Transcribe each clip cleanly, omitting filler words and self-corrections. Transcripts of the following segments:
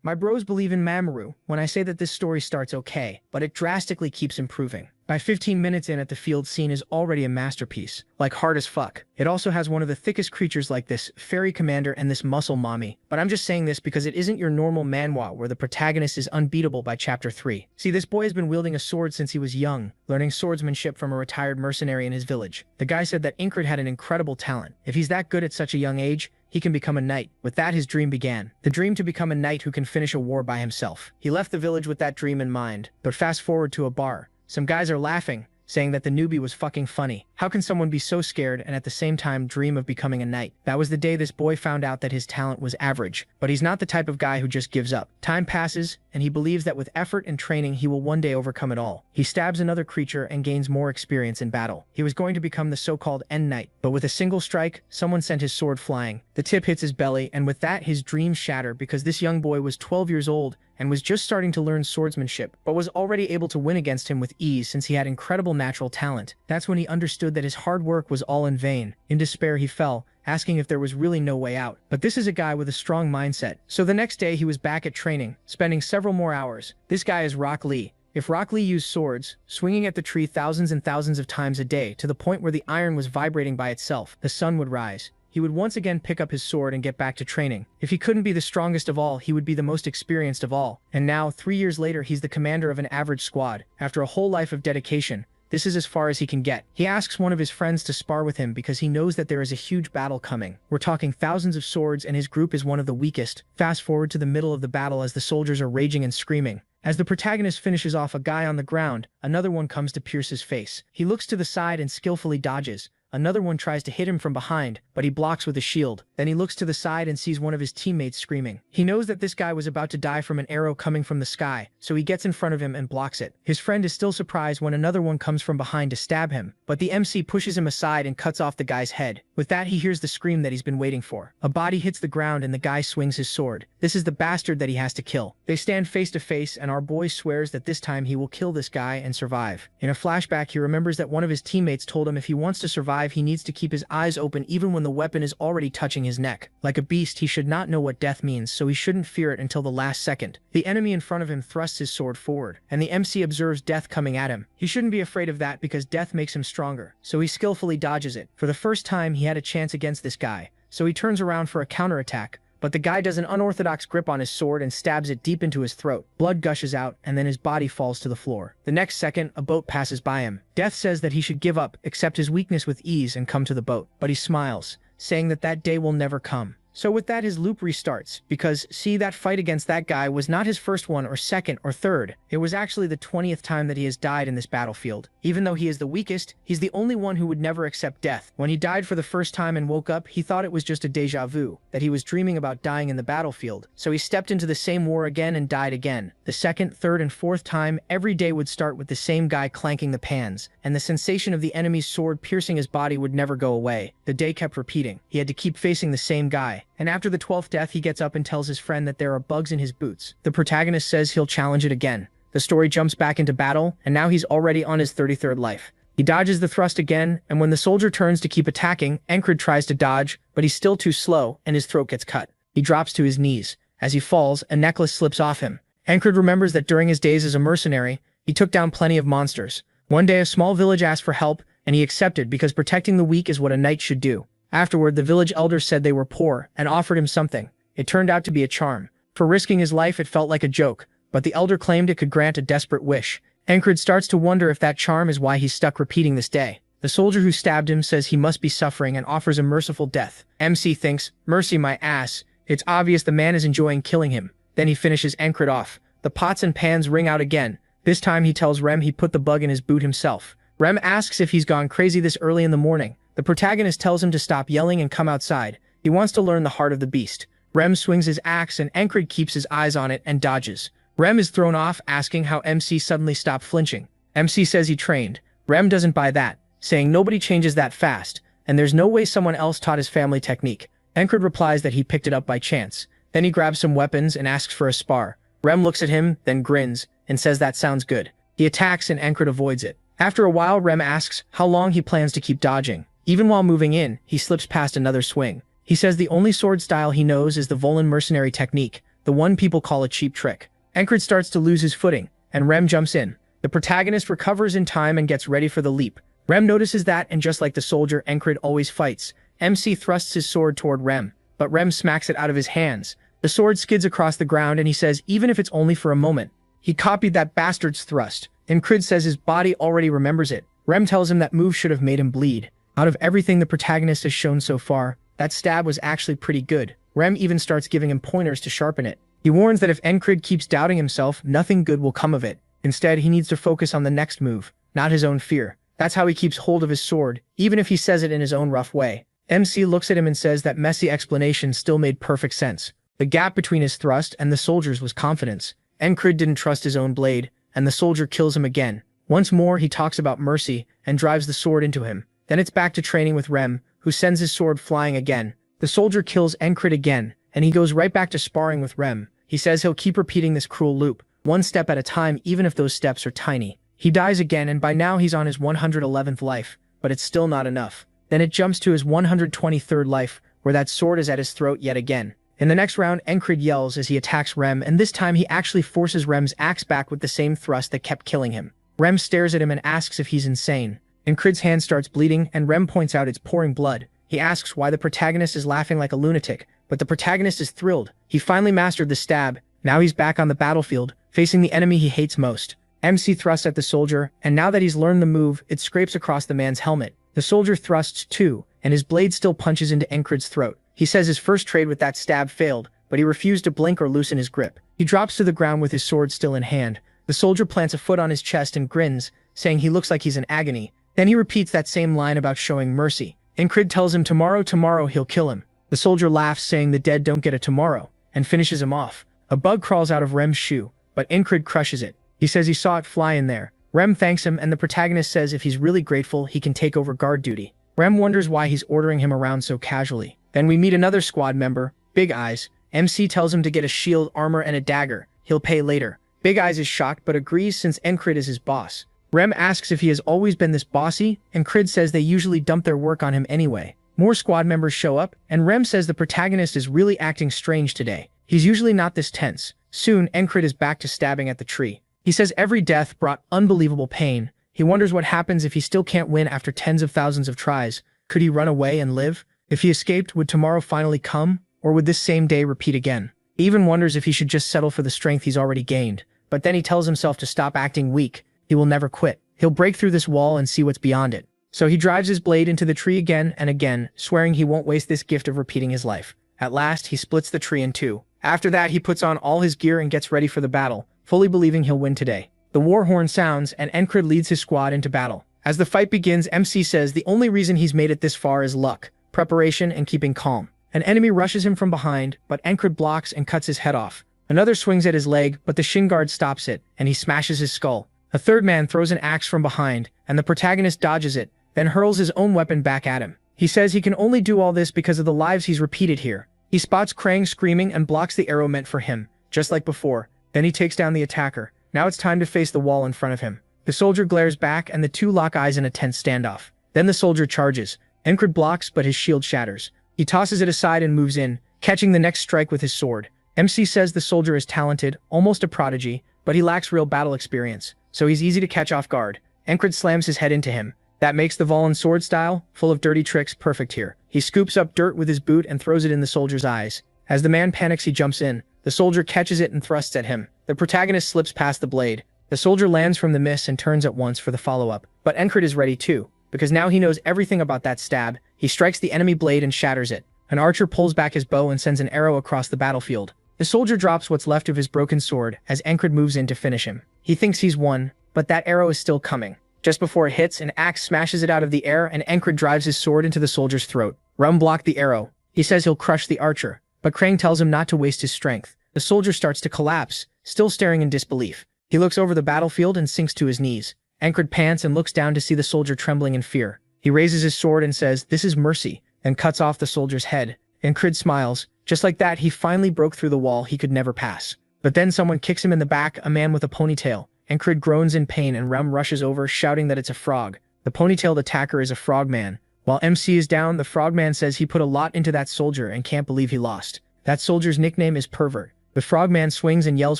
My bros believe in Mamoru when I say that this story starts okay, but it drastically keeps improving. By 15 minutes in at the field scene is already a masterpiece, like hard as fuck. It also has one of the thickest creatures like this fairy commander and this muscle mommy, but I'm just saying this because it isn't your normal manhwa where the protagonist is unbeatable by chapter 3. See, this boy has been wielding a sword since he was young, learning swordsmanship from a retired mercenary in his village. The guy said that Incred had an incredible talent. If he's that good at such a young age, he can become a knight. With that, his dream began. The dream to become a knight who can finish a war by himself. He left the village with that dream in mind, but fast forward to a bar. Some guys are laughing, saying that the newbie was fucking funny. How can someone be so scared and at the same time dream of becoming a knight? That was the day this boy found out that his talent was average, but he's not the type of guy who just gives up. Time passes, and he believes that with effort and training he will one day overcome it all. He stabs another creature and gains more experience in battle. He was going to become the so-called end knight, but with a single strike, someone sent his sword flying. The tip hits his belly, and with that his dreams shatter because this young boy was 12 years old and was just starting to learn swordsmanship, but was already able to win against him with ease since he had incredible natural talent. That's when he understood that his hard work was all in vain. In despair he fell, asking if there was really no way out. But this is a guy with a strong mindset. So the next day he was back at training, spending several more hours. This guy is Rock Lee. If Rock Lee used swords, swinging at the tree thousands and thousands of times a day to the point where the iron was vibrating by itself, the sun would rise. He would once again pick up his sword and get back to training. If he couldn't be the strongest of all, he would be the most experienced of all. And now, 3 years later, he's the commander of an average squad. After a whole life of dedication, this is as far as he can get. He asks one of his friends to spar with him because he knows that there is a huge battle coming. We're talking thousands of swords and his group is one of the weakest. Fast forward to the middle of the battle as the soldiers are raging and screaming. As the protagonist finishes off a guy on the ground, another one comes to pierce his face. He looks to the side and skillfully dodges. Another one tries to hit him from behind, but he blocks with a shield. Then he looks to the side and sees one of his teammates screaming. He knows that this guy was about to die from an arrow coming from the sky, so he gets in front of him and blocks it. His friend is still surprised when another one comes from behind to stab him, but the MC pushes him aside and cuts off the guy's head. With that, he hears the scream that he's been waiting for. A body hits the ground and the guy swings his sword. This is the bastard that he has to kill. They stand face to face and our boy swears that this time he will kill this guy and survive. In a flashback, he remembers that one of his teammates told him if he wants to survive, he needs to keep his eyes open even when the weapon is already touching his neck. Like a beast, he should not know what death means, so he shouldn't fear it until the last second. The enemy in front of him thrusts his sword forward, and the MC observes death coming at him. He shouldn't be afraid of that because death makes him stronger, so he skillfully dodges it. For the first time, he had a chance against this guy, so he turns around for a counterattack. But the guy does an unorthodox grip on his sword and stabs it deep into his throat. Blood gushes out, and then his body falls to the floor. The next second, a boat passes by him. Death says that he should give up, accept his weakness with ease, and come to the boat. But he smiles, saying that that day will never come. So with that, his loop restarts, because, see, that fight against that guy was not his first one or second or third. It was actually the 20th time that he has died in this battlefield. Even though he is the weakest, he's the only one who would never accept death. When he died for the first time and woke up, he thought it was just a deja vu, that he was dreaming about dying in the battlefield. So he stepped into the same war again and died again. The second, third, and fourth time, every day would start with the same guy clanking the pans, and the sensation of the enemy's sword piercing his body would never go away. The day kept repeating. He had to keep facing the same guy. And after the 12th death, he gets up and tells his friend that there are bugs in his boots. The protagonist says he'll challenge it again. The story jumps back into battle, and now he's already on his 33rd life. He dodges the thrust again, and when the soldier turns to keep attacking, Encred tries to dodge, but he's still too slow, and his throat gets cut. He drops to his knees. As he falls, a necklace slips off him. Encred remembers that during his days as a mercenary, he took down plenty of monsters. One day, a small village asked for help, and he accepted because protecting the weak is what a knight should do. Afterward, the village elders said they were poor and offered him something. It turned out to be a charm. For risking his life, it felt like a joke, but the elder claimed it could grant a desperate wish. Encred starts to wonder if that charm is why he's stuck repeating this day. The soldier who stabbed him says he must be suffering and offers a merciful death. MC thinks, mercy my ass. It's obvious the man is enjoying killing him. Then he finishes Encred off. The pots and pans ring out again. This time he tells Rem he put the bug in his boot himself. Rem asks if he's gone crazy this early in the morning. The protagonist tells him to stop yelling and come outside. He wants to learn the heart of the beast. Rem swings his axe and Encred keeps his eyes on it and dodges. Rem is thrown off, asking how MC suddenly stopped flinching. MC says he trained. Rem doesn't buy that, saying nobody changes that fast, and there's no way someone else taught his family technique. Encred replies that he picked it up by chance. Then he grabs some weapons and asks for a spar. Rem looks at him, then grins, and says that sounds good. He attacks and Encred avoids it. After a while, Rem asks how long he plans to keep dodging. Even while moving in, he slips past another swing. He says the only sword style he knows is the Volan mercenary technique. The the one people call a cheap trick. Encrid starts to lose his footing, and Rem jumps in. The protagonist recovers in time and gets ready for the leap. Rem notices that, and just like the soldier Encrid always fights, MC thrusts his sword toward Rem, but Rem smacks it out of his hands. The sword skids across the ground and he says even if it's only for a moment. He copied that bastard's thrust. Encrid says his body already remembers it. Rem tells him that move should have made him bleed. Out of everything the protagonist has shown so far, that stab was actually pretty good. Rem even starts giving him pointers to sharpen it. He warns that if Encrid keeps doubting himself, nothing good will come of it. Instead, he needs to focus on the next move, not his own fear. That's how he keeps hold of his sword, even if he says it in his own rough way. MC looks at him and says that messy explanation still made perfect sense. The gap between his thrust and the soldier's was confidence. Encrid didn't trust his own blade, and the soldier kills him again. Once more, he talks about mercy and drives the sword into him. Then it's back to training with Rem, who sends his sword flying again. The soldier kills Encrid again, and he goes right back to sparring with Rem. He says he'll keep repeating this cruel loop, one step at a time even if those steps are tiny. He dies again, and by now he's on his 111th life, but it's still not enough. Then it jumps to his 123rd life, where that sword is at his throat yet again. In the next round, Encrid yells as he attacks Rem, and this time he actually forces Rem's axe back with the same thrust that kept killing him. Rem stares at him and asks if he's insane. Encrid's hand starts bleeding, and Rem points out it's pouring blood. He asks why the protagonist is laughing like a lunatic, but the protagonist is thrilled. He finally mastered the stab. Now he's back on the battlefield, facing the enemy he hates most. MC thrusts at the soldier, and now that he's learned the move, it scrapes across the man's helmet. The soldier thrusts too, and his blade still punches into Encrid's throat. He says his first trade with that stab failed, but he refused to blink or loosen his grip. He drops to the ground with his sword still in hand. The soldier plants a foot on his chest and grins, saying he looks like he's in agony. Then he repeats that same line about showing mercy. Encrid tells him tomorrow he'll kill him. The soldier laughs, saying the dead don't get a tomorrow, and finishes him off. A bug crawls out of Rem's shoe, but Encrid crushes it. He says he saw it fly in there. Rem thanks him, and the protagonist says if he's really grateful, he can take over guard duty. Rem wonders why he's ordering him around so casually. Then we meet another squad member, Big Eyes. MC tells him to get a shield, armor, and a dagger. He'll pay later. Big Eyes is shocked but agrees since Encrid is his boss. Rem asks if he has always been this bossy, and Encrid says they usually dump their work on him anyway. More squad members show up, and Rem says the protagonist is really acting strange today. He's usually not this tense. Soon, Encrid is back to stabbing at the tree. He says every death brought unbelievable pain. He wonders what happens if he still can't win after tens of thousands of tries. Could he run away and live? If he escaped, would tomorrow finally come? Or would this same day repeat again? He even wonders if he should just settle for the strength he's already gained. But then he tells himself to stop acting weak. He will never quit. He'll break through this wall and see what's beyond it. So he drives his blade into the tree again and again, swearing he won't waste this gift of repeating his life. At last, he splits the tree in two. After that, he puts on all his gear and gets ready for the battle, fully believing he'll win today. The war horn sounds, and Encrid leads his squad into battle. As the fight begins, MC says the only reason he's made it this far is luck, preparation, and keeping calm. An enemy rushes him from behind, but Encrid blocks and cuts his head off. Another swings at his leg, but the shin guard stops it, and he smashes his skull. A third man throws an axe from behind, and the protagonist dodges it, then hurls his own weapon back at him. He says he can only do all this because of the lives he's repeated here. He spots Krang screaming and blocks the arrow meant for him, just like before. Then he takes down the attacker. Now it's time to face the wall in front of him. The soldier glares back and the two lock eyes in a tense standoff. Then the soldier charges. Encrid blocks, but his shield shatters. He tosses it aside and moves in, catching the next strike with his sword. MC says the soldier is talented, almost a prodigy, but he lacks real battle experience, so he's easy to catch off guard. Encrid slams his head into him. That makes the Valen sword style, full of dirty tricks, perfect here. He scoops up dirt with his boot and throws it in the soldier's eyes. As the man panics, he jumps in. The soldier catches it and thrusts at him. The protagonist slips past the blade. The soldier lands from the miss and turns at once for the follow-up. But Encrid is ready too, because now he knows everything about that stab. He strikes the enemy blade and shatters it. An archer pulls back his bow and sends an arrow across the battlefield. The soldier drops what's left of his broken sword as Encrid moves in to finish him. He thinks he's won, but that arrow is still coming. Just before it hits, an axe smashes it out of the air and Encrid drives his sword into the soldier's throat. Rum blocked the arrow. He says he'll crush the archer, but Krang tells him not to waste his strength. The soldier starts to collapse, still staring in disbelief. He looks over the battlefield and sinks to his knees. Encrid pants and looks down to see the soldier trembling in fear. He raises his sword and says, "This is mercy," and cuts off the soldier's head. Encrid smiles. Just like that, he finally broke through the wall he could never pass. But then someone kicks him in the back, a man with a ponytail. Encrid groans in pain and Rem rushes over, shouting that it's a frog. The ponytailed attacker is a frogman. While MC is down, the frogman says he put a lot into that soldier and can't believe he lost. That soldier's nickname is Pervert. The frogman swings and yells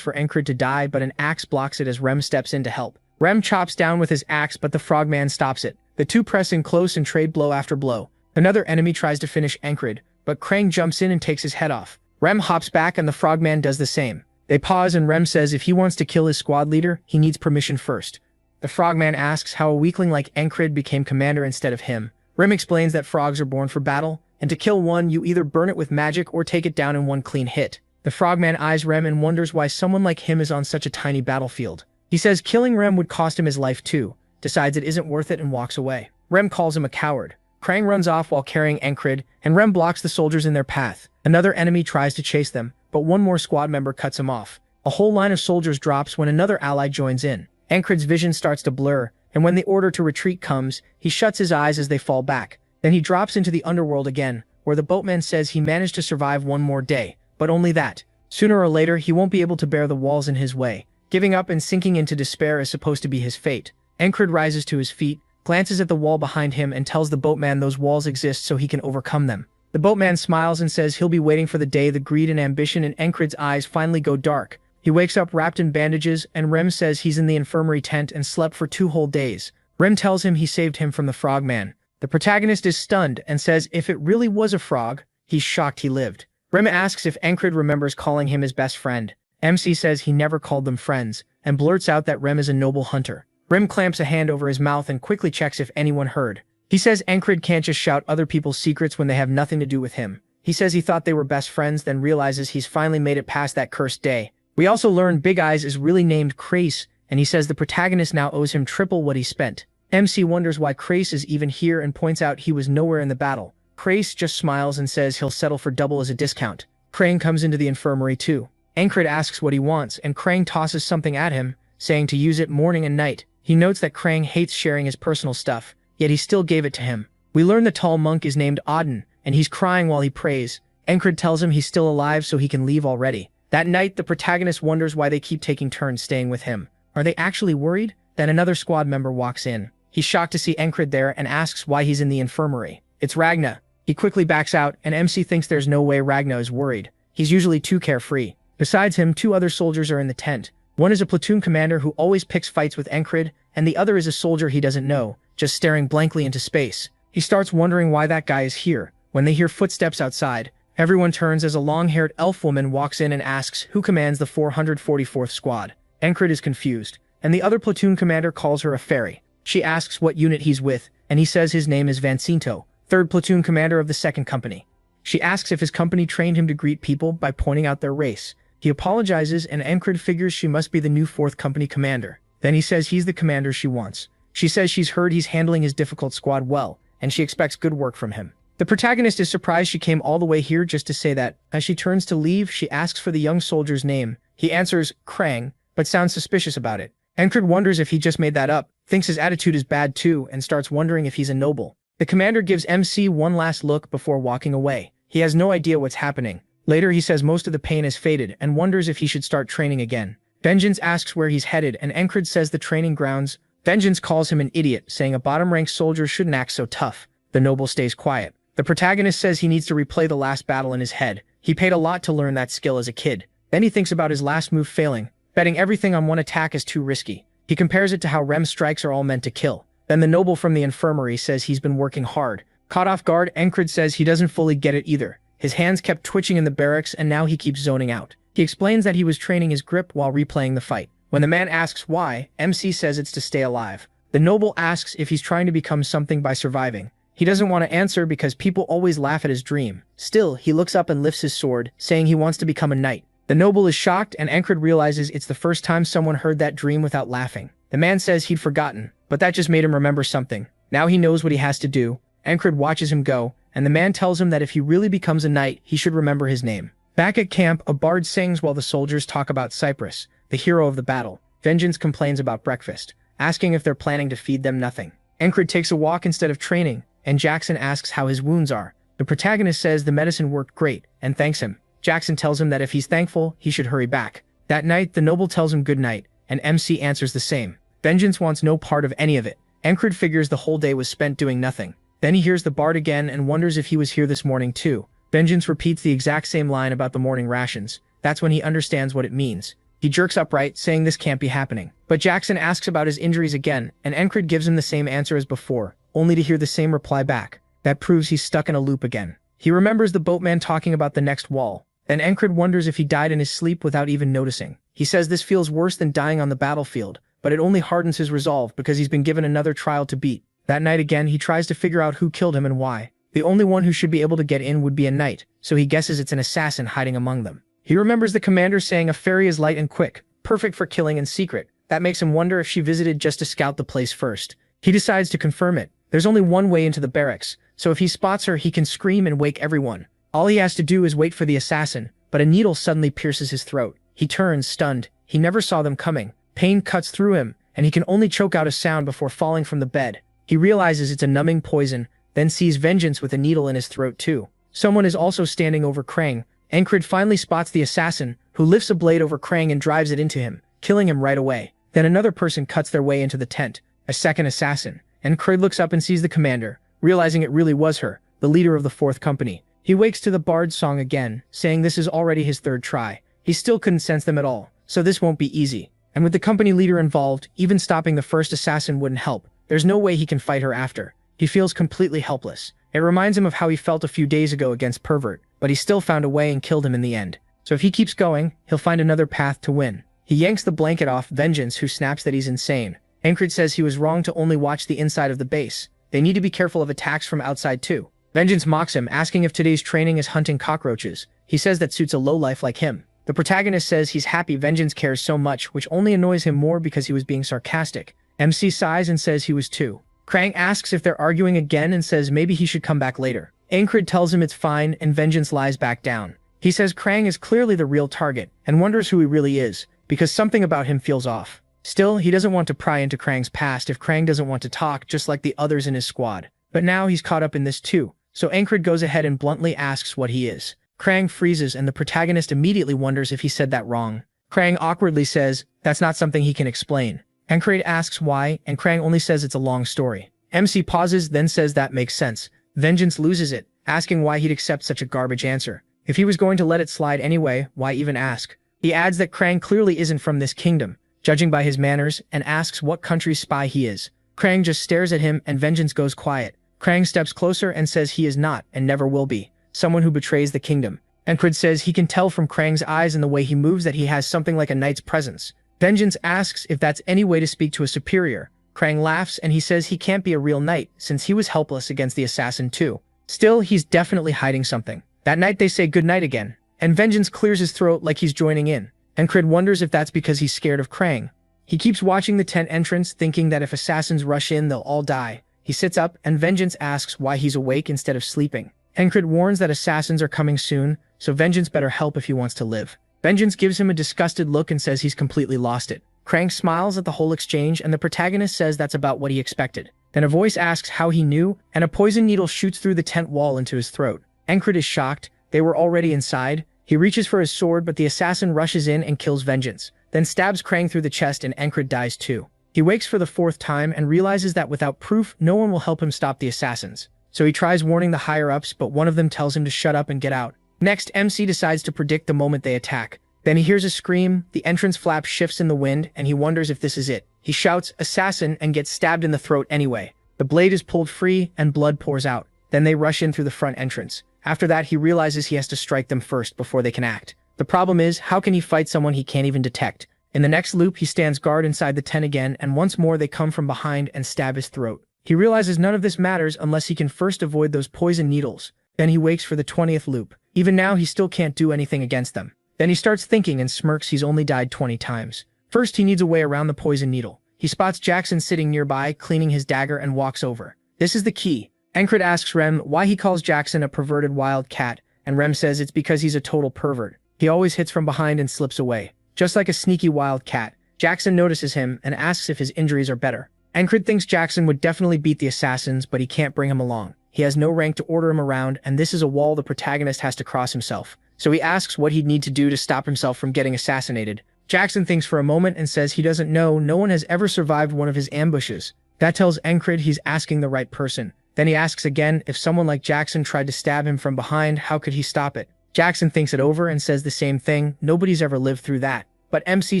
for Encred to die, but an axe blocks it as Rem steps in to help. Rem chops down with his axe, but the frogman stops it. The two press in close and trade blow after blow. Another enemy tries to finish Encred, but Krang jumps in and takes his head off. Rem hops back and the frogman does the same. They pause and Rem says if he wants to kill his squad leader, he needs permission first. The frogman asks how a weakling like Encred became commander instead of him. Rem explains that frogs are born for battle, and to kill one, you either burn it with magic or take it down in one clean hit. The frogman eyes Rem and wonders why someone like him is on such a tiny battlefield. He says killing Rem would cost him his life too, decides it isn't worth it and walks away. Rem calls him a coward. Krang runs off while carrying Encred, and Rem blocks the soldiers in their path. Another enemy tries to chase them, but one more squad member cuts him off. A whole line of soldiers drops when another ally joins in. Encred's vision starts to blur, and when the order to retreat comes, he shuts his eyes as they fall back. Then he drops into the underworld again, where the boatman says he managed to survive one more day, but only that. Sooner or later, he won't be able to bear the walls in his way. Giving up and sinking into despair is supposed to be his fate. Encred rises to his feet, glances at the wall behind him and tells the boatman those walls exist so he can overcome them. The boatman smiles and says he'll be waiting for the day the greed and ambition in Encred's eyes finally go dark. He wakes up wrapped in bandages and Rem says he's in the infirmary tent and slept for 2 whole days. Rem tells him he saved him from the frogman. The protagonist is stunned and says if it really was a frog, he's shocked he lived. Rem asks if Encred remembers calling him his best friend. MC says he never called them friends, and blurts out that Rem is a noble hunter. Rem clamps a hand over his mouth and quickly checks if anyone heard. He says Encred can't just shout other people's secrets when they have nothing to do with him. He says he thought they were best friends, then realizes he's finally made it past that cursed day. We also learn Big Eyes is really named Crace, and he says the protagonist now owes him triple what he spent. MC wonders why Crace is even here and points out he was nowhere in the battle. Crace just smiles and says he'll settle for double as a discount. Krang comes into the infirmary too. Encred asks what he wants, and Krang tosses something at him, saying to use it morning and night. He notes that Krang hates sharing his personal stuff, yet he still gave it to him. We learn the tall monk is named Auden, and he's crying while he prays. Encred tells him he's still alive so he can leave already. That night, the protagonist wonders why they keep taking turns staying with him. Are they actually worried? Then another squad member walks in. He's shocked to see Encred there and asks why he's in the infirmary. It's Ragna. He quickly backs out, and MC thinks there's no way Ragna is worried. He's usually too carefree. Besides him, 2 other soldiers are in the tent. One is a platoon commander who always picks fights with Encred, and the other is a soldier he doesn't know, just staring blankly into space. He starts wondering why that guy is here. When they hear footsteps outside, everyone turns as a long-haired elf woman walks in and asks who commands the 444th squad. Encred is confused, and the other platoon commander calls her a fairy. She asks what unit he's with, and he says his name is Vancinto, 3rd platoon commander of the 2nd company. She asks if his company trained him to greet people by pointing out their race. He apologizes, and Encred figures she must be the new 4th company commander. Then he says he's the commander she wants. She says she's heard he's handling his difficult squad well, and she expects good work from him. The protagonist is surprised she came all the way here just to say that. As she turns to leave, she asks for the young soldier's name. He answers, Krang, but sounds suspicious about it. Encred wonders if he just made that up, thinks his attitude is bad too, and starts wondering if he's a noble. The commander gives MC one last look before walking away. He has no idea what's happening. Later, he says most of the pain has faded and wonders if he should start training again. Vengeance asks where he's headed, and Encred says the training grounds. Vengeance calls him an idiot, saying a bottom-ranked soldier shouldn't act so tough. The noble stays quiet. The protagonist says he needs to replay the last battle in his head. He paid a lot to learn that skill as a kid. Then he thinks about his last move failing. Betting everything on one attack is too risky. He compares it to how Rem strikes are all meant to kill. Then the noble from the infirmary says he's been working hard. Caught off guard, Encred says he doesn't fully get it either. His hands kept twitching in the barracks and now he keeps zoning out. He explains that he was training his grip while replaying the fight. When the man asks why, MC says it's to stay alive. The noble asks if he's trying to become something by surviving. He doesn't want to answer because people always laugh at his dream. Still, he looks up and lifts his sword, saying he wants to become a knight. The noble is shocked, and Encred realizes it's the first time someone heard that dream without laughing. The man says he'd forgotten, but that just made him remember something. Now he knows what he has to do. Encred watches him go, and the man tells him that if he really becomes a knight, he should remember his name. Back at camp, a bard sings while the soldiers talk about Cyprus, the hero of the battle. Vengeance complains about breakfast, asking if they're planning to feed them nothing. Encred takes a walk instead of training, and Jackson asks how his wounds are. The protagonist says the medicine worked great, and thanks him. Jackson tells him that if he's thankful, he should hurry back. That night, the noble tells him good night, and MC answers the same. Vengeance wants no part of any of it. Encred figures the whole day was spent doing nothing. Then he hears the bard again and wonders if he was here this morning too. Vengeance repeats the exact same line about the morning rations. That's when he understands what it means. He jerks upright, saying this can't be happening. But Jackson asks about his injuries again, and Encred gives him the same answer as before, only to hear the same reply back. That proves he's stuck in a loop again. He remembers the boatman talking about the next wall. Then Encred wonders if he died in his sleep without even noticing. He says this feels worse than dying on the battlefield, but it only hardens his resolve because he's been given another trial to beat. That night again, he tries to figure out who killed him and why. The only one who should be able to get in would be a knight, so he guesses it's an assassin hiding among them. He remembers the commander saying a fairy is light and quick, perfect for killing in secret. That makes him wonder if she visited just to scout the place first. He decides to confirm it. There's only one way into the barracks, so if he spots her, he can scream and wake everyone. All he has to do is wait for the assassin, but a needle suddenly pierces his throat. He turns, stunned. He never saw them coming. Pain cuts through him, and he can only choke out a sound before falling from the bed. He realizes it's a numbing poison, then sees Vengeance with a needle in his throat too. Someone is also standing over Krang. Encred finally spots the assassin, who lifts a blade over Krang and drives it into him, killing him right away. Then another person cuts their way into the tent, a second assassin. Encred looks up and sees the commander, realizing it really was her, the leader of the 4th company. He wakes to the bard's song again, saying this is already his 3rd try. He still couldn't sense them at all, so this won't be easy. And with the company leader involved, even stopping the first assassin wouldn't help. There's no way he can fight her after. He feels completely helpless. It reminds him of how he felt a few days ago against Pervert, but he still found a way and killed him in the end. So if he keeps going, he'll find another path to win. He yanks the blanket off Vengeance, who snaps that he's insane. Encred says he was wrong to only watch the inside of the base. They need to be careful of attacks from outside too. Vengeance mocks him, asking if today's training is hunting cockroaches. He says that suits a lowlife like him. The protagonist says he's happy Vengeance cares so much, which only annoys him more because he was being sarcastic. MC sighs and says he was too. Krang asks if they're arguing again and says maybe he should come back later. Encred tells him it's fine and Vengeance lies back down. He says Krang is clearly the real target and wonders who he really is, because something about him feels off. Still, he doesn't want to pry into Krang's past if Krang doesn't want to talk, just like the others in his squad. But now he's caught up in this too, so Encred goes ahead and bluntly asks what he is. Krang freezes and the protagonist immediately wonders if he said that wrong. Krang awkwardly says that's not something he can explain. Encred asks why, and Krang only says it's a long story. MC pauses, then says that makes sense. Vengeance loses it, asking why he'd accept such a garbage answer. If he was going to let it slide anyway, why even ask? He adds that Krang clearly isn't from this kingdom, judging by his manners, and asks what country's spy he is. Krang just stares at him and Vengeance goes quiet. Krang steps closer and says he is not, and never will be, someone who betrays the kingdom. Encred says he can tell from Krang's eyes and the way he moves that he has something like a knight's presence. Vengeance asks if that's any way to speak to a superior. Krang laughs and he says he can't be a real knight since he was helpless against the assassin too. Still, he's definitely hiding something. That night they say goodnight again, and Vengeance clears his throat like he's joining in. Encred wonders if that's because he's scared of Krang. He keeps watching the tent entrance, thinking that if assassins rush in, they'll all die. He sits up, and Vengeance asks why he's awake instead of sleeping. Encred warns that assassins are coming soon, so Vengeance better help if he wants to live. Vengeance gives him a disgusted look and says he's completely lost it. Krang smiles at the whole exchange, and the protagonist says that's about what he expected. Then a voice asks how he knew, and a poison needle shoots through the tent wall into his throat. Encred is shocked. They were already inside. He reaches for his sword, but the assassin rushes in and kills Vengeance, then stabs Krang through the chest and Encred dies too. He wakes for the 4th time and realizes that without proof, no one will help him stop the assassins. So he tries warning the higher-ups, but one of them tells him to shut up and get out. Next, MC decides to predict the moment they attack. Then he hears a scream, the entrance flap shifts in the wind, and he wonders if this is it. He shouts, "Assassin," and gets stabbed in the throat anyway. The blade is pulled free, and blood pours out. Then they rush in through the front entrance. After that, he realizes he has to strike them first before they can act. The problem is, how can he fight someone he can't even detect? In the next loop, he stands guard inside the tent again, and once more they come from behind and stab his throat. He realizes none of this matters unless he can first avoid those poison needles. Then he wakes for the 20th loop. Even now, he still can't do anything against them. Then he starts thinking and smirks he's only died 20 times. First, he needs a way around the poison needle. He spots Jackson sitting nearby, cleaning his dagger, and walks over. This is the key. Encred asks Rem why he calls Jackson a perverted wild cat, and Rem says it's because he's a total pervert. He always hits from behind and slips away. Just like a sneaky wild cat, Jackson notices him and asks if his injuries are better. Encred thinks Jackson would definitely beat the assassins, but he can't bring him along. He has no rank to order him around, and this is a wall the protagonist has to cross himself. So he asks what he'd need to do to stop himself from getting assassinated. Jackson thinks for a moment and says he doesn't know, no one has ever survived one of his ambushes. That tells Encred he's asking the right person. Then he asks again if someone like Jackson tried to stab him from behind, how could he stop it? Jackson thinks it over and says the same thing, nobody's ever lived through that. But MC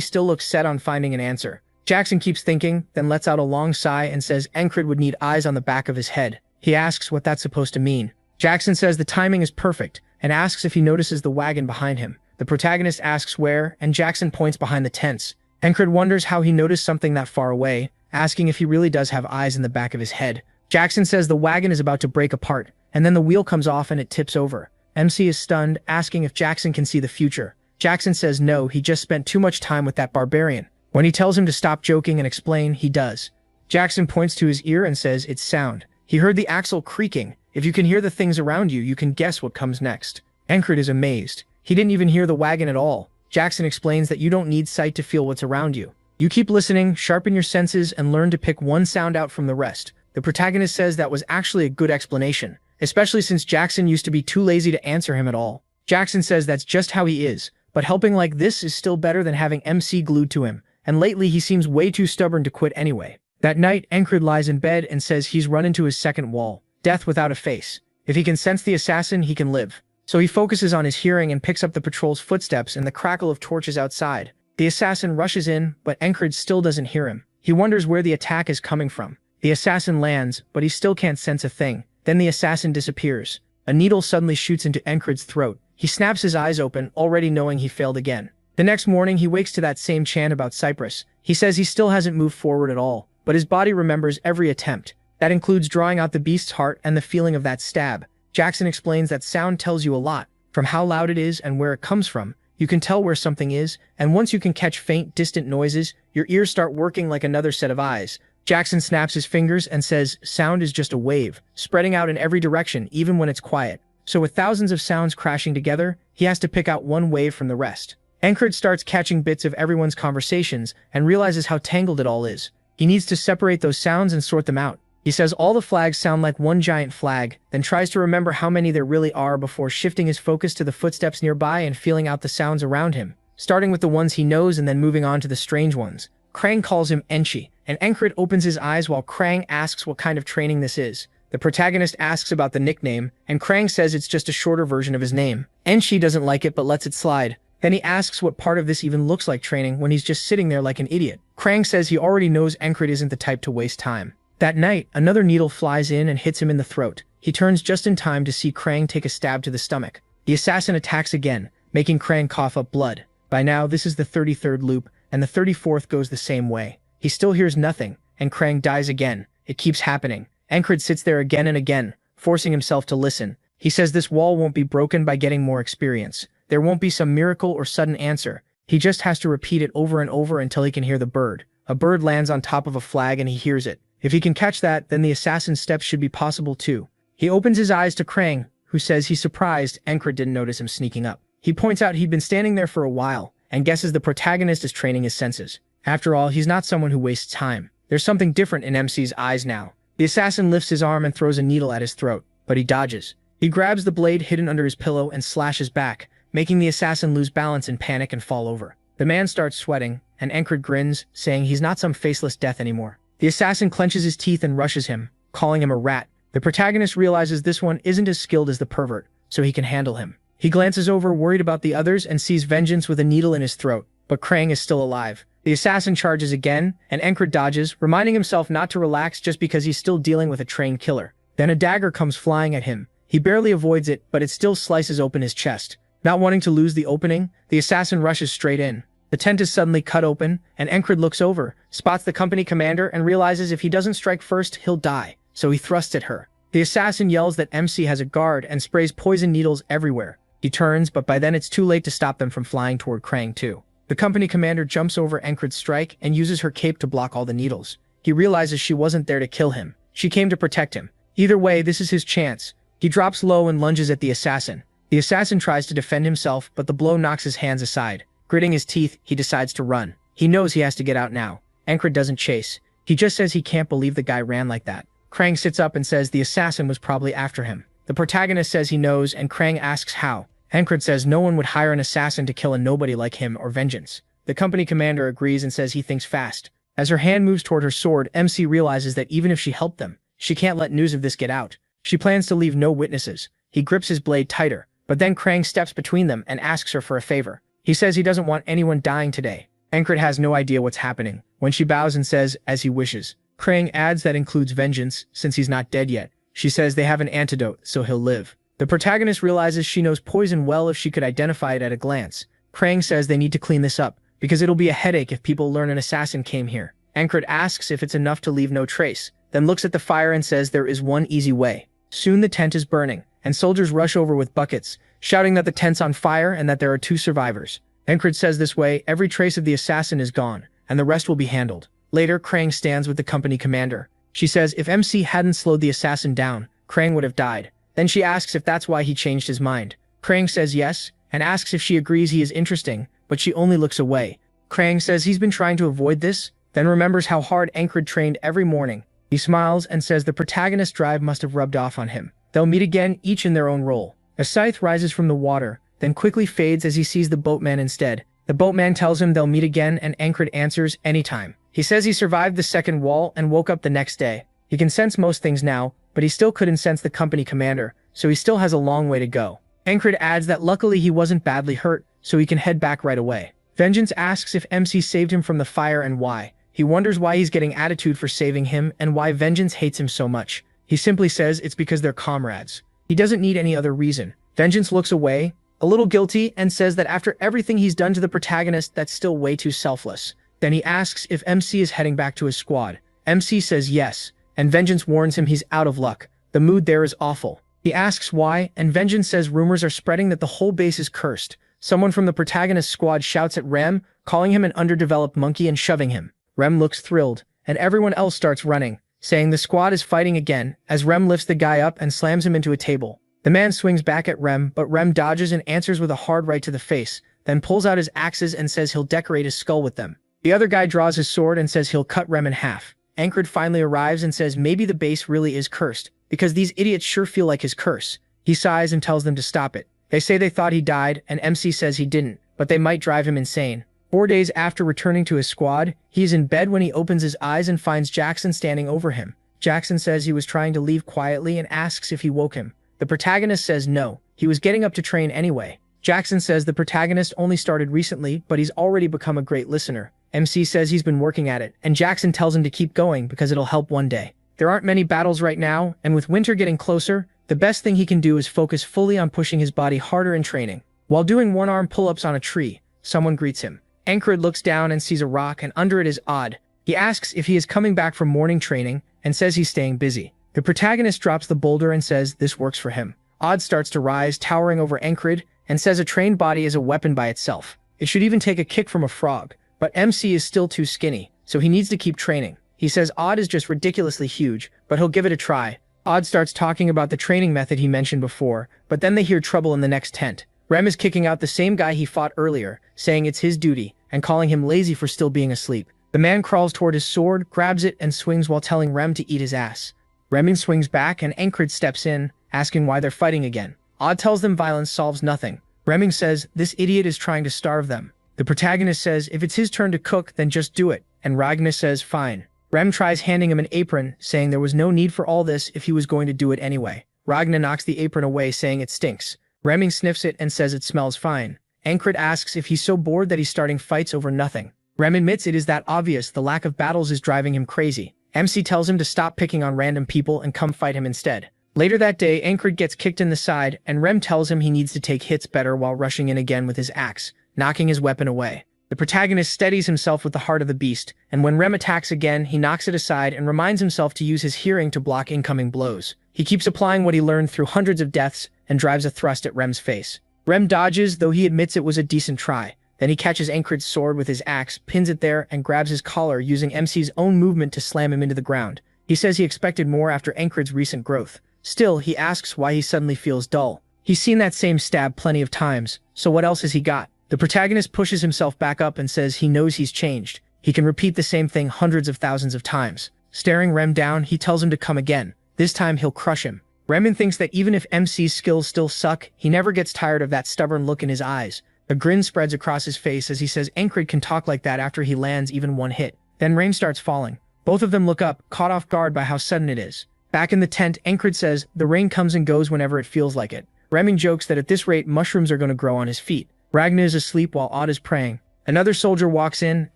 still looks set on finding an answer. Jackson keeps thinking, then lets out a long sigh and says Encred would need eyes on the back of his head. He asks what that's supposed to mean. Jackson says the timing is perfect, and asks if he notices the wagon behind him. The protagonist asks where, and Jackson points behind the tents. Encred wonders how he noticed something that far away, asking if he really does have eyes in the back of his head. Jackson says the wagon is about to break apart, and then the wheel comes off and it tips over. MC is stunned, asking if Jackson can see the future. Jackson says no, he just spent too much time with that barbarian. When he tells him to stop joking and explain, he does. Jackson points to his ear and says it's sound. He heard the axle creaking. If you can hear the things around you, you can guess what comes next. Encred is amazed. He didn't even hear the wagon at all. Jackson explains that you don't need sight to feel what's around you. You keep listening, sharpen your senses, and learn to pick one sound out from the rest. The protagonist says that was actually a good explanation, especially since Jackson used to be too lazy to answer him at all. Jackson says that's just how he is, but helping like this is still better than having MC glued to him, and lately he seems way too stubborn to quit anyway. That night, Encred lies in bed and says he's run into his second wall, death without a face. If he can sense the assassin, he can live. So he focuses on his hearing and picks up the patrol's footsteps and the crackle of torches outside. The assassin rushes in, but Encred still doesn't hear him. He wonders where the attack is coming from. The assassin lands, but he still can't sense a thing. Then the assassin disappears. A needle suddenly shoots into Encred's throat. He snaps his eyes open, already knowing he failed again. The next morning, he wakes to that same chant about Cyprus. He says he still hasn't moved forward at all, but his body remembers every attempt. That includes drawing out the beast's heart and the feeling of that stab. Jackson explains that sound tells you a lot. From how loud it is and where it comes from, you can tell where something is, and once you can catch faint, distant noises, your ears start working like another set of eyes. Jackson snaps his fingers and says, sound is just a wave, spreading out in every direction, even when it's quiet. So with thousands of sounds crashing together, he has to pick out one wave from the rest. Encred starts catching bits of everyone's conversations and realizes how tangled it all is. He needs to separate those sounds and sort them out. He says all the flags sound like one giant flag, then tries to remember how many there really are before shifting his focus to the footsteps nearby and feeling out the sounds around him, starting with the ones he knows and then moving on to the strange ones. Krang calls him Enchi, and Encred opens his eyes while Krang asks what kind of training this is. The protagonist asks about the nickname, and Krang says it's just a shorter version of his name. Enchi doesn't like it but lets it slide. Then he asks what part of this even looks like training when he's just sitting there like an idiot. Krang says he already knows Encred isn't the type to waste time. That night, another needle flies in and hits him in the throat. He turns just in time to see Krang take a stab to the stomach. The assassin attacks again, making Krang cough up blood. By now, this is the 33rd loop, and the 34th goes the same way. He still hears nothing, and Krang dies again. It keeps happening. Encred sits there again and again, forcing himself to listen. He says this wall won't be broken by getting more experience. There won't be some miracle or sudden answer. He just has to repeat it over and over until he can hear the bird. A bird lands on top of a flag and he hears it. If he can catch that, then the assassin's steps should be possible too. He opens his eyes to Krang, who says he's surprised Encred didn't notice him sneaking up. He points out he'd been standing there for a while, and guesses the protagonist is training his senses. After all, he's not someone who wastes time. There's something different in MC's eyes now. The assassin lifts his arm and throws a needle at his throat, but he dodges. He grabs the blade hidden under his pillow and slashes back, making the assassin lose balance in panic and fall over. The man starts sweating, and Encred grins, saying he's not some faceless death anymore. The assassin clenches his teeth and rushes him, calling him a rat. The protagonist realizes this one isn't as skilled as the pervert, so he can handle him. He glances over, worried about the others, and sees Vengeance with a needle in his throat, but Krang is still alive. The assassin charges again, and Encred dodges, reminding himself not to relax just because he's still dealing with a trained killer. Then a dagger comes flying at him. He barely avoids it, but it still slices open his chest. Not wanting to lose the opening, the assassin rushes straight in. The tent is suddenly cut open, and Encred looks over, spots the company commander, and realizes if he doesn't strike first, he'll die, so he thrusts at her. The assassin yells that MC has a guard and sprays poison needles everywhere. He turns, but by then it's too late to stop them from flying toward Krang too. The company commander jumps over Encred's strike and uses her cape to block all the needles. He realizes she wasn't there to kill him. She came to protect him. Either way, this is his chance. He drops low and lunges at the assassin. The assassin tries to defend himself, but the blow knocks his hands aside. Gritting his teeth, he decides to run. He knows he has to get out now. Encred doesn't chase. He just says he can't believe the guy ran like that. Krang sits up and says the assassin was probably after him. The protagonist says he knows, and Krang asks how. Encred says no one would hire an assassin to kill a nobody like him or Vengeance. The company commander agrees and says he thinks fast. As her hand moves toward her sword, MC realizes that even if she helped them, she can't let news of this get out. She plans to leave no witnesses. He grips his blade tighter, but then Krang steps between them and asks her for a favor. He says he doesn't want anyone dying today. Ankrit has no idea what's happening when she bows and says, as he wishes. Krang adds that includes vengeance, since he's not dead yet. She says they have an antidote, so he'll live. The protagonist realizes she knows poison well if she could identify it at a glance. Krang says they need to clean this up, because it'll be a headache if people learn an assassin came here. Ankrit asks if it's enough to leave no trace, then looks at the fire and says there is one easy way. Soon the tent is burning, and soldiers rush over with buckets, shouting that the tent's on fire and that there are 2 survivors. Ankrit says this way, every trace of the assassin is gone, and the rest will be handled. Later, Krang stands with the company commander. She says if MC hadn't slowed the assassin down, Krang would have died. Then she asks if that's why he changed his mind. Krang says yes, and asks if she agrees he is interesting, but she only looks away. Krang says he's been trying to avoid this, then remembers how hard Ankrit trained every morning. He smiles and says the protagonist's drive must have rubbed off on him. They'll meet again, each in their own role. A scythe rises from the water, then quickly fades as he sees the boatman instead. The boatman tells him they'll meet again, and Ankrit answers, anytime. He says he survived the second wall and woke up the next day. He can sense most things now, but he still couldn't sense the company commander, so he still has a long way to go. Ankrit adds that luckily he wasn't badly hurt, so he can head back right away. Vengeance asks if MC saved him from the fire and why. He wonders why he's getting attitude for saving him and why Vengeance hates him so much. He simply says it's because they're comrades. He doesn't need any other reason. Vengeance looks away, a little guilty, and says that after everything he's done to the protagonist, that's still way too selfless. Then he asks if MC is heading back to his squad. MC says yes, and Vengeance warns him he's out of luck. The mood there is awful. He asks why, and Vengeance says rumors are spreading that the whole base is cursed. Someone from the protagonist's squad shouts at Rem, calling him an underdeveloped monkey and shoving him. Rem looks thrilled, and everyone else starts running, saying the squad is fighting again, as Rem lifts the guy up and slams him into a table. The man swings back at Rem, but Rem dodges and answers with a hard right to the face, then pulls out his axes and says he'll decorate his skull with them. The other guy draws his sword and says he'll cut Rem in half. Ankrit finally arrives and says maybe the base really is cursed, because these idiots sure feel like his curse. He sighs and tells them to stop it. They say they thought he died, and MC says he didn't, but they might drive him insane. 4 days after returning to his squad, he is in bed when he opens his eyes and finds Jackson standing over him. Jackson says he was trying to leave quietly and asks if he woke him. The protagonist says no, he was getting up to train anyway. Jackson says the protagonist only started recently, but he's already become a great listener. MC says he's been working at it, and Jackson tells him to keep going because it'll help one day. There aren't many battles right now, and with winter getting closer, the best thing he can do is focus fully on pushing his body harder in training. While doing one-arm pull-ups on a tree, someone greets him. Ankrit looks down and sees a rock, and under it is Odd. He asks if he is coming back from morning training, and says he's staying busy. The protagonist drops the boulder and says this works for him. Odd starts to rise, towering over Ankrit, and says a trained body is a weapon by itself. It should even take a kick from a frog. But MC is still too skinny, so he needs to keep training. He says Odd is just ridiculously huge, but he'll give it a try. Odd starts talking about the training method he mentioned before, but then they hear trouble in the next tent. Rem is kicking out the same guy he fought earlier, saying it's his duty, and calling him lazy for still being asleep. The man crawls toward his sword, grabs it, and swings while telling Rem to eat his ass. Rem swings back, and Ankrit steps in, asking why they're fighting again. Odd tells them violence solves nothing. Rem says this idiot is trying to starve them. The protagonist says if it's his turn to cook, then just do it, and Ragnar says fine. Rem tries handing him an apron, saying there was no need for all this if he was going to do it anyway. Ragnar knocks the apron away, saying it stinks. Rem sniffs it and says it smells fine. Ankrit asks if he's so bored that he's starting fights over nothing. Rem admits it is that obvious, the lack of battles is driving him crazy. MC tells him to stop picking on random people and come fight him instead. Later that day, Ankrit gets kicked in the side, and Rem tells him he needs to take hits better while rushing in again with his axe, knocking his weapon away. The protagonist steadies himself with the heart of the beast, and when Rem attacks again, he knocks it aside and reminds himself to use his hearing to block incoming blows. He keeps applying what he learned through hundreds of deaths and drives a thrust at Rem's face. Rem dodges, though he admits it was a decent try. Then he catches Ankrit's sword with his axe, pins it there, and grabs his collar using MC's own movement to slam him into the ground. He says he expected more after Ankrit's recent growth. Still, he asks why he suddenly feels dull. He's seen that same stab plenty of times, so what else has he got? The protagonist pushes himself back up and says he knows he's changed. He can repeat the same thing hundreds of thousands of times. Staring Rem down, he tells him to come again. This time he'll crush him. Rem thinks that even if MC's skills still suck, he never gets tired of that stubborn look in his eyes. A grin spreads across his face as he says Ankrit can talk like that after he lands even one hit. Then rain starts falling. Both of them look up, caught off guard by how sudden it is. Back in the tent, Ankrit says, the rain comes and goes whenever it feels like it. Remin jokes that at this rate mushrooms are going to grow on his feet. Ragna is asleep while Odd is praying. Another soldier walks in,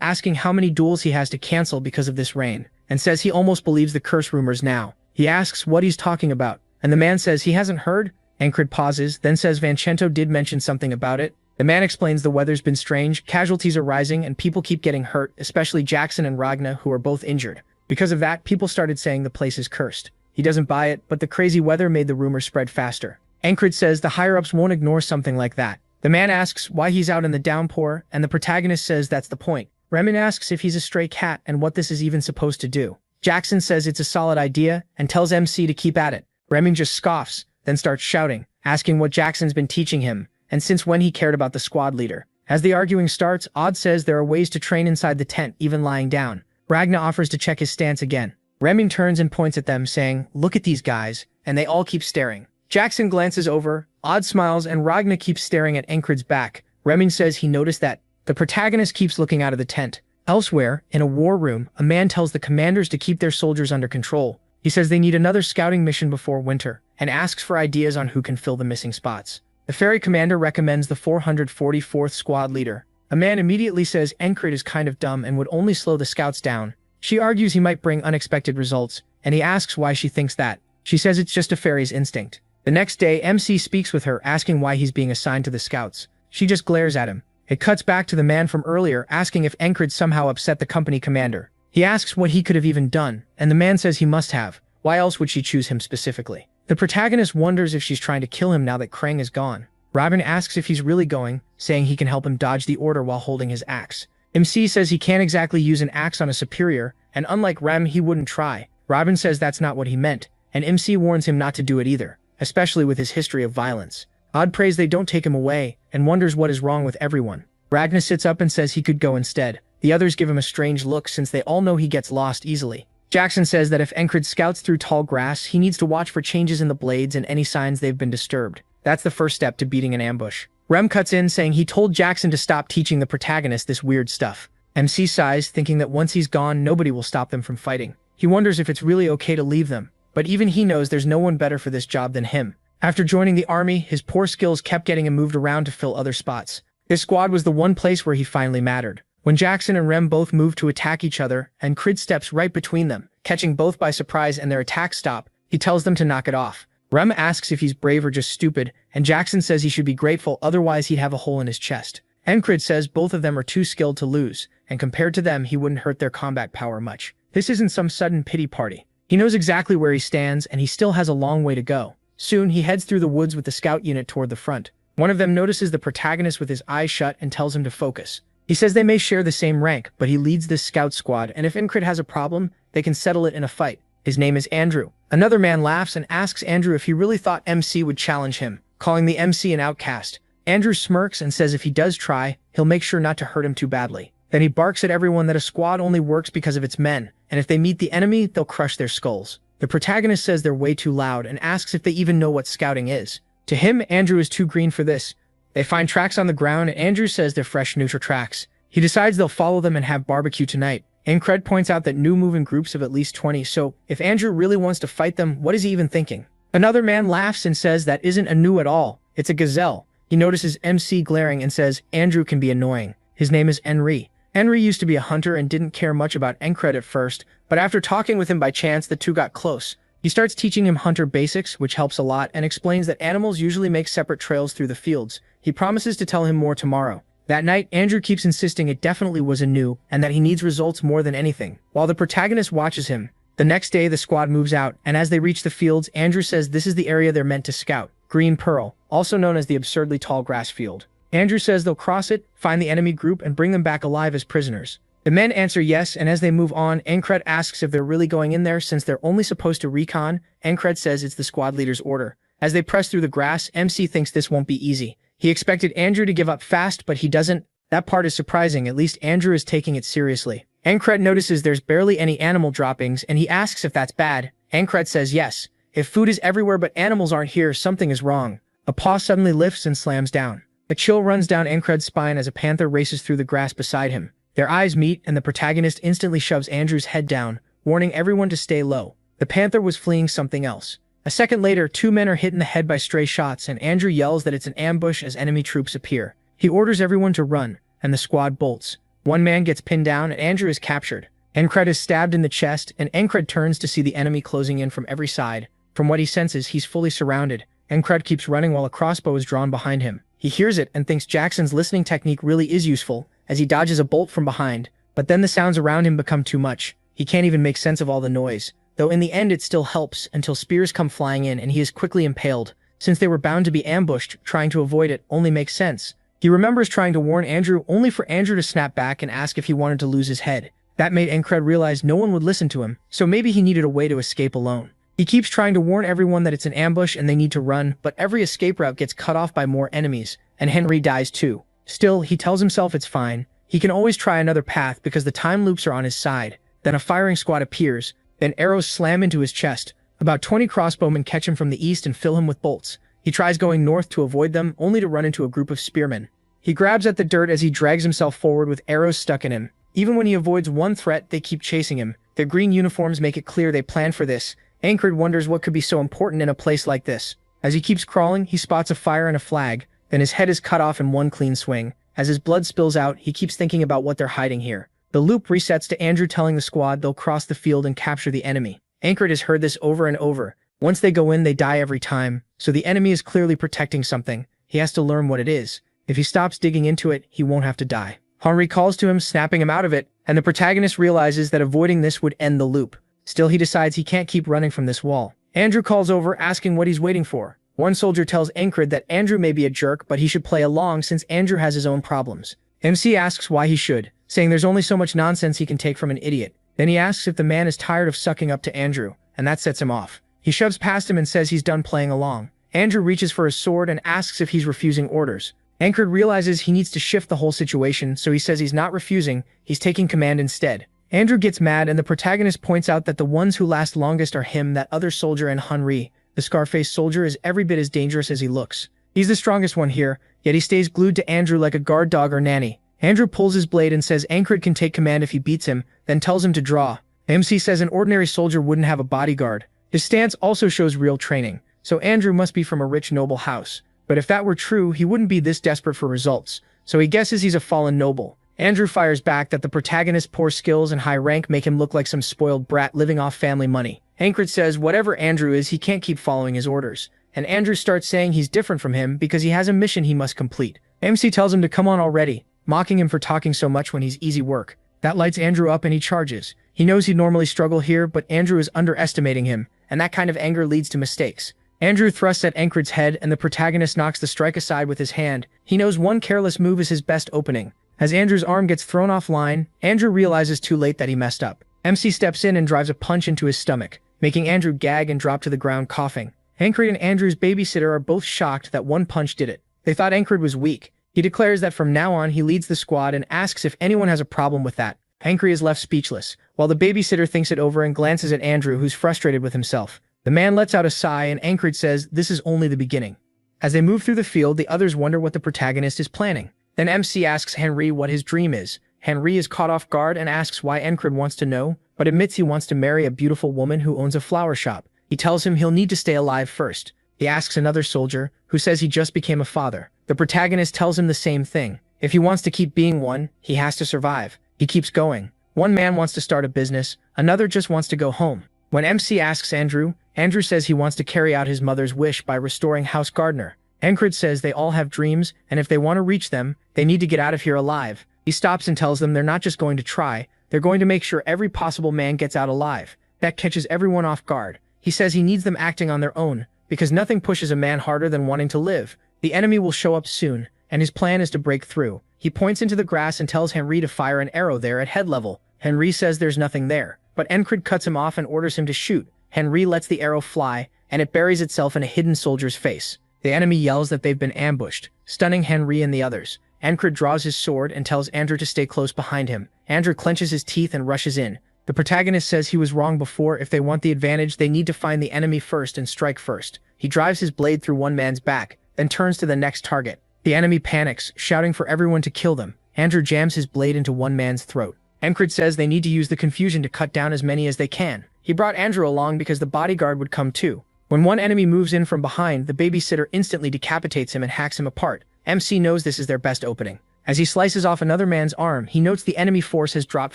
asking how many duels he has to cancel because of this rain, and says he almost believes the curse rumors now. He asks what he's talking about, and the man says he hasn't heard. Ancred pauses, then says Vancento did mention something about it. The man explains the weather's been strange, casualties are rising, and people keep getting hurt, especially Jackson and Ragna, who are both injured. Because of that, people started saying the place is cursed. He doesn't buy it, but the crazy weather made the rumors spread faster. Ancred says the higher-ups won't ignore something like that. The man asks why he's out in the downpour, and the protagonist says that's the point. Remin asks if he's a stray cat and what this is even supposed to do. Jackson says it's a solid idea and tells MC to keep at it. Remin just scoffs, then starts shouting, asking what Jackson's been teaching him, and since when he cared about the squad leader. As the arguing starts, Odd says there are ways to train inside the tent, even lying down. Ragna offers to check his stance again. Remin turns and points at them, saying, "Look at these guys," and they all keep staring. Jackson glances over, Odd smiles, and Ragna keeps staring at Ancred's back. Remin says he noticed that. The protagonist keeps looking out of the tent. Elsewhere, in a war room, a man tells the commanders to keep their soldiers under control. He says they need another scouting mission before winter, and asks for ideas on who can fill the missing spots. The ferry commander recommends the 444th squad leader. A man immediately says Ancred is kind of dumb and would only slow the scouts down. She argues he might bring unexpected results, and he asks why she thinks that. She says it's just a ferry's instinct. The next day, MC speaks with her, asking why he's being assigned to the scouts. She just glares at him. It cuts back to the man from earlier, asking if Ancred somehow upset the company commander. He asks what he could have even done, and the man says he must have. Why else would she choose him specifically? The protagonist wonders if she's trying to kill him now that Krang is gone. Robin asks if he's really going, saying he can help him dodge the order while holding his axe. MC says he can't exactly use an axe on a superior, and unlike Rem, he wouldn't try. Robin says that's not what he meant, and MC warns him not to do it either, especially with his history of violence. Odd prays they don't take him away, and wonders what is wrong with everyone. Ragna sits up and says he could go instead. The others give him a strange look since they all know he gets lost easily. Jackson says that if Ancred scouts through tall grass, he needs to watch for changes in the blades and any signs they've been disturbed. That's the first step to beating an ambush. Rem cuts in saying he told Jackson to stop teaching the protagonist this weird stuff. MC sighs, thinking that once he's gone, nobody will stop them from fighting. He wonders if it's really okay to leave them, but even he knows there's no one better for this job than him. After joining the army, his poor skills kept getting him moved around to fill other spots. His squad was the one place where he finally mattered. When Jackson and Rem both move to attack each other, and Crid steps right between them, catching both by surprise and their attacks stop, he tells them to knock it off. Rem asks if he's brave or just stupid, and Jackson says he should be grateful, otherwise he'd have a hole in his chest. Crid says both of them are too skilled to lose, and compared to them he wouldn't hurt their combat power much. This isn't some sudden pity party. He knows exactly where he stands, and he still has a long way to go. Soon, he heads through the woods with the scout unit toward the front. One of them notices the protagonist with his eyes shut and tells him to focus. He says they may share the same rank, but he leads this scout squad, and if Crid has a problem, they can settle it in a fight. His name is Andrew. Another man laughs and asks Andrew if he really thought MC would challenge him, calling the MC an outcast. Andrew smirks and says if he does try, he'll make sure not to hurt him too badly. Then he barks at everyone that a squad only works because of its men, and if they meet the enemy, they'll crush their skulls. The protagonist says they're way too loud and asks if they even know what scouting is. To him, Andrew is too green for this. They find tracks on the ground, and Andrew says they're fresh, neutral tracks. He decides they'll follow them and have barbecue tonight. Cred points out that new move in groups of at least 20, so if Andrew really wants to fight them, what is he even thinking? Another man laughs and says that isn't a new at all. It's a gazelle. He notices MC glaring and says Andrew can be annoying. His name is Enri. Enri used to be a hunter and didn't care much about Cred at first, but after talking with him by chance, the two got close. He starts teaching him hunter basics, which helps a lot, and explains that animals usually make separate trails through the fields. He promises to tell him more tomorrow. That night, Andrew keeps insisting it definitely was a new, and that he needs results more than anything, while the protagonist watches him. The next day, the squad moves out, and as they reach the fields, Andrew says this is the area they're meant to scout, Green Pearl, also known as the absurdly tall grass field. Andrew says they'll cross it, find the enemy group, and bring them back alive as prisoners. The men answer yes, and as they move on, Cred asks if they're really going in there since they're only supposed to recon. Cred says it's the squad leader's order. As they press through the grass, MC thinks this won't be easy. He expected Andrew to give up fast, but he doesn't. That part is surprising, at least Andrew is taking it seriously. Cred notices there's barely any animal droppings, and he asks if that's bad. Cred says yes. If food is everywhere but animals aren't here, something is wrong. A paw suddenly lifts and slams down. A chill runs down Cred's spine as a panther races through the grass beside him. Their eyes meet, and the protagonist instantly shoves Andrew's head down, warning everyone to stay low. The panther was fleeing something else. A second later, two men are hit in the head by stray shots, and Andrew yells that it's an ambush as enemy troops appear. He orders everyone to run, and the squad bolts. One man gets pinned down, and Andrew is captured. Encred is stabbed in the chest, and Encred turns to see the enemy closing in from every side. From what he senses, he's fully surrounded. Encred keeps running while a crossbow is drawn behind him. He hears it and thinks Jackson's listening technique really is useful, as he dodges a bolt from behind. But then the sounds around him become too much. He can't even make sense of all the noise. Though in the end it still helps, until spears come flying in and he is quickly impaled. Since they were bound to be ambushed, trying to avoid it only makes sense. He remembers trying to warn Andrew, only for Andrew to snap back and ask if he wanted to lose his head. That made Encred realize no one would listen to him, so maybe he needed a way to escape alone. He keeps trying to warn everyone that it's an ambush and they need to run, but every escape route gets cut off by more enemies, and Henry dies too. Still, he tells himself it's fine. He can always try another path because the time loops are on his side. Then a firing squad appears, then arrows slam into his chest. About 20 crossbowmen catch him from the east and fill him with bolts. He tries going north to avoid them, only to run into a group of spearmen. He grabs at the dirt as he drags himself forward with arrows stuck in him. Even when he avoids one threat, they keep chasing him. Their green uniforms make it clear they planned for this. Encred wonders what could be so important in a place like this. As he keeps crawling, he spots a fire and a flag, then his head is cut off in one clean swing. As his blood spills out, he keeps thinking about what they're hiding here. The loop resets to Andrew telling the squad they'll cross the field and capture the enemy. Encred has heard this over and over. Once they go in, they die every time, so the enemy is clearly protecting something. He has to learn what it is. If he stops digging into it, he won't have to die. Henri calls to him, snapping him out of it, and the protagonist realizes that avoiding this would end the loop. Still, he decides he can't keep running from this wall. Andrew calls over, asking what he's waiting for. One soldier tells Encred that Andrew may be a jerk, but he should play along since Andrew has his own problems. MC asks why he should, saying there's only so much nonsense he can take from an idiot. Then he asks if the man is tired of sucking up to Andrew, and that sets him off. He shoves past him and says he's done playing along. Andrew reaches for his sword and asks if he's refusing orders. Encred realizes he needs to shift the whole situation, so he says he's not refusing, he's taking command instead. Andrew gets mad, and the protagonist points out that the ones who last longest are him, that other soldier, and Henri. The scar-faced soldier is every bit as dangerous as he looks. He's the strongest one here, yet he stays glued to Andrew like a guard dog or nanny. Andrew pulls his blade and says Encred can take command if he beats him, then tells him to draw. MC says an ordinary soldier wouldn't have a bodyguard. His stance also shows real training, so Andrew must be from a rich noble house. But if that were true, he wouldn't be this desperate for results, so he guesses he's a fallen noble. Andrew fires back that the protagonist's poor skills and high rank make him look like some spoiled brat living off family money. Encred says whatever Andrew is, he can't keep following his orders, and Andrew starts saying he's different from him because he has a mission he must complete. MC tells him to come on already, mocking him for talking so much when he's easy work. That lights Andrew up and he charges. He knows he'd normally struggle here, but Andrew is underestimating him, and that kind of anger leads to mistakes. Andrew thrusts at Encred's head, and the protagonist knocks the strike aside with his hand. He knows one careless move is his best opening. As Andrew's arm gets thrown offline, Andrew realizes too late that he messed up. MC steps in and drives a punch into his stomach, making Andrew gag and drop to the ground coughing. Encred and Andrew's babysitter are both shocked that one punch did it. They thought Encred was weak. He declares that from now on he leads the squad and asks if anyone has a problem with that. Encred is left speechless, while the babysitter thinks it over and glances at Andrew, who's frustrated with himself. The man lets out a sigh, and Encred says this is only the beginning. As they move through the field, the others wonder what the protagonist is planning. Then MC asks Henri what his dream is. Henri is caught off guard and asks why Encred wants to know, but admits he wants to marry a beautiful woman who owns a flower shop. He tells him he'll need to stay alive first. He asks another soldier, who says he just became a father. The protagonist tells him the same thing. If he wants to keep being one, he has to survive. He keeps going. One man wants to start a business, another just wants to go home. When MC asks Andrew, Andrew says he wants to carry out his mother's wish by restoring House Gardner. Encred says they all have dreams, and if they want to reach them, they need to get out of here alive. He stops and tells them they're not just going to try, they're going to make sure every possible man gets out alive. That catches everyone off guard. He says he needs them acting on their own, because nothing pushes a man harder than wanting to live. The enemy will show up soon, and his plan is to break through. He points into the grass and tells Henri to fire an arrow there at head level. Henri says there's nothing there, but Encred cuts him off and orders him to shoot. Henri lets the arrow fly, and it buries itself in a hidden soldier's face. The enemy yells that they've been ambushed, stunning Henri and the others. Encred draws his sword and tells Andrew to stay close behind him. Andrew clenches his teeth and rushes in. The protagonist says he was wrong before. If they want the advantage, they need to find the enemy first and strike first. He drives his blade through one man's back, then turns to the next target. The enemy panics, shouting for everyone to kill them. Andrew jams his blade into one man's throat. Encred says they need to use the confusion to cut down as many as they can. He brought Andrew along because the bodyguard would come too. When one enemy moves in from behind, the babysitter instantly decapitates him and hacks him apart. MC knows this is their best opening. As he slices off another man's arm, he notes the enemy force has dropped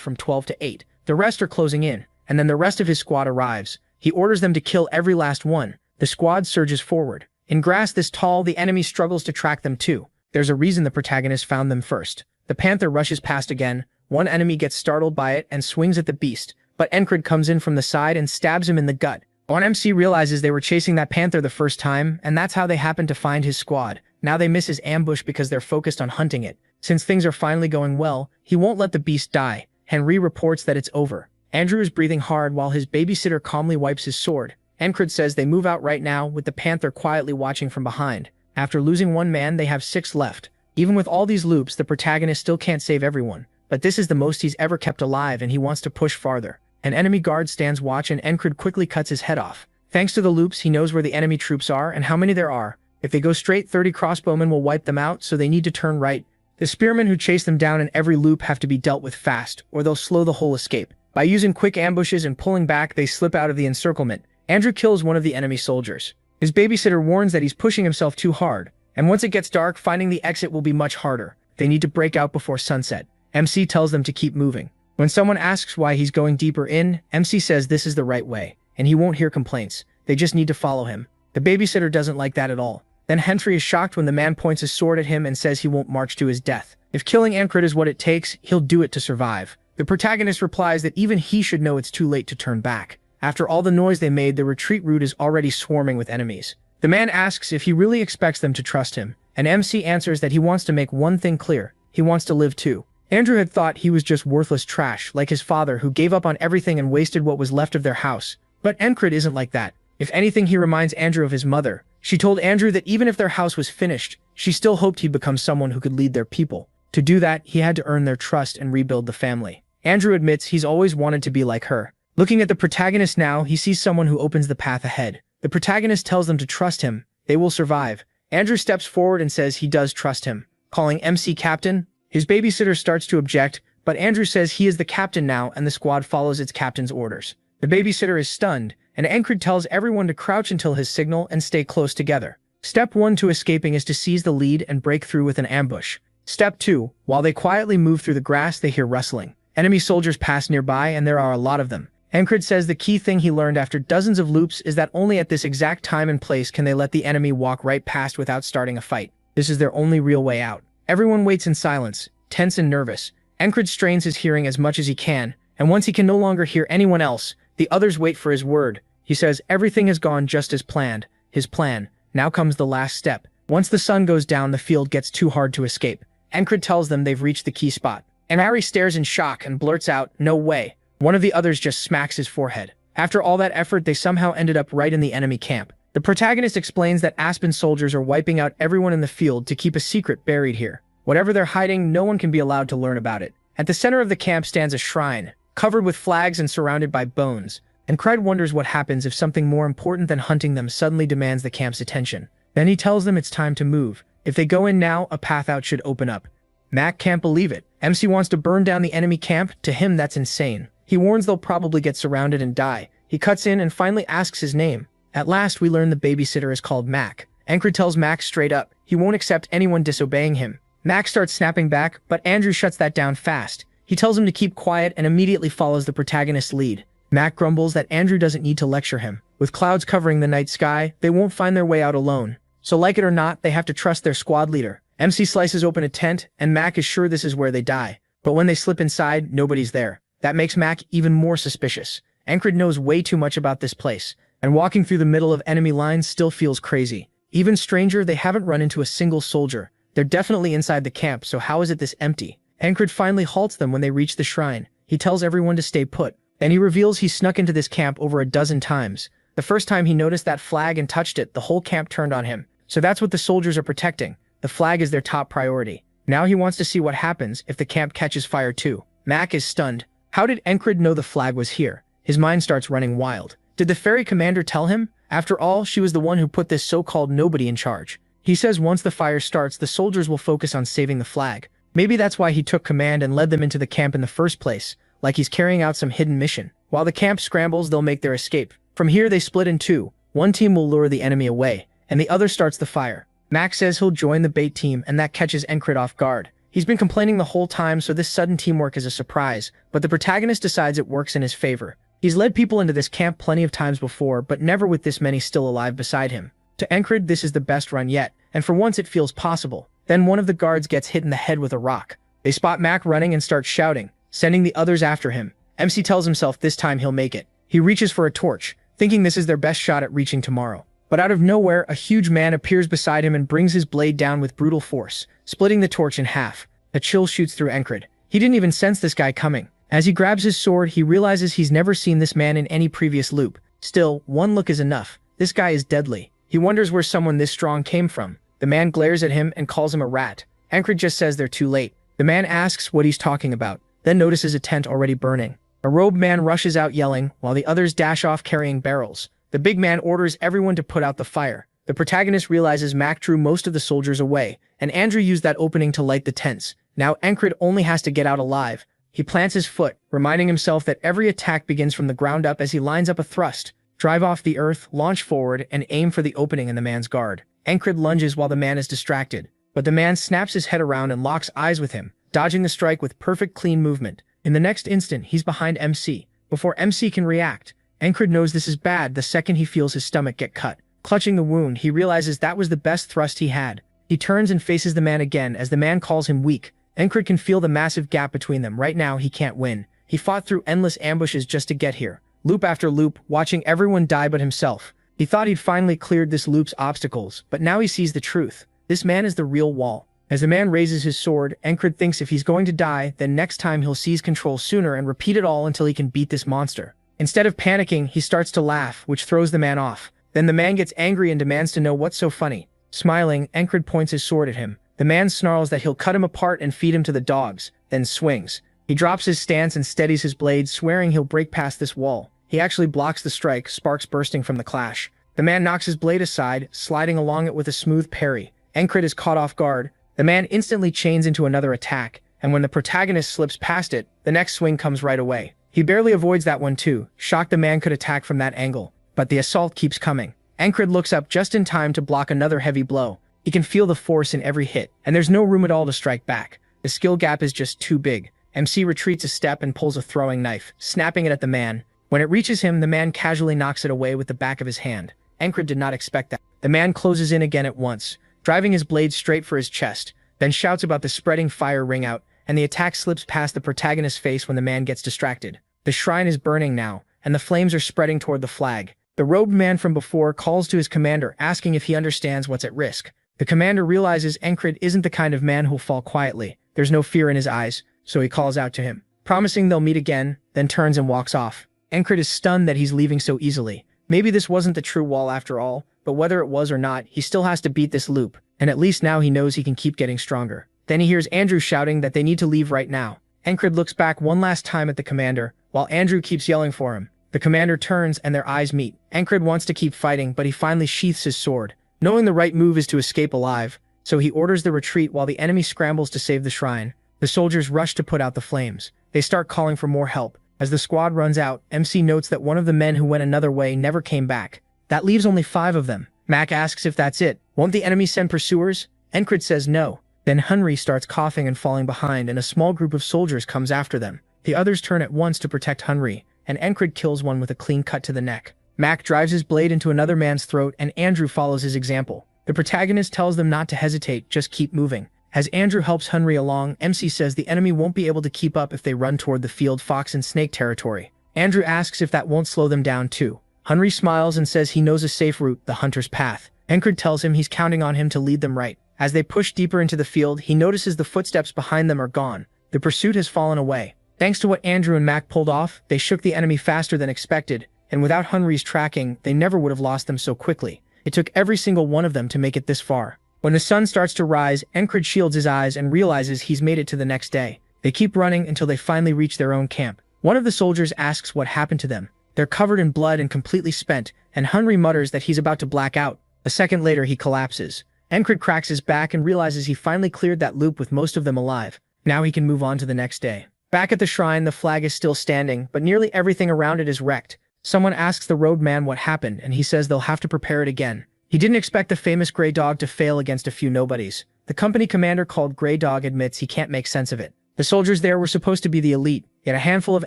from 12 to 8. The rest are closing in, and then the rest of his squad arrives. He orders them to kill every last one. The squad surges forward. In grass this tall, the enemy struggles to track them too. There's a reason the protagonist found them first. The panther rushes past again. One enemy gets startled by it and swings at the beast, but Encred comes in from the side and stabs him in the gut. One MC realizes they were chasing that panther the first time, and that's how they happened to find his squad. Now they miss his ambush because they're focused on hunting it. Since things are finally going well, he won't let the beast die. Henry reports that it's over. Andrew is breathing hard while his babysitter calmly wipes his sword. Encred says they move out right now, with the panther quietly watching from behind. After losing one man, they have 6 left. Even with all these loops, the protagonist still can't save everyone. But this is the most he's ever kept alive, and he wants to push farther. An enemy guard stands watch, and Encred quickly cuts his head off. Thanks to the loops, he knows where the enemy troops are and how many there are. If they go straight, 30 crossbowmen will wipe them out, so they need to turn right. The spearmen who chase them down in every loop have to be dealt with fast, or they'll slow the whole escape. By using quick ambushes and pulling back, they slip out of the encirclement. Andrew kills one of the enemy soldiers. His babysitter warns that he's pushing himself too hard, and once it gets dark, finding the exit will be much harder. They need to break out before sunset. MC tells them to keep moving. When someone asks why he's going deeper in, MC says this is the right way, and he won't hear complaints. They just need to follow him. The babysitter doesn't like that at all. Then Henry is shocked when the man points his sword at him and says he won't march to his death. If killing Encred is what it takes, he'll do it to survive. The protagonist replies that even he should know it's too late to turn back. After all the noise they made, the retreat route is already swarming with enemies. The man asks if he really expects them to trust him, and MC answers that he wants to make one thing clear. He wants to live too. Andrew had thought he was just worthless trash, like his father who gave up on everything and wasted what was left of their house. But Encred isn't like that. If anything, he reminds Andrew of his mother. She told Andrew that even if their house was finished, she still hoped he'd become someone who could lead their people. To do that, he had to earn their trust and rebuild the family. Andrew admits he's always wanted to be like her. Looking at the protagonist now, he sees someone who opens the path ahead. The protagonist tells them to trust him. They will survive. Andrew steps forward and says he does trust him. Calling MC captain, his babysitter starts to object, but Andrew says he is the captain now and the squad follows its captain's orders. The babysitter is stunned, and Encred tells everyone to crouch until his signal and stay close together. Step 1 to escaping is to seize the lead and break through with an ambush. Step 2, while they quietly move through the grass, they hear rustling. Enemy soldiers pass nearby, and there are a lot of them. Encred says the key thing he learned after dozens of loops is that only at this exact time and place can they let the enemy walk right past without starting a fight. This is their only real way out. Everyone waits in silence, tense and nervous. Encred strains his hearing as much as he can, and once he can no longer hear anyone else, the others wait for his word. He says everything has gone just as planned. His plan. Now comes the last step. Once the sun goes down, the field gets too hard to escape. Encred tells them they've reached the key spot. And Harry stares in shock and blurts out, "No way." One of the others just smacks his forehead. After all that effort, they somehow ended up right in the enemy camp. The protagonist explains that Aspen soldiers are wiping out everyone in the field to keep a secret buried here. Whatever they're hiding, no one can be allowed to learn about it. At the center of the camp stands a shrine, covered with flags and surrounded by bones. And Cred wonders what happens if something more important than hunting them suddenly demands the camp's attention. Then he tells them it's time to move. If they go in now, a path out should open up. Mac can't believe it. MC wants to burn down the enemy camp. To him, that's insane. He warns they'll probably get surrounded and die. He cuts in and finally asks his name. At last, we learn the babysitter is called Mac. Encred tells Mac straight up he won't accept anyone disobeying him. Mac starts snapping back, but Andrew shuts that down fast. He tells him to keep quiet and immediately follows the protagonist's lead. Mac grumbles that Andrew doesn't need to lecture him. With clouds covering the night sky, they won't find their way out alone. So like it or not, they have to trust their squad leader. MC slices open a tent, and Mac is sure this is where they die. But when they slip inside, nobody's there. That makes Mac even more suspicious. Encred knows way too much about this place, and walking through the middle of enemy lines still feels crazy. Even stranger, they haven't run into a single soldier. They're definitely inside the camp, so how is it this empty? Encred finally halts them when they reach the shrine. He tells everyone to stay put. Then he reveals he snuck into this camp over a dozen times. The first time he noticed that flag and touched it, the whole camp turned on him. So that's what the soldiers are protecting. The flag is their top priority. Now he wants to see what happens if the camp catches fire too. Mac is stunned. How did Encred know the flag was here? His mind starts running wild. Did the ferry commander tell him? After all, she was the one who put this so-called nobody in charge. He says once the fire starts, the soldiers will focus on saving the flag. Maybe that's why he took command and led them into the camp in the first place, like he's carrying out some hidden mission. While the camp scrambles, they'll make their escape. From here, they split in two. One team will lure the enemy away, and the other starts the fire. Mac says he'll join the bait team, and that catches Encred off guard. He's been complaining the whole time, so this sudden teamwork is a surprise, but the protagonist decides it works in his favor. He's led people into this camp plenty of times before, but never with this many still alive beside him. To Encred, this is the best run yet, and for once it feels possible. Then one of the guards gets hit in the head with a rock. They spot Mac running and start shouting, sending the others after him. MC tells himself this time he'll make it. He reaches for a torch, thinking this is their best shot at reaching tomorrow. But out of nowhere, a huge man appears beside him and brings his blade down with brutal force, splitting the torch in half. A chill shoots through Encred. He didn't even sense this guy coming. As he grabs his sword, he realizes he's never seen this man in any previous loop. Still, one look is enough. This guy is deadly. He wonders where someone this strong came from. The man glares at him and calls him a rat. Encred just says they're too late. The man asks what he's talking about, then notices a tent already burning. A robed man rushes out yelling, while the others dash off carrying barrels. The big man orders everyone to put out the fire. The protagonist realizes Mac drew most of the soldiers away, and Andrew used that opening to light the tents. Now Encred only has to get out alive. He plants his foot, reminding himself that every attack begins from the ground up as he lines up a thrust, drive off the earth, launch forward, and aim for the opening in the man's guard. Encred lunges while the man is distracted, but the man snaps his head around and locks eyes with him, dodging the strike with perfect clean movement. In the next instant, he's behind MC. Before MC can react, Encred knows this is bad the second he feels his stomach get cut. Clutching the wound, he realizes that was the best thrust he had. He turns and faces the man again as the man calls him weak. Encred can feel the massive gap between them. Right now, he can't win. He fought through endless ambushes just to get here. Loop after loop, watching everyone die but himself. He thought he'd finally cleared this loop's obstacles, but now he sees the truth. This man is the real wall. As the man raises his sword, Encred thinks if he's going to die, then next time he'll seize control sooner and repeat it all until he can beat this monster. Instead of panicking, he starts to laugh, which throws the man off. Then the man gets angry and demands to know what's so funny. Smiling, Encred points his sword at him. The man snarls that he'll cut him apart and feed him to the dogs, then swings. He drops his stance and steadies his blade, swearing he'll break past this wall. He actually blocks the strike, sparks bursting from the clash. The man knocks his blade aside, sliding along it with a smooth parry. Encred is caught off guard. The man instantly chains into another attack, and when the protagonist slips past it, the next swing comes right away. He barely avoids that one too, shocked the man could attack from that angle. But the assault keeps coming. Encred looks up just in time to block another heavy blow. He can feel the force in every hit, and there's no room at all to strike back. The skill gap is just too big. MC retreats a step and pulls a throwing knife, snapping it at the man. When it reaches him, the man casually knocks it away with the back of his hand. Encred did not expect that. The man closes in again at once, driving his blade straight for his chest, then shouts about the spreading fire ring out, and the attack slips past the protagonist's face when the man gets distracted. The shrine is burning now, and the flames are spreading toward the flag. The robed man from before calls to his commander, asking if he understands what's at risk. The commander realizes Encred isn't the kind of man who'll fall quietly. There's no fear in his eyes, so he calls out to him, promising they'll meet again, then turns and walks off. Encred is stunned that he's leaving so easily. Maybe this wasn't the true wall after all, but whether it was or not, he still has to beat this loop, and at least now he knows he can keep getting stronger. Then he hears Andrew shouting that they need to leave right now. Encred looks back one last time at the commander, while Andrew keeps yelling for him. The commander turns and their eyes meet. Encred wants to keep fighting, but he finally sheaths his sword, knowing the right move is to escape alive, so he orders the retreat while the enemy scrambles to save the shrine. The soldiers rush to put out the flames. They start calling for more help. As the squad runs out, MC notes that one of the men who went another way never came back. That leaves only 5 of them. Mac asks if that's it. Won't the enemy send pursuers? Encred says no. Then Henry starts coughing and falling behind, and a small group of soldiers comes after them. The others turn at once to protect Henry, and Encred kills one with a clean cut to the neck. Mac drives his blade into another man's throat, and Andrew follows his example. The protagonist tells them not to hesitate, just keep moving. As Andrew helps Henry along, MC says the enemy won't be able to keep up if they run toward the field fox and snake territory. Andrew asks if that won't slow them down too. Henry smiles and says he knows a safe route, the hunter's path. Encred tells him he's counting on him to lead them right. As they push deeper into the field, he notices the footsteps behind them are gone. The pursuit has fallen away. Thanks to what Andrew and Mac pulled off, they shook the enemy faster than expected, and without Henry's tracking, they never would have lost them so quickly. It took every single one of them to make it this far. When the sun starts to rise, Encred shields his eyes and realizes he's made it to the next day. They keep running until they finally reach their own camp. One of the soldiers asks what happened to them. They're covered in blood and completely spent, and Henry mutters that he's about to black out. A second later, he collapses. Encred cracks his back and realizes he finally cleared that loop with most of them alive. Now he can move on to the next day. Back at the shrine, the flag is still standing, but nearly everything around it is wrecked. Someone asks the roadman what happened, and he says they'll have to prepare it again. He didn't expect the famous Grey Dog to fail against a few nobodies. The company commander called Grey Dog admits he can't make sense of it. The soldiers there were supposed to be the elite, yet a handful of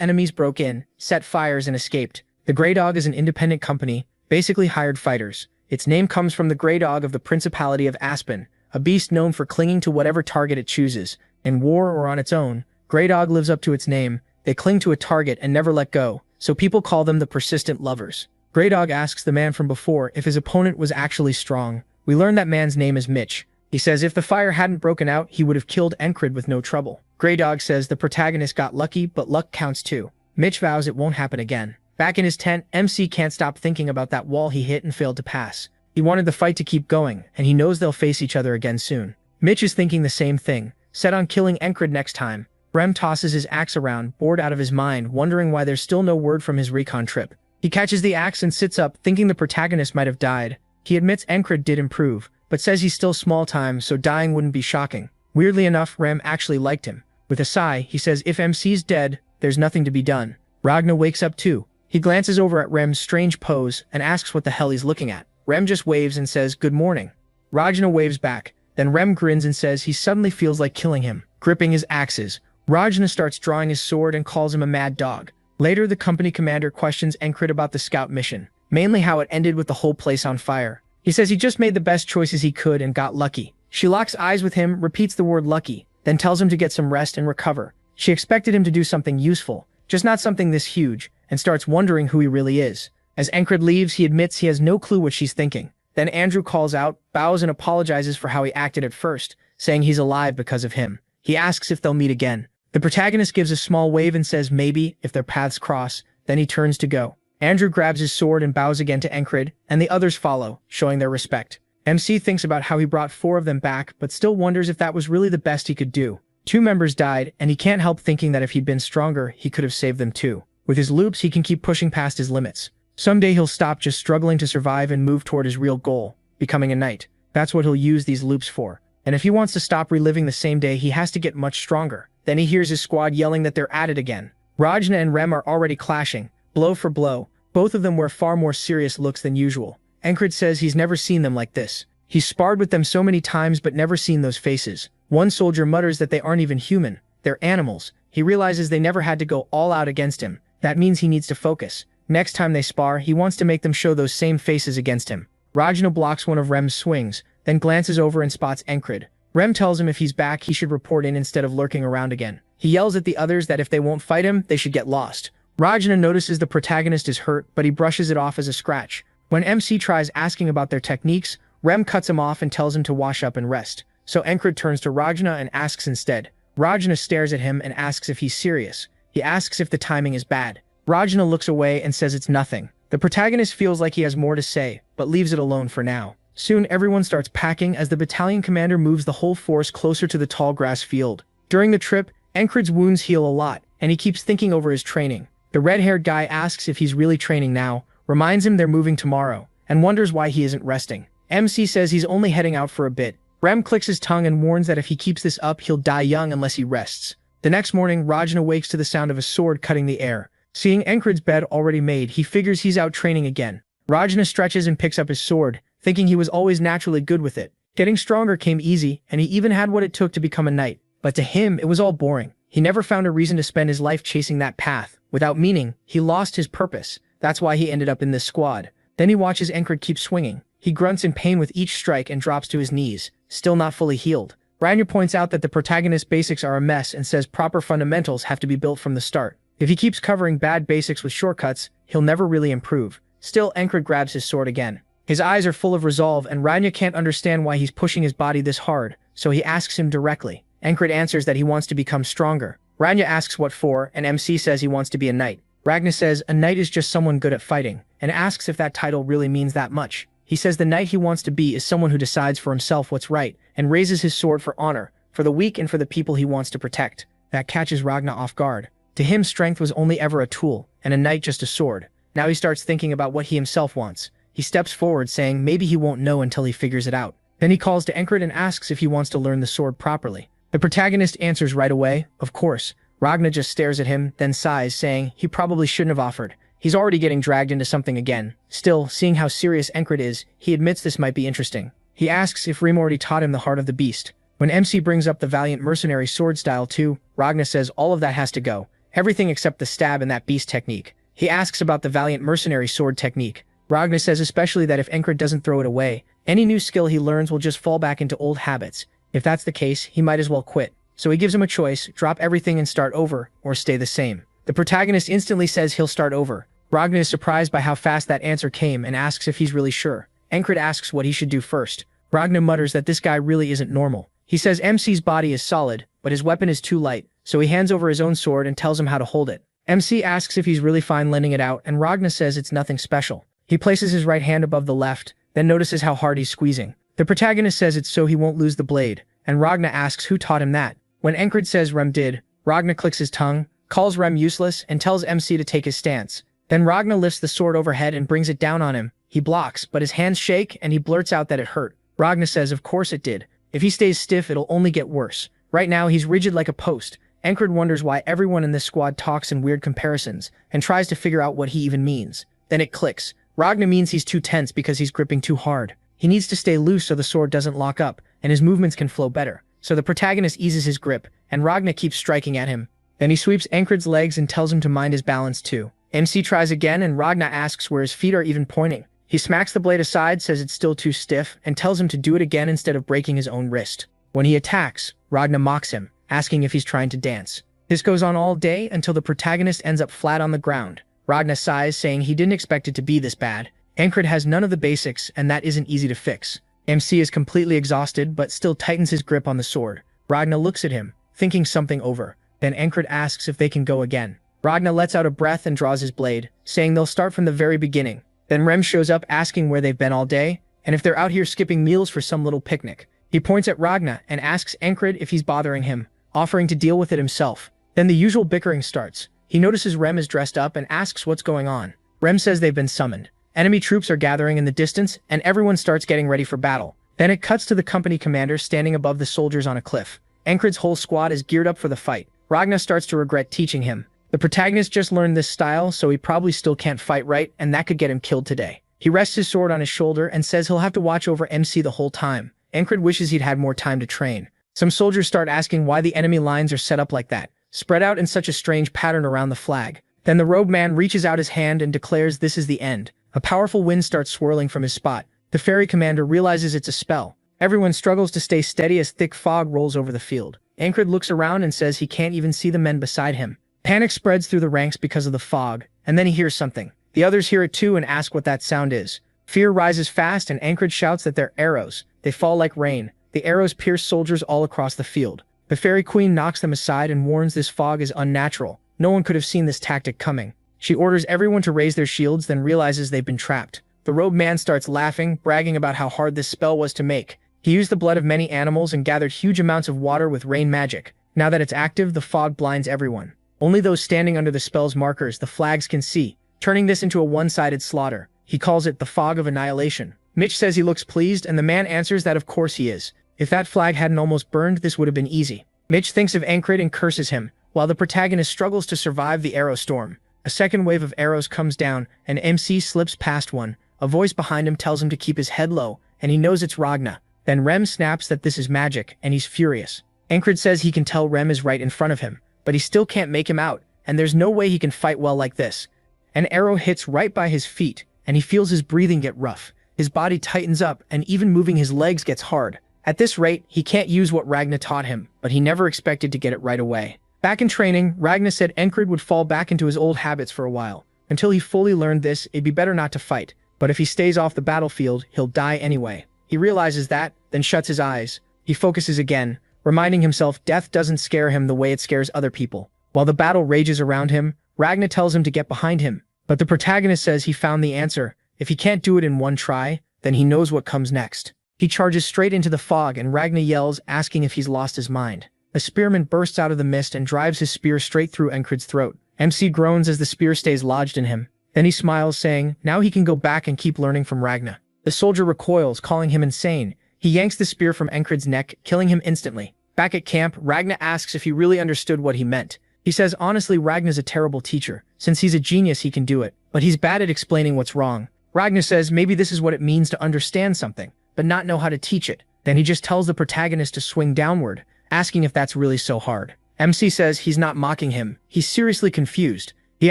enemies broke in, set fires, and escaped. The Grey Dog is an independent company, basically hired fighters. Its name comes from the Grey Dog of the Principality of Aspen, a beast known for clinging to whatever target it chooses. In war or on its own, Grey Dog lives up to its name. They cling to a target and never let go, so people call them the persistent lovers. Grey Dog asks the man from before if his opponent was actually strong. We learn that man's name is Mitch. He says if the fire hadn't broken out, he would have killed Encred with no trouble. Grey Dog says the protagonist got lucky, but luck counts too. Mitch vows it won't happen again. Back in his tent, MC can't stop thinking about that wall he hit and failed to pass. He wanted the fight to keep going, and he knows they'll face each other again soon. Mitch is thinking the same thing, set on killing Encred next time. Rem tosses his axe around, bored out of his mind, wondering why there's still no word from his recon trip. He catches the axe and sits up, thinking the protagonist might have died. He admits Encred did improve, but says he's still small time, so dying wouldn't be shocking. Weirdly enough, Rem actually liked him. With a sigh, he says if MC's dead, there's nothing to be done. Ragnar wakes up too. He glances over at Rem's strange pose and asks what the hell he's looking at. Rem just waves and says, "Good morning." Ragnar waves back. Then Rem grins and says he suddenly feels like killing him, gripping his axes. Ragnar starts drawing his sword and calls him a mad dog. Later, the company commander questions Encred about the scout mission, mainly how it ended with the whole place on fire. He says he just made the best choices he could and got lucky. She locks eyes with him, repeats the word lucky, then tells him to get some rest and recover. She expected him to do something useful, just not something this huge, and starts wondering who he really is. As Encred leaves, he admits he has no clue what she's thinking. Then Andrew calls out, bows and apologizes for how he acted at first, saying he's alive because of him. He asks if they'll meet again. The protagonist gives a small wave and says maybe, if their paths cross. Then he turns to go. Andrew grabs his sword and bows again to Encred, and the others follow, showing their respect. MC thinks about how he brought 4 of them back, but still wonders if that was really the best he could do. 2 members died, and he can't help thinking that if he'd been stronger, he could have saved them too. With his loops, he can keep pushing past his limits. Someday he'll stop just struggling to survive and move toward his real goal, becoming a knight. That's what he'll use these loops for. And if he wants to stop reliving the same day, he has to get much stronger. Then he hears his squad yelling that they're at it again. Rajna and Rem are already clashing, blow for blow. Both of them wear far more serious looks than usual. Encred says he's never seen them like this. He's sparred with them so many times but never seen those faces. One soldier mutters that they aren't even human. They're animals. He realizes they never had to go all out against him. That means he needs to focus. Next time they spar, he wants to make them show those same faces against him. Rajna blocks one of Rem's swings, then glances over and spots Encred. Rem tells him if he's back, he should report in instead of lurking around again. He yells at the others that if they won't fight him, they should get lost. Rajna notices the protagonist is hurt, but he brushes it off as a scratch. When MC tries asking about their techniques, Rem cuts him off and tells him to wash up and rest. So Encred turns to Rajna and asks instead. Rajna stares at him and asks if he's serious. He asks if the timing is bad. Rajna looks away and says it's nothing. The protagonist feels like he has more to say, but leaves it alone for now. Soon everyone starts packing as the battalion commander moves the whole force closer to the tall grass field. During the trip, Encred's wounds heal a lot, and he keeps thinking over his training. The red-haired guy asks if he's really training now, reminds him they're moving tomorrow, and wonders why he isn't resting. MC says he's only heading out for a bit. Rem clicks his tongue and warns that if he keeps this up, he'll die young unless he rests. The next morning, Rajna wakes to the sound of a sword cutting the air. Seeing Encred's bed already made, he figures he's out training again. Rajna stretches and picks up his sword, thinking he was always naturally good with it. Getting stronger came easy, and he even had what it took to become a knight. But to him, it was all boring. He never found a reason to spend his life chasing that path. Without meaning, he lost his purpose. That's why he ended up in this squad. Then he watches Encred keep swinging. He grunts in pain with each strike and drops to his knees, still not fully healed. Ragnar points out that the protagonist's basics are a mess and says proper fundamentals have to be built from the start. If he keeps covering bad basics with shortcuts, he'll never really improve. Still, Encred grabs his sword again. His eyes are full of resolve, and Ragnar can't understand why he's pushing his body this hard, so he asks him directly. Encred answers that he wants to become stronger. Ragnar asks what for, and MC says he wants to be a knight. Ragnar says a knight is just someone good at fighting, and asks if that title really means that much. He says the knight he wants to be is someone who decides for himself what's right, and raises his sword for honor, for the weak and for the people he wants to protect. That catches Ragnar off guard. To him, strength was only ever a tool, and a knight just a sword. Now he starts thinking about what he himself wants. He steps forward, saying maybe he won't know until he figures it out. Then he calls to Encred and asks if he wants to learn the sword properly. The protagonist answers right away, of course. Ragnar just stares at him, then sighs, saying he probably shouldn't have offered. He's already getting dragged into something again. Still, seeing how serious Encred is, he admits this might be interesting. He asks if Rem already taught him the heart of the beast. When MC brings up the valiant mercenary sword style too, Ragna says all of that has to go. Everything except the stab and that beast technique. He asks about the valiant mercenary sword technique. Ragna says especially that if Encred doesn't throw it away, any new skill he learns will just fall back into old habits. If that's the case, he might as well quit. So he gives him a choice, drop everything and start over, or stay the same. The protagonist instantly says he'll start over. Ragna is surprised by how fast that answer came and asks if he's really sure. Encred asks what he should do first. Ragna mutters that this guy really isn't normal. He says MC's body is solid, but his weapon is too light, so he hands over his own sword and tells him how to hold it. MC asks if he's really fine lending it out, and Ragna says it's nothing special. He places his right hand above the left, then notices how hard he's squeezing. The protagonist says it's so he won't lose the blade, and Ragna asks who taught him that. When Encred says Rem did, Ragna clicks his tongue, calls Rem useless, and tells MC to take his stance. Then Ragna lifts the sword overhead and brings it down on him. He blocks, but his hands shake and he blurts out that it hurt. Ragna says of course it did. If he stays stiff, it'll only get worse. Right now, he's rigid like a post. Encred wonders why everyone in this squad talks in weird comparisons and tries to figure out what he even means. Then it clicks. Ragna means he's too tense because he's gripping too hard. He needs to stay loose so the sword doesn't lock up and his movements can flow better. So the protagonist eases his grip and Ragna keeps striking at him. Then he sweeps Encred's legs and tells him to mind his balance too. MC tries again and Ragna asks where his feet are even pointing. He smacks the blade aside, says it's still too stiff, and tells him to do it again instead of breaking his own wrist. When he attacks, Ragna mocks him, asking if he's trying to dance. This goes on all day until the protagonist ends up flat on the ground. Ragna sighs, saying he didn't expect it to be this bad. Encred has none of the basics, and that isn't easy to fix. MC is completely exhausted, but still tightens his grip on the sword. Ragna looks at him, thinking something over. Then Encred asks if they can go again. Ragna lets out a breath and draws his blade, saying they'll start from the very beginning. Then Rem shows up asking where they've been all day, and if they're out here skipping meals for some little picnic. He points at Ragna and asks Encred if he's bothering him, offering to deal with it himself. Then the usual bickering starts. He notices Rem is dressed up and asks what's going on. Rem says they've been summoned. Enemy troops are gathering in the distance, and everyone starts getting ready for battle. Then it cuts to the company commander standing above the soldiers on a cliff. Encred's whole squad is geared up for the fight. Ragna starts to regret teaching him. The protagonist just learned this style, so he probably still can't fight right, and that could get him killed today. He rests his sword on his shoulder and says he'll have to watch over MC the whole time. Encred wishes he'd had more time to train. Some soldiers start asking why the enemy lines are set up like that, spread out in such a strange pattern around the flag. Then the robed man reaches out his hand and declares this is the end. A powerful wind starts swirling from his spot. The ferry commander realizes it's a spell. Everyone struggles to stay steady as thick fog rolls over the field. Encred looks around and says he can't even see the men beside him. Panic spreads through the ranks because of the fog, and then he hears something. The others hear it too and ask what that sound is. Fear rises fast and Encred shouts that they're arrows. They fall like rain. The arrows pierce soldiers all across the field. The fairy queen knocks them aside and warns this fog is unnatural. No one could have seen this tactic coming. She orders everyone to raise their shields, then realizes they've been trapped. The robed man starts laughing, bragging about how hard this spell was to make. He used the blood of many animals and gathered huge amounts of water with rain magic. Now that it's active, the fog blinds everyone. Only those standing under the spell's markers, the flags, can see, turning this into a one-sided slaughter. He calls it the fog of annihilation. Mitch says he looks pleased, and the man answers that of course he is. If that flag hadn't almost burned, this would have been easy. Mitch thinks of Encred and curses him, while the protagonist struggles to survive the arrow storm. A second wave of arrows comes down, and MC slips past one. A voice behind him tells him to keep his head low, and he knows it's Ragna. Then Rem snaps that this is magic, and he's furious. Encred says he can tell Rem is right in front of him, but he still can't make him out, and there's no way he can fight well like this. An arrow hits right by his feet, and he feels his breathing get rough. His body tightens up, and even moving his legs gets hard. At this rate, he can't use what Ragna taught him, but he never expected to get it right away. Back in training, Ragna said Encred would fall back into his old habits for a while. Until he fully learned this, it'd be better not to fight, but if he stays off the battlefield, he'll die anyway. He realizes that, then shuts his eyes. He focuses again, reminding himself death doesn't scare him the way it scares other people. While the battle rages around him, Ragna tells him to get behind him, but the protagonist says he found the answer. If he can't do it in one try, then he knows what comes next. He charges straight into the fog, and Ragna yells, asking if he's lost his mind. A spearman bursts out of the mist and drives his spear straight through Encred's throat. MC groans as the spear stays lodged in him. Then he smiles, saying, now he can go back and keep learning from Ragna. The soldier recoils, calling him insane. He yanks the spear from Encred's neck, killing him instantly. Back at camp, Ragna asks if he really understood what he meant. He says honestly Ragna's a terrible teacher. Since he's a genius he can do it, but he's bad at explaining what's wrong. Ragnar says maybe this is what it means to understand something, but not know how to teach it. Then he just tells the protagonist to swing downward, asking if that's really so hard. MC says he's not mocking him, he's seriously confused. He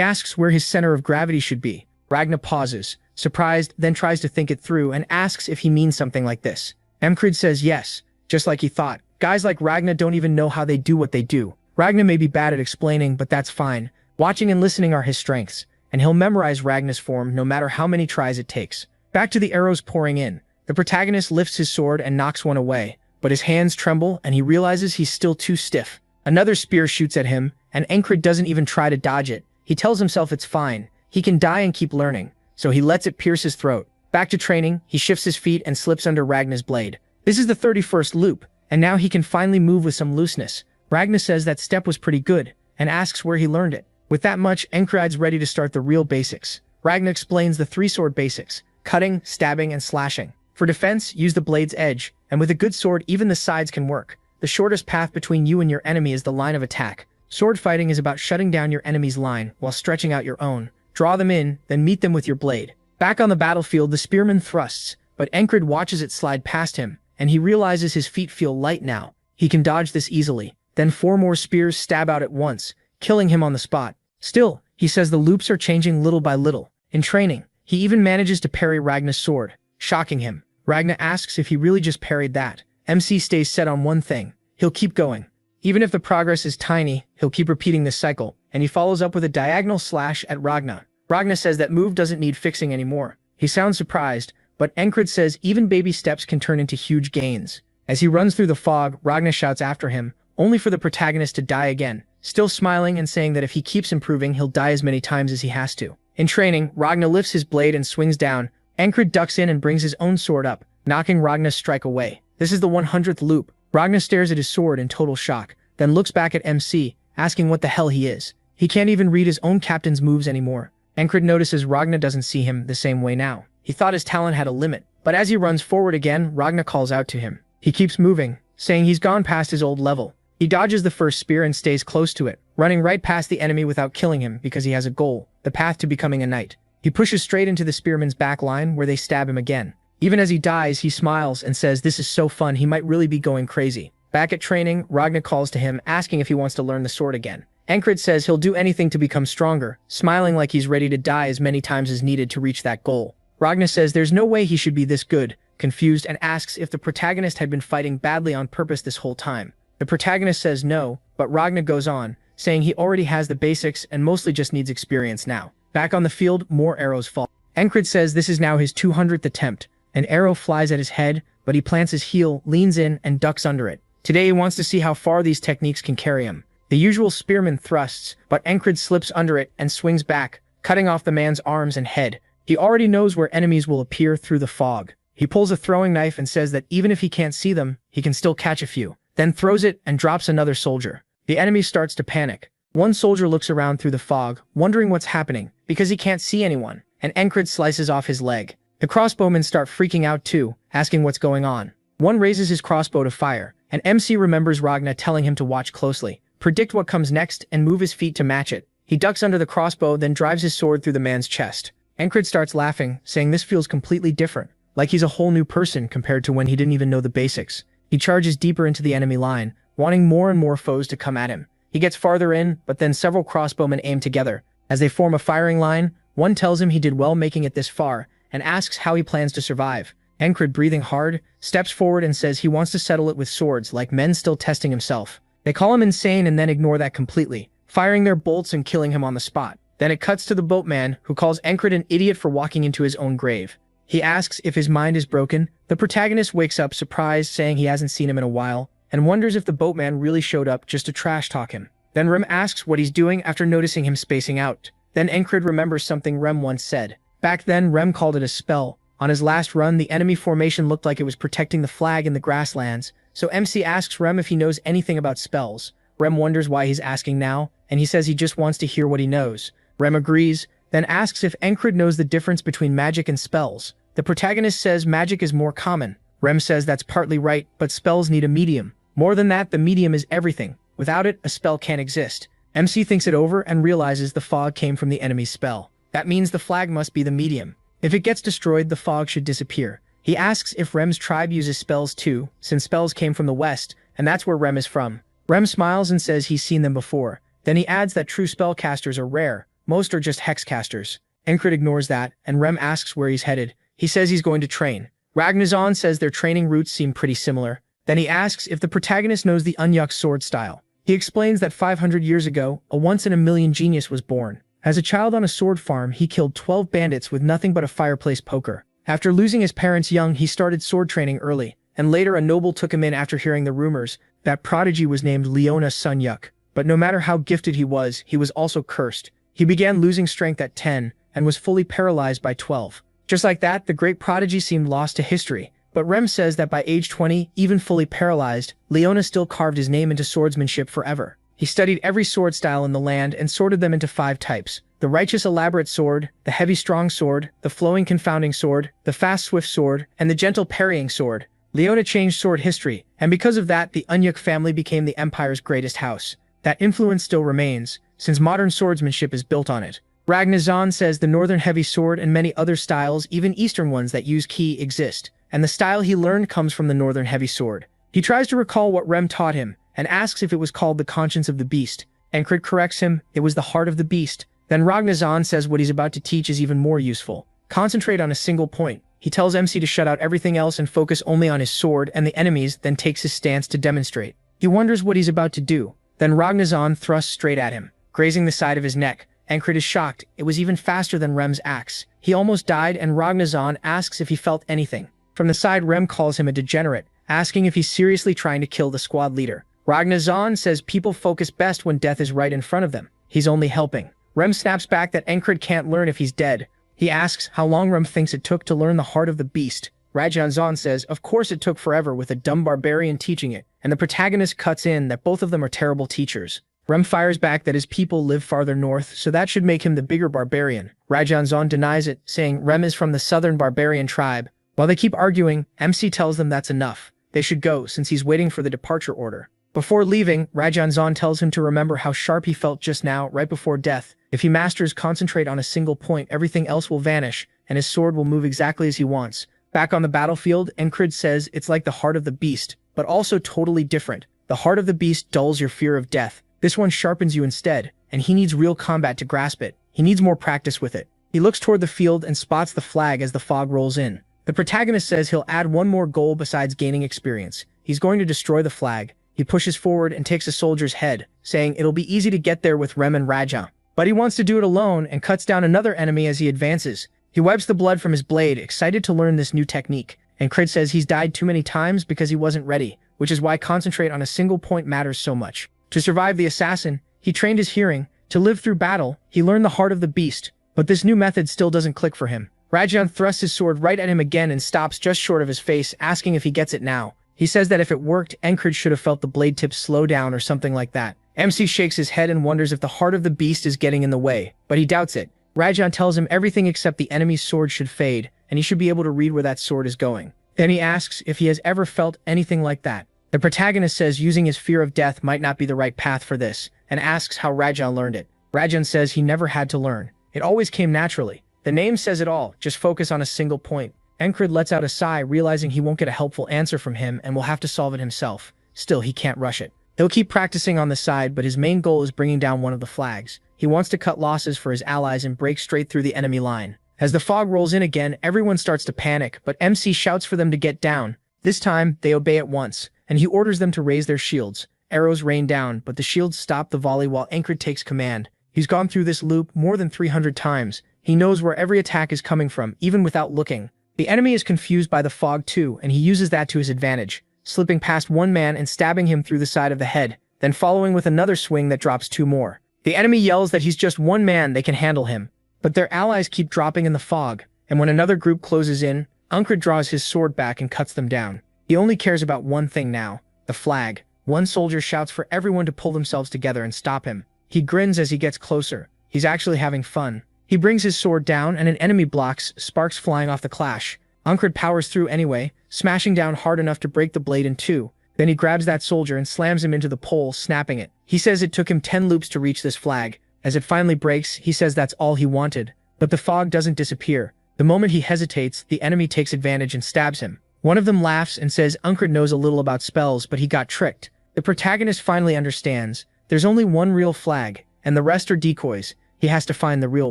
asks where his center of gravity should be. Ragnar pauses, surprised, then tries to think it through and asks if he means something like this. Mkrid says yes, just like he thought. Guys like Ragnar don't even know how they do what they do. Ragnar may be bad at explaining, but that's fine. Watching and listening are his strengths, and he'll memorize Ragnar's form no matter how many tries it takes. Back to the arrows pouring in. The protagonist lifts his sword and knocks one away, but his hands tremble and he realizes he's still too stiff. Another spear shoots at him, and Enkrid doesn't even try to dodge it. He tells himself it's fine, he can die and keep learning, so he lets it pierce his throat. Back to training, he shifts his feet and slips under Ragnar's blade. This is the 31st loop, and now he can finally move with some looseness. Ragnar says that step was pretty good, and asks where he learned it. With that much, Enkrid's ready to start the real basics. Ragnar explains the 3-sword basics: cutting, stabbing, and slashing. For defense, use the blade's edge, and with a good sword even the sides can work. The shortest path between you and your enemy is the line of attack. Sword fighting is about shutting down your enemy's line while stretching out your own. Draw them in, then meet them with your blade. Back on the battlefield, the spearman thrusts, but Enkrid watches it slide past him, and he realizes his feet feel light now. He can dodge this easily. Then 4 more spears stab out at once, killing him on the spot. Still, he says the loops are changing little by little. In training, he even manages to parry Ragnar's sword, shocking him. Ragnar asks if he really just parried that. MC stays set on one thing: he'll keep going. Even if the progress is tiny, he'll keep repeating this cycle, and he follows up with a diagonal slash at Ragnar. Ragnar says that move doesn't need fixing anymore. He sounds surprised, but Enkrid says even baby steps can turn into huge gains. As he runs through the fog, Ragnar shouts after him, only for the protagonist to die again, still smiling and saying that if he keeps improving, he'll die as many times as he has to. In training, Ragnar lifts his blade and swings down. Enkrid ducks in and brings his own sword up, knocking Ragnar's strike away. This is the 100th loop. Ragnar stares at his sword in total shock, then looks back at MC, asking what the hell he is. He can't even read his own captain's moves anymore. Enkrid notices Ragnar doesn't see him the same way now. He thought his talent had a limit, but as he runs forward again, Ragnar calls out to him. He keeps moving, saying he's gone past his old level. He dodges the first spear and stays close to it, running right past the enemy without killing him because he has a goal, the path to becoming a knight. He pushes straight into the spearman's back line where they stab him again. Even as he dies, he smiles and says this is so fun he might really be going crazy. Back at training, Ragnar calls to him, asking if he wants to learn the sword again. Enkrid says he'll do anything to become stronger, smiling like he's ready to die as many times as needed to reach that goal. Ragnar says there's no way he should be this good, confused, and asks if the protagonist had been fighting badly on purpose this whole time. The protagonist says no, but Ragnar goes on, saying he already has the basics and mostly just needs experience now. Back on the field, more arrows fall. Enkrid says this is now his 200th attempt. An arrow flies at his head, but he plants his heel, leans in, and ducks under it. Today he wants to see how far these techniques can carry him. The usual spearman thrusts, but Enkrid slips under it and swings back, cutting off the man's arms and head. He already knows where enemies will appear through the fog. He pulls a throwing knife and says that even if he can't see them, he can still catch a few, then throws it and drops another soldier. The enemy starts to panic. One soldier looks around through the fog, wondering what's happening, because he can't see anyone, and Enkrid slices off his leg. The crossbowmen start freaking out too, asking what's going on. One raises his crossbow to fire, and MC remembers Ragnar telling him to watch closely, predict what comes next, and move his feet to match it. He ducks under the crossbow, then drives his sword through the man's chest. Enkrid starts laughing, saying this feels completely different, like he's a whole new person compared to when he didn't even know the basics. He charges deeper into the enemy line, wanting more and more foes to come at him. He gets farther in, but then several crossbowmen aim together. As they form a firing line, one tells him he did well making it this far, and asks how he plans to survive. Enkrid, breathing hard, steps forward and says he wants to settle it with swords, like men still testing himself. They call him insane and then ignore that completely, firing their bolts and killing him on the spot. Then it cuts to the boatman, who calls Enkrid an idiot for walking into his own grave. He asks if his mind is broken. The protagonist wakes up surprised, saying he hasn't seen him in a while, and wonders if the boatman really showed up just to trash talk him. Then Rem asks what he's doing after noticing him spacing out. Then Enkrid remembers something Rem once said. Back then, Rem called it a spell. On his last run, the enemy formation looked like it was protecting the flag in the grasslands, so MC asks Rem if he knows anything about spells. Rem wonders why he's asking now, and he says he just wants to hear what he knows. Rem agrees, then asks if Enkrid knows the difference between magic and spells. The protagonist says magic is more common. Rem says that's partly right, but spells need a medium. More than that, the medium is everything. Without it, a spell can't exist. MC thinks it over and realizes the fog came from the enemy's spell. That means the flag must be the medium. If it gets destroyed, the fog should disappear. He asks if Rem's tribe uses spells too, since spells came from the west, and that's where Rem is from. Rem smiles and says he's seen them before. Then he adds that true spellcasters are rare. Most are just hexcasters. Encred ignores that, and Rem asks where he's headed. He says he's going to train. Ragnazon says their training routes seem pretty similar. Then he asks if the protagonist knows the Unyuk sword style. He explains that 500 years ago, a once-in-a-million genius was born. As a child on a sword farm, he killed 12 bandits with nothing but a fireplace poker. After losing his parents young, he started sword training early, and later a noble took him in after hearing the rumors that prodigy was named Leona Sunyuk. But no matter how gifted he was also cursed. He began losing strength at 10 and was fully paralyzed by 12. Just like that, the great prodigy seemed lost to history. But Rem says that by age 20, even fully paralyzed, Leona still carved his name into swordsmanship forever. He studied every sword style in the land and sorted them into 5 types: the righteous elaborate sword, the heavy strong sword, the flowing confounding sword, the fast swift sword, and the gentle parrying sword. Leona changed sword history, and because of that, the Unyuk family became the Empire's greatest house. That influence still remains, since modern swordsmanship is built on it. Ragnazon says the northern heavy sword and many other styles, even eastern ones that use ki, exist, and the style he learned comes from the northern heavy sword. He tries to recall what Rem taught him, and asks if it was called the conscience of the beast. Encred corrects him, it was the heart of the beast. Then Ragnazon says what he's about to teach is even more useful. Concentrate on a single point. He tells MC to shut out everything else and focus only on his sword and the enemies, then takes his stance to demonstrate. He wonders what he's about to do. Then Ragnazon thrusts straight at him, grazing the side of his neck. Encred is shocked. It was even faster than Rem's axe. He almost died, and Ragnazon asks if he felt anything. From the side, Rem calls him a degenerate, asking if he's seriously trying to kill the squad leader. Ragnazon says people focus best when death is right in front of them. He's only helping. Rem snaps back that Encred can't learn if he's dead. He asks how long Rem thinks it took to learn the heart of the beast. Ragnazon says of course it took forever with a dumb barbarian teaching it, and the protagonist cuts in that both of them are terrible teachers. Rem fires back that his people live farther north, so that should make him the bigger barbarian. Ragnazon denies it, saying Rem is from the southern barbarian tribe. While they keep arguing, MC tells them that's enough. They should go, since he's waiting for the departure order. Before leaving, Ragnazon tells him to remember how sharp he felt just now, right before death. If he masters concentrate on a single point, everything else will vanish, and his sword will move exactly as he wants. Back on the battlefield, Encred says it's like the heart of the beast, but also totally different. The heart of the beast dulls your fear of death. This one sharpens you instead, and he needs real combat to grasp it. He needs more practice with it. He looks toward the field and spots the flag as the fog rolls in. The protagonist says he'll add one more goal besides gaining experience. He's going to destroy the flag. He pushes forward and takes a soldier's head, saying it'll be easy to get there with Rem and Raja. But he wants to do it alone and cuts down another enemy as he advances. He wipes the blood from his blade, excited to learn this new technique. And Crid says he's died too many times because he wasn't ready, which is why concentrate on a single point matters so much. To survive the assassin, he trained his hearing. To live through battle, he learned the heart of the beast. But this new method still doesn't click for him. Rajan thrusts his sword right at him again and stops just short of his face, asking if he gets it now. He says that if it worked, Encred should have felt the blade tip slow down or something like that. MC shakes his head and wonders if the heart of the beast is getting in the way, but he doubts it. Rajan tells him everything except the enemy's sword should fade, and he should be able to read where that sword is going. Then he asks if he has ever felt anything like that. The protagonist says using his fear of death might not be the right path for this, and asks how Rajan learned it. Rajan says he never had to learn. It always came naturally. The name says it all, just focus on a single point. Encred lets out a sigh, realizing he won't get a helpful answer from him and will have to solve it himself. Still, he can't rush it. He'll keep practicing on the side, but his main goal is bringing down one of the flags. He wants to cut losses for his allies and break straight through the enemy line. As the fog rolls in again, everyone starts to panic, but MC shouts for them to get down. This time, they obey at once, and he orders them to raise their shields. Arrows rain down, but the shields stop the volley while Encred takes command. He's gone through this loop more than 300 times. He knows where every attack is coming from, even without looking. The enemy is confused by the fog too, and he uses that to his advantage, slipping past one man and stabbing him through the side of the head, then following with another swing that drops 2 more. The enemy yells that he's just one man, they can handle him. But their allies keep dropping in the fog, and when another group closes in, Encred draws his sword back and cuts them down. He only cares about one thing now, the flag. One soldier shouts for everyone to pull themselves together and stop him. He grins as he gets closer. He's actually having fun. He brings his sword down and an enemy blocks, sparks flying off the clash. Encred powers through anyway, smashing down hard enough to break the blade in 2. Then he grabs that soldier and slams him into the pole, snapping it. He says it took him 10 loops to reach this flag. As it finally breaks, he says that's all he wanted. But the fog doesn't disappear. The moment he hesitates, the enemy takes advantage and stabs him. One of them laughs and says Unkred knows a little about spells, but he got tricked. The protagonist finally understands. There's only one real flag, and the rest are decoys. He has to find the real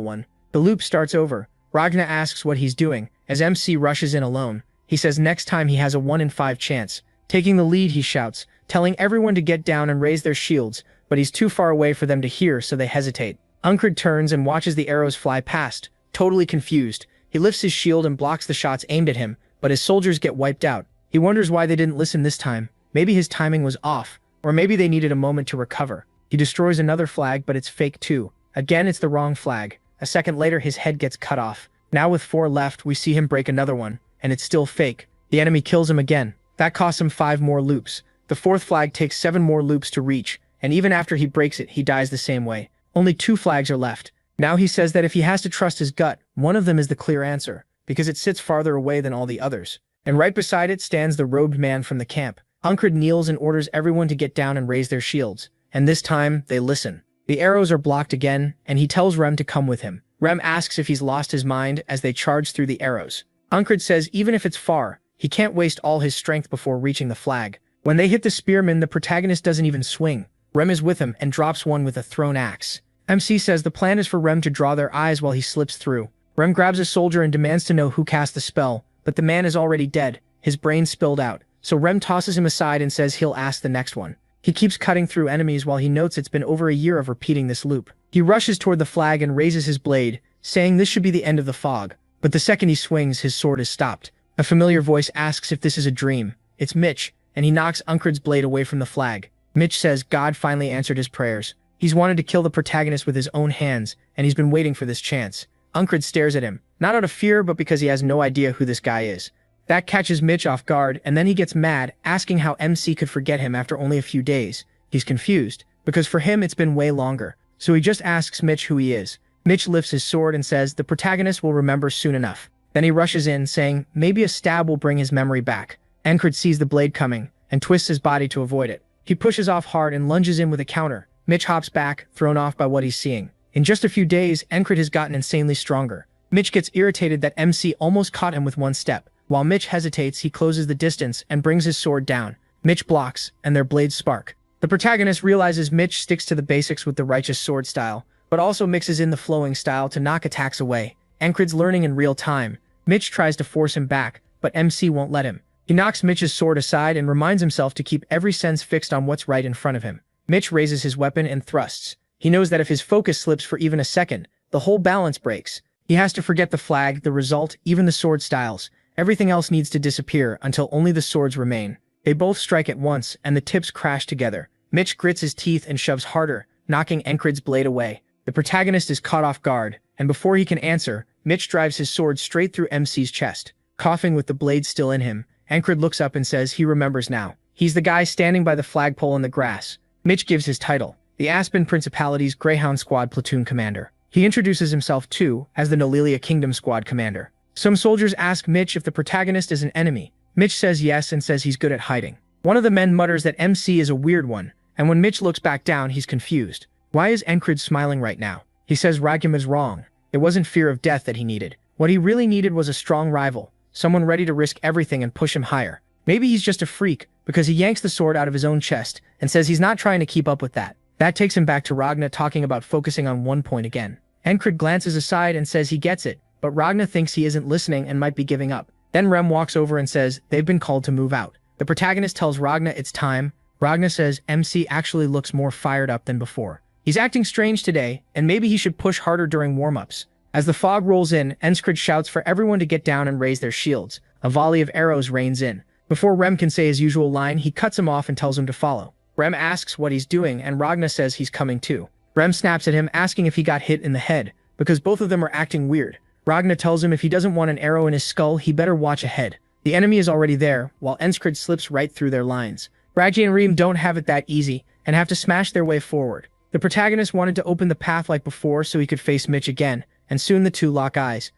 one. The loop starts over. Ragna asks what he's doing, as MC rushes in alone. He says next time he has a 1 in 5 chance. Taking the lead, he shouts, telling everyone to get down and raise their shields, but he's too far away for them to hear, so they hesitate. Unkred turns and watches the arrows fly past, totally confused. He lifts his shield and blocks the shots aimed at him, but his soldiers get wiped out. He wonders why they didn't listen this time. Maybe his timing was off, or maybe they needed a moment to recover. He destroys another flag, but it's fake too. Again, it's the wrong flag. A second later, his head gets cut off. Now with 4 left, we see him break another one, and it's still fake. The enemy kills him again. That costs him 5 more loops. The 4th flag takes 7 more loops to reach, and even after he breaks it, he dies the same way. Only 2 flags are left. Now he says that if he has to trust his gut, one of them is the clear answer, because it sits farther away than all the others. And right beside it stands the robed man from the camp. Unkred kneels and orders everyone to get down and raise their shields. And this time, they listen. The arrows are blocked again, and he tells Rem to come with him. Rem asks if he's lost his mind as they charge through the arrows. Unkred says even if it's far, he can't waste all his strength before reaching the flag. When they hit the spearman, the protagonist doesn't even swing. Rem is with him and drops one with a thrown axe. MC says the plan is for Rem to draw their eyes while he slips through. Rem grabs a soldier and demands to know who cast the spell, but the man is already dead, his brain spilled out. So Rem tosses him aside and says he'll ask the next one. He keeps cutting through enemies while he notes it's been over a year of repeating this loop. He rushes toward the flag and raises his blade, saying this should be the end of the fog. But the second he swings, his sword is stopped. A familiar voice asks if this is a dream. It's Mitch, and he knocks Unkred's blade away from the flag. Mitch says God finally answered his prayers. He's wanted to kill the protagonist with his own hands, and he's been waiting for this chance. Unkred stares at him, not out of fear, but because he has no idea who this guy is. That catches Mitch off guard, and then he gets mad, asking how MC could forget him after only a few days. He's confused, because for him it's been way longer, so he just asks Mitch who he is. Mitch lifts his sword and says the protagonist will remember soon enough. Then he rushes in, saying maybe a stab will bring his memory back. Unkred sees the blade coming, and twists his body to avoid it. He pushes off hard and lunges in with a counter. Mitch hops back, thrown off by what he's seeing. In just a few days, Unkred has gotten insanely stronger. Mitch gets irritated that MC almost caught him with one step. While Mitch hesitates, he closes the distance and brings his sword down. Mitch blocks, and their blades spark. The protagonist realizes Mitch sticks to the basics with the righteous sword style, but also mixes in the flowing style to knock attacks away. Unkred's learning in real time. Mitch tries to force him back, but MC won't let him. He knocks Mitch's sword aside and reminds himself to keep every sense fixed on what's right in front of him. Mitch raises his weapon and thrusts. He knows that if his focus slips for even a second, the whole balance breaks. He has to forget the flag, the result, even the sword styles. Everything else needs to disappear until only the swords remain. They both strike at once, and the tips crash together. Mitch grits his teeth and shoves harder, knocking Unkred's blade away. The protagonist is caught off guard, and before he can answer, Mitch drives his sword straight through MC's chest. Coughing with the blade still in him, Unkred looks up and says he remembers now. He's the guy standing by the flagpole in the grass. Mitch gives his title, the Aspen Principality's Greyhound Squad Platoon Commander. He introduces himself too as the Nolilia Kingdom Squad Commander. Some soldiers ask Mitch if the protagonist is an enemy. Mitch says yes and says he's good at hiding. One of the men mutters that MC is a weird one, and when Mitch looks back down, he's confused. Why is Unkred smiling right now? He says Ragim is wrong. It wasn't fear of death that he needed. What he really needed was a strong rival, someone ready to risk everything and push him higher. Maybe he's just a freak, because he yanks the sword out of his own chest and says he's not trying to keep up with that. That takes him back to Ragna talking about focusing on one point again. Unkred glances aside and says he gets it, but Ragna thinks he isn't listening and might be giving up. Then Rem walks over and says they've been called to move out. The protagonist tells Ragna it's time. Ragna says MC actually looks more fired up than before. He's acting strange today, and maybe he should push harder during warm-ups. As the fog rolls in, Unkred shouts for everyone to get down and raise their shields. A volley of arrows rains in. Before Rem can say his usual line, he cuts him off and tells him to follow. Rem asks what he's doing, and Ragna says he's coming too. Rem snaps at him, asking if he got hit in the head, because both of them are acting weird. Ragna tells him if he doesn't want an arrow in his skull, he better watch ahead. The enemy is already there, while Unkred slips right through their lines. Raji and Reem don't have it that easy, and have to smash their way forward. The protagonist wanted to open the path like before so he could face Mitch again, and soon the two lock eyes.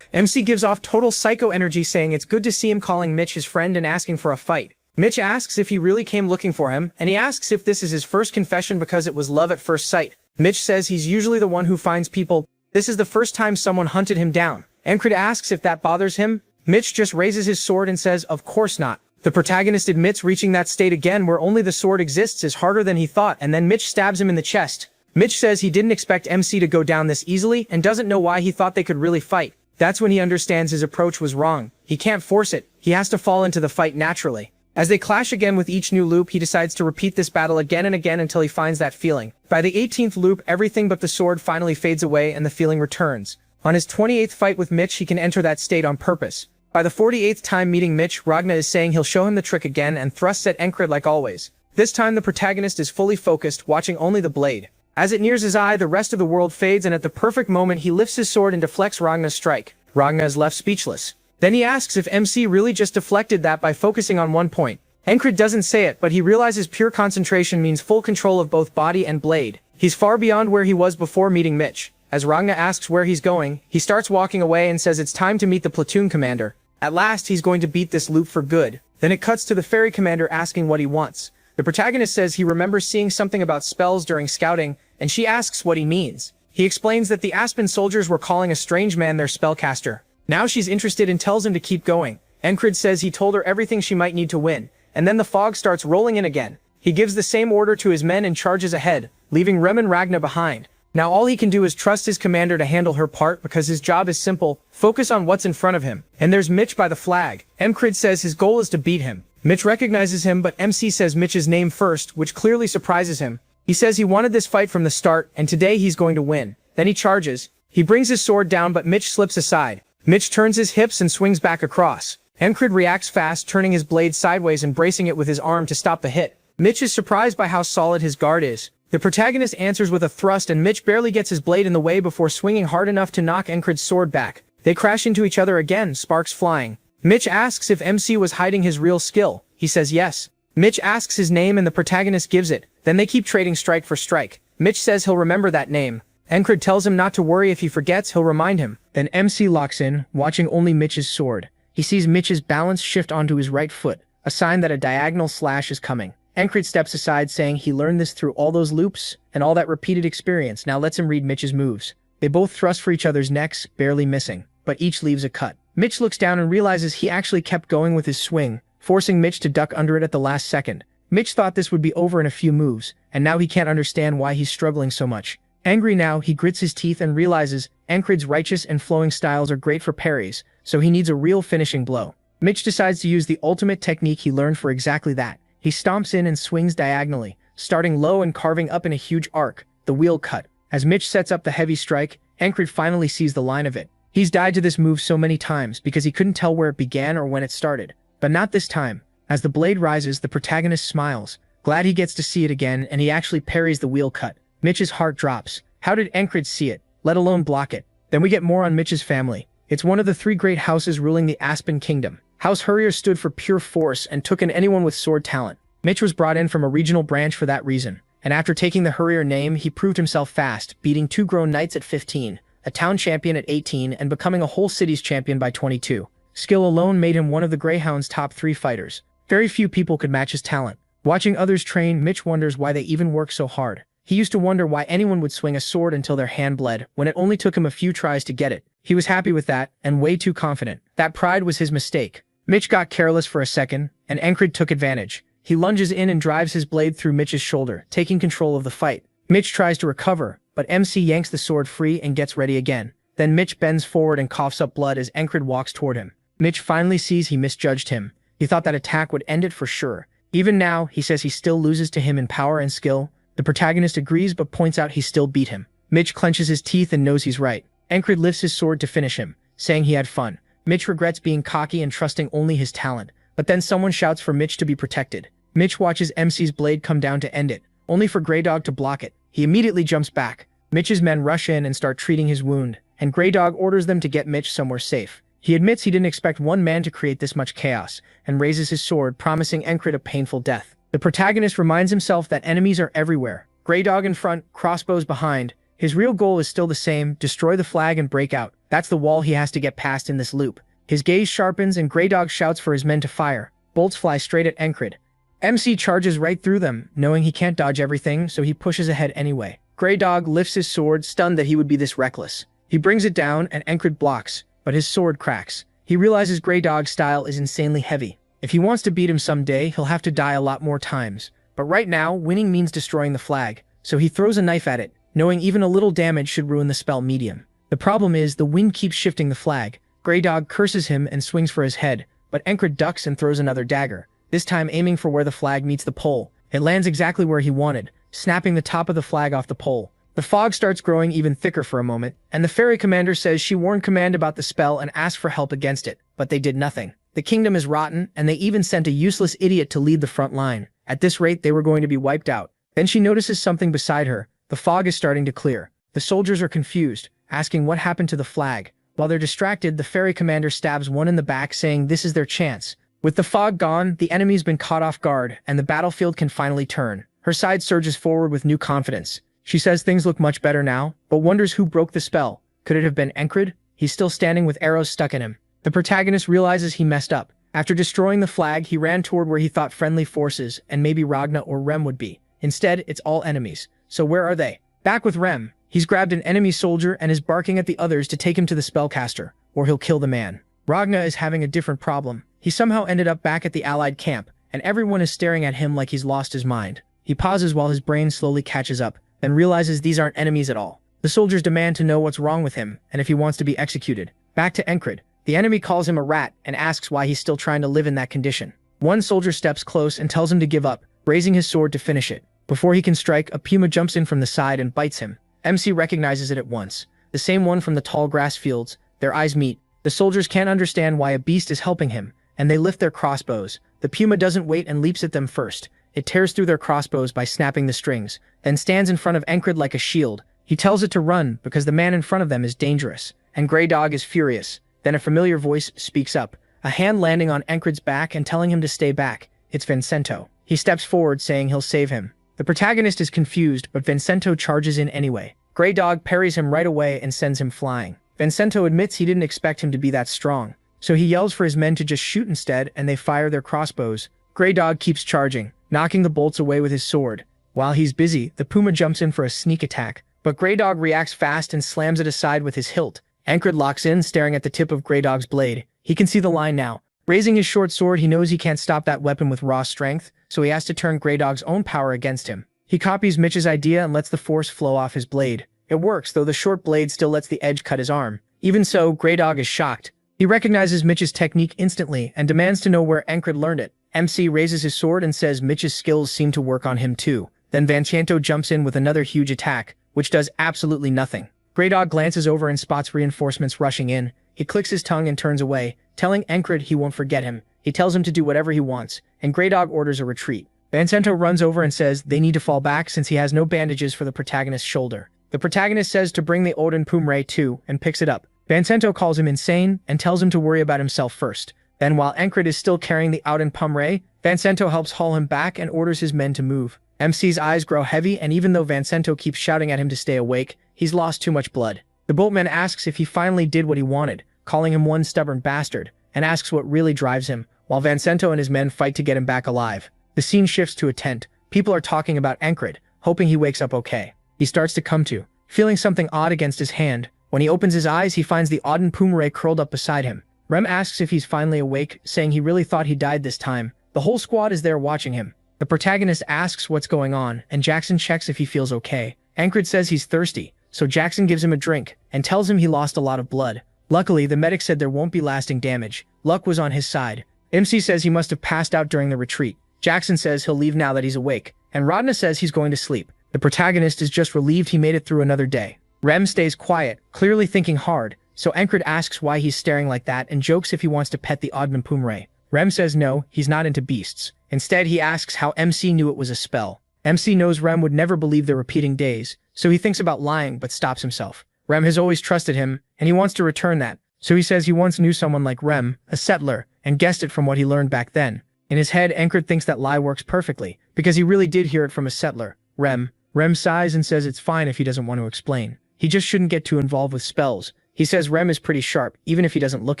MC gives off total psycho energy, saying it's good to see him calling Mitch his friend and asking for a fight. Mitch asks if he really came looking for him, and he asks if this is his first confession because it was love at first sight. Mitch says he's usually the one who finds people. This is the first time someone hunted him down. Encrid asks if that bothers him. Mitch just raises his sword and says, of course not. The protagonist admits reaching that state again where only the sword exists is harder than he thought, and then Mitch stabs him in the chest. Mitch says he didn't expect MC to go down this easily and doesn't know why he thought they could really fight. That's when he understands his approach was wrong. He can't force it. He has to fall into the fight naturally. As they clash again with each new loop, he decides to repeat this battle again and again until he finds that feeling. By the 18th loop, everything but the sword finally fades away and the feeling returns. On his 28th fight with Mitch, he can enter that state on purpose. By the 48th time meeting Mitch, Ragna is saying he'll show him the trick again and thrusts at Encrid like always. This time the protagonist is fully focused, watching only the blade. As it nears his eye, the rest of the world fades, and at the perfect moment he lifts his sword and deflects Ragna's strike. Ragna is left speechless. Then he asks if MC really just deflected that by focusing on one point. Encrid doesn't say it, but he realizes pure concentration means full control of both body and blade. He's far beyond where he was before meeting Mitch. As Ragna asks where he's going, he starts walking away and says it's time to meet the platoon commander. At last, he's going to beat this loop for good. Then it cuts to the ferry commander asking what he wants. The protagonist says he remembers seeing something about spells during scouting, and she asks what he means. He explains that the Aspen soldiers were calling a strange man their spellcaster. Now she's interested and tells him to keep going. Encrid says he told her everything she might need to win, and then the fog starts rolling in again. He gives the same order to his men and charges ahead, leaving Rem and Ragna behind. Now all he can do is trust his commander to handle her part because his job is simple, focus on what's in front of him. And there's Mitch by the flag. Encrid says his goal is to beat him. Mitch recognizes him, but MC says Mitch's name first, which clearly surprises him. He says he wanted this fight from the start, and today he's going to win. Then he charges. He brings his sword down, but Mitch slips aside. Mitch turns his hips and swings back across. Encrid reacts fast, turning his blade sideways and bracing it with his arm to stop the hit. Mitch is surprised by how solid his guard is. The protagonist answers with a thrust, and Mitch barely gets his blade in the way before swinging hard enough to knock Encrid's sword back. They crash into each other again, sparks flying. Mitch asks if MC was hiding his real skill. He says yes. Mitch asks his name and the protagonist gives it. Then they keep trading strike for strike. Mitch says he'll remember that name. Encrid tells him not to worry, if he forgets, he'll remind him. Then MC locks in, watching only Mitch's sword. He sees Mitch's balance shift onto his right foot, a sign that a diagonal slash is coming. Encrid steps aside, saying he learned this through all those loops and all that repeated experience. Now lets him read Mitch's moves. They both thrust for each other's necks, barely missing, but each leaves a cut. Mitch looks down and realizes he actually kept going with his swing, forcing Mitch to duck under it at the last second. Mitch thought this would be over in a few moves, and now he can't understand why he's struggling so much. Angry now, he grits his teeth and realizes Encrid's righteous and flowing styles are great for parries, so he needs a real finishing blow. Mitch decides to use the ultimate technique he learned for exactly that. He stomps in and swings diagonally, starting low and carving up in a huge arc, the wheel cut. As Mitch sets up the heavy strike, Encrid finally sees the line of it. He's died to this move so many times because he couldn't tell where it began or when it started. But not this time. As the blade rises, the protagonist smiles, glad he gets to see it again, and he actually parries the wheel cut. Mitch's heart drops. How did Encrid see it, let alone block it? Then we get more on Mitch's family. It's one of the three great houses ruling the Aspen Kingdom. House Hurrier stood for pure force and took in anyone with sword talent. Mitch was brought in from a regional branch for that reason, and after taking the Hurrier name, he proved himself fast, beating 2 grown knights at 15, a town champion at 18, and becoming a whole city's champion by 22. Skill alone made him one of the Greyhound's top 3 fighters. Very few people could match his talent. Watching others train, Mitch wonders why they even work so hard. He used to wonder why anyone would swing a sword until their hand bled, when it only took him a few tries to get it. He was happy with that, and way too confident. That pride was his mistake. Mitch got careless for a second, and Encrid took advantage. He lunges in and drives his blade through Mitch's shoulder, taking control of the fight. Mitch tries to recover, but MC yanks the sword free and gets ready again. Then Mitch bends forward and coughs up blood as Encrid walks toward him. Mitch finally sees he misjudged him. He thought that attack would end it for sure. Even now, he says he still loses to him in power and skill. The protagonist agrees but points out he still beat him. Mitch clenches his teeth and knows he's right. Encrid lifts his sword to finish him, saying he had fun. Mitch regrets being cocky and trusting only his talent, but then someone shouts for Mitch to be protected. Mitch watches MC's blade come down to end it, only for Greydog to block it. He immediately jumps back. Mitch's men rush in and start treating his wound, and Greydog orders them to get Mitch somewhere safe. He admits he didn't expect one man to create this much chaos, and raises his sword, promising Encrid a painful death. The protagonist reminds himself that enemies are everywhere. Greydog in front, crossbows behind. His real goal is still the same, destroy the flag and break out. That's the wall he has to get past in this loop. His gaze sharpens and Greydog shouts for his men to fire. Bolts fly straight at Encrid. MC charges right through them, knowing he can't dodge everything, so he pushes ahead anyway. Greydog lifts his sword, stunned that he would be this reckless. He brings it down and Encred blocks, but his sword cracks. He realizes Grey Dog's style is insanely heavy. If he wants to beat him someday, he'll have to die a lot more times. But right now, winning means destroying the flag, so he throws a knife at it, knowing even a little damage should ruin the spell medium. The problem is, the wind keeps shifting the flag. Grey Dog curses him and swings for his head, but Encred ducks and throws another dagger, this time aiming for where the flag meets the pole. It lands exactly where he wanted, snapping the top of the flag off the pole. The fog starts growing even thicker for a moment, and the ferry commander says she warned command about the spell and asked for help against it, but they did nothing. The kingdom is rotten, and they even sent a useless idiot to lead the front line. At this rate, they were going to be wiped out. Then she notices something beside her. The fog is starting to clear. The soldiers are confused, asking what happened to the flag. While they're distracted, the ferry commander stabs one in the back, saying this is their chance. With the fog gone, the enemy's been caught off guard, and the battlefield can finally turn. Her side surges forward with new confidence. She says things look much better now, but wonders who broke the spell. Could it have been Encred? He's still standing with arrows stuck in him. The protagonist realizes he messed up. After destroying the flag, he ran toward where he thought friendly forces and maybe Ragna or Rem would be. Instead, it's all enemies. So where are they? Back with Rem, he's grabbed an enemy soldier and is barking at the others to take him to the spellcaster, or he'll kill the man. Ragna is having a different problem. He somehow ended up back at the allied camp, and everyone is staring at him like he's lost his mind. He pauses while his brain slowly catches up, then realizes these aren't enemies at all. The soldiers demand to know what's wrong with him, and if he wants to be executed. Back to Encred. The enemy calls him a rat and asks why he's still trying to live in that condition. One soldier steps close and tells him to give up, raising his sword to finish it. Before he can strike, a puma jumps in from the side and bites him. MC recognizes it at once. The same one from the tall grass fields. Their eyes meet. The soldiers can't understand why a beast is helping him, and they lift their crossbows. The puma doesn't wait and leaps at them first. It tears through their crossbows by snapping the strings, then stands in front of Encred like a shield. He tells it to run because the man in front of them is dangerous, and Grey Dog is furious. Then a familiar voice speaks up, a hand landing on Encred's back and telling him to stay back. It's Vincento. He steps forward saying he'll save him. The protagonist is confused, but Vincento charges in anyway. Grey Dog parries him right away and sends him flying. Vincento admits he didn't expect him to be that strong, so he yells for his men to just shoot instead, and they fire their crossbows. Grey Dog keeps charging, knocking the bolts away with his sword. While he's busy, the puma jumps in for a sneak attack, but Grey Dog reacts fast and slams it aside with his hilt. Encred locks in, staring at the tip of Grey Dog's blade. He can see the line now. Raising his short sword, he knows he can't stop that weapon with raw strength, so he has to turn Grey Dog's own power against him. He copies Mitch's idea and lets the force flow off his blade. It works, though the short blade still lets the edge cut his arm. Even so, Grey Dog is shocked. He recognizes Mitch's technique instantly and demands to know where Encred learned it. MC raises his sword and says Mitch's skills seem to work on him too. Then Vincento jumps in with another huge attack, which does absolutely nothing. Grey Dog glances over and spots reinforcements rushing in. He clicks his tongue and turns away, telling Encred he won't forget him. He tells him to do whatever he wants, and Grey Dog orders a retreat. Vincento runs over and says they need to fall back since he has no bandages for the protagonist's shoulder. The protagonist says to bring the Odin Pumre too, and picks it up. Vincento calls him insane and tells him to worry about himself first. Then while Encred is still carrying the Odin Pumre, Vincento helps haul him back and orders his men to move. MC's eyes grow heavy, and even though Vincento keeps shouting at him to stay awake, he's lost too much blood. The boatman asks if he finally did what he wanted, calling him one stubborn bastard, and asks what really drives him, while Vincento and his men fight to get him back alive. The scene shifts to a tent. People are talking about Encred, hoping he wakes up okay. He starts to come to, feeling something odd against his hand. When he opens his eyes, he finds the Odin Pumre curled up beside him. Rem asks if he's finally awake, saying he really thought he died this time. The whole squad is there watching him. The protagonist asks what's going on, and Jackson checks if he feels okay. Encred says he's thirsty, so Jackson gives him a drink, and tells him he lost a lot of blood. Luckily, the medic said there won't be lasting damage. Luck was on his side. MC says he must have passed out during the retreat. Jackson says he'll leave now that he's awake, and Rodna says he's going to sleep. The protagonist is just relieved he made it through another day. Rem stays quiet, clearly thinking hard, so Encred asks why he's staring like that and jokes if he wants to pet the Odin Pumre. Rem says no, he's not into beasts. Instead, he asks how MC knew it was a spell. MC knows Rem would never believe the repeating days, so he thinks about lying but stops himself. Rem has always trusted him, and he wants to return that, so he says he once knew someone like Rem, a settler, and guessed it from what he learned back then. In his head, Encred thinks that lie works perfectly, because he really did hear it from a settler. Rem sighs and says it's fine if he doesn't want to explain. He just shouldn't get too involved with spells. He says Rem is pretty sharp, even if he doesn't look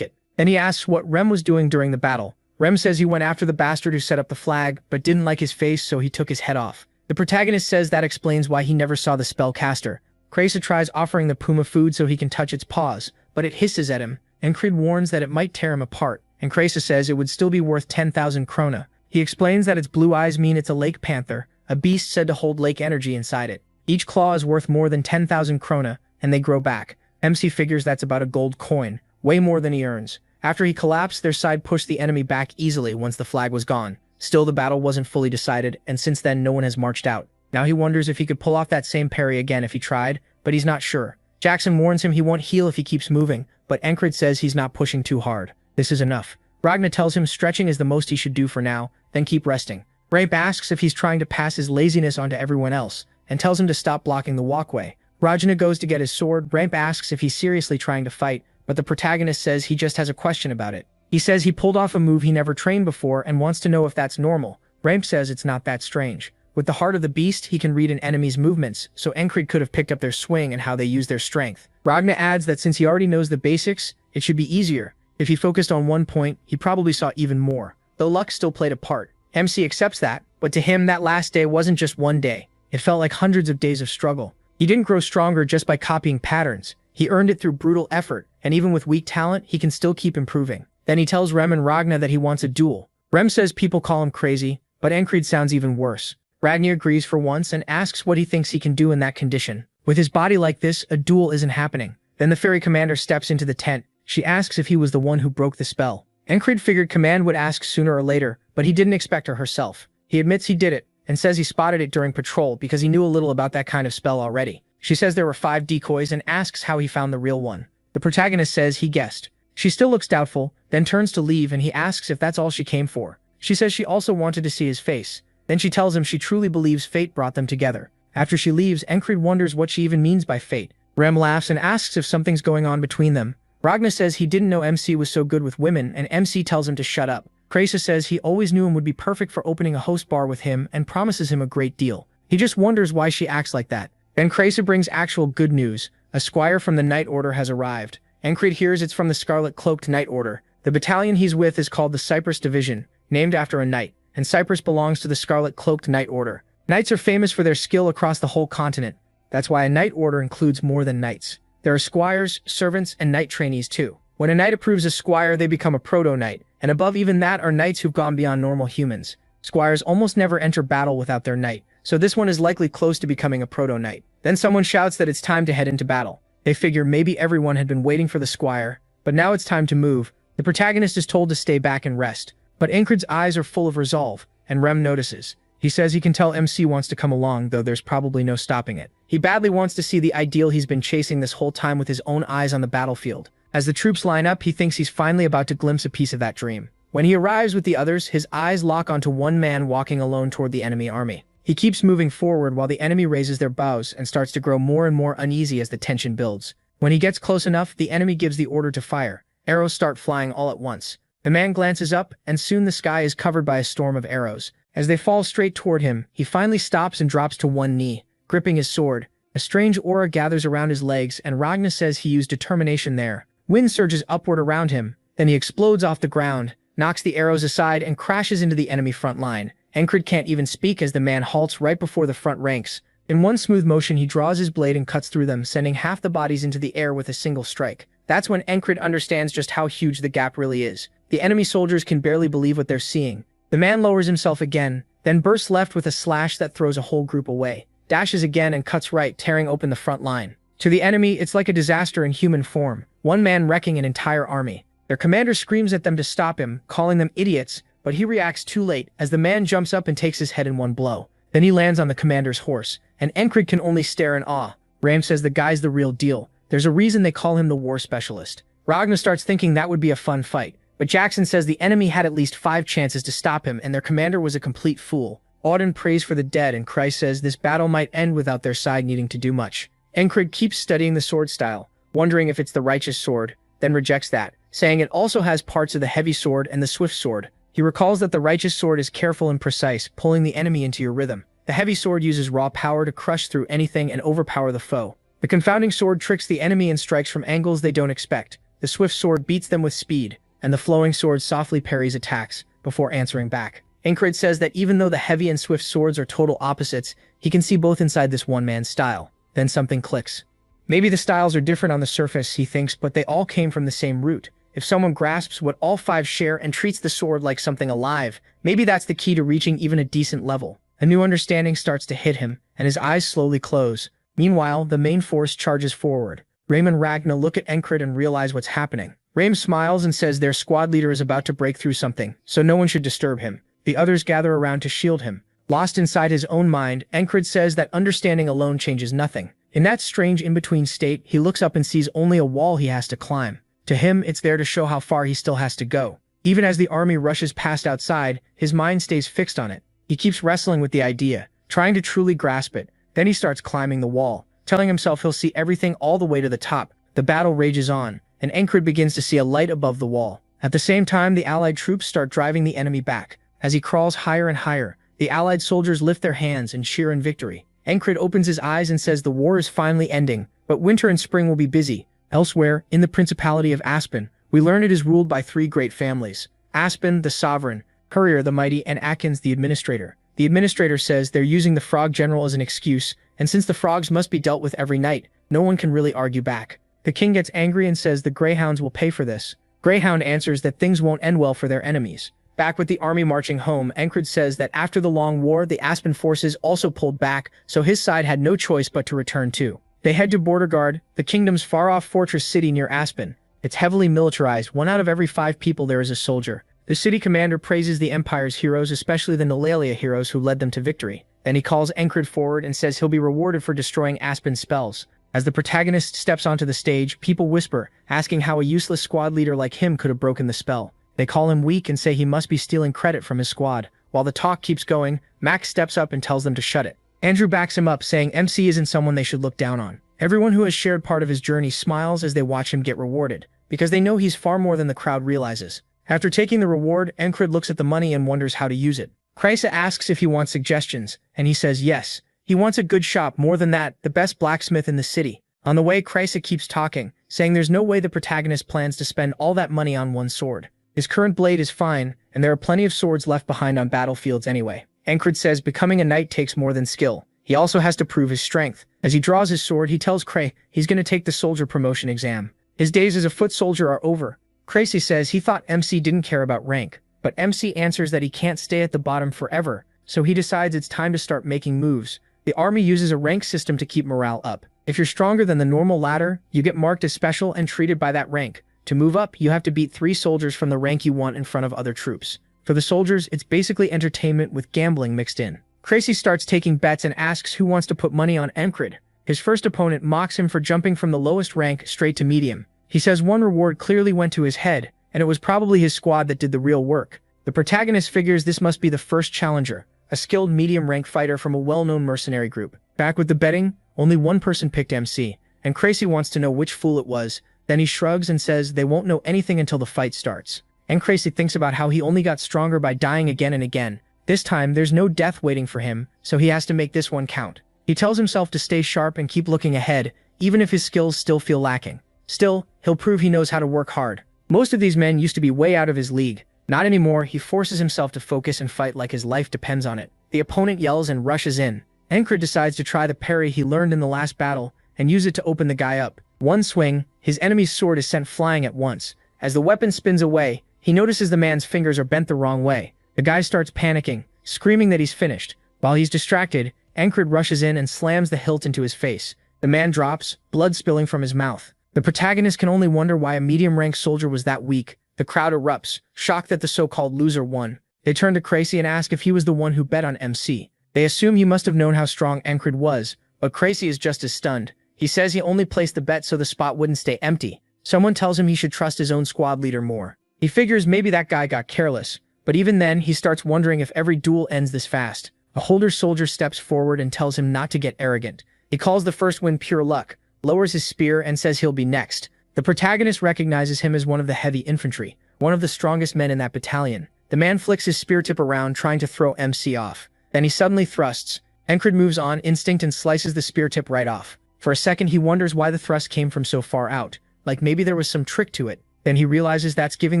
it. Then he asks what Rem was doing during the battle. Rem says he went after the bastard who set up the flag, but didn't like his face, so he took his head off. The protagonist says that explains why he never saw the spellcaster. Krasa tries offering the puma food so he can touch its paws, but it hisses at him. Encrid warns that it might tear him apart, and Krasa says it would still be worth 10,000 krona. He explains that its blue eyes mean it's a lake panther, a beast said to hold lake energy inside it. Each claw is worth more than 10,000 krona, and they grow back. MC figures that's about a gold coin, way more than he earns. After he collapsed, their side pushed the enemy back easily once the flag was gone. Still, the battle wasn't fully decided, and since then no one has marched out. Now he wonders if he could pull off that same parry again if he tried, but he's not sure. Jackson warns him he won't heal if he keeps moving, but Encrid says he's not pushing too hard. This is enough. Ragnar tells him stretching is the most he should do for now, then keep resting. Rape asks if he's trying to pass his laziness onto everyone else, and tells him to stop blocking the walkway. Rajana goes to get his sword. Ramp asks if he's seriously trying to fight, but the protagonist says he just has a question about it. He says he pulled off a move he never trained before and wants to know if that's normal. Ramp says it's not that strange. With the heart of the beast, he can read an enemy's movements, so Encrid could have picked up their swing and how they use their strength. Ragnar adds that since he already knows the basics, it should be easier. If he focused on one point, he probably saw even more. Though luck still played a part. MC accepts that, but to him that last day wasn't just one day. It felt like hundreds of days of struggle. He didn't grow stronger just by copying patterns. He earned it through brutal effort, and even with weak talent, he can still keep improving. Then he tells Rem and Ragnar that he wants a duel. Rem says people call him crazy, but Encrid sounds even worse. Ragnar agrees for once and asks what he thinks he can do in that condition. With his body like this, a duel isn't happening. Then the fairy commander steps into the tent. She asks if he was the one who broke the spell. Encrid figured Command would ask sooner or later, but he didn't expect her herself. He admits he did it, and says he spotted it during patrol because he knew a little about that kind of spell already. She says there were 5 decoys and asks how he found the real one. The protagonist says he guessed. She still looks doubtful, then turns to leave and he asks if that's all she came for. She says she also wanted to see his face. Then she tells him she truly believes fate brought them together. After she leaves, Encrid wonders what she even means by fate. Rem laughs and asks if something's going on between them. Ragnar says he didn't know MC was so good with women, and MC tells him to shut up. Krasa says he always knew him would be perfect for opening a host bar with him and promises him a great deal. He just wonders why she acts like that. Then Krasa brings actual good news. A squire from the Knight Order has arrived. Encrid hears it's from the Scarlet Cloaked Knight Order. The battalion he's with is called the Cyprus Division, named after a knight, and Cyprus belongs to the Scarlet Cloaked Knight Order. Knights are famous for their skill across the whole continent. That's why a Knight Order includes more than knights. There are squires, servants, and knight trainees too. When a knight approves a squire, they become a proto-knight, and above even that are knights who've gone beyond normal humans. Squires almost never enter battle without their knight, so this one is likely close to becoming a proto-knight. Then someone shouts that it's time to head into battle. They figure maybe everyone had been waiting for the squire, but now it's time to move. The protagonist is told to stay back and rest, but Encrid's eyes are full of resolve, and Rem notices. He says he can tell MC wants to come along, though there's probably no stopping it. He badly wants to see the ideal he's been chasing this whole time with his own eyes on the battlefield. As the troops line up, he thinks he's finally about to glimpse a piece of that dream. When he arrives with the others, his eyes lock onto one man walking alone toward the enemy army. He keeps moving forward while the enemy raises their bows and starts to grow more and more uneasy as the tension builds. When he gets close enough, the enemy gives the order to fire. Arrows start flying all at once. The man glances up, and soon the sky is covered by a storm of arrows. As they fall straight toward him, he finally stops and drops to one knee, gripping his sword. A strange aura gathers around his legs, and Ragnar says he used determination there. Wind surges upward around him, then he explodes off the ground, knocks the arrows aside, and crashes into the enemy front line. Encrid can't even speak as the man halts right before the front ranks. In one smooth motion, he draws his blade and cuts through them, sending half the bodies into the air with a single strike. That's when Encrid understands just how huge the gap really is. The enemy soldiers can barely believe what they're seeing. The man lowers himself again, then bursts left with a slash that throws a whole group away, dashes again and cuts right, tearing open the front line. To the enemy, it's like a disaster in human form, one man wrecking an entire army. Their commander screams at them to stop him, calling them idiots, but he reacts too late as the man jumps up and takes his head in one blow. Then he lands on the commander's horse, and Encrid can only stare in awe. Ram says the guy's the real deal. There's a reason they call him the war specialist. Ragnar starts thinking that would be a fun fight, but Jackson says the enemy had at least 5 chances to stop him and their commander was a complete fool. Auden prays for the dead and Christ says this battle might end without their side needing to do much. Encrid keeps studying the sword style, wondering if it's the righteous sword, then rejects that, saying it also has parts of the heavy sword and the swift sword. He recalls that the righteous sword is careful and precise, pulling the enemy into your rhythm. The heavy sword uses raw power to crush through anything and overpower the foe. The confounding sword tricks the enemy and strikes from angles they don't expect. The swift sword beats them with speed, and the flowing sword softly parries attacks before answering back. Encrid says that even though the heavy and swift swords are total opposites, he can see both inside this one man's style. Then something clicks. Maybe the styles are different on the surface, he thinks, but they all came from the same root. If someone grasps what all five share and treats the sword like something alive, maybe that's the key to reaching even a decent level. A new understanding starts to hit him, and his eyes slowly close. Meanwhile, the main force charges forward. Raim and Ragna look at Encred and realize what's happening. Raim smiles and says their squad leader is about to break through something, so no one should disturb him. The others gather around to shield him. Lost inside his own mind, Encred says that understanding alone changes nothing. In that strange in-between state, he looks up and sees only a wall he has to climb. To him, it's there to show how far he still has to go. Even as the army rushes past outside, his mind stays fixed on it. He keeps wrestling with the idea, trying to truly grasp it. Then he starts climbing the wall, telling himself he'll see everything all the way to the top. The battle rages on, and Encred begins to see a light above the wall. At the same time, the allied troops start driving the enemy back. As he crawls higher and higher, the allied soldiers lift their hands and cheer in victory. Encred opens his eyes and says the war is finally ending, but winter and spring will be busy. Elsewhere, in the Principality of Aspen, we learn it is ruled by three great families: Aspen, the sovereign; Courier, the mighty; and Akins, the administrator. The administrator says they're using the frog general as an excuse, and since the frogs must be dealt with every night, no one can really argue back. The king gets angry and says the Greyhounds will pay for this. Greyhound answers that things won't end well for their enemies. Back with the army marching home, Encred says that after the long war, the Aspen forces also pulled back, so his side had no choice but to return too. They head to Borderguard, the kingdom's far-off fortress city near Aspen. It's heavily militarized. 1 out of every 5 people there is a soldier. The city commander praises the Empire's heroes, especially the Nolalia heroes who led them to victory. Then he calls Encred forward and says he'll be rewarded for destroying Aspen's spells. As the protagonist steps onto the stage, people whisper, asking how a useless squad leader like him could have broken the spell. They call him weak and say he must be stealing credit from his squad. While the talk keeps going, Max steps up and tells them to shut it. Andrew backs him up, saying MC isn't someone they should look down on. Everyone who has shared part of his journey smiles as they watch him get rewarded, because they know he's far more than the crowd realizes. After taking the reward, Encred looks at the money and wonders how to use it. Kreisa asks if he wants suggestions, and he says yes. He wants a good shop, more than that, the best blacksmith in the city. On the way, Kreisa keeps talking, saying there's no way the protagonist plans to spend all that money on one sword. His current blade is fine, and there are plenty of swords left behind on battlefields anyway. Encred says becoming a knight takes more than skill. He also has to prove his strength. As he draws his sword, he tells Kray he's going to take the soldier promotion exam. His days as a foot soldier are over. Kreisa says he thought MC didn't care about rank, but MC answers that he can't stay at the bottom forever, so he decides it's time to start making moves. The army uses a rank system to keep morale up. If you're stronger than the normal ladder, you get marked as special and treated by that rank. To move up, you have to beat 3 soldiers from the rank you want in front of other troops. For the soldiers, it's basically entertainment with gambling mixed in. Kreisa starts taking bets and asks who wants to put money on Encred. His first opponent mocks him for jumping from the lowest rank straight to medium. He says one reward clearly went to his head, and it was probably his squad that did the real work. The protagonist figures this must be the first challenger, a skilled medium-rank fighter from a well-known mercenary group. Back with the betting, only one person picked MC, and Kreisa wants to know which fool it was. Then he shrugs and says they won't know anything until the fight starts. And Kreisa thinks about how he only got stronger by dying again and again. This time, there's no death waiting for him, so he has to make this one count. He tells himself to stay sharp and keep looking ahead, even if his skills still feel lacking. Still, he'll prove he knows how to work hard. Most of these men used to be way out of his league. Not anymore. He forces himself to focus and fight like his life depends on it. The opponent yells and rushes in. Encred decides to try the parry he learned in the last battle and use it to open the guy up. One swing, his enemy's sword is sent flying at once. As the weapon spins away, he notices the man's fingers are bent the wrong way. The guy starts panicking, screaming that he's finished. While he's distracted, Encred rushes in and slams the hilt into his face. The man drops, blood spilling from his mouth. The protagonist can only wonder why a medium-ranked soldier was that weak. The crowd erupts, shocked that the so-called loser won. They turn to Kreisa and ask if he was the one who bet on MC. They assume he must have known how strong Encred was, but Kreisa is just as stunned. He says he only placed the bet so the spot wouldn't stay empty. Someone tells him he should trust his own squad leader more. He figures maybe that guy got careless, but even then he starts wondering if every duel ends this fast. A older soldier steps forward and tells him not to get arrogant. He calls the first win pure luck, lowers his spear and says he'll be next. The protagonist recognizes him as one of the heavy infantry, one of the strongest men in that battalion. The man flicks his spear tip around trying to throw MC off. Then he suddenly thrusts. Encred moves on instinct and slices the spear tip right off. For a second he wonders why the thrust came from so far out, like maybe there was some trick to it. Then he realizes that's giving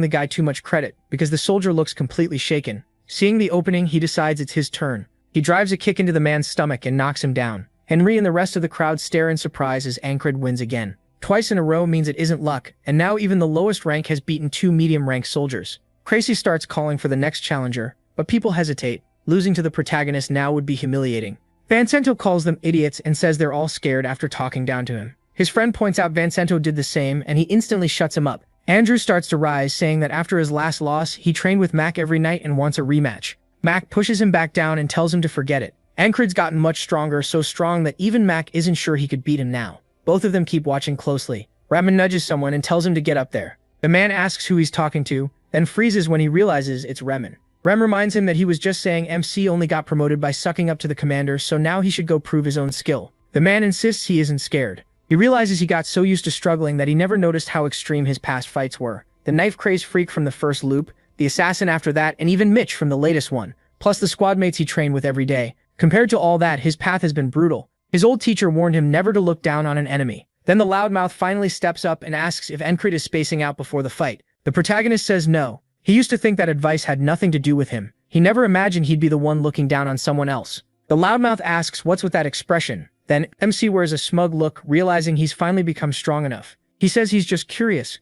the guy too much credit, because the soldier looks completely shaken. Seeing the opening, he decides it's his turn. He drives a kick into the man's stomach and knocks him down. Henry and the rest of the crowd stare in surprise as Ancred wins again. Twice in a row means it isn't luck, and now even the lowest rank has beaten 2 medium-ranked soldiers. Crazy starts calling for the next challenger, but people hesitate. Losing to the protagonist now would be humiliating. Vincento calls them idiots and says they're all scared after talking down to him. His friend points out Vincento did the same, and he instantly shuts him up. Andrew starts to rise, saying that after his last loss, he trained with Mac every night and wants a rematch. Mac pushes him back down and tells him to forget it. Ancred's gotten much stronger, so strong that even Mac isn't sure he could beat him now. Both of them keep watching closely. Raman nudges someone and tells him to get up there. The man asks who he's talking to, then freezes when he realizes it's Remen. Rem reminds him that he was just saying MC only got promoted by sucking up to the commander, so now he should go prove his own skill. The man insists he isn't scared. He realizes he got so used to struggling that he never noticed how extreme his past fights were. The knife-crazed freak from the first loop, the assassin after that, and even Mitch from the latest one, plus the squad mates he trained with every day. Compared to all that, his path has been brutal. His old teacher warned him never to look down on an enemy. Then the loudmouth finally steps up and asks if Ancred is spacing out before the fight. The protagonist says no. He used to think that advice had nothing to do with him. He never imagined he'd be the one looking down on someone else. The loudmouth asks what's with that expression. Then MC wears a smug look, realizing he's finally become strong enough. He says he's just curious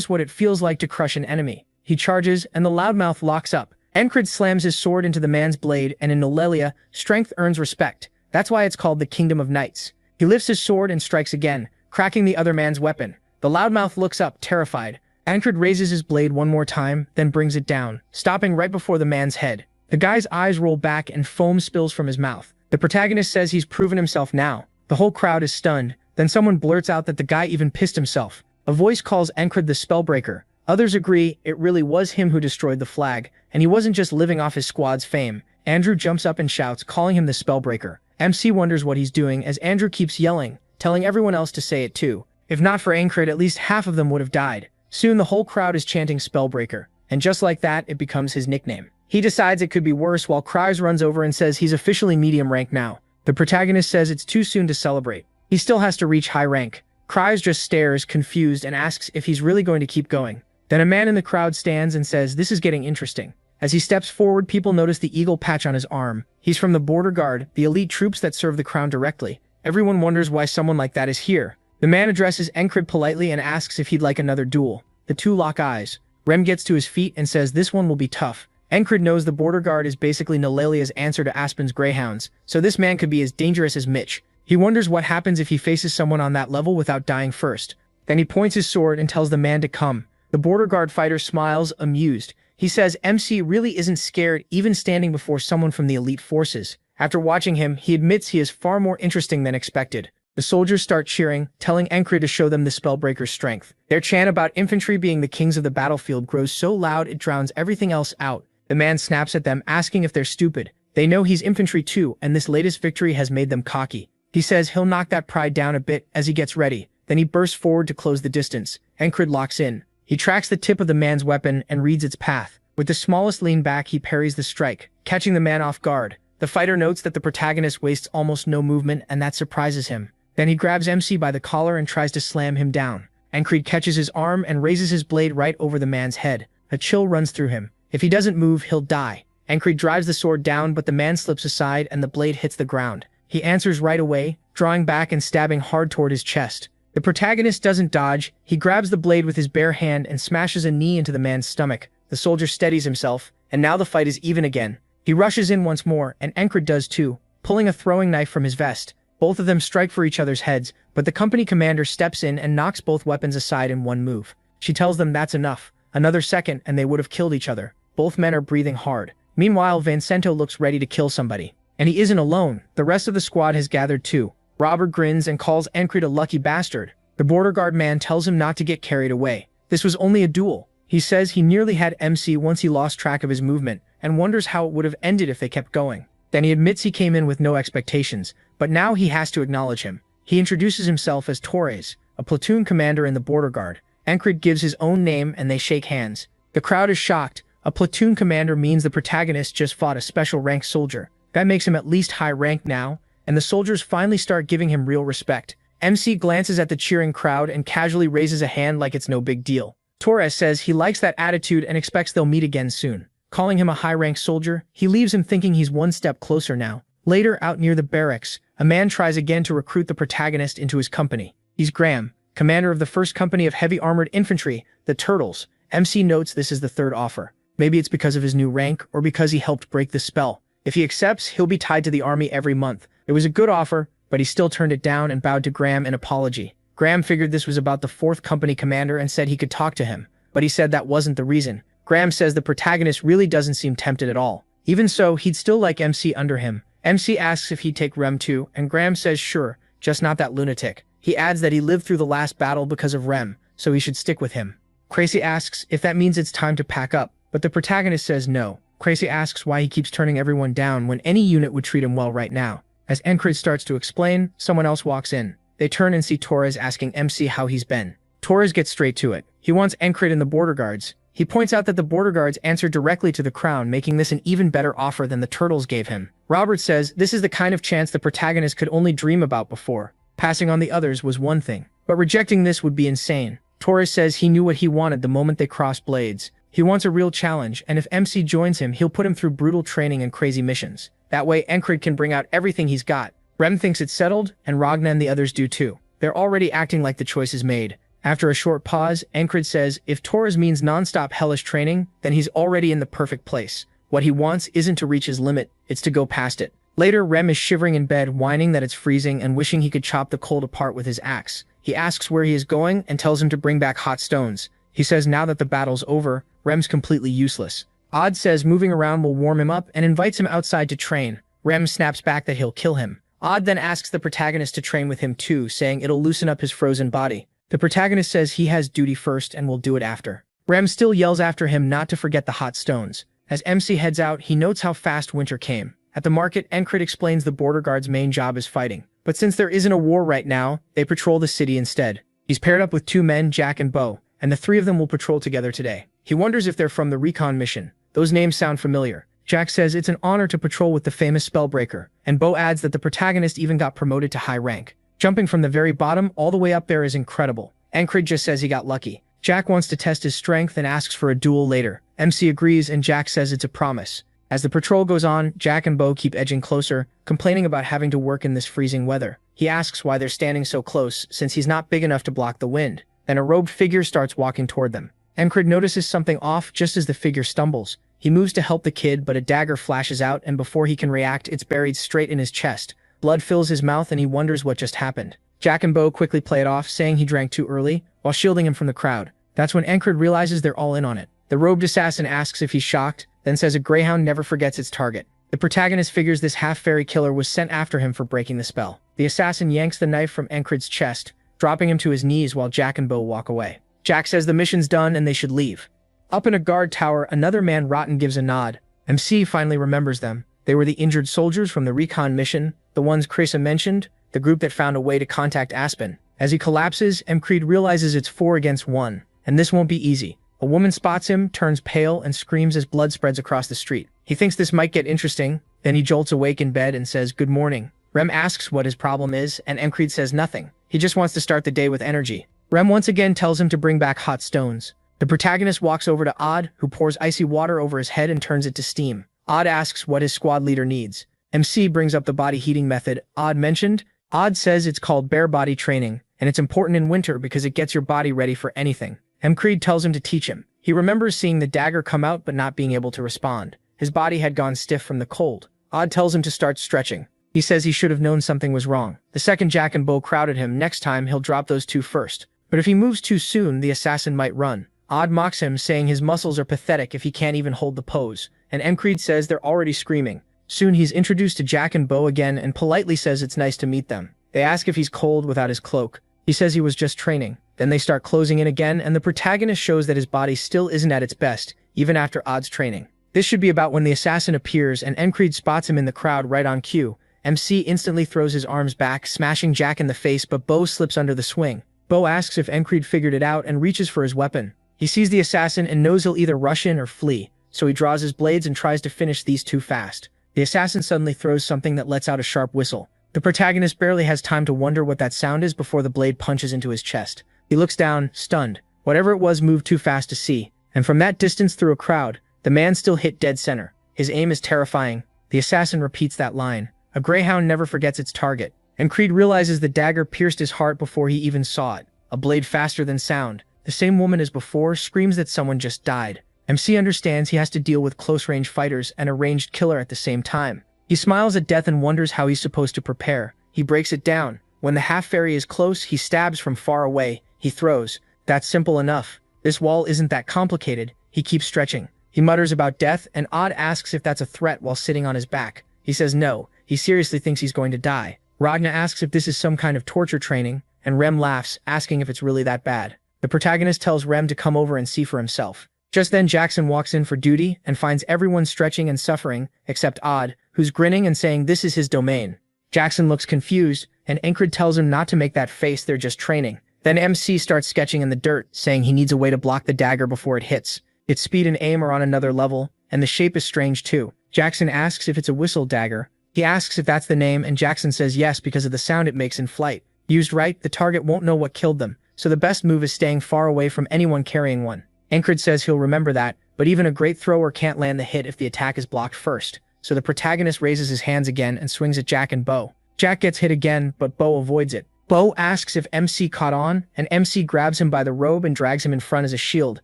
what it feels like to crush an enemy. He charges, and the loudmouth locks up. Ancred slams his sword into the man's blade, and in Nolelia, strength earns respect. That's why it's called the Kingdom of Knights. He lifts his sword and strikes again, cracking the other man's weapon. The loudmouth looks up, terrified. Ancred raises his blade one more time, then brings it down, stopping right before the man's head. The guy's eyes roll back and foam spills from his mouth. The protagonist says he's proven himself now. The whole crowd is stunned. Then someone blurts out that the guy even pissed himself. A voice calls Ancred the Spellbreaker. Others agree it really was him who destroyed the flag, and he wasn't just living off his squad's fame. Andrew jumps up and shouts, calling him the Spellbreaker. MC wonders what he's doing as Andrew keeps yelling, telling everyone else to say it too. If not for Ancred, at least half of them would have died. Soon the whole crowd is chanting Spellbreaker, and just like that, it becomes his nickname. He decides it could be worse while Kryes runs over and says he's officially medium rank now. The protagonist says it's too soon to celebrate. He still has to reach high rank. Kryes just stares, confused, and asks if he's really going to keep going. Then a man in the crowd stands and says this is getting interesting. As he steps forward, people notice the eagle patch on his arm. He's from the Border Guard, the elite troops that serve the crown directly. Everyone wonders why someone like that is here. The man addresses Ancred politely and asks if he'd like another duel. The two lock eyes. Rem gets to his feet and says this one will be tough. Ancred knows the Border Guard is basically Nolelia's answer to Aspen's Greyhounds, so this man could be as dangerous as Mitch. He wonders what happens if he faces someone on that level without dying first. Then he points his sword and tells the man to come. The Border Guard fighter smiles, amused. He says MC really isn't scared even standing before someone from the elite forces. After watching him, he admits he is far more interesting than expected. The soldiers start cheering, telling Ancred to show them the Spellbreaker's strength. Their chant about infantry being the kings of the battlefield grows so loud it drowns everything else out. The man snaps at them, asking if they're stupid. They know he's infantry too, and this latest victory has made them cocky. He says he'll knock that pride down a bit as he gets ready. Then he bursts forward to close the distance. Ancred locks in. He tracks the tip of the man's weapon and reads its path. With the smallest lean back, he parries the strike, catching the man off guard. The fighter notes that the protagonist wastes almost no movement, and that surprises him. Then he grabs MC by the collar and tries to slam him down. Ancred catches his arm and raises his blade right over the man's head. A chill runs through him. If he doesn't move, he'll die. Ancred drives the sword down, but the man slips aside and the blade hits the ground. He answers right away, drawing back and stabbing hard toward his chest. The protagonist doesn't dodge. He grabs the blade with his bare hand and smashes a knee into the man's stomach. The soldier steadies himself, and now the fight is even again. He rushes in once more, and Ancred does too, pulling a throwing knife from his vest. Both of them strike for each other's heads, but the company commander steps in and knocks both weapons aside in one move. She tells them that's enough. Another second and they would have killed each other. Both men are breathing hard. Meanwhile, Vincento looks ready to kill somebody. And he isn't alone. The rest of the squad has gathered too. Robert grins and calls Ancred a lucky bastard. The border guard man tells him not to get carried away. This was only a duel. He says he nearly had MC once he lost track of his movement, and wonders how it would have ended if they kept going. Then he admits he came in with no expectations, but now he has to acknowledge him. He introduces himself as Torres, a platoon commander in the border guard. Ancred gives his own name and they shake hands. The crowd is shocked. A platoon commander means the protagonist just fought a special rank soldier. That makes him at least high rank now, and the soldiers finally start giving him real respect. MC glances at the cheering crowd and casually raises a hand like it's no big deal. Torres says he likes that attitude and expects they'll meet again soon. Calling him a high-rank soldier, he leaves him thinking he's one step closer now. Later, out near the barracks, A man tries again to recruit the protagonist into his company. He's Graham, commander of the 1st Company of Heavy Armored Infantry, the Turtles. MC notes this is the 3rd offer. Maybe it's because of his new rank or because he helped break the spell. If he accepts, he'll be tied to the army every month. It was a good offer, but he still turned it down and bowed to Graham in apology. Graham figured this was about the 4th Company commander and said he could talk to him, but he said that wasn't the reason. Graham says the protagonist really doesn't seem tempted at all. Even so, he'd still like MC under him. MC asks if he'd take Rem too, and Graham says sure, just not that lunatic. He adds that he lived through the last battle because of Rem, so he should stick with him. Crazy asks if that means it's time to pack up, but the protagonist says no. Crazy asks why he keeps turning everyone down when any unit would treat him well right now. As Encrid starts to explain, someone else walks in. They turn and see Torres asking MC how he's been. Torres gets straight to it. He wants Encrid and the border guards. He points out that the border guards answer directly to the crown, making this an even better offer than the Turtles gave him. Robert says this is the kind of chance the protagonist could only dream about before. Passing on the others was one thing, but rejecting this would be insane. Torres says he knew what he wanted the moment they crossed blades. He wants a real challenge, and if MC joins him, he'll put him through brutal training and crazy missions. That way, Encrid can bring out everything he's got. Rem thinks it's settled, and Ragna and the others do too. They're already acting like the choice is made. After a short pause, Encrid says if Torres means non-stop hellish training, then he's already in the perfect place. What he wants isn't to reach his limit, it's to go past it. Later, Rem is shivering in bed, whining that it's freezing and wishing he could chop the cold apart with his axe. He asks where he is going and tells him to bring back hot stones. He says now that the battle's over, Rem's completely useless. Odd says moving around will warm him up and invites him outside to train. Rem snaps back that he'll kill him. Odd then asks the protagonist to train with him too, saying it'll loosen up his frozen body. The protagonist says he has duty first and will do it after. Rem still yells after him not to forget the hot stones. As MC heads out, he notes how fast winter came. At the market, Encrid explains the border guard's main job is fighting. But since there isn't a war right now, they patrol the city instead. He's paired up with 2 men, Jack and Bo, and the 3 of them will patrol together today. He wonders if they're from the recon mission. Those names sound familiar. Jack says it's an honor to patrol with the famous Spellbreaker, and Bo adds that the protagonist even got promoted to high rank. Jumping from the very bottom all the way up there is incredible. Encrid just says he got lucky. Jack wants to test his strength and asks for a duel later. MC agrees and Jack says it's a promise. As the patrol goes on, Jack and Bo keep edging closer, complaining about having to work in this freezing weather. He asks why they're standing so close, since he's not big enough to block the wind. Then a robed figure starts walking toward them. Encrid notices something off just as the figure stumbles. He moves to help the kid, but a dagger flashes out, and before he can react, it's buried straight in his chest. Blood fills his mouth and he wonders what just happened. Jack and Bo quickly play it off, saying he drank too early, while shielding him from the crowd. That's when Encrid realizes they're all in on it. The robed assassin asks if he's shocked, then says a greyhound never forgets its target. The protagonist figures this half-fairy killer was sent after him for breaking the spell. The assassin yanks the knife from Encrid's chest, dropping him to his knees while Jack and Bo walk away. Jack says the mission's done and they should leave. Up in a guard tower, another man Rotten gives a nod. MC finally remembers them. They were the injured soldiers from the recon mission, the ones Krisa mentioned, the group that found a way to contact Aspen. As he collapses, Encrid realizes it's 4 against 1, and this won't be easy. A woman spots him, turns pale, and screams as blood spreads across the street. He thinks this might get interesting, then he jolts awake in bed and says good morning. Rem asks what his problem is, and Encrid says nothing. He just wants to start the day with energy. Rem once again tells him to bring back hot stones. The protagonist walks over to Odd, who pours icy water over his head and turns it to steam. Odd asks what his squad leader needs. MC brings up the body heating method Odd mentioned. Odd says it's called bare body training, and it's important in winter because it gets your body ready for anything. Encrid tells him to teach him. He remembers seeing the dagger come out but not being able to respond. His body had gone stiff from the cold. Odd tells him to start stretching. He says he should have known something was wrong. The second Jack and Bo crowded him, next time he'll drop those 2 first. But if he moves too soon, the assassin might run. Odd mocks him, saying his muscles are pathetic if he can't even hold the pose. And Encrid says they're already screaming. Soon he's introduced to Jack and Bo again and politely says it's nice to meet them. They ask if he's cold without his cloak. He says he was just training. Then they start closing in again, and the protagonist shows that his body still isn't at its best, even after Odd's training. This should be about when the assassin appears and Encrid spots him in the crowd right on cue. MC instantly throws his arms back, smashing Jack in the face, but Bo slips under the swing. Bo asks if Encrid figured it out and reaches for his weapon. He sees the assassin and knows he'll either rush in or flee, so he draws his blades and tries to finish these 2 fast. The assassin suddenly throws something that lets out a sharp whistle. The protagonist barely has time to wonder what that sound is before the blade punches into his chest. He looks down, stunned. Whatever it was moved too fast to see, and from that distance through a crowd, the man still hit dead center. His aim is terrifying. The assassin repeats that line. A greyhound never forgets its target. And Creed realizes the dagger pierced his heart before he even saw it. A blade faster than sound. The same woman as before screams that someone just died. MC understands he has to deal with close-range fighters and a ranged killer at the same time. He smiles at death and wonders how he's supposed to prepare. He breaks it down. When the half-fairy is close, he stabs from far away. He throws. That's simple enough. This wall isn't that complicated. He keeps stretching. He mutters about death, and Odd asks if that's a threat while sitting on his back. He says no. He seriously thinks he's going to die. Ragna asks if this is some kind of torture training, and Rem laughs, asking if it's really that bad. The protagonist tells Rem to come over and see for himself. Just then Jackson walks in for duty and finds everyone stretching and suffering, except Odd, who's grinning and saying this is his domain. Jackson looks confused, and Encred tells him not to make that face, they're just training. Then MC starts sketching in the dirt, saying he needs a way to block the dagger before it hits. Its speed and aim are on another level, and the shape is strange too. Jackson asks if it's a whistle dagger. He asks if that's the name, and Jackson says yes because of the sound it makes in flight. Used right, the target won't know what killed them, so the best move is staying far away from anyone carrying one. Encred says he'll remember that, but even a great thrower can't land the hit if the attack is blocked first. So the protagonist raises his hands again and swings at Jack and Bo. Jack gets hit again, but Bo avoids it. Bo asks if MC caught on, and MC grabs him by the robe and drags him in front as a shield,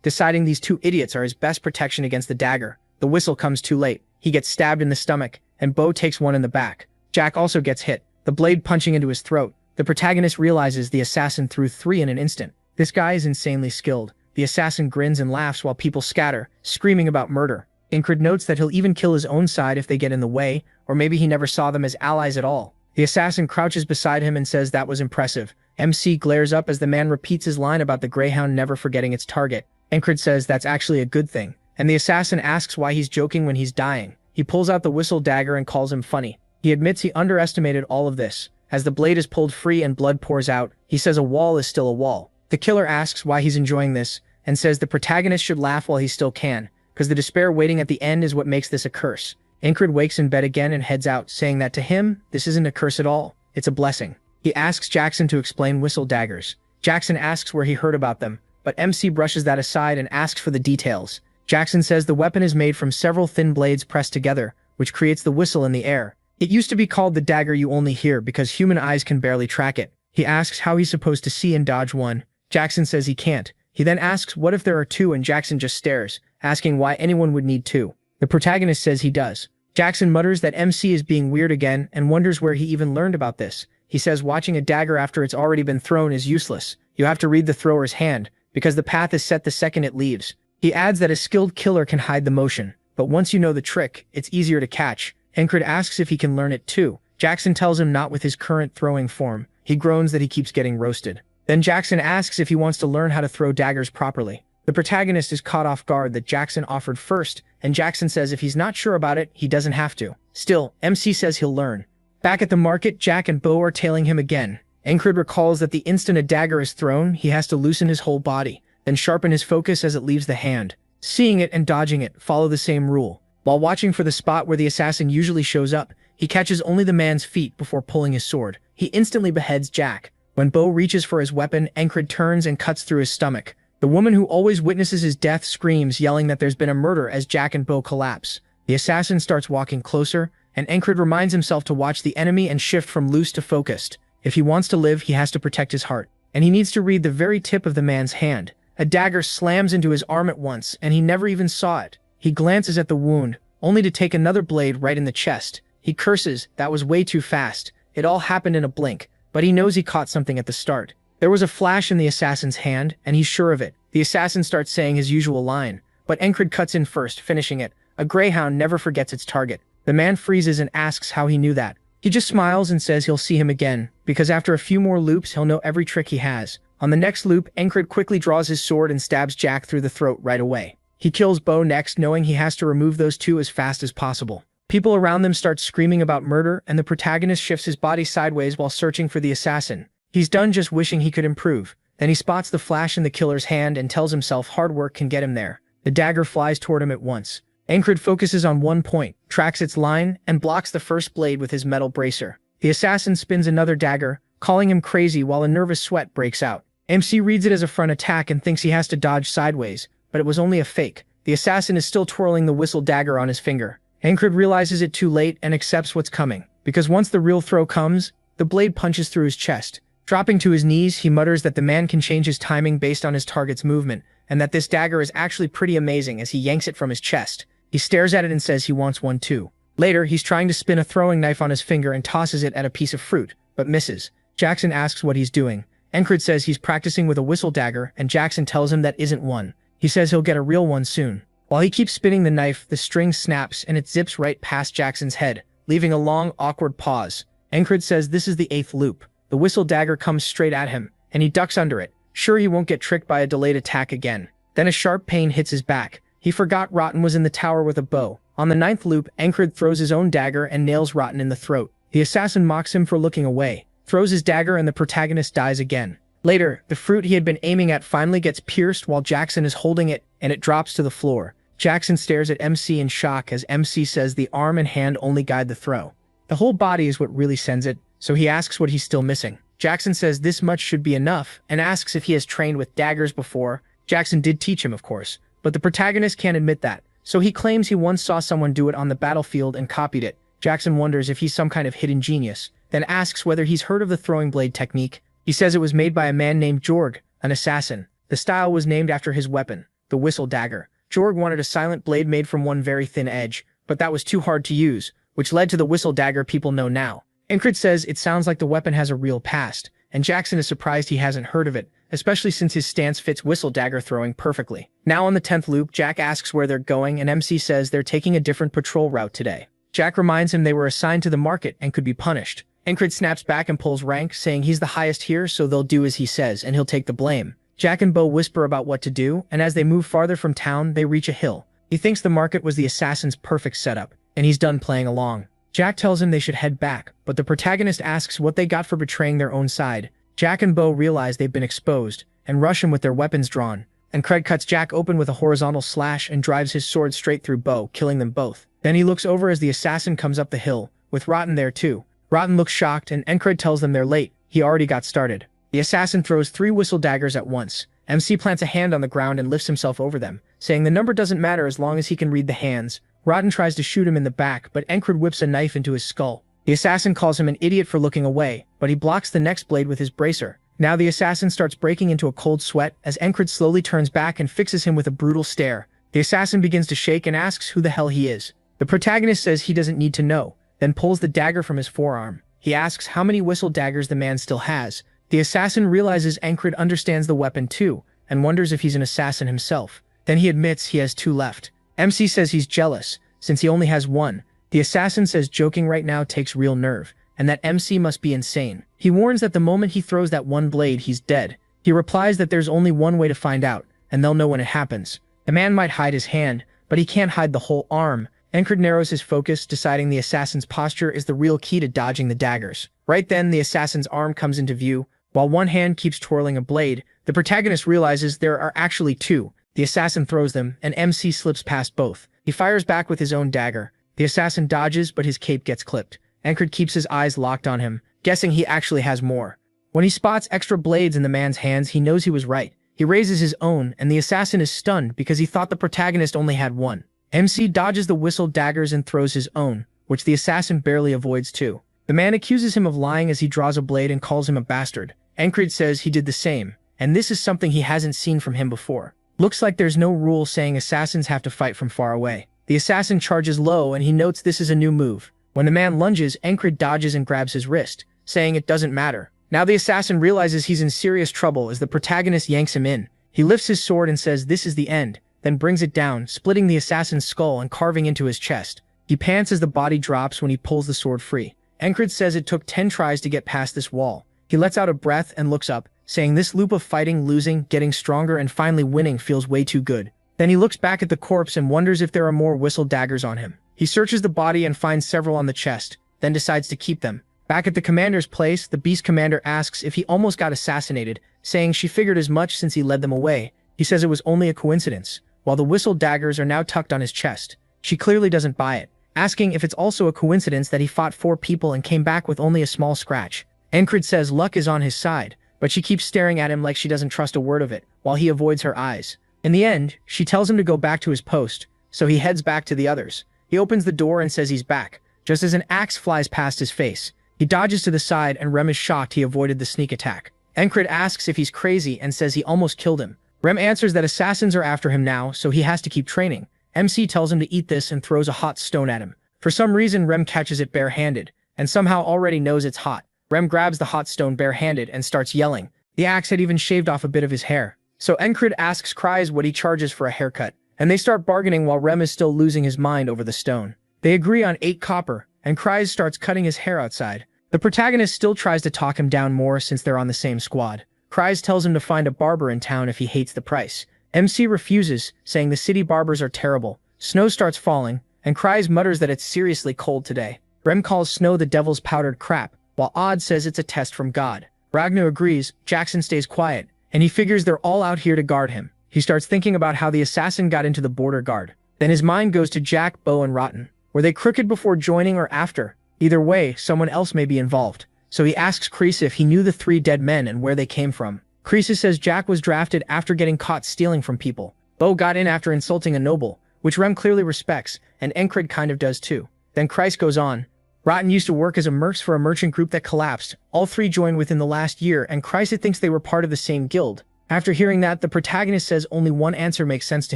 deciding these two idiots are his best protection against the dagger. The whistle comes too late. He gets stabbed in the stomach, and Bo takes one in the back. Jack also gets hit, the blade punching into his throat. The protagonist realizes the assassin threw 3 in an instant. This guy is insanely skilled. The assassin grins and laughs while people scatter, screaming about murder. Encred notes that he'll even kill his own side if they get in the way, or maybe he never saw them as allies at all. The assassin crouches beside him and says that was impressive. MC glares up as the man repeats his line about the greyhound never forgetting its target. Encred says that's actually a good thing, and the assassin asks why he's joking when he's dying. He pulls out the whistle dagger and calls him funny. He admits he underestimated all of this. As the blade is pulled free and blood pours out, he says a wall is still a wall. The killer asks why he's enjoying this, and says the protagonist should laugh while he still can, because the despair waiting at the end is what makes this a curse. Encred wakes in bed again and heads out, saying that to him, this isn't a curse at all, it's a blessing. He asks Jackson to explain whistle daggers. Jackson asks where he heard about them, but MC brushes that aside and asks for the details. Jackson says the weapon is made from several thin blades pressed together, which creates the whistle in the air. It used to be called the dagger you only hear because human eyes can barely track it. He asks how he's supposed to see and dodge one. Jackson says he can't. He then asks what if there are 2, and Jackson just stares, asking why anyone would need 2. The protagonist says he does. Jackson mutters that MC is being weird again and wonders where he even learned about this. He says watching a dagger after it's already been thrown is useless. You have to read the thrower's hand, because the path is set the second it leaves. He adds that a skilled killer can hide the motion, but once you know the trick, it's easier to catch. Encred asks if he can learn it too. Jackson tells him not with his current throwing form. He groans that he keeps getting roasted. Then Jackson asks if he wants to learn how to throw daggers properly. The protagonist is caught off guard that Jackson offered first, and Jackson says if he's not sure about it, he doesn't have to. Still, MC says he'll learn. Back at the market, Jack and Bo are tailing him again. Encred recalls that the instant a dagger is thrown, he has to loosen his whole body, then sharpen his focus as it leaves the hand. Seeing it and dodging it follow the same rule. While watching for the spot where the assassin usually shows up, he catches only the man's feet before pulling his sword. He instantly beheads Jack. When Bo reaches for his weapon, Encred turns and cuts through his stomach. The woman who always witnesses his death screams, yelling that there's been a murder as Jack and Bo collapse. The assassin starts walking closer, and Encred reminds himself to watch the enemy and shift from loose to focused. If he wants to live, he has to protect his heart, and he needs to read the very tip of the man's hand. A dagger slams into his arm at once, and he never even saw it. He glances at the wound, only to take another blade right in the chest. He curses, that was way too fast. It all happened in a blink, but he knows he caught something at the start. There was a flash in the assassin's hand, and he's sure of it. The assassin starts saying his usual line, but Encred cuts in first, finishing it. A greyhound never forgets its target. The man freezes and asks how he knew that. He just smiles and says he'll see him again, because after a few more loops he'll know every trick he has. On the next loop, Encred quickly draws his sword and stabs Jack through the throat right away. He kills Bo next, knowing he has to remove those 2 as fast as possible. People around them start screaming about murder, and the protagonist shifts his body sideways while searching for the assassin. He's done just wishing he could improve. Then he spots the flash in the killer's hand and tells himself hard work can get him there. The dagger flies toward him at once. Encred focuses on one point, tracks its line, and blocks the first blade with his metal bracer. The assassin spins another dagger, calling him crazy while a nervous sweat breaks out. MC reads it as a front attack and thinks he has to dodge sideways, but it was only a fake. The assassin is still twirling the whistle dagger on his finger. Encred realizes it too late and accepts what's coming. because once the real throw comes, the blade punches through his chest. Dropping to his knees, he mutters that the man can change his timing based on his target's movement, and that this dagger is actually pretty amazing as he yanks it from his chest. He stares at it and says he wants one too. Later, he's trying to spin a throwing knife on his finger and tosses it at a piece of fruit, but misses. Jackson asks what he's doing. Encred says he's practicing with a whistle dagger, and Jackson tells him that isn't one. He says he'll get a real one soon. While he keeps spinning the knife, the string snaps and it zips right past Jackson's head, leaving a long, awkward pause. Encred says this is the 8th loop. The whistle dagger comes straight at him, and he ducks under it. Sure he won't get tricked by a delayed attack again. Then a sharp pain hits his back. He forgot Rotten was in the tower with a bow. On the 9th loop, Encred throws his own dagger and nails Rotten in the throat. The assassin mocks him for looking away, throws his dagger, and the protagonist dies again. Later, the fruit he had been aiming at finally gets pierced while Jackson is holding it, and it drops to the floor. Jackson stares at MC in shock as MC says the arm and hand only guide the throw. The whole body is what really sends it, so he asks what he's still missing. Jackson says this much should be enough, and asks if he has trained with daggers before. Jackson did teach him, of course, but the protagonist can't admit that, so he claims he once saw someone do it on the battlefield and copied it. Jackson wonders if he's some kind of hidden genius, then asks whether he's heard of the throwing blade technique. He says it was made by a man named Jorg, an assassin. The style was named after his weapon, the whistle dagger. Jorg wanted a silent blade made from one very thin edge, but that was too hard to use, which led to the whistle dagger people know now. Encred says it sounds like the weapon has a real past, and Jackson is surprised he hasn't heard of it, especially since his stance fits whistle dagger throwing perfectly. Now on the 10th loop, Jack asks where they're going, and MC says they're taking a different patrol route today. Jack reminds him they were assigned to the market and could be punished. Encred snaps back and pulls rank, saying he's the highest here, so they'll do as he says, and he'll take the blame. Jack and Bo whisper about what to do, and as they move farther from town, they reach a hill. He thinks the market was the assassin's perfect setup, and he's done playing along. Jack tells him they should head back, but the protagonist asks what they got for betraying their own side. Jack and Bo realize they've been exposed, and rush him with their weapons drawn. And Craig cuts Jack open with a horizontal slash and drives his sword straight through Bo, killing them both. Then he looks over as the assassin comes up the hill, with Rotten there too. Rotten looks shocked, and Encred tells them they're late. He already got started. The assassin throws 3 whistle daggers at once. MC plants a hand on the ground and lifts himself over them, saying the number doesn't matter as long as he can read the hands. Rotten tries to shoot him in the back, but Encred whips a knife into his skull. The assassin calls him an idiot for looking away, but he blocks the next blade with his bracer. Now the assassin starts breaking into a cold sweat as Encred slowly turns back and fixes him with a brutal stare. The assassin begins to shake and asks who the hell he is. The protagonist says he doesn't need to know, then pulls the dagger from his forearm. He asks how many whistle daggers the man still has. The assassin realizes Encred understands the weapon too, and wonders if he's an assassin himself. Then he admits he has 2 left. MC says he's jealous, since he only has 1. The assassin says joking right now takes real nerve, and that MC must be insane. He warns that the moment he throws that one blade, he's dead. He replies that there's only one way to find out, and they'll know when it happens. The man might hide his hand, but he can't hide the whole arm. Encred narrows his focus, deciding the assassin's posture is the real key to dodging the daggers. Right then, the assassin's arm comes into view. While one hand keeps twirling a blade, the protagonist realizes there are actually 2. The assassin throws them, and MC slips past both. He fires back with his own dagger. The assassin dodges, but his cape gets clipped. Encred keeps his eyes locked on him, guessing he actually has more. When he spots extra blades in the man's hands, he knows he was right. He raises his own, and the assassin is stunned because he thought the protagonist only had 1. MC dodges the whistle daggers and throws his own, which the assassin barely avoids too. The man accuses him of lying as he draws a blade and calls him a bastard. Encred says he did the same, and this is something he hasn't seen from him before. Looks like there's no rule saying assassins have to fight from far away. The assassin charges low, and he notes this is a new move. When the man lunges, Encred dodges and grabs his wrist, saying it doesn't matter. Now the assassin realizes he's in serious trouble as the protagonist yanks him in. He lifts his sword and says this is the end, then brings it down, splitting the assassin's skull and carving into his chest. He pants as the body drops when he pulls the sword free. Encred says it took 10 tries to get past this wall. He lets out a breath and looks up, saying this loop of fighting, losing, getting stronger, and finally winning feels way too good. Then he looks back at the corpse and wonders if there are more whistle daggers on him. He searches the body and finds several on the chest, then decides to keep them. Back at the commander's place, the beast commander asks if he almost got assassinated, saying she figured as much since he led them away. He says it was only a coincidence, while the whistle daggers are now tucked on his chest. She clearly doesn't buy it, asking if it's also a coincidence that he fought 4 people and came back with only a small scratch. Encred says luck is on his side, but she keeps staring at him like she doesn't trust a word of it, while he avoids her eyes. In the end, she tells him to go back to his post, so he heads back to the others. He opens the door and says he's back, just as an axe flies past his face. He dodges to the side and Rem is shocked he avoided the sneak attack. Encred asks if he's crazy and says he almost killed him. Rem answers that assassins are after him now, so he has to keep training. MC tells him to eat this and throws a hot stone at him. For some reason, Rem catches it barehanded, and somehow already knows it's hot. Rem grabs the hot stone barehanded and starts yelling. The axe had even shaved off a bit of his hair. So Encred asks Kreis what he charges for a haircut, and they start bargaining while Rem is still losing his mind over the stone. They agree on 8 copper, and Kreis starts cutting his hair outside. The protagonist still tries to talk him down more since they're on the same squad. Kreis tells him to find a barber in town if he hates the price. MC refuses, saying the city barbers are terrible. Snow starts falling, and Kreis mutters that it's seriously cold today. Rem calls snow the devil's powdered crap, while Odd says it's a test from God. Ragnar agrees, Jackson stays quiet, and he figures they're all out here to guard him. He starts thinking about how the assassin got into the border guard. Then his mind goes to Jack, Bo, and Rotten. Were they crooked before joining or after? Either way, someone else may be involved. So he asks Kreis if he knew the 3 dead men and where they came from. Kreis says Jack was drafted after getting caught stealing from people. Bo got in after insulting a noble, which Rem clearly respects, and Encred kind of does too. Then Kreis goes on. Rotten used to work as a mercs for a merchant group that collapsed. All 3 joined within the last year, and Kreis thinks they were part of the same guild. After hearing that, the protagonist says only one answer makes sense to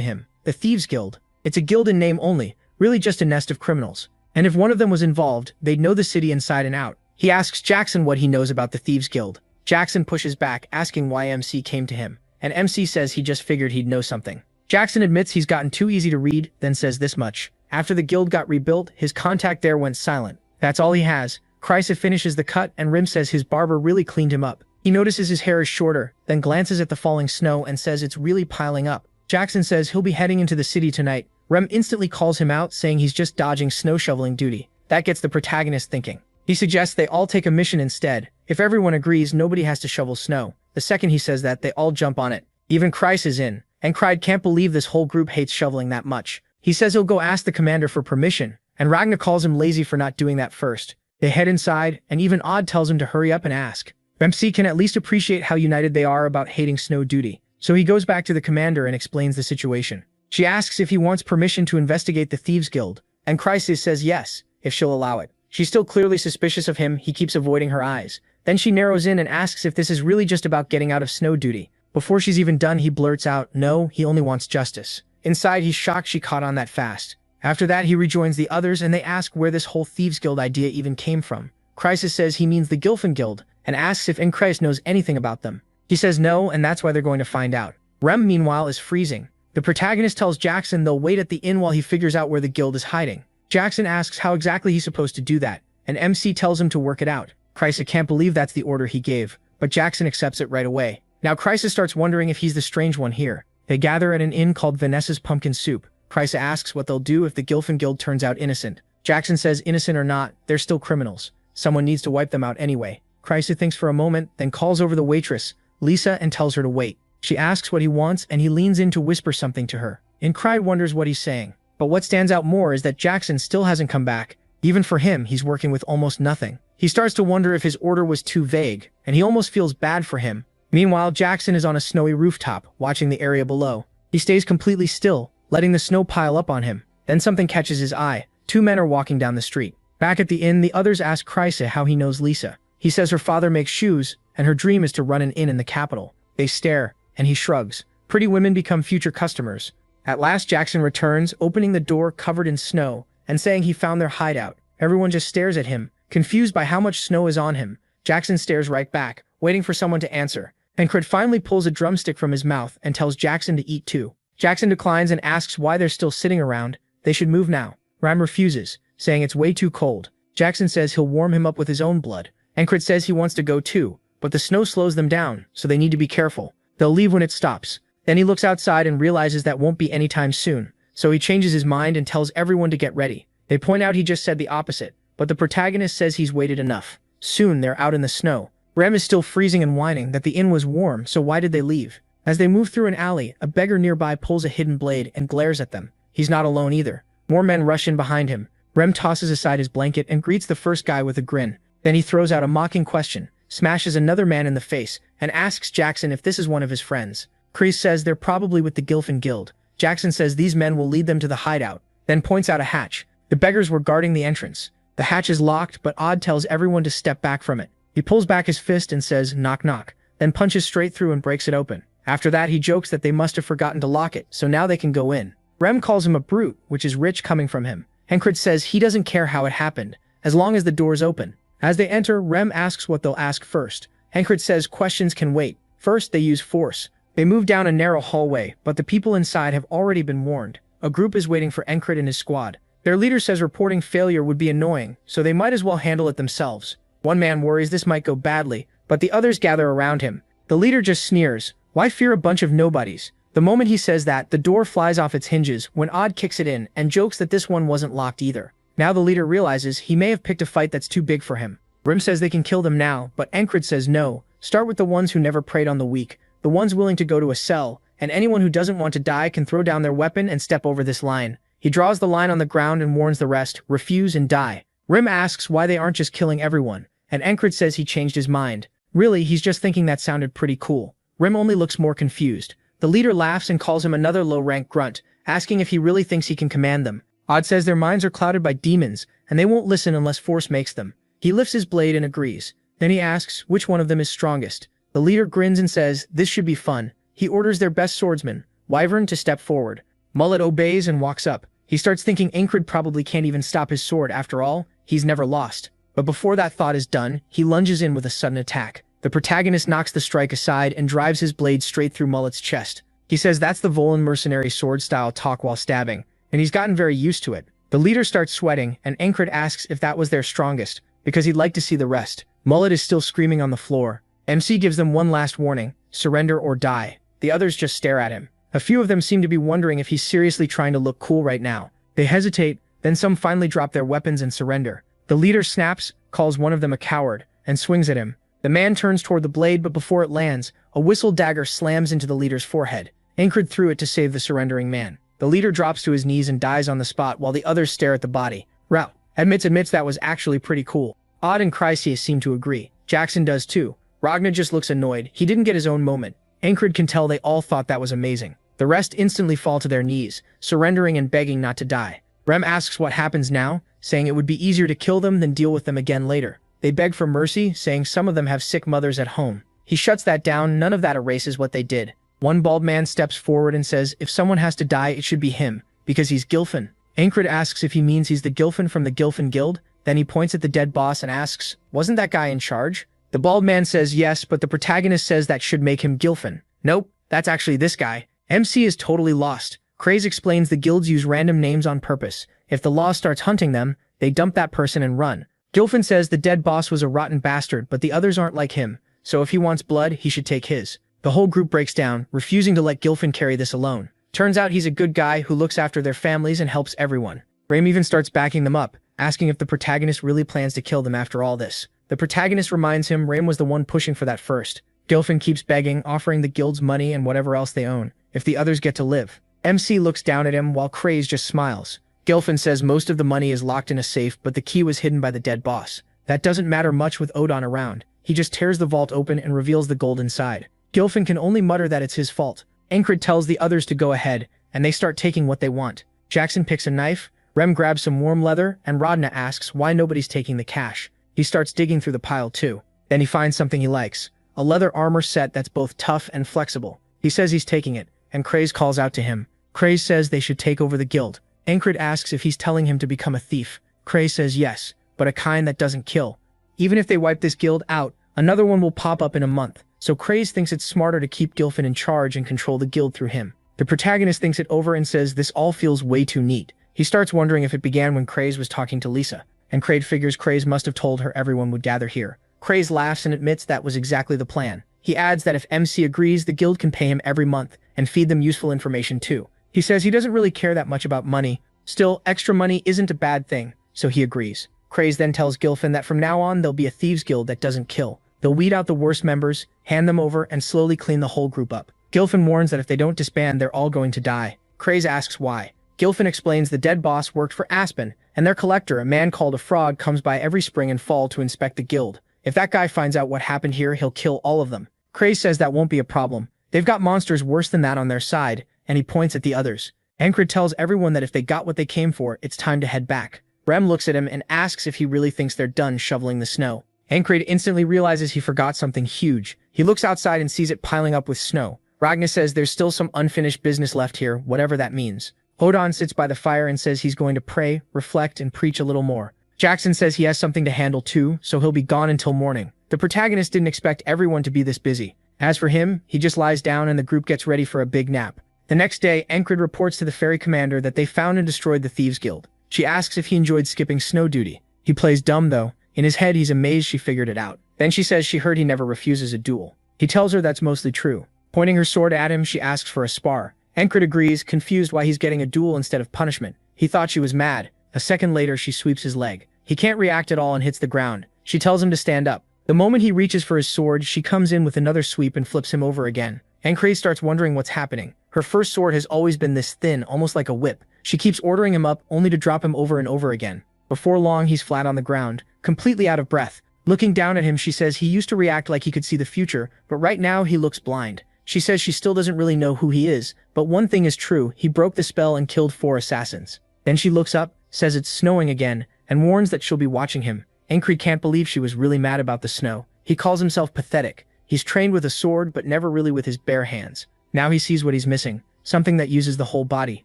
him. The Thieves Guild. It's a guild in name only, really just a nest of criminals. And if one of them was involved, they'd know the city inside and out. He asks Jackson what he knows about the Thieves Guild. Jackson pushes back, asking why MC came to him, and MC says he just figured he'd know something. Jackson admits he's gotten too easy to read, then says this much. After the guild got rebuilt, his contact there went silent. That's all he has. Kreis finishes the cut, and Rim says his barber really cleaned him up. He notices his hair is shorter, then glances at the falling snow and says it's really piling up. Jackson says he'll be heading into the city tonight. Rem instantly calls him out, saying he's just dodging snow shoveling duty. That gets the protagonist thinking. He suggests they all take a mission instead. If everyone agrees, nobody has to shovel snow. The second he says that, they all jump on it. Even Kreis is in, and Kreis can't believe this whole group hates shoveling that much. He says he'll go ask the commander for permission, and Ragnar calls him lazy for not doing that first. They head inside, and even Odd tells him to hurry up and ask. MC can at least appreciate how united they are about hating snow duty, so he goes back to the commander and explains the situation. She asks if he wants permission to investigate the Thieves Guild, and Kreis says yes, if she'll allow it. She's still clearly suspicious of him, he keeps avoiding her eyes. Then she narrows in and asks if this is really just about getting out of snow duty. Before she's even done, he blurts out, no, he only wants justice. Inside, he's shocked she caught on that fast. After that, he rejoins the others and they ask where this whole Thieves Guild idea even came from. Kreis says he means the Gilfin Guild, and asks if Kreis knows anything about them. He says no, and that's why they're going to find out. Rem, meanwhile, is freezing. The protagonist tells Jackson they'll wait at the inn while he figures out where the guild is hiding. Jackson asks how exactly he's supposed to do that, and MC tells him to work it out. Kreis can't believe that's the order he gave, but Jackson accepts it right away. Now Kreis starts wondering if he's the strange one here. They gather at an inn called Vanessa's Pumpkin Soup. Kreis asks what they'll do if the Gilfin Guild turns out innocent. Jackson says innocent or not, they're still criminals. Someone needs to wipe them out anyway. Kreis thinks for a moment, then calls over the waitress, Lisa, and tells her to wait. She asks what he wants, and he leans in to whisper something to her. Kreis wonders what he's saying. But what stands out more is that Jackson still hasn't come back. Even for him, he's working with almost nothing. He starts to wonder if his order was too vague, and he almost feels bad for him. Meanwhile, Jackson is on a snowy rooftop, watching the area below. He stays completely still, letting the snow pile up on him. Then something catches his eye. 2 men are walking down the street. Back at the inn, the others ask Kreis how he knows Lisa. He says her father makes shoes, and her dream is to run an inn in the capital. They stare, and he shrugs. Pretty women become future customers. At last, Jackson returns, opening the door covered in snow, and saying he found their hideout. Everyone just stares at him, confused by how much snow is on him. Jackson stares right back, waiting for someone to answer. Encred finally pulls a drumstick from his mouth and tells Jackson to eat too. Jackson declines and asks why they're still sitting around. They should move now. Ram refuses, saying it's way too cold. Jackson says he'll warm him up with his own blood. Encred says he wants to go too, but the snow slows them down, so they need to be careful. They'll leave when it stops. Then he looks outside and realizes that won't be anytime soon, so he changes his mind and tells everyone to get ready. They point out he just said the opposite, but the protagonist says he's waited enough. Soon they're out in the snow. Rem is still freezing and whining that the inn was warm, so why did they leave? As they move through an alley, a beggar nearby pulls a hidden blade and glares at them. He's not alone either. More men rush in behind him. Rem tosses aside his blanket and greets the first guy with a grin. Then he throws out a mocking question, smashes another man in the face, and asks Jackson if this is one of his friends. Kreis says they're probably with the Gilfin Guild. Jackson says these men will lead them to the hideout, then points out a hatch. The beggars were guarding the entrance. The hatch is locked, but Odd tells everyone to step back from it. He pulls back his fist and says, "Knock knock," then punches straight through and breaks it open. After that, he jokes that they must have forgotten to lock it, so now they can go in. Rem calls him a brute, which is rich coming from him. Encred says he doesn't care how it happened, as long as the door's open. As they enter, Rem asks what they'll ask first. Encred says questions can wait. First, they use force. They move down a narrow hallway, but the people inside have already been warned. A group is waiting for Encred and his squad. Their leader says reporting failure would be annoying, so they might as well handle it themselves. One man worries this might go badly, but the others gather around him. The leader just sneers. Why fear a bunch of nobodies? The moment he says that, the door flies off its hinges when Odd kicks it in and jokes that this one wasn't locked either. Now the leader realizes he may have picked a fight that's too big for him. Rim says they can kill them now, but Encred says no. Start with the ones who never preyed on the weak, the ones willing to go to a cell, and anyone who doesn't want to die can throw down their weapon and step over this line. He draws the line on the ground and warns the rest, refuse and die. Rim asks why they aren't just killing everyone, and Encred says he changed his mind. Really, he's just thinking that sounded pretty cool. Rim only looks more confused. The leader laughs and calls him another low-rank grunt, asking if he really thinks he can command them. Odd says their minds are clouded by demons, and they won't listen unless force makes them. He lifts his blade and agrees. Then he asks which one of them is strongest. The leader grins and says this should be fun. He orders their best swordsman, Wyvern, to step forward. Mullet obeys and walks up. He starts thinking Encred probably can't even stop his sword. After all, he's never lost. But before that thought is done, he lunges in with a sudden attack. The protagonist knocks the strike aside and drives his blade straight through Mullet's chest. He says that's the Volan mercenary sword-style talk while stabbing, and he's gotten very used to it. The leader starts sweating, and Encred asks if that was their strongest, because he'd like to see the rest. Mullet is still screaming on the floor. MC gives them one last warning, surrender or die. The others just stare at him. A few of them seem to be wondering if he's seriously trying to look cool right now. They hesitate, then some finally drop their weapons and surrender. The leader snaps, calls one of them a coward, and swings at him. The man turns toward the blade, but before it lands, a whistle dagger slams into the leader's forehead. Encred threw it to save the surrendering man. The leader drops to his knees and dies on the spot while the others stare at the body. Rao admits that was actually pretty cool. Odd and Chryseus seem to agree. Jackson does too. Ragnar just looks annoyed. He didn't get his own moment. Encred can tell they all thought that was amazing. The rest instantly fall to their knees, surrendering and begging not to die. Rem asks what happens now, saying it would be easier to kill them than deal with them again later. They beg for mercy, saying some of them have sick mothers at home. He shuts that down. None of that erases what they did. One bald man steps forward and says if someone has to die, it should be him, because he's Gilfin. Encred asks if he means he's the Gilfin from the Gilfin Guild. Then he points at the dead boss and asks, wasn't that guy in charge? The bald man says yes, but the protagonist says that should make him Gilfin. Nope, that's actually this guy. MC is totally lost. Craze explains the guilds use random names on purpose. If the law starts hunting them, they dump that person and run. Gilfin says the dead boss was a rotten bastard, but the others aren't like him, so if he wants blood, he should take his. The whole group breaks down, refusing to let Gilfin carry this alone. Turns out he's a good guy who looks after their families and helps everyone. Rame even starts backing them up, asking if the protagonist really plans to kill them after all this. The protagonist reminds him Rame was the one pushing for that first. Gilfin keeps begging, offering the guilds money and whatever else they own, if the others get to live. MC looks down at him while Craze just smiles. Gilfin says most of the money is locked in a safe, but the key was hidden by the dead boss. That doesn't matter much with Odon around. He just tears the vault open and reveals the gold inside. Gilfin can only mutter that it's his fault. Encred tells the others to go ahead, and they start taking what they want. Jackson picks a knife, Rem grabs some warm leather, and Rodna asks why nobody's taking the cash. He starts digging through the pile too. Then he finds something he likes. A leather armor set that's both tough and flexible. He says he's taking it, and Craze calls out to him. Craze says they should take over the guild. Encred asks if he's telling him to become a thief. Craze says yes, but a kind that doesn't kill. Even if they wipe this guild out, another one will pop up in a month. So Craze thinks it's smarter to keep Gilfin in charge and control the guild through him. The protagonist thinks it over and says this all feels way too neat. He starts wondering if it began when Craze was talking to Lisa, and Craze figures Craze must have told her everyone would gather here. Craze laughs and admits that was exactly the plan. He adds that if MC agrees, the guild can pay him every month and feed them useful information too. He says he doesn't really care that much about money. Still, extra money isn't a bad thing, so he agrees. Craze then tells Gilfin that from now on there'll be a thieves guild that doesn't kill. They'll weed out the worst members, hand them over, and slowly clean the whole group up. Gilfin warns that if they don't disband, they're all going to die. Craze asks why. Gilfin explains the dead boss worked for Aspen, and their collector, a man called a Frog, comes by every spring and fall to inspect the guild. If that guy finds out what happened here, he'll kill all of them. Craze says that won't be a problem. They've got monsters worse than that on their side, and he points at the others. Encred tells everyone that if they got what they came for, it's time to head back. Rem looks at him and asks if he really thinks they're done shoveling the snow. Encred instantly realizes he forgot something huge. He looks outside and sees it piling up with snow. Ragnar says there's still some unfinished business left here, whatever that means. Odon sits by the fire and says he's going to pray, reflect, and preach a little more. Jackson says he has something to handle too, so he'll be gone until morning. The protagonist didn't expect everyone to be this busy. As for him, he just lies down and the group gets ready for a big nap. The next day, Encred reports to the ferry commander that they found and destroyed the Thieves Guild. She asks if he enjoyed skipping snow duty. He plays dumb though. In his head, he's amazed she figured it out. Then she says she heard he never refuses a duel. He tells her that's mostly true. Pointing her sword at him, she asks for a spar. Encred agrees, confused why he's getting a duel instead of punishment. He thought she was mad. A second later, she sweeps his leg. He can't react at all and hits the ground. She tells him to stand up. The moment he reaches for his sword, she comes in with another sweep and flips him over again. Encred starts wondering what's happening. Her first sword has always been this thin, almost like a whip. She keeps ordering him up, only to drop him over and over again. Before long, he's flat on the ground, completely out of breath. Looking down at him, she says he used to react like he could see the future, but right now he looks blind. She says she still doesn't really know who he is, but one thing is true, he broke the spell and killed 4 assassins. Then she looks up, says it's snowing again, and warns that she'll be watching him. Encred can't believe she was really mad about the snow. He calls himself pathetic. He's trained with a sword, but never really with his bare hands. Now he sees what he's missing, something that uses the whole body.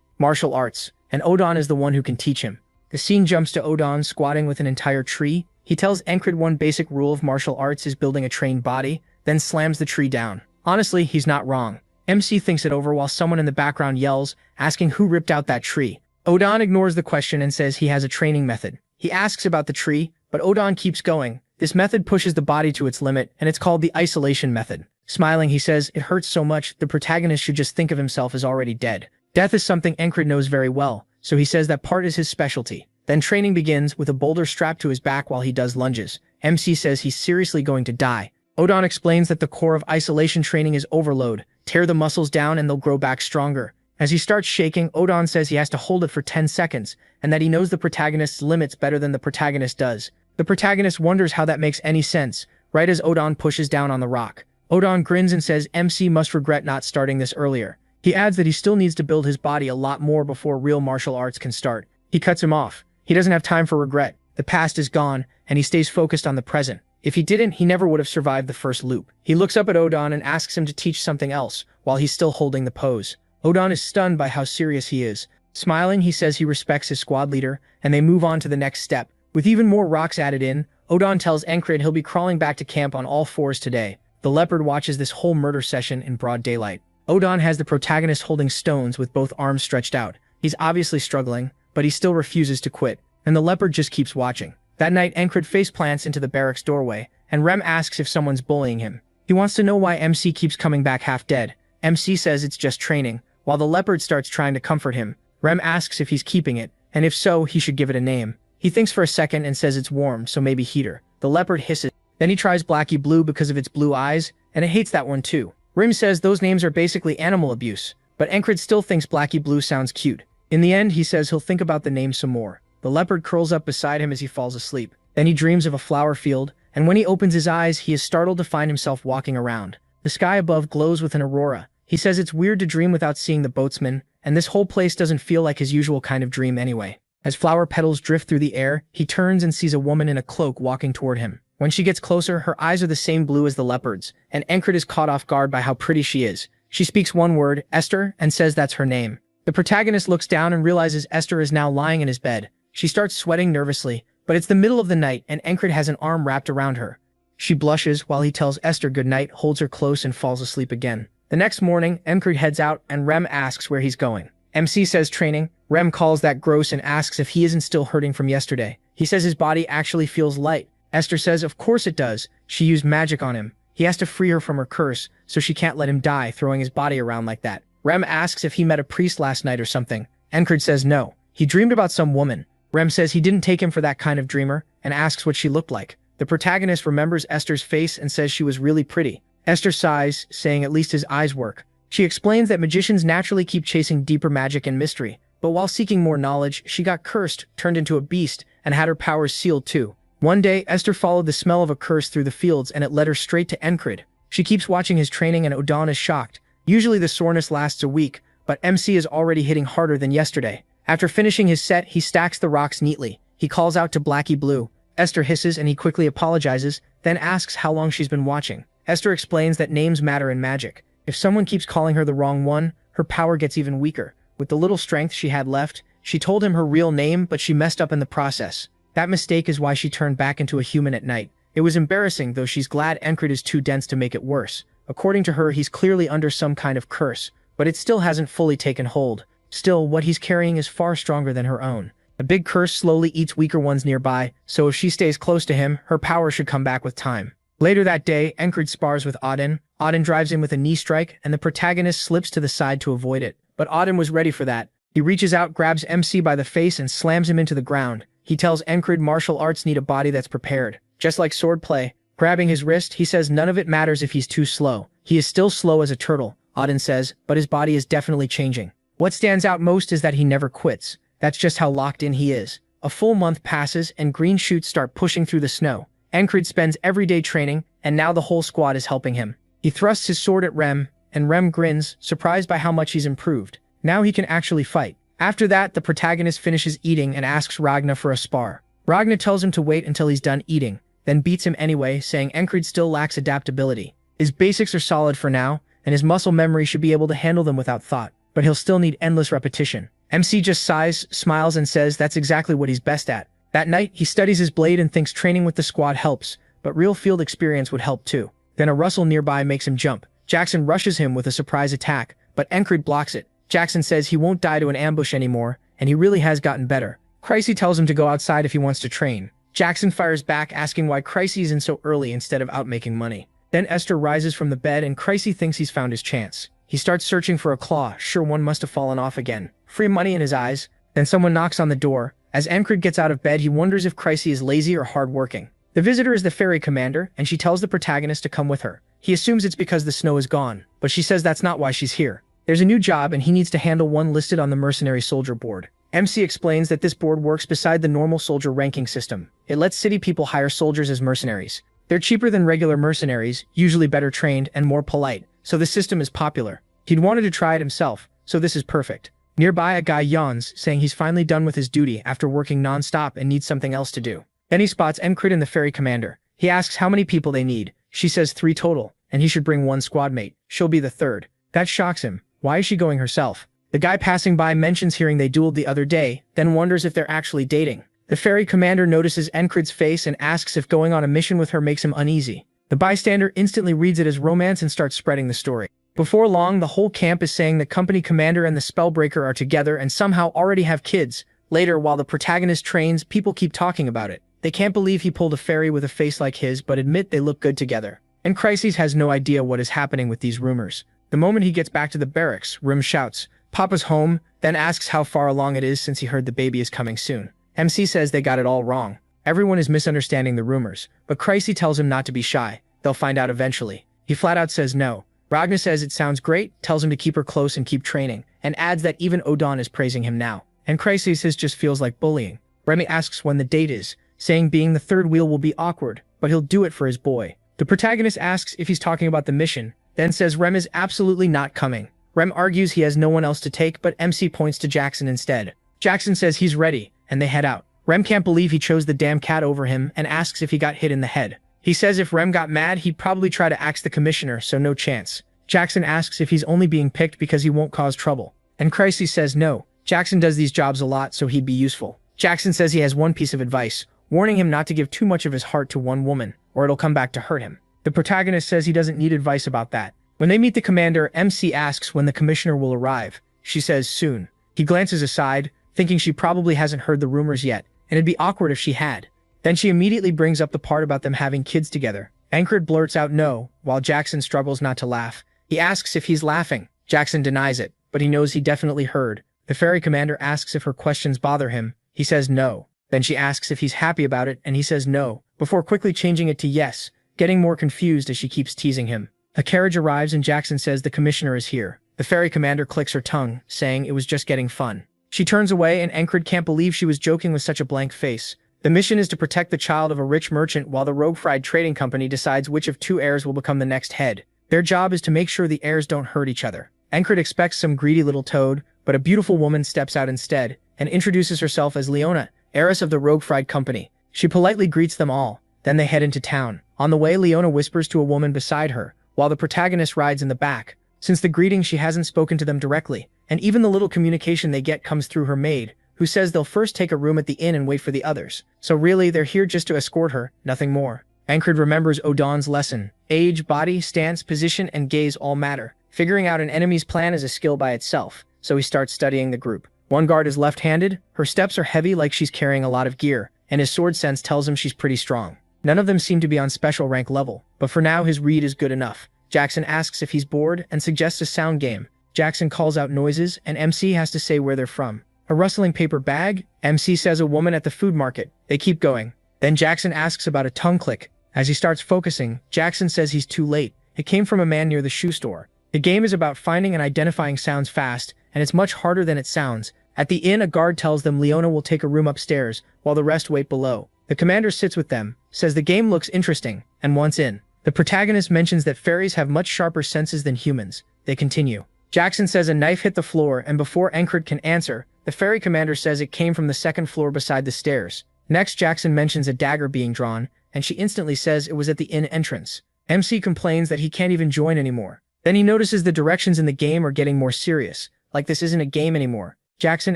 Martial arts. And Odon is the one who can teach him. The scene jumps to Odon squatting with an entire tree. He tells Encred one basic rule of martial arts is building a trained body, then slams the tree down. Honestly, he's not wrong. MC thinks it over while someone in the background yells, asking who ripped out that tree. Odon ignores the question and says he has a training method. He asks about the tree, but Odon keeps going. This method pushes the body to its limit, and it's called the isolation method. Smiling, he says, it hurts so much, the protagonist should just think of himself as already dead. Death is something Encred knows very well, so he says that part is his specialty. Then training begins with a boulder strapped to his back while he does lunges. MC says he's seriously going to die. Odon explains that the core of isolation training is overload. Tear the muscles down and they'll grow back stronger. As he starts shaking, Odon says he has to hold it for 10 seconds, and that he knows the protagonist's limits better than the protagonist does. The protagonist wonders how that makes any sense, right as Odon pushes down on the rock. Odon grins and says MC must regret not starting this earlier. He adds that he still needs to build his body a lot more before real martial arts can start. He cuts him off. He doesn't have time for regret. The past is gone, and he stays focused on the present. If he didn't, he never would have survived the first loop. He looks up at Odon and asks him to teach something else, while he's still holding the pose. Odon is stunned by how serious he is. Smiling, he says he respects his squad leader, and they move on to the next step. With even more rocks added in, Odon tells Encred he'll be crawling back to camp on all fours today. The leopard watches this whole murder session in broad daylight. Odon has the protagonist holding stones with both arms stretched out. He's obviously struggling, but he still refuses to quit, and the leopard just keeps watching. That night, Encred faceplants into the barracks doorway, and Rem asks if someone's bullying him. He wants to know why MC keeps coming back half dead. MC says it's just training, while the leopard starts trying to comfort him. Rem asks if he's keeping it, and if so, he should give it a name. He thinks for a second and says it's warm, so maybe heater. The leopard hisses. Then he tries Blackie Blue because of its blue eyes, and it hates that one too. Rim says those names are basically animal abuse, but Encred still thinks Blackie Blue sounds cute. In the end, he says he'll think about the name some more. The leopard curls up beside him as he falls asleep. Then he dreams of a flower field, and when he opens his eyes, he is startled to find himself walking around. The sky above glows with an aurora. He says it's weird to dream without seeing the boatsman, and this whole place doesn't feel like his usual kind of dream anyway. As flower petals drift through the air, he turns and sees a woman in a cloak walking toward him. When she gets closer, her eyes are the same blue as the leopard's, and Encred is caught off guard by how pretty she is. She speaks one word, Esther, and says that's her name. The protagonist looks down and realizes Esther is now lying in his bed. She starts sweating nervously, but it's the middle of the night and Encred has an arm wrapped around her. She blushes while he tells Esther goodnight, holds her close, and falls asleep again. The next morning, Encred heads out and Rem asks where he's going. MC says training. Rem calls that gross and asks if he isn't still hurting from yesterday. He says his body actually feels light. Esther says of course it does. She used magic on him. He has to free her from her curse, so she can't let him die throwing his body around like that. Rem asks if he met a priest last night or something. Encred says no. He dreamed about some woman. Rem says he didn't take him for that kind of dreamer, and asks what she looked like. The protagonist remembers Esther's face and says she was really pretty. Esther sighs, saying at least his eyes work. She explains that magicians naturally keep chasing deeper magic and mystery, but while seeking more knowledge, she got cursed, turned into a beast, and had her powers sealed too. One day, Esther followed the smell of a curse through the fields and it led her straight to Encred. She keeps watching his training and Odon is shocked. Usually the soreness lasts a week, but MC is already hitting harder than yesterday. After finishing his set, he stacks the rocks neatly. he calls out to Blackie Blue. Esther hisses and he quickly apologizes, then asks how long she's been watching. Esther explains that names matter in magic. If someone keeps calling her the wrong one, her power gets even weaker. With the little strength she had left, she told him her real name, but she messed up in the process. That mistake is why she turned back into a human at night. It was embarrassing, though she's glad Encred is too dense to make it worse. According to her, he's clearly under some kind of curse, but it still hasn't fully taken hold. Still, what he's carrying is far stronger than her own. A big curse slowly eats weaker ones nearby, so if she stays close to him, her power should come back with time. Later that day, Encred spars with Auden. Auden drives in with a knee strike, and the protagonist slips to the side to avoid it. But Auden was ready for that. He reaches out, grabs MC by the face, and slams him into the ground. He tells Encred martial arts need a body that's prepared. Just like swordplay. Grabbing his wrist, he says none of it matters if he's too slow. He is still slow as a turtle, Auden says, but his body is definitely changing. What stands out most is that he never quits. That's just how locked in he is. A full month passes, and green shoots start pushing through the snow. Encred spends every day training, and now the whole squad is helping him. He thrusts his sword at Rem, and Rem grins, surprised by how much he's improved. Now he can actually fight. After that, the protagonist finishes eating and asks Ragna for a spar. Ragna tells him to wait until he's done eating, then beats him anyway, saying Encred still lacks adaptability. His basics are solid for now, and his muscle memory should be able to handle them without thought, but he'll still need endless repetition. MC just sighs, smiles, and says that's exactly what he's best at. That night, he studies his blade and thinks training with the squad helps, but real field experience would help too. Then a rustle nearby makes him jump. Jackson rushes him with a surprise attack, but Encred blocks it. Jackson says he won't die to an ambush anymore, and he really has gotten better. Cricey tells him to go outside if he wants to train. Jackson fires back, asking why Cricey is in so early instead of out making money. Then Esther rises from the bed and Cricey thinks he's found his chance. He starts searching for a claw, sure one must have fallen off again. Free money in his eyes. Then someone knocks on the door. As Encred gets out of bed, he wonders if Cricey is lazy or hardworking. The visitor is the ferry commander, and she tells the protagonist to come with her. He assumes it's because the snow is gone, but she says that's not why she's here. There's a new job and he needs to handle one listed on the mercenary soldier board. MC explains that this board works beside the normal soldier ranking system. It lets city people hire soldiers as mercenaries. They're cheaper than regular mercenaries, usually better trained and more polite, so the system is popular. He'd wanted to try it himself, so this is perfect. Nearby, a guy yawns, saying he's finally done with his duty after working non-stop and needs something else to do. Then he spots Encred and the ferry commander. He asks how many people they need. She says 3 total, and he should bring 1 squad mate. She'll be the 3rd. That shocks him. Why is she going herself? The guy passing by mentions hearing they dueled the other day, then wonders if they're actually dating. The ferry commander notices Encred's face and asks if going on a mission with her makes him uneasy. The bystander instantly reads it as romance and starts spreading the story. Before long, the whole camp is saying the company commander and the spellbreaker are together and somehow already have kids. Later, while the protagonist trains, people keep talking about it. They can't believe he pulled a fairy with a face like his, but admit they look good together. And Crises has no idea what is happening with these rumors. The moment he gets back to the barracks, Rim shouts, "Papa's home," then asks how far along it is since he heard the baby is coming soon. MC says they got it all wrong. Everyone is misunderstanding the rumors, but Cricey tells him not to be shy. They'll find out eventually. He flat out says no. Ragnar says it sounds great, tells him to keep her close and keep training, and adds that even Odon is praising him now. And Cricey says just feels like bullying. Remy asks when the date is, saying being the 3rd wheel will be awkward, but he'll do it for his boy. The protagonist asks if he's talking about the mission, then says Rem is absolutely not coming. Rem argues he has no one else to take, but MC points to Jackson instead. Jackson says he's ready, and they head out. Rem can't believe he chose the damn cat over him and asks if he got hit in the head. He says if Rem got mad, he'd probably try to axe the commissioner, so no chance. Jackson asks if he's only being picked because he won't cause trouble. And Cricey says no. Jackson does these jobs a lot, so he'd be useful. Jackson says he has one piece of advice, warning him not to give too much of his heart to one woman, or it'll come back to hurt him. The protagonist says he doesn't need advice about that. When they meet the commander, MC asks when the commissioner will arrive. She says soon. He glances aside, thinking she probably hasn't heard the rumors yet, and it'd be awkward if she had. Then she immediately brings up the part about them having kids together. Encred blurts out no, while Jackson struggles not to laugh. He asks if he's laughing. Jackson denies it, but he knows he definitely heard. The ferry commander asks if her questions bother him. He says no. Then she asks if he's happy about it, and he says no, before quickly changing it to yes, getting more confused as she keeps teasing him. A carriage arrives and Jackson says the commissioner is here. The ferry commander clicks her tongue, saying it was just getting fun. She turns away and Encred can't believe she was joking with such a blank face. The mission is to protect the child of a rich merchant while the Rogue Fried Trading Company decides which of 2 heirs will become the next head. Their job is to make sure the heirs don't hurt each other. Encred expects some greedy little toad, but a beautiful woman steps out instead and introduces herself as Leona, heiress of the Rogue Fried Company. She politely greets them all, then they head into town. On the way, Leona whispers to a woman beside her, while the protagonist rides in the back. Since the greeting, she hasn't spoken to them directly, and even the little communication they get comes through her maid, who says they'll first take a room at the inn and wait for the others. So really, they're here just to escort her, nothing more. Ankred remembers Odon's lesson. Age, body, stance, position, and gaze all matter. Figuring out an enemy's plan is a skill by itself, so he starts studying the group. One guard is left-handed, her steps are heavy like she's carrying a lot of gear, and his sword sense tells him she's pretty strong. None of them seem to be on special rank level, but for now his read is good enough. Jackson asks if he's bored and suggests a sound game. Jackson calls out noises, and MC has to say where they're from. A rustling paper bag? MC says a woman at the food market. They keep going. Then Jackson asks about a tongue click. As he starts focusing, Jackson says he's too late. It came from a man near the shoe store. The game is about finding and identifying sounds fast, and it's much harder than it sounds. At the inn, a guard tells them Leona will take a room upstairs, while the rest wait below. The commander sits with them, says the game looks interesting, and wants in. The protagonist mentions that fairies have much sharper senses than humans. They continue. Jackson says a knife hit the floor, and before Ankred can answer, the fairy commander says it came from the second floor beside the stairs. Next, Jackson mentions a dagger being drawn, and she instantly says it was at the inn entrance. MC complains that he can't even join anymore. Then he notices the directions in the game are getting more serious, like this isn't a game anymore. Jackson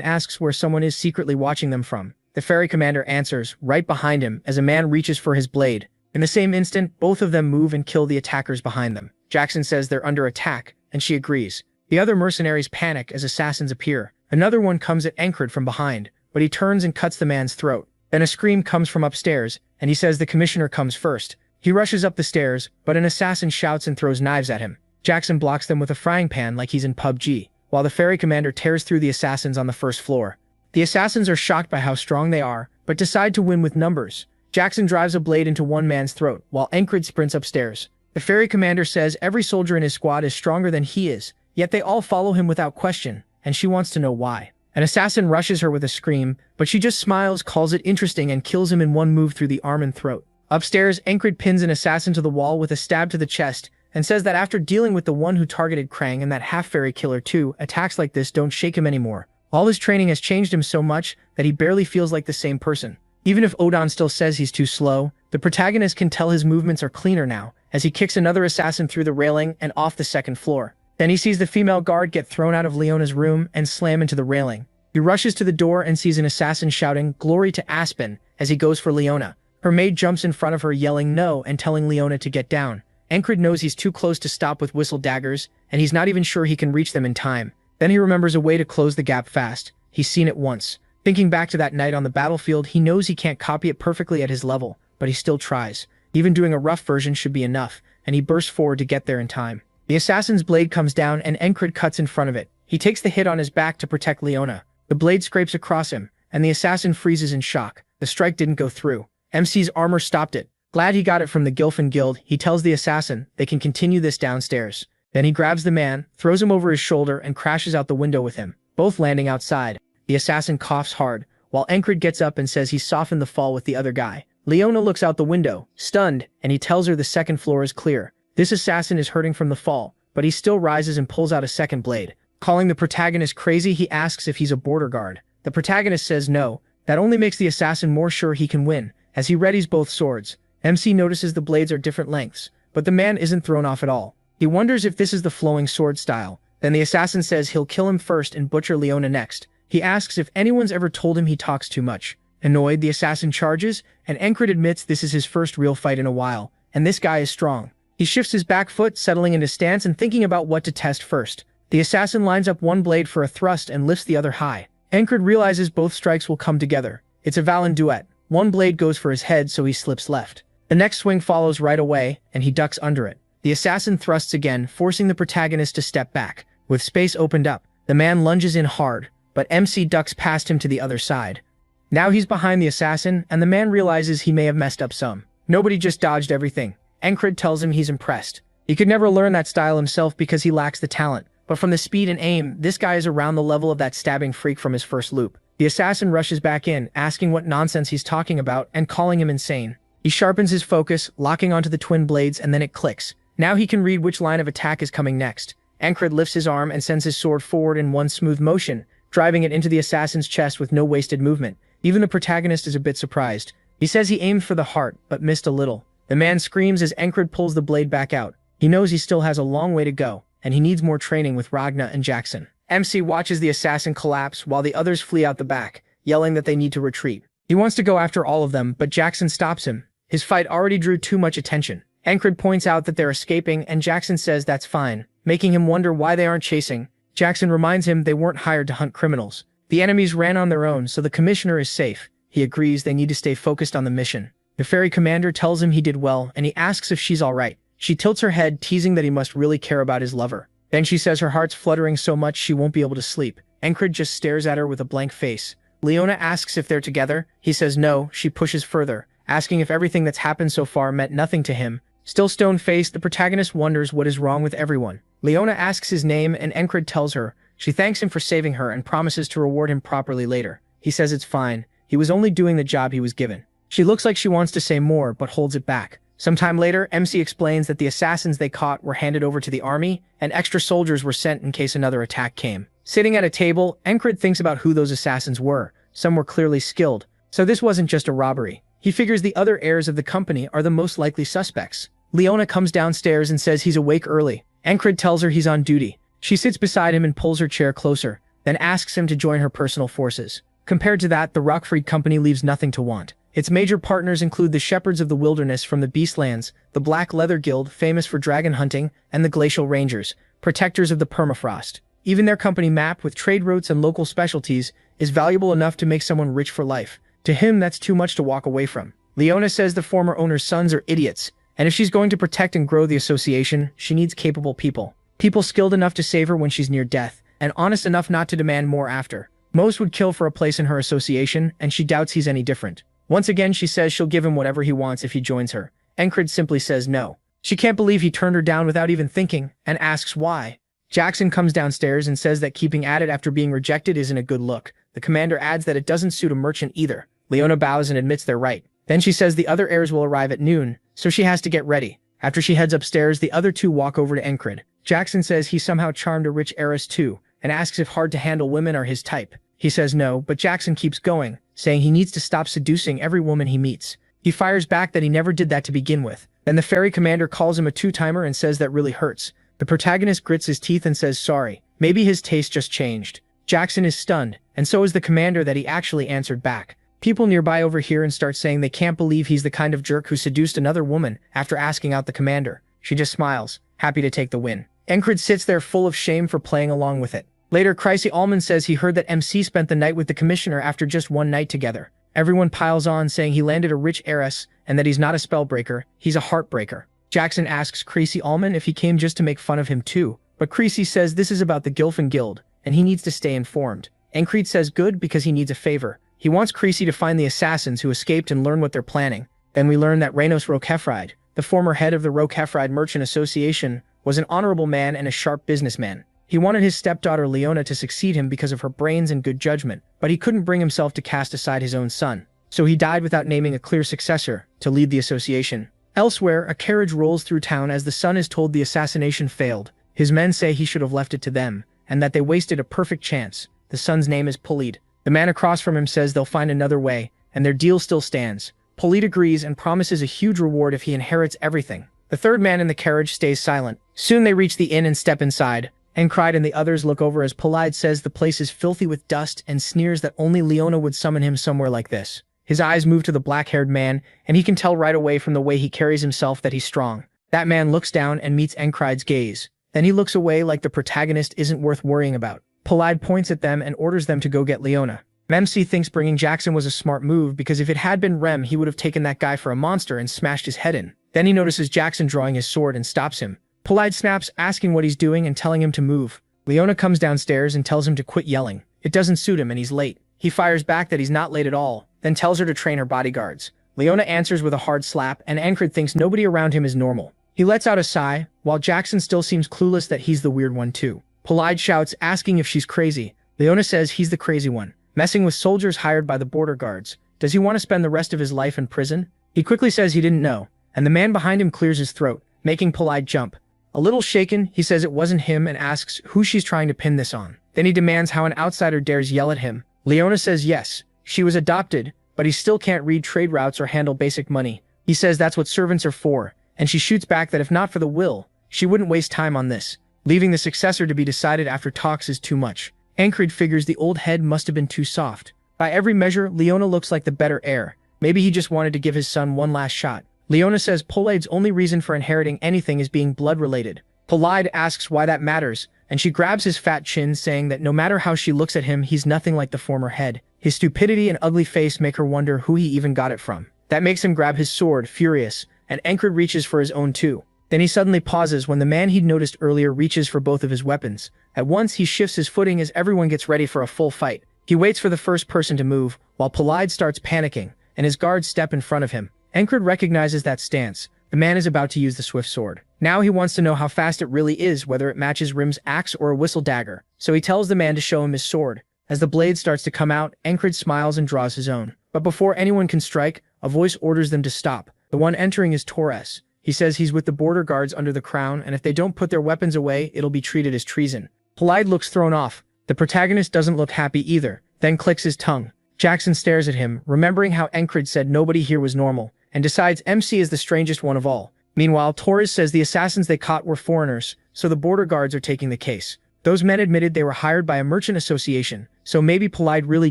asks where someone is secretly watching them from. The fairy commander answers, right behind him, as a man reaches for his blade. In the same instant, both of them move and kill the attackers behind them. Jackson says they're under attack, and she agrees. The other mercenaries panic as assassins appear. Another one comes at Ankred from behind, but he turns and cuts the man's throat. Then a scream comes from upstairs, and he says the commissioner comes first. He rushes up the stairs, but an assassin shouts and throws knives at him. Jackson blocks them with a frying pan like he's in PUBG, while the fairy commander tears through the assassins on the first floor. The assassins are shocked by how strong they are, but decide to win with numbers. Jackson drives a blade into one man's throat, while Ankred sprints upstairs. The fairy commander says every soldier in his squad is stronger than he is, yet they all follow him without question, and she wants to know why. An assassin rushes her with a scream, but she just smiles, calls it interesting, and kills him in one move through the arm and throat. Upstairs, Ankred pins an assassin to the wall with a stab to the chest, and says that after dealing with the one who targeted Krang and that half-fairy killer too, attacks like this don't shake him anymore. All his training has changed him so much that he barely feels like the same person. Even if Odon still says he's too slow, the protagonist can tell his movements are cleaner now, as he kicks another assassin through the railing and off the second floor. Then he sees the female guard get thrown out of Leona's room and slam into the railing. He rushes to the door and sees an assassin shouting, "Glory to Aspen," as he goes for Leona. Her maid jumps in front of her yelling no and telling Leona to get down. Ankred knows he's too close to stop with whistle daggers, and he's not even sure he can reach them in time. Then he remembers a way to close the gap fast. He's seen it once. Thinking back to that night on the battlefield, he knows he can't copy it perfectly at his level, but he still tries. Even doing a rough version should be enough, and he bursts forward to get there in time. The assassin's blade comes down and Ankred cuts in front of it. He takes the hit on his back to protect Leona. The blade scrapes across him, and the assassin freezes in shock. The strike didn't go through. MC's armor stopped it. Glad he got it from the Gilfin Guild, he tells the assassin they can continue this downstairs. Then he grabs the man, throws him over his shoulder, and crashes out the window with him, both landing outside. The assassin coughs hard, while Ankred gets up and says he's softened the fall with the other guy. Leona looks out the window, stunned, and he tells her the second floor is clear. This assassin is hurting from the fall, but he still rises and pulls out a second blade. Calling the protagonist crazy, he asks if he's a border guard. The protagonist says no. That only makes the assassin more sure he can win, as he readies both swords. MC notices the blades are different lengths, but the man isn't thrown off at all. He wonders if this is the flowing sword style. Then the assassin says he'll kill him first and butcher Leona next. He asks if anyone's ever told him he talks too much. Annoyed, the assassin charges, and Ankred admits this is his first real fight in a while, and this guy is strong. He shifts his back foot, settling into stance and thinking about what to test first. The assassin lines up one blade for a thrust and lifts the other high. Ankred realizes both strikes will come together. It's a Valen duet. One blade goes for his head, so he slips left. The next swing follows right away, and he ducks under it. The assassin thrusts again, forcing the protagonist to step back. With space opened up, the man lunges in hard, but MC ducks past him to the other side. Now he's behind the assassin, and the man realizes he may have messed up some. Nobody just dodged everything. Ankred tells him he's impressed. He could never learn that style himself because he lacks the talent, but from the speed and aim, this guy is around the level of that stabbing freak from his first loop. The assassin rushes back in, asking what nonsense he's talking about and calling him insane. He sharpens his focus, locking onto the twin blades, and then it clicks. Now he can read which line of attack is coming next. Ankred lifts his arm and sends his sword forward in one smooth motion, driving it into the assassin's chest with no wasted movement. Even the protagonist is a bit surprised. He says he aimed for the heart, but missed a little. The man screams as Encred pulls the blade back out. He knows he still has a long way to go, and he needs more training with Ragna and Jackson. MC watches the assassin collapse while the others flee out the back, yelling that they need to retreat. He wants to go after all of them, but Jackson stops him. His fight already drew too much attention. Encred points out that they're escaping, and Jackson says that's fine, making him wonder why they aren't chasing. Jackson reminds him they weren't hired to hunt criminals. The enemies ran on their own, so the commissioner is safe. He agrees they need to stay focused on the mission. The ferry commander tells him he did well, and he asks if she's alright. She tilts her head, teasing that he must really care about his lover. Then she says her heart's fluttering so much she won't be able to sleep. Encred just stares at her with a blank face. Leona asks if they're together. He says no. She pushes further, asking if everything that's happened so far meant nothing to him. Still stone-faced, the protagonist wonders what is wrong with everyone. Leona asks his name, and Encred tells her. She thanks him for saving her and promises to reward him properly later. He says it's fine. He was only doing the job he was given. She looks like she wants to say more, but holds it back. Sometime later, MC explains that the assassins they caught were handed over to the army, and extra soldiers were sent in case another attack came. Sitting at a table, Encred thinks about who those assassins were. Some were clearly skilled, so this wasn't just a robbery. He figures the other heirs of the company are the most likely suspects. Leona comes downstairs and says he's awake early. Encred tells her he's on duty. She sits beside him and pulls her chair closer, then asks him to join her personal forces. Compared to that, the Rockfried Company leaves nothing to want. Its major partners include the Shepherds of the Wilderness from the Beastlands, the Black Leather Guild, famous for dragon hunting, and the Glacial Rangers, protectors of the permafrost. Even their company map with trade routes and local specialties is valuable enough to make someone rich for life. To him, that's too much to walk away from. Leona says the former owner's sons are idiots, and if she's going to protect and grow the association, she needs capable people. People skilled enough to save her when she's near death, and honest enough not to demand more after. Most would kill for a place in her association, and she doubts he's any different. Once again, she says she'll give him whatever he wants if he joins her. Encred simply says no. She can't believe he turned her down without even thinking, and asks why. Jackson comes downstairs and says that keeping at it after being rejected isn't a good look. The commander adds that it doesn't suit a merchant either. Leona bows and admits they're right. Then she says the other heirs will arrive at noon, so she has to get ready. After she heads upstairs, the other two walk over to Encred. Jackson says he somehow charmed a rich heiress too, and asks if hard-to-handle women are his type. He says no, but Jackson keeps going, saying he needs to stop seducing every woman he meets. He fires back that he never did that to begin with. Then the ferry commander calls him a two-timer and says that really hurts. The protagonist grits his teeth and says sorry. Maybe his taste just changed. Jackson is stunned, and so is the commander that he actually answered back. People nearby overhear and start saying they can't believe he's the kind of jerk who seduced another woman after asking out the commander. She just smiles, happy to take the win. Encred sits there full of shame for playing along with it. Later, Chrissy Allman says he heard that MC spent the night with the commissioner after just one night together. Everyone piles on, saying he landed a rich heiress and that he's not a spellbreaker, he's a heartbreaker. Jackson asks Chrissy Allman if he came just to make fun of him too, but Chrissy says this is about the Gilfin Guild, and he needs to stay informed. Encred says good because he needs a favor. He wants Chrissy to find the assassins who escaped and learn what they're planning. Then we learn that Reynos Roquefried, the former head of the Roquefried Merchant Association, was an honorable man and a sharp businessman. He wanted his stepdaughter Leona to succeed him because of her brains and good judgment, but he couldn't bring himself to cast aside his own son. So he died without naming a clear successor to lead the association. Elsewhere, a carriage rolls through town as the son is told the assassination failed. His men say he should have left it to them, and that they wasted a perfect chance. The son's name is Polid. The man across from him says they'll find another way, and their deal still stands. Polid agrees and promises a huge reward if he inherits everything. The third man in the carriage stays silent. Soon they reach the inn and step inside. Encred and the others look over as Polid says the place is filthy with dust and sneers that only Leona would summon him somewhere like this. His eyes move to the black-haired man, and he can tell right away from the way he carries himself that he's strong. That man looks down and meets Encred's gaze. Then he looks away like the protagonist isn't worth worrying about. Polid points at them and orders them to go get Leona. MC thinks bringing Jackson was a smart move because if it had been Rem, he would have taken that guy for a monster and smashed his head in. Then he notices Jackson drawing his sword and stops him. Polid snaps, asking what he's doing and telling him to move. Leona comes downstairs and tells him to quit yelling. It doesn't suit him and he's late. He fires back that he's not late at all, then tells her to train her bodyguards. Leona answers with a hard slap, and Encred thinks nobody around him is normal. He lets out a sigh, while Jackson still seems clueless that he's the weird one too. Polid shouts, asking if she's crazy. Leona says he's the crazy one, messing with soldiers hired by the border guards. Does he want to spend the rest of his life in prison? He quickly says he didn't know, and the man behind him clears his throat, making Polid jump. A little shaken, he says it wasn't him and asks who she's trying to pin this on. Then he demands how an outsider dares yell at him. Leona says yes, She was adopted, but he still can't read trade routes or handle basic money. He says that's what servants are for, and she shoots back that if not for the will, she wouldn't waste time on this. Leaving the successor to be decided after talks is too much. Ancred figures the old head must have been too soft. By every measure, Leona looks like the better heir. Maybe he just wanted to give his son one last shot. Leona says Polide's only reason for inheriting anything is being blood-related. Polide asks why that matters, and she grabs his fat chin, saying that no matter how she looks at him, he's nothing like the former head. His stupidity and ugly face make her wonder who he even got it from. That makes him grab his sword, furious, and Ancred reaches for his own too. Then he suddenly pauses when the man he'd noticed earlier reaches for both of his weapons. At once, he shifts his footing as everyone gets ready for a full fight. He waits for the first person to move, while Polide starts panicking, and his guards step in front of him. Ancred recognizes that stance. The man is about to use the swift sword. Now he wants to know how fast it really is, whether it matches Rim's axe or a whistle dagger. So he tells the man to show him his sword. As the blade starts to come out, Ancred smiles and draws his own. But before anyone can strike, a voice orders them to stop. The one entering is Tutors. He says he's with the border guards under the crown, and if they don't put their weapons away, it'll be treated as treason. Polide looks thrown off. The protagonist doesn't look happy either, then clicks his tongue. Jackson stares at him, remembering how Ancred said nobody here was normal, and decides MC is the strangest one of all. Meanwhile, Torres says the assassins they caught were foreigners, so the border guards are taking the case. Those men admitted they were hired by a merchant association, so maybe Polide really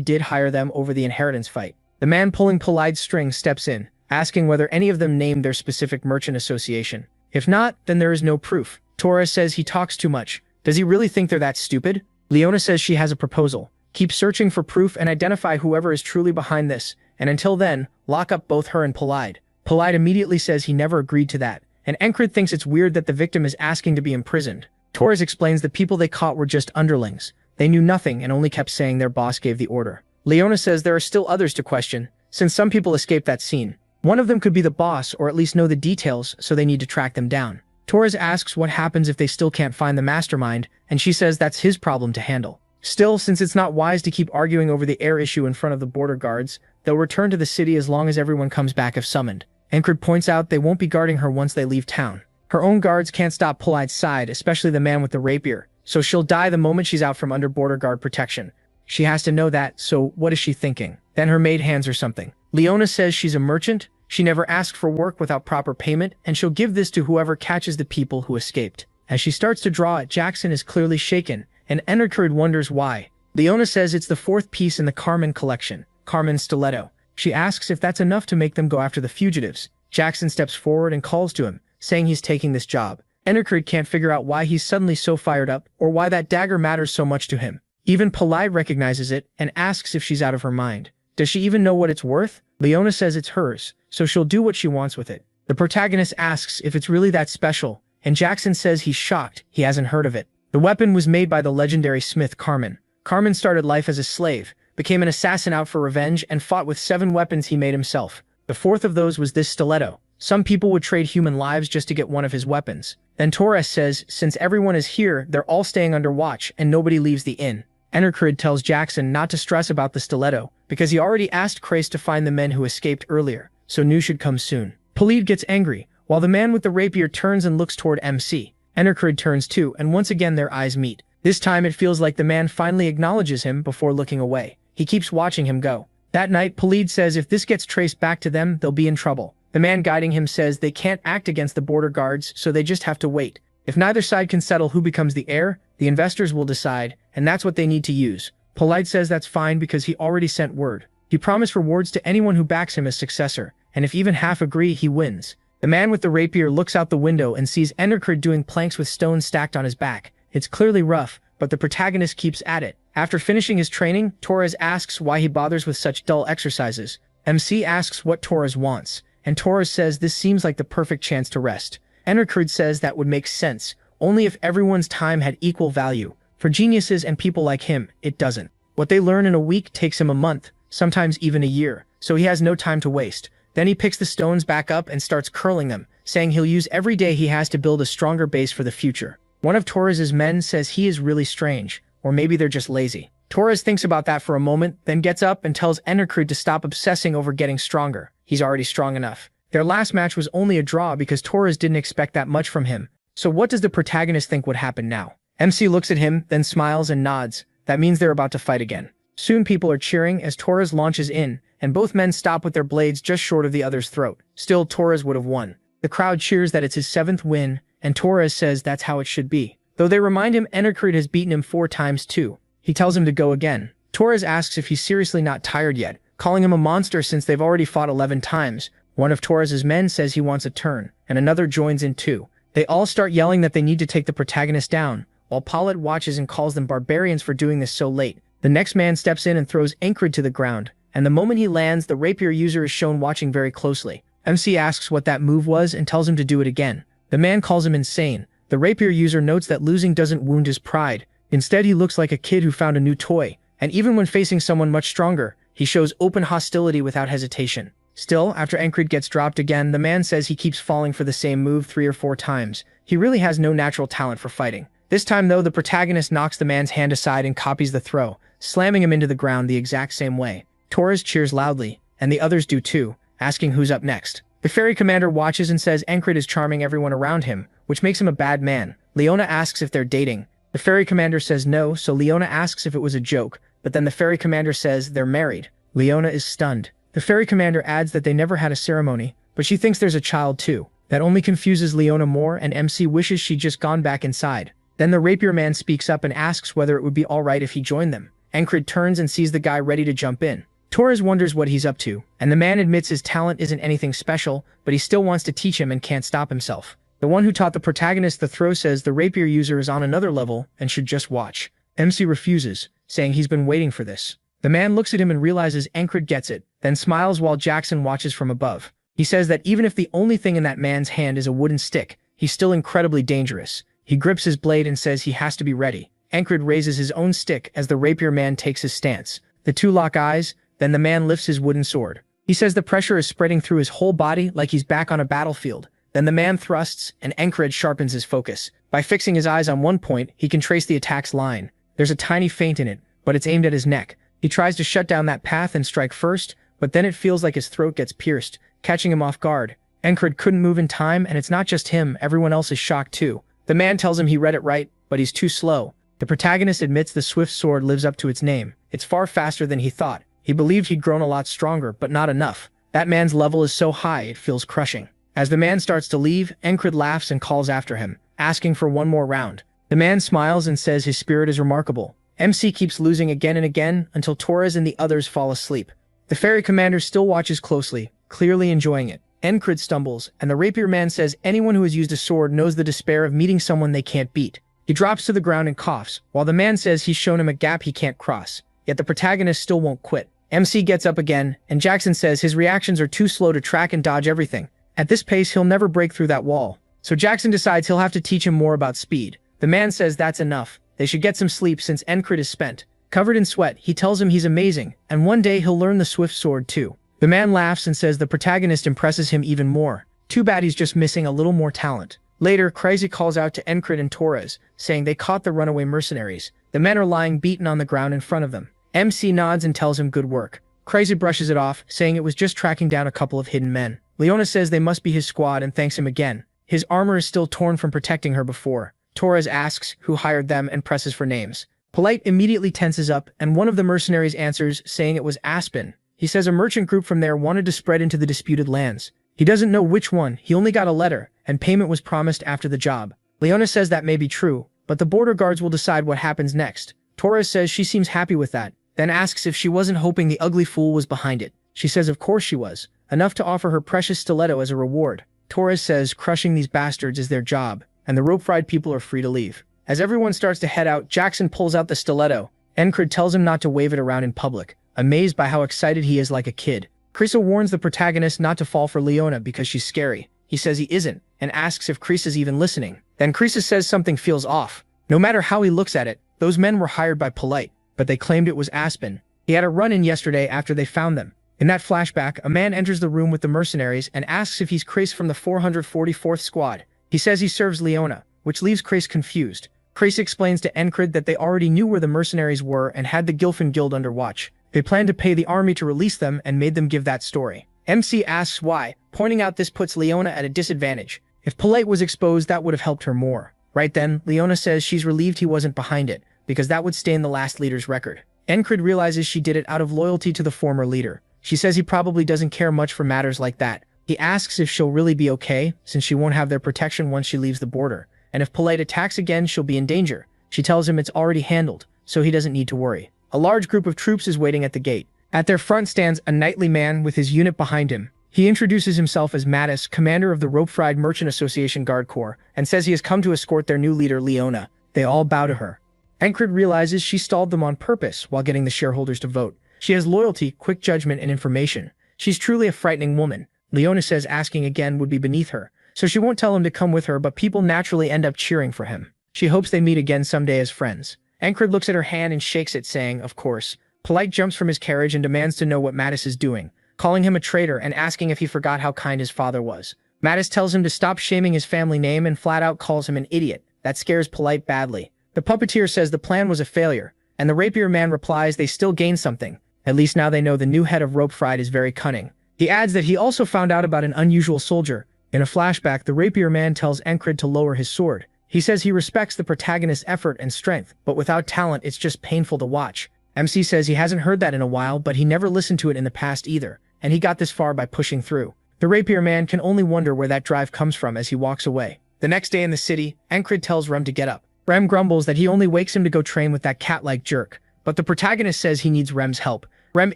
did hire them over the inheritance fight. The man pulling Polide's string steps in, asking whether any of them named their specific merchant association. If not, then there is no proof. Torres says he talks too much. Does he really think they're that stupid? Leona says she has a proposal. Keep searching for proof and identify whoever is truly behind this, and until then, lock up both her and Polide. Polide immediately says he never agreed to that, and Ancred thinks it's weird that the victim is asking to be imprisoned. Torres explains the people they caught were just underlings. They knew nothing and only kept saying their boss gave the order. Leona says there are still others to question, since some people escaped that scene. One of them could be the boss or at least know the details, so they need to track them down. Torres asks what happens if they still can't find the mastermind, and she says that's his problem to handle. Still, since it's not wise to keep arguing over the heir issue in front of the border guards, they'll return to the city as long as everyone comes back if summoned. Ancred points out they won't be guarding her once they leave town. Her own guards can't stop Polide's side, especially the man with the rapier, so she'll die the moment she's out from under border guard protection. She has to know that, so what is she thinking? Then her maid hands her something. Leona says she's a merchant. She never asked for work without proper payment, and she'll give this to whoever catches the people who escaped. As she starts to draw it, Jackson is clearly shaken, and Ancred wonders why. Leona says it's the fourth piece in the Carmen collection, Carmen's stiletto. She asks if that's enough to make them go after the fugitives. Jackson steps forward and calls to him, saying he's taking this job. Ancred can't figure out why he's suddenly so fired up, or why that dagger matters so much to him. Even Polide recognizes it, and asks if she's out of her mind. Does she even know what it's worth? Leona says it's hers, so she'll do what she wants with it. The protagonist asks if it's really that special, and Jackson says he's shocked he hasn't heard of it. The weapon was made by the legendary smith Carmen. Carmen started life as a slave, became an assassin out for revenge, and fought with 7 weapons he made himself. The fourth of those was this stiletto. Some people would trade human lives just to get one of his weapons. Then Torres says since everyone is here, they're all staying under watch and nobody leaves the inn. Ancred tells Jackson not to stress about the stiletto, because he already asked Crace to find the men who escaped earlier, so news should come soon. Polide gets angry, while the man with the rapier turns and looks toward MC. Ancred turns too, and once again their eyes meet. This time it feels like the man finally acknowledges him before looking away. He keeps watching him go. That night, Polide says if this gets traced back to them, they'll be in trouble. The man guiding him says they can't act against the border guards, so they just have to wait. If neither side can settle who becomes the heir, the investors will decide, and that's what they need to use. Polide says that's fine because he already sent word. He promised rewards to anyone who backs him as successor, and if even half agree, he wins. The man with the rapier looks out the window and sees Ancred doing planks with stones stacked on his back. It's clearly rough, but the protagonist keeps at it. After finishing his training, Torres asks why he bothers with such dull exercises. MC asks what Torres wants, and Torres says this seems like the perfect chance to rest. Ancred says that would make sense, only if everyone's time had equal value. For geniuses and people like him, it doesn't. What they learn in a week takes him a month, sometimes even a year, so he has no time to waste. Then he picks the stones back up and starts curling them, saying he'll use every day he has to build a stronger base for the future. One of Torres's men says he is really strange, or maybe they're just lazy. Torres thinks about that for a moment, then gets up and tells Ancred to stop obsessing over getting stronger. He's already strong enough. Their last match was only a draw because Torres didn't expect that much from him. So what does the protagonist think would happen now? MC looks at him, then smiles and nods. That means they're about to fight again. Soon people are cheering as Torres launches in, and both men stop with their blades just short of the other's throat. Still, Torres would have won. The crowd cheers that it's his 7th win, and Torres says that's how it should be. Though they remind him Enrollment has beaten him 4 times too. He tells him to go again. Torres asks if he's seriously not tired yet, calling him a monster since they've already fought 11 times. One of Torres's men says he wants a turn, and another joins in too. They all start yelling that they need to take the protagonist down, while Paulette watches and calls them barbarians for doing this so late. The next man steps in and throws Enrollment to the ground, and the moment he lands, the rapier user is shown watching very closely. MC asks what that move was and tells him to do it again. The man calls him insane. The rapier user notes that losing doesn't wound his pride. Instead, he looks like a kid who found a new toy, and even when facing someone much stronger, he shows open hostility without hesitation. Still, after Enrollment gets dropped again, the man says he keeps falling for the same move 3 or 4 times. He really has no natural talent for fighting. This time though, the protagonist knocks the man's hand aside and copies the throw, slamming him into the ground the exact same way. Torres cheers loudly, and the others do too, asking who's up next. The ferry commander watches and says Enrollment is charming everyone around him, which makes him a bad man. Leona asks if they're dating. The ferry commander says no, so Leona asks if it was a joke, but then the ferry commander says they're married. Leona is stunned. The ferry commander adds that they never had a ceremony, but she thinks there's a child too. That only confuses Leona more, and MC wishes she'd just gone back inside. Then the rapier man speaks up and asks whether it would be alright if he joined them. Enrollment turns and sees the guy ready to jump in. Torres wonders what he's up to, and the man admits his talent isn't anything special, but he still wants to teach him and can't stop himself. The one who taught the protagonist the throw says the rapier user is on another level and should just watch. MC refuses, saying he's been waiting for this. The man looks at him and realizes Enrollment gets it, then smiles while Jackson watches from above. He says that even if the only thing in that man's hand is a wooden stick, he's still incredibly dangerous. He grips his blade and says he has to be ready. Enrollment raises his own stick as the rapier man takes his stance. The two lock eyes, then the man lifts his wooden sword. He says the pressure is spreading through his whole body like he's back on a battlefield. Then the man thrusts, and Enrollment sharpens his focus. By fixing his eyes on one point, he can trace the attack's line. There's a tiny feint in it, but it's aimed at his neck. He tries to shut down that path and strike first, but then it feels like his throat gets pierced, catching him off guard. Enrollment couldn't move in time, and it's not just him, everyone else is shocked too. The man tells him he read it right, but he's too slow. The protagonist admits the swift sword lives up to its name. It's far faster than he thought. He believed he'd grown a lot stronger, but not enough. That man's level is so high, it feels crushing. As the man starts to leave, Enrollment laughs and calls after him, asking for one more round. The man smiles and says his spirit is remarkable. MC keeps losing again and again until Torres and the others fall asleep. The ferry commander still watches closely, clearly enjoying it. Enrollment stumbles, and the rapier man says anyone who has used a sword knows the despair of meeting someone they can't beat. He drops to the ground and coughs, while the man says he's shown him a gap he can't cross. Yet the protagonist still won't quit. MC gets up again, and Jackson says his reactions are too slow to track and dodge everything. At this pace, he'll never break through that wall. So Jackson decides he'll have to teach him more about speed. The man says that's enough. They should get some sleep since Enrollment is spent. Covered in sweat, he tells him he's amazing, and one day he'll learn the swift sword too. The man laughs and says the protagonist impresses him even more. Too bad he's just missing a little more talent. Later, Crazy calls out to Enrollment and Torres, saying they caught the runaway mercenaries. The men are lying beaten on the ground in front of them. MC nods and tells him good work. Crazy brushes it off, saying it was just tracking down a couple of hidden men. Leona says they must be his squad and thanks him again. His armor is still torn from protecting her before. Torres asks who hired them and presses for names. Polite immediately tenses up, and one of the mercenaries answers, saying it was Aspen. He says a merchant group from there wanted to spread into the disputed lands. He doesn't know which one, he only got a letter, and payment was promised after the job. Leona says that may be true, but the border guards will decide what happens next. Torres says she seems happy with that, then asks if she wasn't hoping the ugly fool was behind it. She says of course she was, enough to offer her precious stiletto as a reward. Torres says crushing these bastards is their job, and the rope-fried people are free to leave. As everyone starts to head out, Jackson pulls out the stiletto. Enrollment tells him not to wave it around in public, amazed by how excited he is like a kid. Krisa warns the protagonist not to fall for Leona because she's scary. He says he isn't, and asks if Krisa's even listening. Then Krisa says something feels off. No matter how he looks at it, those men were hired by Polite, but they claimed it was Aspen. He had a run-in yesterday after they found them. In that flashback, a man enters the room with the mercenaries and asks if he's Chris from the 444th Squad. He says he serves Leona, which leaves Chris confused. Chris explains to Enrollment that they already knew where the mercenaries were and had the Gilfin Guild under watch. They planned to pay the army to release them and made them give that story. MC asks why, pointing out this puts Leona at a disadvantage. If Polite was exposed, that would have helped her more. Right then, Leona says she's relieved he wasn't behind it, because that would stain the last leader's record. Encred realizes she did it out of loyalty to the former leader. She says he probably doesn't care much for matters like that. He asks if she'll really be okay, since she won't have their protection once she leaves the border, and if Polite attacks again, she'll be in danger. She tells him it's already handled, so he doesn't need to worry. A large group of troops is waiting at the gate. At their front stands a knightly man with his unit behind him. He introduces himself as Mattis, commander of the Rope-Fried Merchant Association Guard Corps, and says he has come to escort their new leader, Leona. They all bow to her. Encred realizes she stalled them on purpose while getting the shareholders to vote. She has loyalty, quick judgment, and information. She's truly a frightening woman. Leona says asking again would be beneath her, so she won't tell him to come with her, but people naturally end up cheering for him. She hopes they meet again someday as friends. Encred looks at her hand and shakes it, saying, of course. Polite jumps from his carriage and demands to know what Mattis is doing, calling him a traitor and asking if he forgot how kind his father was. Mattis tells him to stop shaming his family name and flat out calls him an idiot. That scares Polite badly. The puppeteer says the plan was a failure, and the rapier man replies they still gained something. At least now they know the new head of Rope Fried is very cunning. He adds that he also found out about an unusual soldier. In a flashback, the rapier man tells Encred to lower his sword. He says he respects the protagonist's effort and strength, but without talent it's just painful to watch. MC says he hasn't heard that in a while, but he never listened to it in the past either, and he got this far by pushing through. The rapier man can only wonder where that drive comes from as he walks away. The next day in the city, Encred tells Rem to get up. Rem grumbles that he only wakes him to go train with that cat-like jerk, but the protagonist says he needs Rem's help. Rem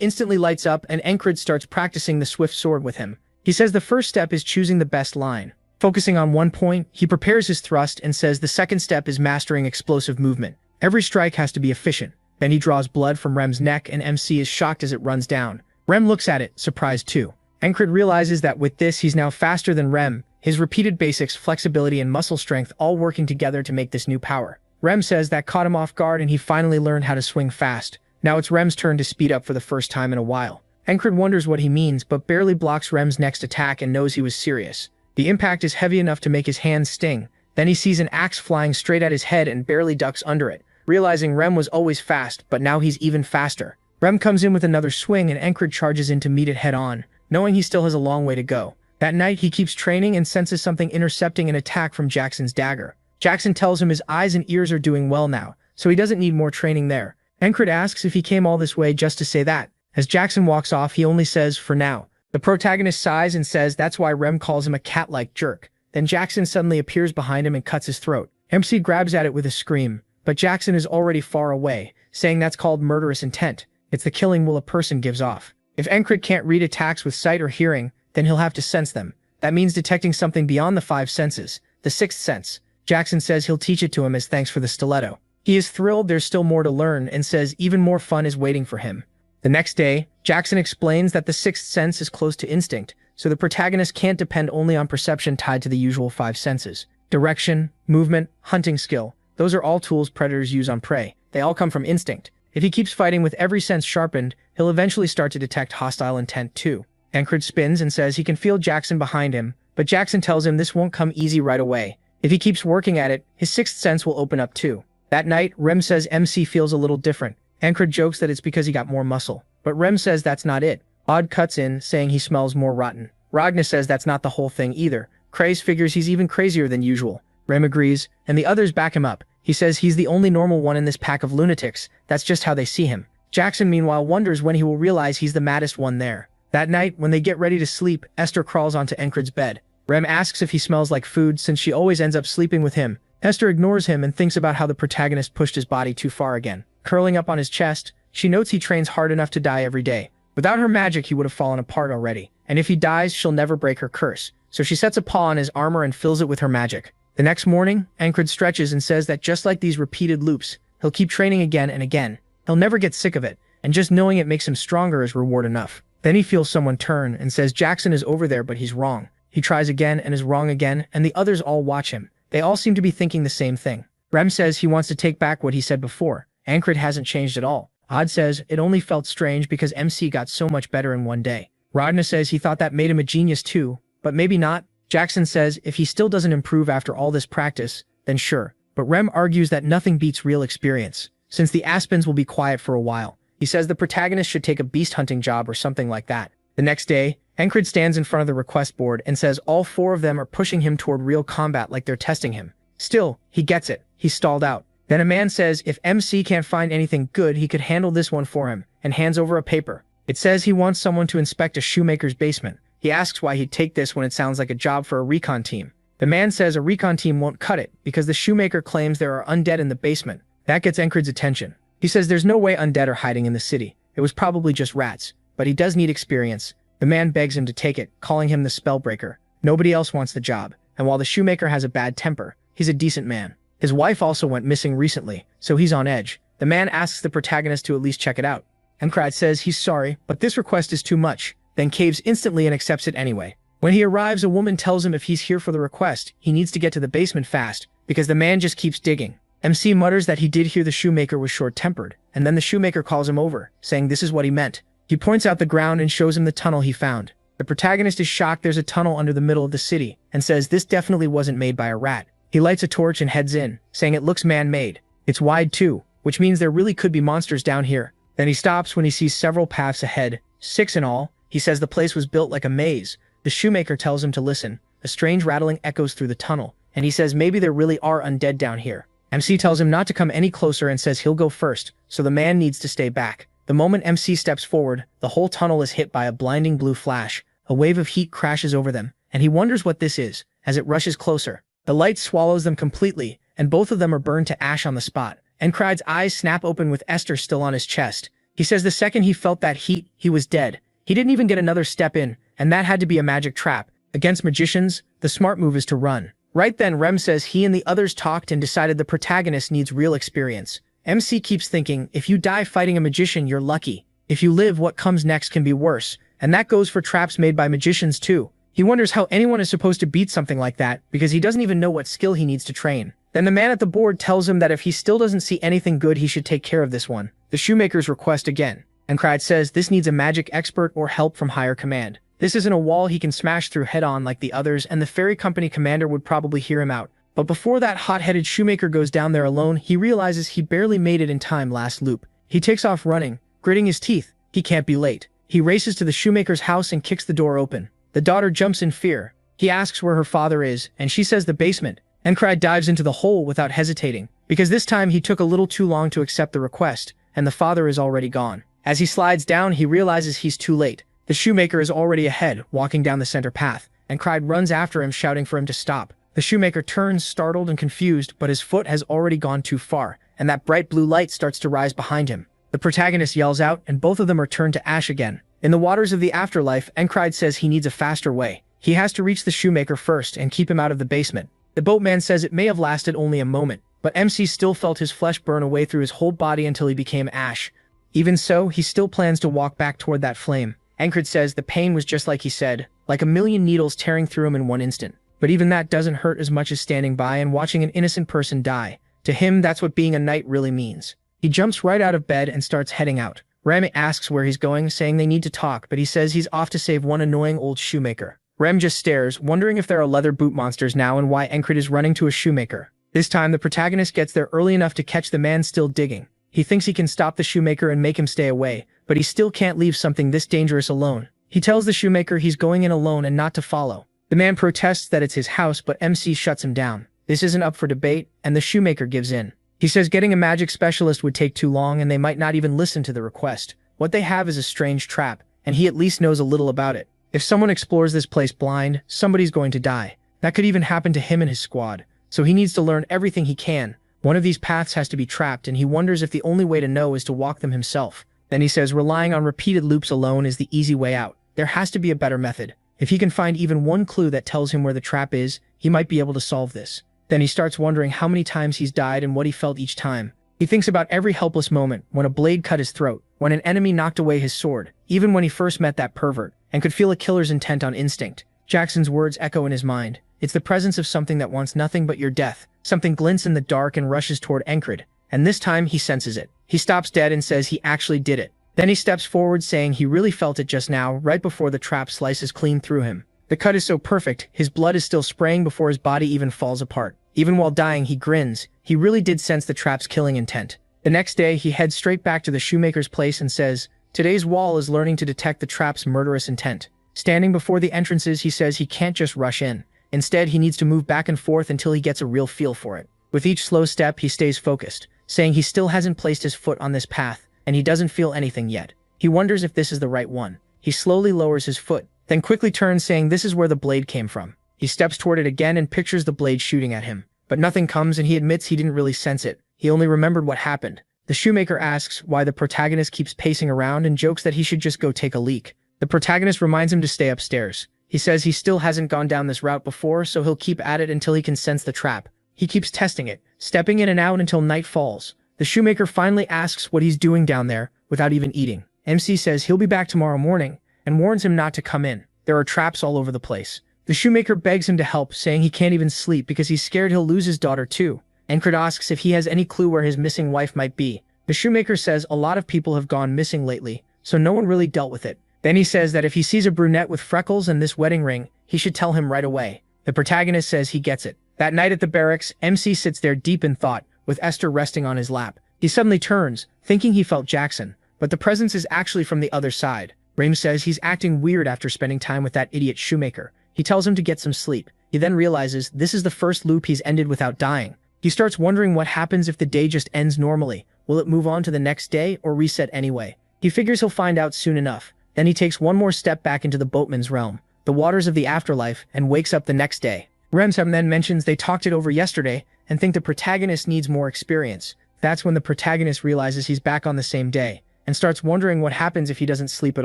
instantly lights up and Encred starts practicing the swift sword with him. He says the first step is choosing the best line. Focusing on one point, he prepares his thrust and says the second step is mastering explosive movement. Every strike has to be efficient. Then he draws blood from Rem's neck and MC is shocked as it runs down. Rem looks at it, surprised too. Encred realizes that with this he's now faster than Rem, his repeated basics, flexibility and muscle strength all working together to make this new power. Rem says that caught him off guard and he finally learned how to swing fast. Now it's Rem's turn to speed up for the first time in a while. Encred wonders what he means but barely blocks Rem's next attack and knows he was serious. The impact is heavy enough to make his hands sting. Then he sees an axe flying straight at his head and barely ducks under it. Realizing Rem was always fast, but now he's even faster. Rem comes in with another swing and Encred charges in to meet it head-on, knowing he still has a long way to go. That night, he keeps training and senses something intercepting an attack from Jackson's dagger. Jackson tells him his eyes and ears are doing well now, so he doesn't need more training there. Encred asks if he came all this way just to say that. As Jackson walks off, he only says, for now. The protagonist sighs and says that's why Rem calls him a cat-like jerk. Then Jackson suddenly appears behind him and cuts his throat. MC grabs at it with a scream, but Jackson is already far away, saying that's called murderous intent. It's the killing will a person gives off. If Encred can't read attacks with sight or hearing, then he'll have to sense them. That means detecting something beyond the five senses, the sixth sense. Jackson says he'll teach it to him as thanks for the stiletto. He is thrilled there's still more to learn and says even more fun is waiting for him. The next day, Jackson explains that the sixth sense is close to instinct, so the protagonist can't depend only on perception tied to the usual five senses. Direction, movement, hunting skill. Those are all tools predators use on prey. They all come from instinct. If he keeps fighting with every sense sharpened, he'll eventually start to detect hostile intent too. Encred spins and says he can feel Jackson behind him, but Jackson tells him this won't come easy right away. If he keeps working at it, his sixth sense will open up too. That night, Rem says MC feels a little different. Encred jokes that it's because he got more muscle, but Rem says that's not it. Odd cuts in, saying he smells more rotten. Ragna says that's not the whole thing either. Craze figures he's even crazier than usual. Rem agrees, and the others back him up. He says he's the only normal one in this pack of lunatics. That's just how they see him. Jackson meanwhile wonders when he will realize he's the maddest one there. That night, when they get ready to sleep, Esther crawls onto Encred's bed. Rem asks if he smells like food since she always ends up sleeping with him. Esther ignores him and thinks about how the protagonist pushed his body too far again. Curling up on his chest, she notes he trains hard enough to die every day. Without her magic, he would have fallen apart already. And if he dies, she'll never break her curse. So she sets a paw on his armor and fills it with her magic. The next morning, Encred stretches and says that just like these repeated loops, he'll keep training again and again. He'll never get sick of it, and just knowing it makes him stronger is reward enough. Then he feels someone turn and says Jackson is over there, but he's wrong. He tries again and is wrong again, and the others all watch him. They all seem to be thinking the same thing. Rem says he wants to take back what he said before. Encred hasn't changed at all. Odd says it only felt strange because MC got so much better in one day. Ragna says he thought that made him a genius too, but maybe not. Jackson says if he still doesn't improve after all this practice, then sure. But Rem argues that nothing beats real experience, since the Aspens will be quiet for a while. He says the protagonist should take a beast hunting job or something like that. The next day, Encred stands in front of the request board and says all four of them are pushing him toward real combat like they're testing him. Still, he gets it. He's stalled out. Then a man says if MC can't find anything good, he could handle this one for him, and hands over a paper. It says he wants someone to inspect a shoemaker's basement. He asks why he'd take this when it sounds like a job for a recon team. The man says a recon team won't cut it because the shoemaker claims there are undead in the basement. That gets Encrid's attention. He says there's no way undead are hiding in the city. It was probably just rats, but he does need experience. The man begs him to take it, calling him the spellbreaker. Nobody else wants the job, and while the shoemaker has a bad temper, he's a decent man. His wife also went missing recently, so he's on edge. The man asks the protagonist to at least check it out. Encrid says he's sorry, but this request is too much, then caves instantly and accepts it anyway. When he arrives, a woman tells him if he's here for the request, he needs to get to the basement fast, because the man just keeps digging. MC mutters that he did hear the shoemaker was short-tempered, and then the shoemaker calls him over, saying this is what he meant. He points out the ground and shows him the tunnel he found. The protagonist is shocked there's a tunnel under the middle of the city, and says this definitely wasn't made by a rat. He lights a torch and heads in, saying it looks man-made. It's wide too, which means there really could be monsters down here. Then he stops when he sees several paths ahead, 6 in all. He says the place was built like a maze. The shoemaker tells him to listen. A strange rattling echoes through the tunnel, and he says maybe there really are undead down here. MC tells him not to come any closer and says he'll go first, so the man needs to stay back. The moment MC steps forward, the whole tunnel is hit by a blinding blue flash. A wave of heat crashes over them, and he wonders what this is, as it rushes closer. The light swallows them completely, and both of them are burned to ash on the spot. Encrid's eyes snap open with Esther still on his chest. He says the second he felt that heat, he was dead. He didn't even get another step in, and that had to be a magic trap. Against magicians, the smart move is to run. Right then, Rem says he and the others talked and decided the protagonist needs real experience. MC keeps thinking, if you die fighting a magician, you're lucky. If you live, what comes next can be worse. And that goes for traps made by magicians too. He wonders how anyone is supposed to beat something like that, because he doesn't even know what skill he needs to train. Then the man at the board tells him that if he still doesn't see anything good, he should take care of this one. The shoemaker's request again. Encrid says this needs a magic expert or help from higher command. This isn't a wall he can smash through head-on like the others, and the ferry company commander would probably hear him out. But before that hot-headed shoemaker goes down there alone, he realizes he barely made it in time last loop. He takes off running, gritting his teeth. He can't be late. He races to the shoemaker's house and kicks the door open. The daughter jumps in fear. He asks where her father is, and she says the basement. Encrid dives into the hole without hesitating, because this time he took a little too long to accept the request, and the father is already gone. As he slides down, he realizes he's too late. The shoemaker is already ahead, walking down the center path. Encrid runs after him, shouting for him to stop. The shoemaker turns, startled and confused, but his foot has already gone too far, and that bright blue light starts to rise behind him. The protagonist yells out, and both of them are turned to ash again. In the waters of the afterlife, Encrid says he needs a faster way. He has to reach the shoemaker first and keep him out of the basement. The boatman says it may have lasted only a moment, but MC still felt his flesh burn away through his whole body until he became ash. Even so, he still plans to walk back toward that flame. Encrid says the pain was just like he said, like a million needles tearing through him in one instant. But even that doesn't hurt as much as standing by and watching an innocent person die. To him, that's what being a knight really means. He jumps right out of bed and starts heading out. Rem asks where he's going, saying they need to talk, but he says he's off to save one annoying old shoemaker. Rem just stares, wondering if there are leather boot monsters now and why Encrid is running to a shoemaker. This time, the protagonist gets there early enough to catch the man still digging. He thinks he can stop the shoemaker and make him stay away, but he still can't leave something this dangerous alone. He tells the shoemaker he's going in alone and not to follow. The man protests that it's his house, but MC shuts him down. This isn't up for debate, and the shoemaker gives in. He says getting a magic specialist would take too long and they might not even listen to the request. What they have is a strange trap, and he at least knows a little about it. If someone explores this place blind, somebody's going to die. That could even happen to him and his squad. So he needs to learn everything he can. One of these paths has to be trapped, and he wonders if the only way to know is to walk them himself. Then he says relying on repeated loops alone is the easy way out. There has to be a better method. If he can find even one clue that tells him where the trap is, he might be able to solve this. Then he starts wondering how many times he's died and what he felt each time. He thinks about every helpless moment, when a blade cut his throat, when an enemy knocked away his sword, even when he first met that pervert, and could feel a killer's intent on instinct. Jackson's words echo in his mind. It's the presence of something that wants nothing but your death. Something glints in the dark and rushes toward Encrid, and this time he senses it. He stops dead and says he actually did it. Then he steps forward, saying he really felt it just now, right before the trap slices clean through him. The cut is so perfect, his blood is still spraying before his body even falls apart. Even while dying, he grins. He really did sense the trap's killing intent. The next day, he heads straight back to the shoemaker's place and says, today's wall is learning to detect the trap's murderous intent. Standing before the entrances, he says he can't just rush in. Instead, he needs to move back and forth until he gets a real feel for it. With each slow step, he stays focused, saying he still hasn't placed his foot on this path, and he doesn't feel anything yet. He wonders if this is the right one. He slowly lowers his foot, then quickly turns, saying this is where the blade came from. He steps toward it again and pictures the blade shooting at him. But nothing comes, and he admits he didn't really sense it. He only remembered what happened. The shoemaker asks why the protagonist keeps pacing around and jokes that he should just go take a leak. The protagonist reminds him to stay upstairs. He says he still hasn't gone down this route before, so he'll keep at it until he can sense the trap. He keeps testing it, stepping in and out until night falls. The shoemaker finally asks what he's doing down there without even eating. MC says he'll be back tomorrow morning and warns him not to come in. There are traps all over the place. The shoemaker begs him to help, saying he can't even sleep because he's scared he'll lose his daughter too. Encred asks if he has any clue where his missing wife might be. The shoemaker says a lot of people have gone missing lately, so no one really dealt with it. Then he says that if he sees a brunette with freckles and this wedding ring, he should tell him right away. The protagonist says he gets it. That night at the barracks, MC sits there deep in thought, with Esther resting on his lap. He suddenly turns, thinking he felt Jackson, but the presence is actually from the other side. Raim says he's acting weird after spending time with that idiot shoemaker. He tells him to get some sleep. He then realizes this is the first loop he's ended without dying. He starts wondering what happens if the day just ends normally. Will it move on to the next day or reset anyway? He figures he'll find out soon enough. Then he takes one more step back into the boatman's realm, the waters of the afterlife, and wakes up the next day. Remsam then mentions they talked it over yesterday and think the protagonist needs more experience. That's when the protagonist realizes he's back on the same day and starts wondering what happens if he doesn't sleep at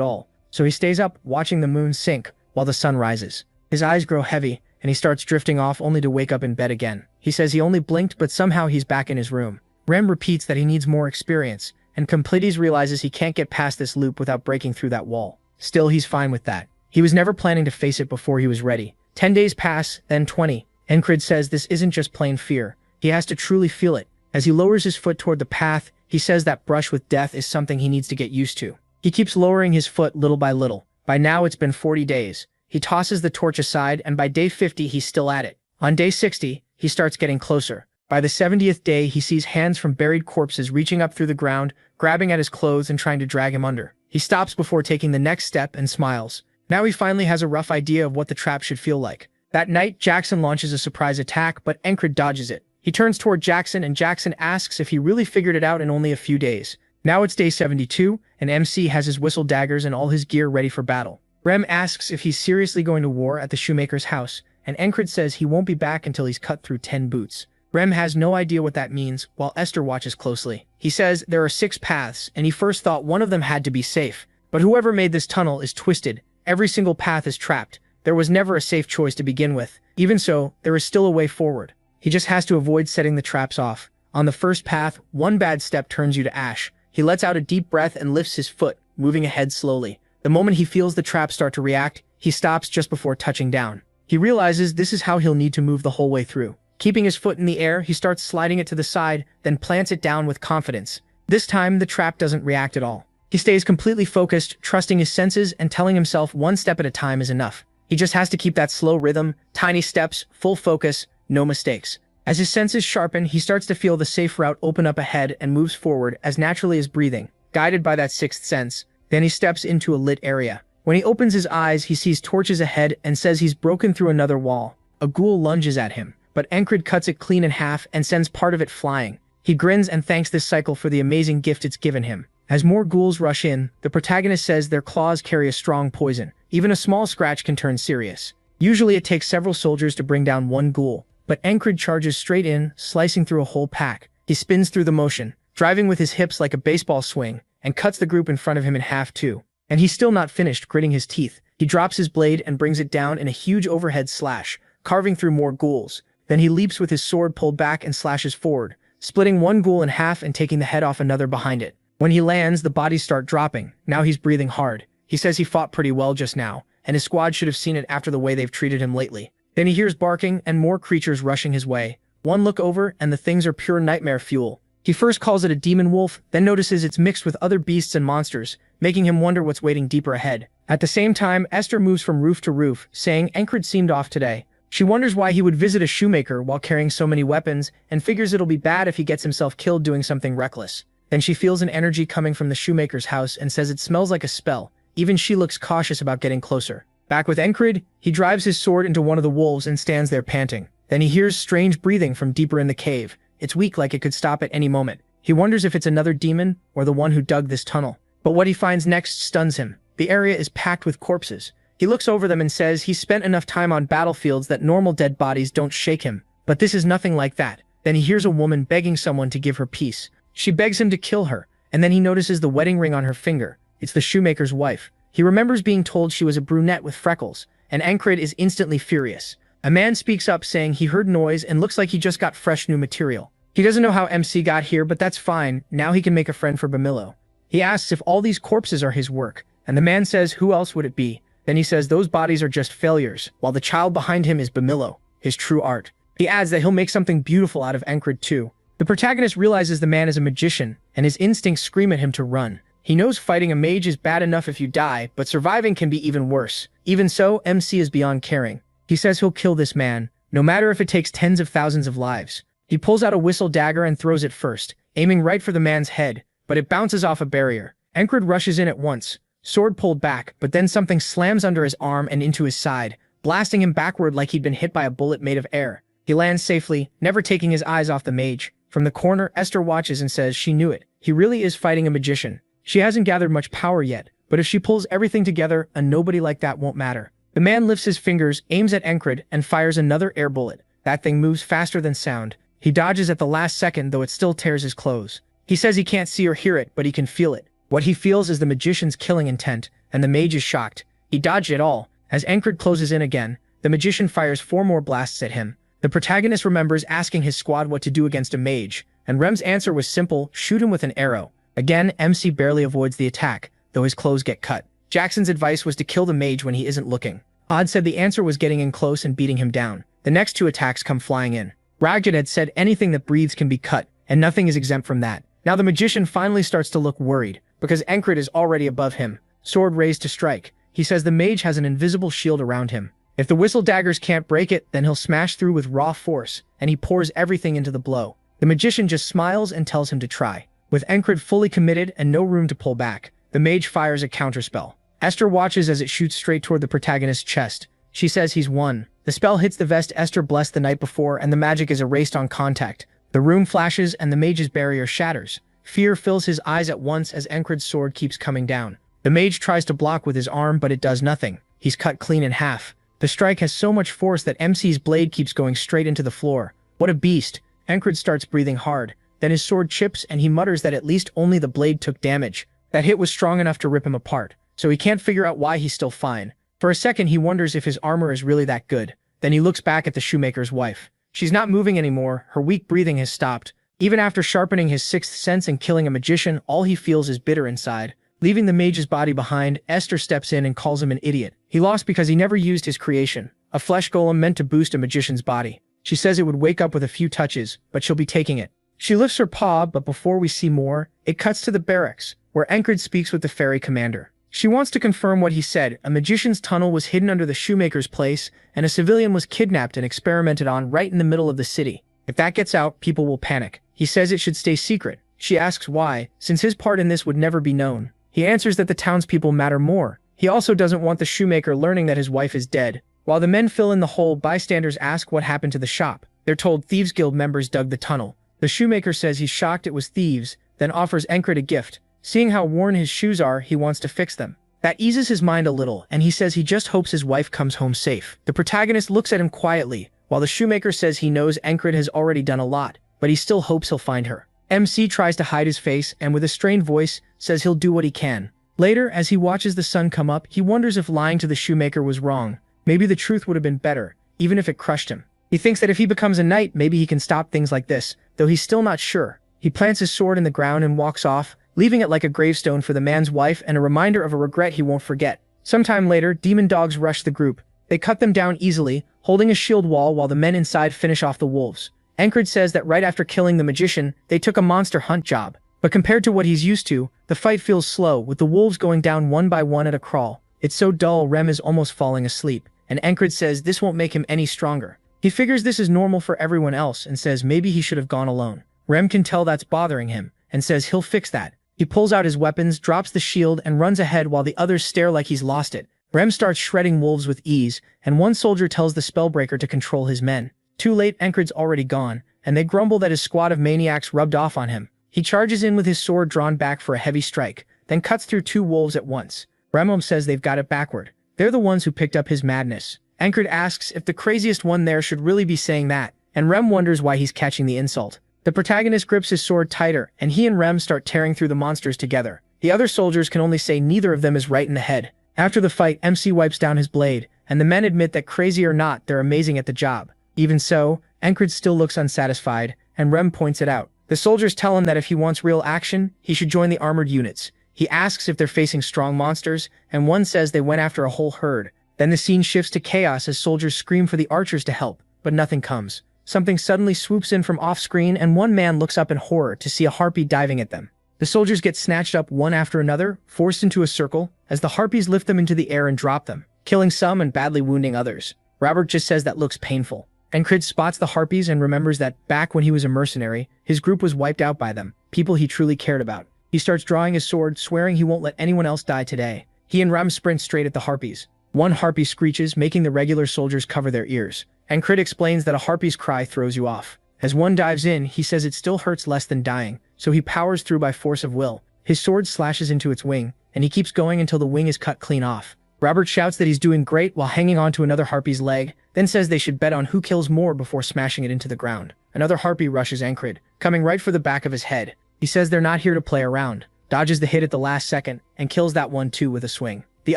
all. So he stays up watching the moon sink while the sun rises. His eyes grow heavy and he starts drifting off only to wake up in bed again. He says he only blinked, but somehow he's back in his room. Rem repeats that he needs more experience, and Completes realizes he can't get past this loop without breaking through that wall. Still, he's fine with that. He was never planning to face it before he was ready. 10 days pass, then 20. Encred says this isn't just plain fear. He has to truly feel it. As he lowers his foot toward the path, he says that brush with death is something he needs to get used to. He keeps lowering his foot little by little. By now, it's been 40 days. He tosses the torch aside, and by day 50, he's still at it. On day 60, he starts getting closer. By the 70th day, he sees hands from buried corpses reaching up through the ground, grabbing at his clothes and trying to drag him under. He stops before taking the next step and smiles. Now he finally has a rough idea of what the trap should feel like. That night, Jackson launches a surprise attack, but Encred dodges it. He turns toward Jackson, and Jackson asks if he really figured it out in only a few days. Now it's day 72, and MC has his whistle daggers and all his gear ready for battle. Rem asks if he's seriously going to war at the shoemaker's house, and Encred says he won't be back until he's cut through 10 boots. Rem has no idea what that means, while Esther watches closely. He says there are 6 paths, and he first thought one of them had to be safe. But whoever made this tunnel is twisted. Every single path is trapped. There was never a safe choice to begin with. Even so, there is still a way forward. He just has to avoid setting the traps off. On the first path, one bad step turns you to ash. He lets out a deep breath and lifts his foot, moving ahead slowly. The moment he feels the trap start to react, he stops just before touching down. He realizes this is how he'll need to move the whole way through. Keeping his foot in the air, he starts sliding it to the side, then plants it down with confidence. This time, the trap doesn't react at all. He stays completely focused, trusting his senses and telling himself one step at a time is enough. He just has to keep that slow rhythm, tiny steps, full focus, no mistakes. As his senses sharpen, he starts to feel the safe route open up ahead and moves forward as naturally as breathing, guided by that sixth sense. Then he steps into a lit area. When he opens his eyes, he sees torches ahead and says he's broken through another wall. A ghoul lunges at him, but Encred cuts it clean in half and sends part of it flying. He grins and thanks this cycle for the amazing gift it's given him. As more ghouls rush in, the protagonist says their claws carry a strong poison. Even a small scratch can turn serious. Usually it takes several soldiers to bring down one ghoul, but Encred charges straight in, slicing through a whole pack. He spins through the motion, driving with his hips like a baseball swing, and cuts the group in front of him in half too. And he's still not finished, gritting his teeth. He drops his blade and brings it down in a huge overhead slash, carving through more ghouls. Then he leaps with his sword pulled back and slashes forward, splitting one ghoul in half and taking the head off another behind it. When he lands, the bodies start dropping. Now he's breathing hard. He says he fought pretty well just now, and his squad should have seen it after the way they've treated him lately. Then he hears barking and more creatures rushing his way. One look over and the things are pure nightmare fuel. He first calls it a demon wolf, then notices it's mixed with other beasts and monsters, making him wonder what's waiting deeper ahead. At the same time, Esther moves from roof to roof, saying Encred seemed off today. She wonders why he would visit a shoemaker while carrying so many weapons, and figures it'll be bad if he gets himself killed doing something reckless. Then she feels an energy coming from the shoemaker's house and says it smells like a spell. Even she looks cautious about getting closer. Back with Encred, he drives his sword into one of the wolves and stands there panting. Then he hears strange breathing from deeper in the cave. It's weak, like it could stop at any moment. He wonders if it's another demon or the one who dug this tunnel. But what he finds next stuns him. The area is packed with corpses. He looks over them and says he's spent enough time on battlefields that normal dead bodies don't shake him. But this is nothing like that. Then he hears a woman begging someone to give her peace. She begs him to kill her, and then he notices the wedding ring on her finger. It's the shoemaker's wife. He remembers being told she was a brunette with freckles, and Ankrid is instantly furious. A man speaks up saying he heard noise and looks like he just got fresh new material. He doesn't know how MC got here, but that's fine. Now he can make a friend for Bamillo. He asks if all these corpses are his work, and the man says who else would it be? Then he says those bodies are just failures, while the child behind him is Bamillo, his true art. He adds that he'll make something beautiful out of Ankrid too. The protagonist realizes the man is a magician, and his instincts scream at him to run. He knows fighting a mage is bad enough if you die, but surviving can be even worse. Even so, MC is beyond caring. He says he'll kill this man, no matter if it takes tens of thousands of lives. He pulls out a whistle dagger and throws it first, aiming right for the man's head, but it bounces off a barrier. Ankrid rushes in at once, sword pulled back, but then something slams under his arm and into his side, blasting him backward like he'd been hit by a bullet made of air. He lands safely, never taking his eyes off the mage. From the corner, Esther watches and says she knew it. He really is fighting a magician. She hasn't gathered much power yet, but if she pulls everything together, a nobody like that won't matter. The man lifts his fingers, aims at Ankrid, and fires another air bullet. That thing moves faster than sound. He dodges at the last second, though it still tears his clothes. He says he can't see or hear it, but he can feel it. What he feels is the magician's killing intent, and the mage is shocked. He dodged it all. As Ankrid closes in again, the magician fires 4 more blasts at him. The protagonist remembers asking his squad what to do against a mage, and Rem's answer was simple: shoot him with an arrow. Again, MC barely avoids the attack, though his clothes get cut. Jackson's advice was to kill the mage when he isn't looking. Odd said the answer was getting in close and beating him down. The next 2 attacks come flying in. Ragjit had said anything that breathes can be cut, and nothing is exempt from that. Now the magician finally starts to look worried, because Ankrid is already above him, sword raised to strike. He says the mage has an invisible shield around him. If the whistle daggers can't break it, then he'll smash through with raw force, and he pours everything into the blow. The magician just smiles and tells him to try. With Ankrid fully committed and no room to pull back, the mage fires a counterspell. Esther watches as it shoots straight toward the protagonist's chest. She says he's won. The spell hits the vest Esther blessed the night before, and the magic is erased on contact. The room flashes and the mage's barrier shatters. Fear fills his eyes at once as Ankrid's sword keeps coming down. The mage tries to block with his arm, but it does nothing. He's cut clean in half. The strike has so much force that MC's blade keeps going straight into the floor. What a beast! Ankrid starts breathing hard. Then his sword chips and he mutters that at least only the blade took damage. That hit was strong enough to rip him apart, so he can't figure out why he's still fine. For a second he wonders if his armor is really that good. Then he looks back at the shoemaker's wife. She's not moving anymore, her weak breathing has stopped. Even after sharpening his 6th sense and killing a magician, all he feels is bitter inside. Leaving the mage's body behind, Esther steps in and calls him an idiot. He lost because he never used his creation, a flesh golem meant to boost a magician's body. She says it would wake up with a few touches, but she'll be taking it. She lifts her paw, but before we see more, it cuts to the barracks, where Ankrid speaks with the ferry commander. She wants to confirm what he said. A magician's tunnel was hidden under the shoemaker's place, and a civilian was kidnapped and experimented on right in the middle of the city. If that gets out, people will panic. He says it should stay secret. She asks why, since his part in this would never be known. He answers that the townspeople matter more. He also doesn't want the shoemaker learning that his wife is dead. While the men fill in the hole, bystanders ask what happened to the shop. They're told Thieves Guild members dug the tunnel. The shoemaker says he's shocked it was thieves, then offers Ankrid a gift. Seeing how worn his shoes are, he wants to fix them. That eases his mind a little, and he says he just hopes his wife comes home safe. The protagonist looks at him quietly, while the shoemaker says he knows Ankrid has already done a lot, but he still hopes he'll find her. MC tries to hide his face and with a strained voice says he'll do what he can. Later, as he watches the sun come up, he wonders if lying to the shoemaker was wrong. Maybe the truth would have been better, even if it crushed him. He thinks that if he becomes a knight, maybe he can stop things like this, though he's still not sure. He plants his sword in the ground and walks off, leaving it like a gravestone for the man's wife and a reminder of a regret he won't forget. Sometime later, demon dogs rush the group. They cut them down easily, holding a shield wall while the men inside finish off the wolves. Ankrid says that right after killing the magician, they took a monster hunt job. But compared to what he's used to, the fight feels slow, with the wolves going down one by one at a crawl. It's so dull Rem is almost falling asleep, and Ankrid says this won't make him any stronger. He figures this is normal for everyone else and says maybe he should have gone alone. Rem can tell that's bothering him, and says he'll fix that. He pulls out his weapons, drops the shield, and runs ahead while the others stare like he's lost it. Rem starts shredding wolves with ease, and one soldier tells the spellbreaker to control his men. Too late, Encred's already gone, and they grumble that his squad of maniacs rubbed off on him. He charges in with his sword drawn back for a heavy strike, then cuts through 2 wolves at once. Remom says they've got it backward. They're the ones who picked up his madness. Encred asks if the craziest one there should really be saying that, and Rem wonders why he's catching the insult. The protagonist grips his sword tighter, and he and Rem start tearing through the monsters together. The other soldiers can only say neither of them is right in the head. After the fight, MC wipes down his blade, and the men admit that crazy or not, they're amazing at the job. Even so, Encred still looks unsatisfied, and Rem points it out. The soldiers tell him that if he wants real action, he should join the armored units. He asks if they're facing strong monsters, and one says they went after a whole herd. Then the scene shifts to chaos as soldiers scream for the archers to help, but nothing comes. Something suddenly swoops in from off-screen, and one man looks up in horror to see a harpy diving at them. The soldiers get snatched up one after another, forced into a circle, as the harpies lift them into the air and drop them, killing some and badly wounding others. Robert just says that looks painful. Encred spots the harpies and remembers that, back when he was a mercenary, his group was wiped out by them, people he truly cared about. He starts drawing his sword, swearing he won't let anyone else die today. He and Rem sprint straight at the harpies. One harpy screeches, making the regular soldiers cover their ears. Encred explains that a harpy's cry throws you off. As one dives in, he says it still hurts less than dying, so he powers through by force of will. His sword slashes into its wing, and he keeps going until the wing is cut clean off. Robert shouts that he's doing great while hanging onto another harpy's leg, then says they should bet on who kills more before smashing it into the ground. Another harpy rushes Encred, coming right for the back of his head. He says they're not here to play around, dodges the hit at the last second, and kills that one too with a swing. The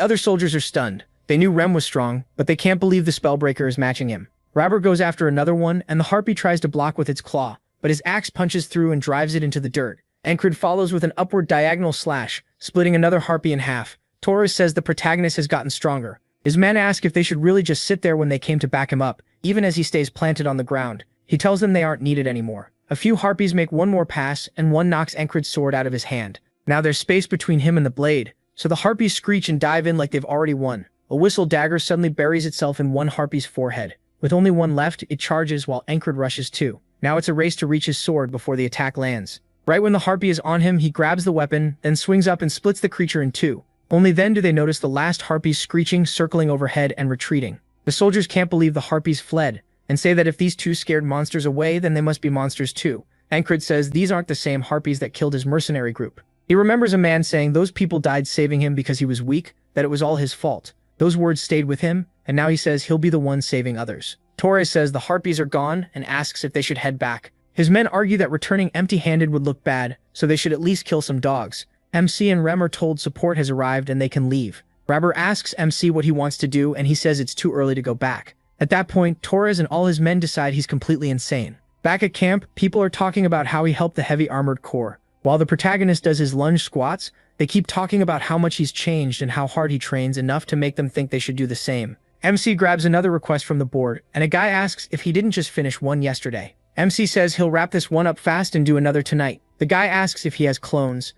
other soldiers are stunned. They knew Rem was strong, but they can't believe the spellbreaker is matching him. Robert goes after another one, and the harpy tries to block with its claw, but his axe punches through and drives it into the dirt. Encred follows with an upward diagonal slash, splitting another harpy in half. Torres says the protagonist has gotten stronger. His men ask if they should really just sit there when they came to back him up, even as he stays planted on the ground. He tells them they aren't needed anymore. A few harpies make one more pass, and one knocks Encred's sword out of his hand. Now there's space between him and the blade, so the harpies screech and dive in like they've already won. A whistle dagger suddenly buries itself in one harpy's forehead. With only one left, it charges while Encred rushes too. Now it's a race to reach his sword before the attack lands. Right when the harpy is on him, he grabs the weapon, then swings up and splits the creature in two. Only then do they notice the last harpies screeching, circling overhead, and retreating. The soldiers can't believe the harpies fled, and say that if these two scared monsters away, then they must be monsters too. Encred says these aren't the same harpies that killed his mercenary group. He remembers a man saying those people died saving him because he was weak, that it was all his fault. Those words stayed with him, and now he says he'll be the one saving others. Torres says the harpies are gone and asks if they should head back. His men argue that returning empty-handed would look bad, so they should at least kill some dogs. MC and Rem are told support has arrived and they can leave. Robert asks MC what he wants to do, and he says it's too early to go back. At that point, Torres and all his men decide he's completely insane. Back at camp, people are talking about how he helped the heavy armored corps. While the protagonist does his lunge squats, they keep talking about how much he's changed and how hard he trains, enough to make them think they should do the same. MC grabs another request from the board, and a guy asks if he didn't just finish one yesterday. MC says he'll wrap this one up fast and do another tonight. The guy asks if he has clones.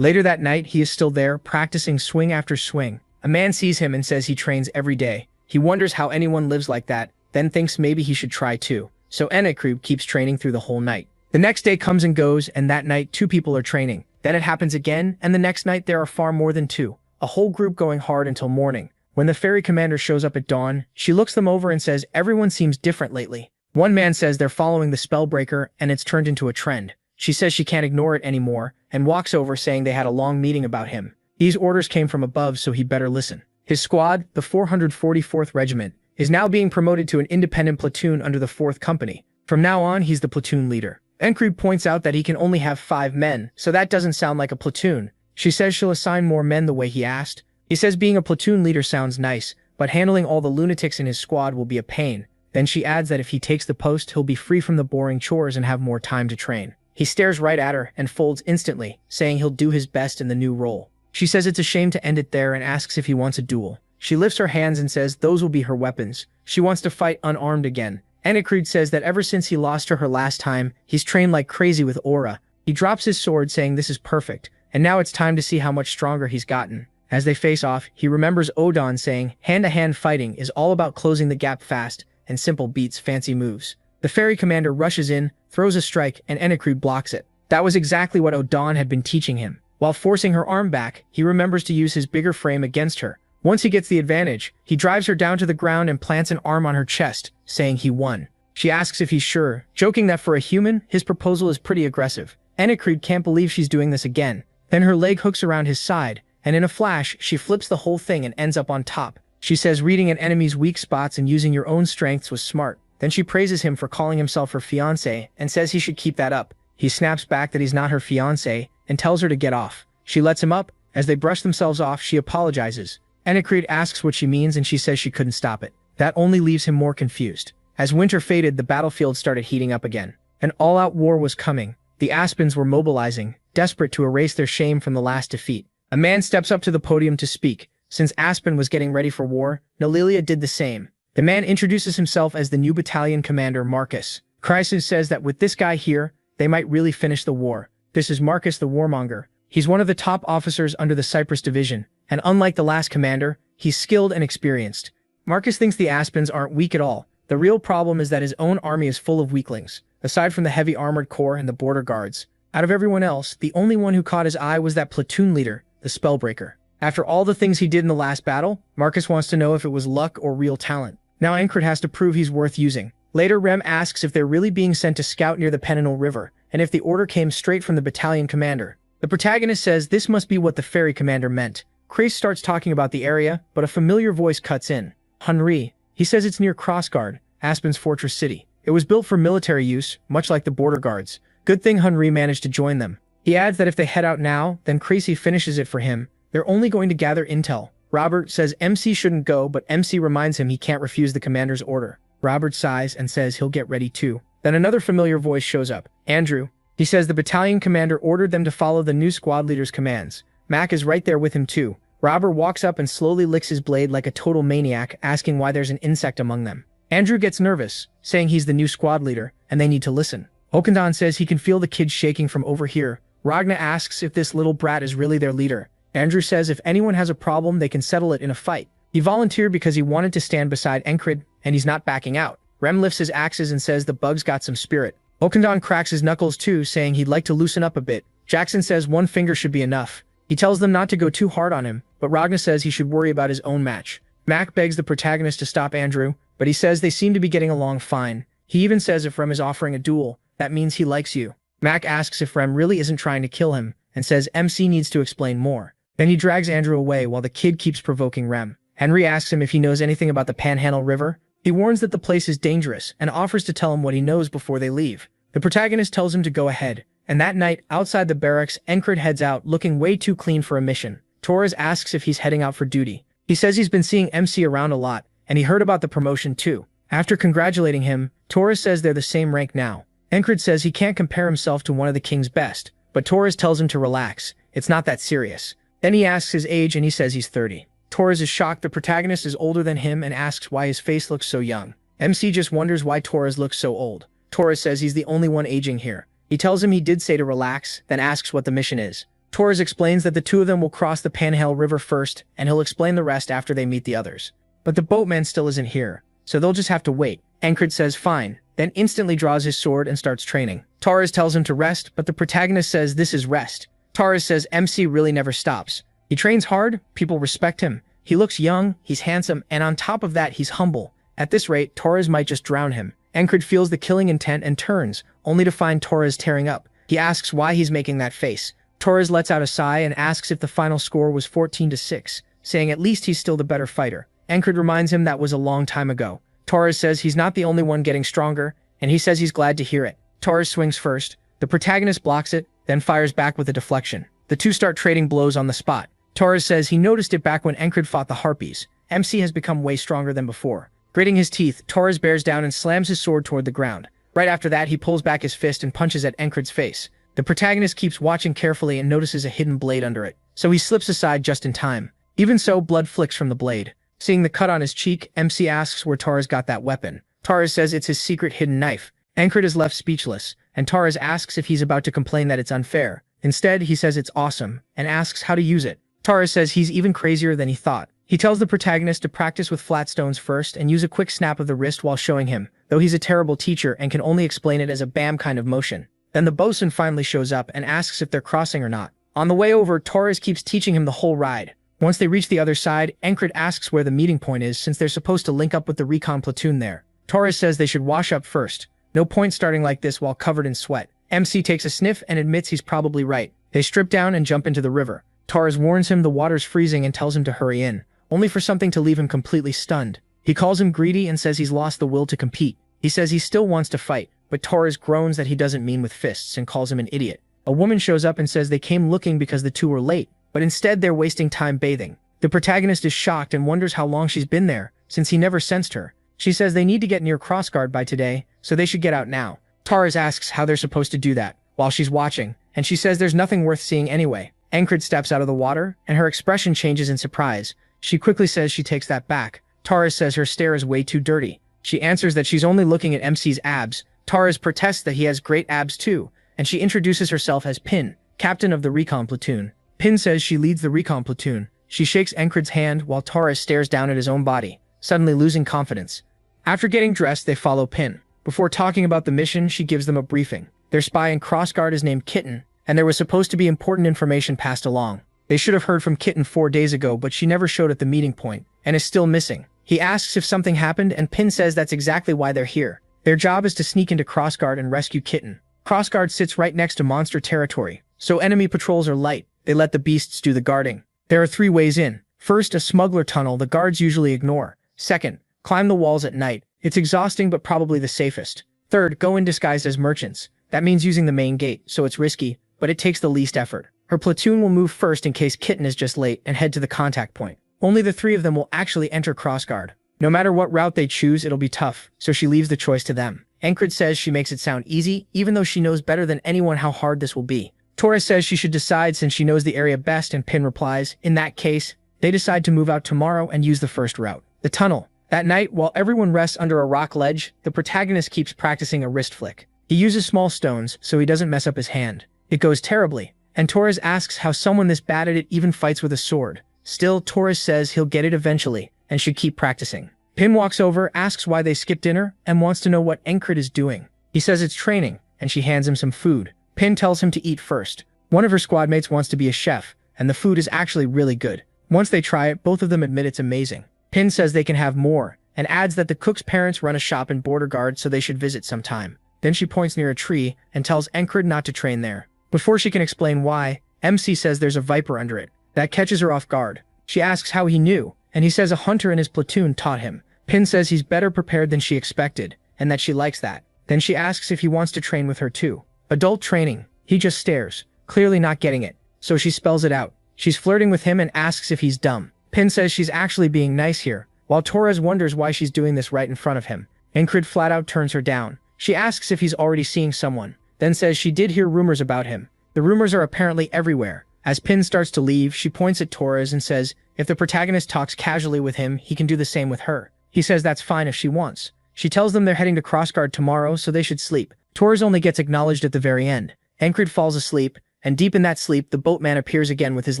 Later that night, he is still there, practicing swing after swing. A man sees him and says he trains every day. He wonders how anyone lives like that, then thinks maybe he should try too. So anicaps keeps training through the whole night. The next day comes and goes, and that night 2 people are training. Then it happens again, and the next night there are far more than 2. A whole group going hard until morning. When the ferry commander shows up at dawn, she looks them over and says everyone seems different lately. One man says they're following the spellbreaker and it's turned into a trend. She says she can't ignore it anymore, and walks over saying they had a long meeting about him. These orders came from above, so he'd better listen. His squad, the 444th Regiment, is now being promoted to an independent platoon under the 4th Company. From now on, he's the platoon leader. Encred points out that he can only have 5 men, so that doesn't sound like a platoon. She says she'll assign more men the way he asked. He says being a platoon leader sounds nice, but handling all the lunatics in his squad will be a pain. Then she adds that if he takes the post, he'll be free from the boring chores and have more time to train. He stares right at her and folds instantly, saying he'll do his best in the new role. She says it's a shame to end it there and asks if he wants a duel. She lifts her hands and says those will be her weapons. She wants to fight unarmed again. Encred says that ever since he lost to her last time, he's trained like crazy with aura. He drops his sword saying this is perfect, and now it's time to see how much stronger he's gotten. As they face off, he remembers Odon saying hand-to-hand fighting is all about closing the gap fast, and simple beats fancy moves. The ferry commander rushes in, throws a strike, and Encred blocks it. That was exactly what Odon had been teaching him. While forcing her arm back, he remembers to use his bigger frame against her. Once he gets the advantage, he drives her down to the ground and plants an arm on her chest, saying he won. She asks if he's sure, joking that for a human, his proposal is pretty aggressive. Anicaps can't believe she's doing this again. Then her leg hooks around his side, and in a flash, she flips the whole thing and ends up on top. She says reading an enemy's weak spots and using your own strengths was smart. Then she praises him for calling himself her fiancé and says he should keep that up. He snaps back that he's not her fiancé and tells her to get off. She lets him up. As they brush themselves off, she apologizes. Anicaps asks what she means and she says she couldn't stop it. That only leaves him more confused. As winter faded, the battlefield started heating up again. An all-out war was coming. The Aspens were mobilizing, desperate to erase their shame from the last defeat. A man steps up to the podium to speak. Since Aspen was getting ready for war, Nalilia did the same. The man introduces himself as the new battalion commander, Marcus. Chrysis says that with this guy here, they might really finish the war. This is Marcus the Warmonger. He's one of the top officers under the Cyprus division, and unlike the last commander, he's skilled and experienced. Marcus thinks the Aspens aren't weak at all. The real problem is that his own army is full of weaklings, aside from the heavy armored corps and the border guards. Out of everyone else, the only one who caught his eye was that platoon leader, the Spellbreaker. After all the things he did in the last battle, Marcus wants to know if it was luck or real talent. Now Ankrit has to prove he's worth using. Later, Rem asks if they're really being sent to scout near the Pennonal River, and if the order came straight from the battalion commander. The protagonist says this must be what the ferry commander meant. Chris starts talking about the area, but a familiar voice cuts in. Henri. He says it's near Crossguard, Aspen's fortress city. It was built for military use, much like the border guards. Good thing Henri managed to join them. He adds that if they head out now, then Creasy finishes it for him. They're only going to gather intel. Robert says MC shouldn't go, but MC reminds him he can't refuse the commander's order. Robert sighs and says he'll get ready too. Then another familiar voice shows up. Andrew. He says the battalion commander ordered them to follow the new squad leader's commands. Mac is right there with him too. Robert walks up and slowly licks his blade like a total maniac, asking why there's an insect among them. Andrew gets nervous, saying he's the new squad leader, and they need to listen. Okandan says he can feel the kids shaking from over here. Ragna asks if this little brat is really their leader. Andrew says if anyone has a problem, they can settle it in a fight. He volunteered because he wanted to stand beside Enkrid, and he's not backing out. Rem lifts his axes and says the bug's got some spirit. Okandan cracks his knuckles too, saying he'd like to loosen up a bit. Jackson says one finger should be enough. He tells them not to go too hard on him, but Ragna says he should worry about his own match. Mac begs the protagonist to stop Andrew, but he says they seem to be getting along fine. He even says if Rem is offering a duel, that means he likes you. Mac asks if Rem really isn't trying to kill him, and says MC needs to explain more. Then he drags Andrew away while the kid keeps provoking Rem. Henry asks him if he knows anything about the Panhandle River. He warns that the place is dangerous and offers to tell him what he knows before they leave. The protagonist tells him to go ahead, and that night, outside the barracks, Enkrid heads out looking way too clean for a mission. Torres asks if he's heading out for duty. He says he's been seeing MC around a lot, and he heard about the promotion too. After congratulating him, Torres says they're the same rank now. Enkrid says he can't compare himself to one of the king's best, but Torres tells him to relax. It's not that serious. Then he asks his age and he says he's 30. Torres is shocked the protagonist is older than him and asks why his face looks so young. MC just wonders why Torres looks so old. Torres says he's the only one aging here. He tells him he did say to relax, then asks what the mission is. Torres explains that the two of them will cross the Panhandle River first, and he'll explain the rest after they meet the others. But the boatman still isn't here, so they'll just have to wait. Enkrid says fine, then instantly draws his sword and starts training. Torres tells him to rest, but the protagonist says this is rest. Torres says MC really never stops. He trains hard, people respect him. He looks young, he's handsome, and on top of that, he's humble. At this rate, Torres might just drown him. Enkrid feels the killing intent and turns, only to find Torres tearing up. He asks why he's making that face. Torres lets out a sigh and asks if the final score was 14-6, saying at least he's still the better fighter. Enkrid reminds him that was a long time ago. Torres says he's not the only one getting stronger, and he says he's glad to hear it. Torres swings first. The protagonist blocks it, then fires back with a deflection. The two start trading blows on the spot. Torres says he noticed it back when Enkrid fought the Harpies. MC has become way stronger than before. Gritting his teeth, Torres bears down and slams his sword toward the ground. Right after that, he pulls back his fist and punches at Enkrid's face. The protagonist keeps watching carefully and notices a hidden blade under it, so he slips aside just in time. Even so, blood flicks from the blade. Seeing the cut on his cheek, MC asks where Torres got that weapon. Torres says it's his secret hidden knife. Enkrid is left speechless, and Torres asks if he's about to complain that it's unfair. Instead, he says it's awesome, and asks how to use it. Torres says he's even crazier than he thought. He tells the protagonist to practice with flat stones first and use a quick snap of the wrist while showing him, though he's a terrible teacher and can only explain it as a bam kind of motion. Then the bosun finally shows up and asks if they're crossing or not. On the way over, Torres keeps teaching him the whole ride. Once they reach the other side, Enkrid asks where the meeting point is since they're supposed to link up with the recon platoon there. Torres says they should wash up first. No point starting like this while covered in sweat. MC takes a sniff and admits he's probably right. They strip down and jump into the river. Torres warns him the water's freezing and tells him to hurry in, only for something to leave him completely stunned. He calls him greedy and says he's lost the will to compete. He says he still wants to fight, but Torres groans that he doesn't mean with fists and calls him an idiot. A woman shows up and says they came looking because the two were late, but instead they're wasting time bathing. The protagonist is shocked and wonders how long she's been there, since he never sensed her. She says they need to get near Crossguard by today, so they should get out now. Torres asks how they're supposed to do that, while she's watching, and she says there's nothing worth seeing anyway. Encred steps out of the water, and her expression changes in surprise. She quickly says she takes that back. Torres says her stare is way too dirty. She answers that she's only looking at MC's abs. Torres protests that he has great abs too, and she introduces herself as Pin, captain of the recon platoon. Pin says she leads the recon platoon. She shakes Encred's hand while Torres stares down at his own body, suddenly losing confidence. After getting dressed, they follow Pin. Before talking about the mission, she gives them a briefing. Their spy in Crossguard is named Kitten, and there was supposed to be important information passed along. They should have heard from Kitten 4 days ago, but she never showed at the meeting point, and is still missing. He asks if something happened, and Pin says that's exactly why they're here. Their job is to sneak into Crossguard and rescue Kitten. Crossguard sits right next to monster territory, so enemy patrols are light. They let the beasts do the guarding. There are 3 ways in. First, a smuggler tunnel the guards usually ignore. Second, climb the walls at night. It's exhausting but probably the safest. Third, go in disguised as merchants. That means using the main gate, so it's risky, but it takes the least effort. Her platoon will move first in case Kitten is just late and head to the contact point. Only the 3 of them will actually enter Crossguard. No matter what route they choose, it'll be tough, so she leaves the choice to them. Encred says she makes it sound easy, even though she knows better than anyone how hard this will be. Torres says she should decide since she knows the area best, and Pin replies, in that case, they decide to move out tomorrow and use the first route, the tunnel. That night, while everyone rests under a rock ledge, the protagonist keeps practicing a wrist flick. He uses small stones, so he doesn't mess up his hand. It goes terribly, and Torres asks how someone this bad at it even fights with a sword. Still, Torres says he'll get it eventually, and should keep practicing. Pin walks over, asks why they skipped dinner, and wants to know what Encred is doing. He says it's training, and she hands him some food. Pin tells him to eat first. One of her squad mates wants to be a chef, and the food is actually really good. Once they try it, both of them admit it's amazing. Pin says they can have more, and adds that the cook's parents run a shop in Border Guard, so they should visit sometime. Then she points near a tree, and tells Encred not to train there. Before she can explain why, MC says there's a viper under it. That catches her off guard. She asks how he knew, and he says a hunter in his platoon taught him. Pin says he's better prepared than she expected, and that she likes that. Then she asks if he wants to train with her too. Adult training. He just stares, clearly not getting it. So she spells it out. She's flirting with him and asks if he's dumb. Pin says she's actually being nice here, while Torres wonders why she's doing this right in front of him. Encred flat out turns her down. She asks if he's already seeing someone, then says she did hear rumors about him. The rumors are apparently everywhere. As Pin starts to leave, she points at Torres and says if the protagonist talks casually with him, he can do the same with her. He says that's fine if she wants. She tells them they're heading to Crossguard tomorrow, so they should sleep. Torres only gets acknowledged at the very end. Encred falls asleep, and deep in that sleep, the boatman appears again with his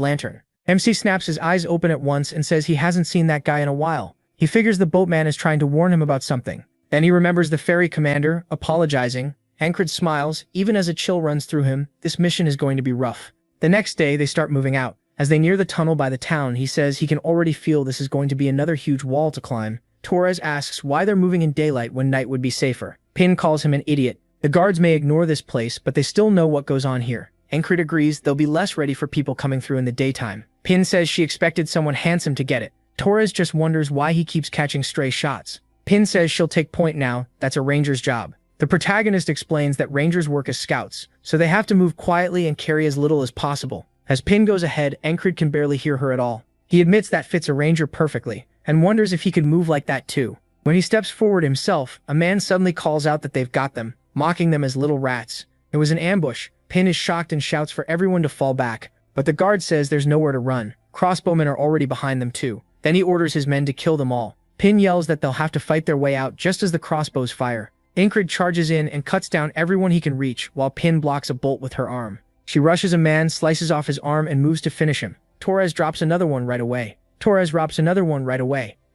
lantern. MC snaps his eyes open at once and says he hasn't seen that guy in a while. He figures the boatman is trying to warn him about something. Then he remembers the ferry commander, apologizing. Encred smiles, even as a chill runs through him. This mission is going to be rough. The next day, they start moving out. As they near the tunnel by the town, he says he can already feel this is going to be another huge wall to climb. Torres asks why they're moving in daylight when night would be safer. Pin calls him an idiot. The guards may ignore this place, but they still know what goes on here. Encred agrees they'll be less ready for people coming through in the daytime. Pin says she expected someone handsome to get it. Torres just wonders why he keeps catching stray shots. Pin says she'll take point now, that's a ranger's job. The protagonist explains that rangers work as scouts, so they have to move quietly and carry as little as possible. As Pin goes ahead, Encred can barely hear her at all. He admits that fits a ranger perfectly, and wonders if he could move like that too. When he steps forward himself, a man suddenly calls out that they've got them, mocking them as little rats. It was an ambush. Pin is shocked and shouts for everyone to fall back, but the guard says there's nowhere to run. Crossbowmen are already behind them too. Then he orders his men to kill them all. Pin yells that they'll have to fight their way out just as the crossbows fire. Encred charges in and cuts down everyone he can reach, while Pin blocks a bolt with her arm. She rushes a man, slices off his arm, and moves to finish him. Torres drops another one right away.